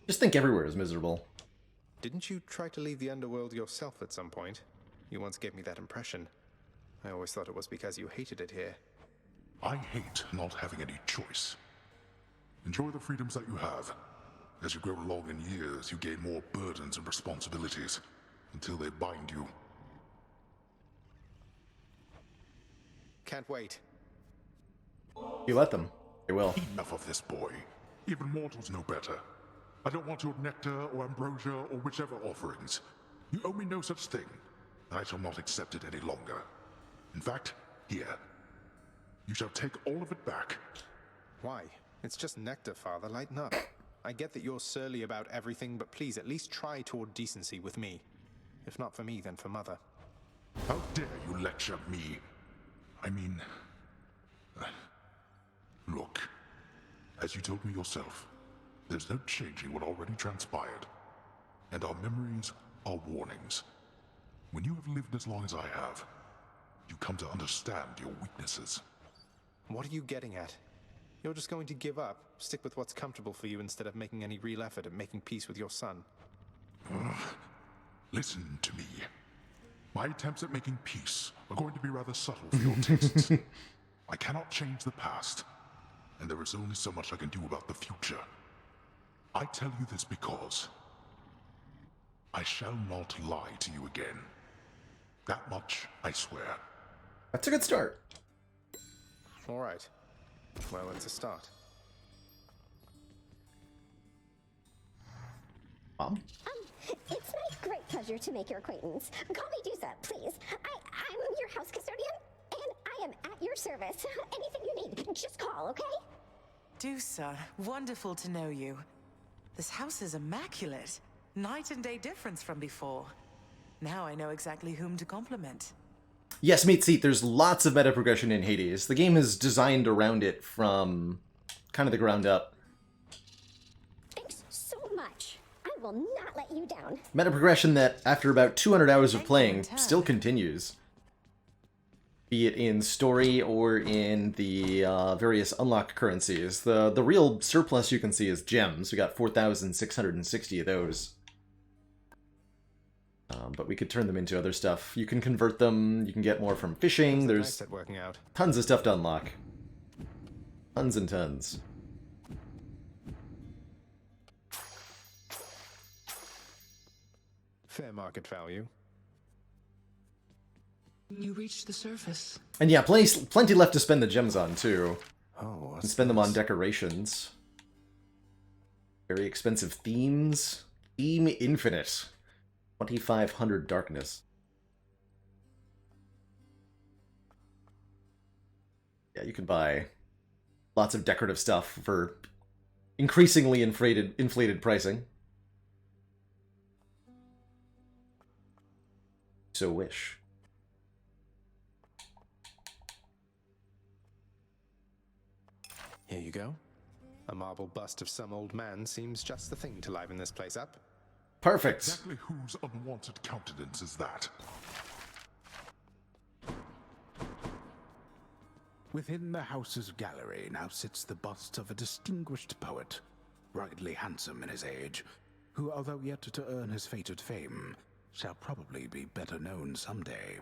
Just think everywhere is miserable. Didn't you try to leave the underworld yourself at some point? You once gave me that impression. I always thought it was because you hated it here. I hate not having any choice. Enjoy the freedoms that you have. As you grow along in years, you gain more burdens and responsibilities until they bind you. Can't wait. You let them. They will. Enough of this, boy. Even mortals know better. I don't want your nectar or ambrosia or whichever offerings. You owe me no such thing, and I shall not accept it any longer. In fact, here. You shall take all of it back. Why? It's just nectar, Father. Lighten up. I get that you're surly about everything, but please at least try toward decency with me. If not for me, then for Mother. How dare you lecture me? I mean... Look, as you told me yourself, there's no changing what already transpired. And our memories are warnings. When you have lived as long as I have, you come to understand your weaknesses. What are you getting at? You're just going to give up, stick with what's comfortable for you instead of making any real effort at making peace with your son. Listen to me. My attempts at making peace are going to be rather subtle for your tastes. I cannot change the past, and there is only so much I can do about the future. I tell you this because I shall not lie to you again. That much I swear. That's a good start. All right. Well, it's a start. Mom? It's my great pleasure to make your acquaintance. Call me Dusa, please. I'm your house custodian, and I am at your service. Anything you need, just call, okay? Dusa, wonderful to know you. This house is immaculate. Night and day difference from before. Now I know exactly whom to compliment. Yes, Meat Seat, there's lots of meta progression in Hades. The game is designed around it from kind of the ground up. Thanks so much. I will not let you down. Meta progression that, after about 200 hours of playing, still continues. Be it in story or in the various unlock currencies. The real surplus you can see is gems. We got 4,660 of those. But we could turn them into other stuff. You can convert them, you can get more from fishing, there's Working out. tons of stuff to unlock. Tons and tons. Fair market value. You reached the surface. And yeah, plenty left to spend the gems on, too. Oh, And spend them on decorations. Very expensive themes. Theme Infinite. 2,500 darkness. Yeah, you can buy lots of decorative stuff for increasingly inflated pricing. So wish. Here you go. A marble bust of some old man seems just the thing to liven this place up. Perfect. Exactly whose unwanted countenance is that? Within the house's gallery now sits the bust of a distinguished poet, ruggedly handsome in his age, who, although yet to earn his fated fame, shall probably be better known someday.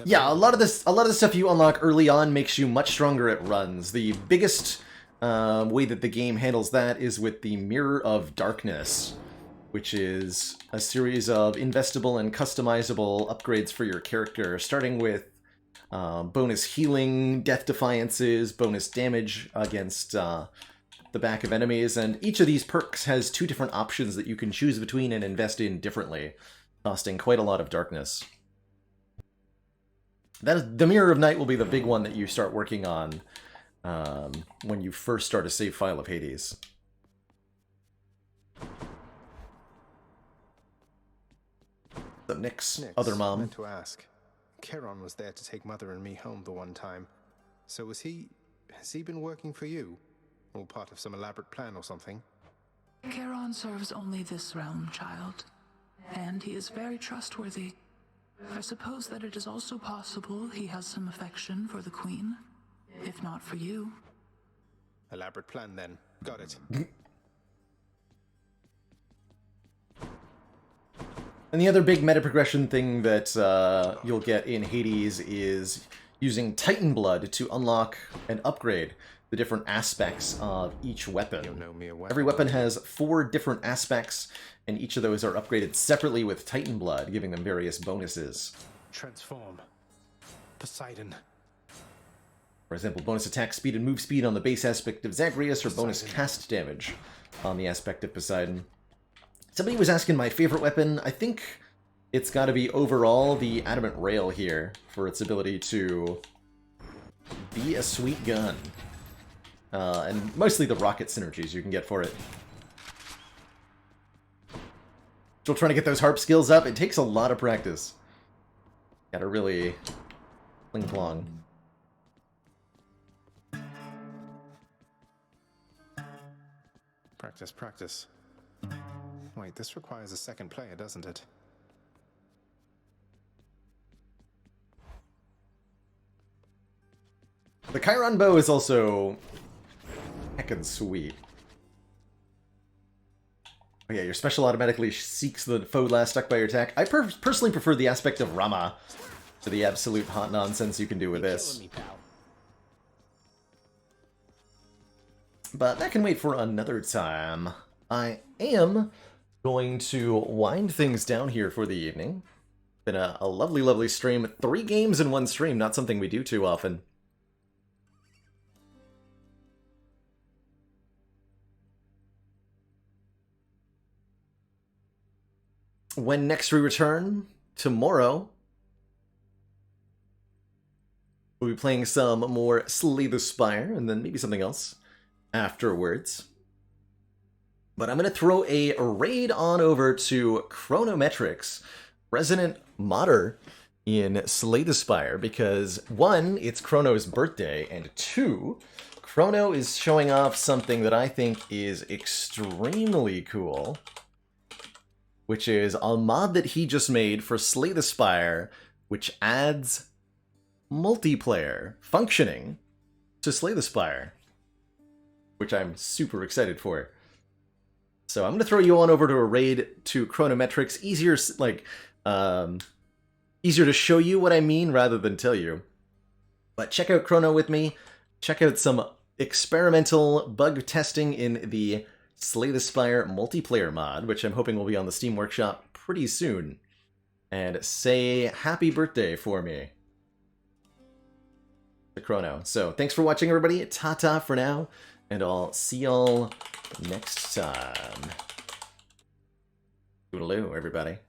Yeah, a lot of the stuff you unlock early on makes you much stronger at runs. The biggest way that the game handles that is with the Mirror of Darkness, which is a series of investable and customizable upgrades for your character, starting with bonus healing, death defiances, bonus damage against the back of enemies, and each of these perks has 2 different options that you can choose between and invest in differently, costing quite a lot of darkness. The Mirror of Night will be the big one that you start working on when you first start a save file of Hades. So Nick's other mom. Meant to ask. Charon was there to take Mother and me home the one time. So has he been working for you? All part of some elaborate plan or something? Charon serves only this realm, child. And he is very trustworthy. I suppose that it is also possible he has some affection for the Queen. If not for you. Elaborate plan then. Got it. And the other big meta progression thing that you'll get in Hades is using Titan Blood to unlock and upgrade the different aspects of each weapon. You'll know me a Every weapon has 4 different aspects, and each of those are upgraded separately with Titan Blood, giving them various bonuses. Transform. Poseidon. For example, bonus attack speed and move speed on the base aspect of Zagreus, or bonus cast damage on the aspect of Poseidon. Somebody was asking my favorite weapon. I think it's got to be overall the Adamant Rail here, for its ability to be a sweet gun. And mostly the rocket synergies you can get for it. Still trying to get those harp skills up. It takes a lot of practice. Gotta really pling-plong. Practice, practice. Wait, this requires a second player, doesn't it? The Chiron bow is also heckin' sweet. Oh yeah, your special automatically seeks the foe last stuck by your attack. I personally prefer the aspect of Rama to the absolute hot nonsense you can do with this. But that can wait for another time. I am going to wind things down here for the evening. Been a lovely, lovely stream. 3 games in one stream, not something we do too often. When next we return, tomorrow, we'll be playing some more Slay the Spire, and then maybe something else afterwards. But I'm going to throw a raid on over to Chronometrics, resident modder in Slay the Spire, because 1, it's Chrono's birthday, and 2, Chrono is showing off something that I think is extremely cool, which is a mod that he just made for Slay the Spire, which adds multiplayer functioning to Slay the Spire, which I'm super excited for. So I'm going to throw you on over to a raid to Chronometrics. Easier to show you what I mean rather than tell you. But check out Chrono with me. Check out some experimental bug testing in the Slay the Spire multiplayer mod, which I'm hoping will be on the Steam Workshop pretty soon. And say happy birthday for me to Chrono. So thanks for watching, everybody. Ta-ta for now, and I'll see y'all next time. Toodaloo, everybody.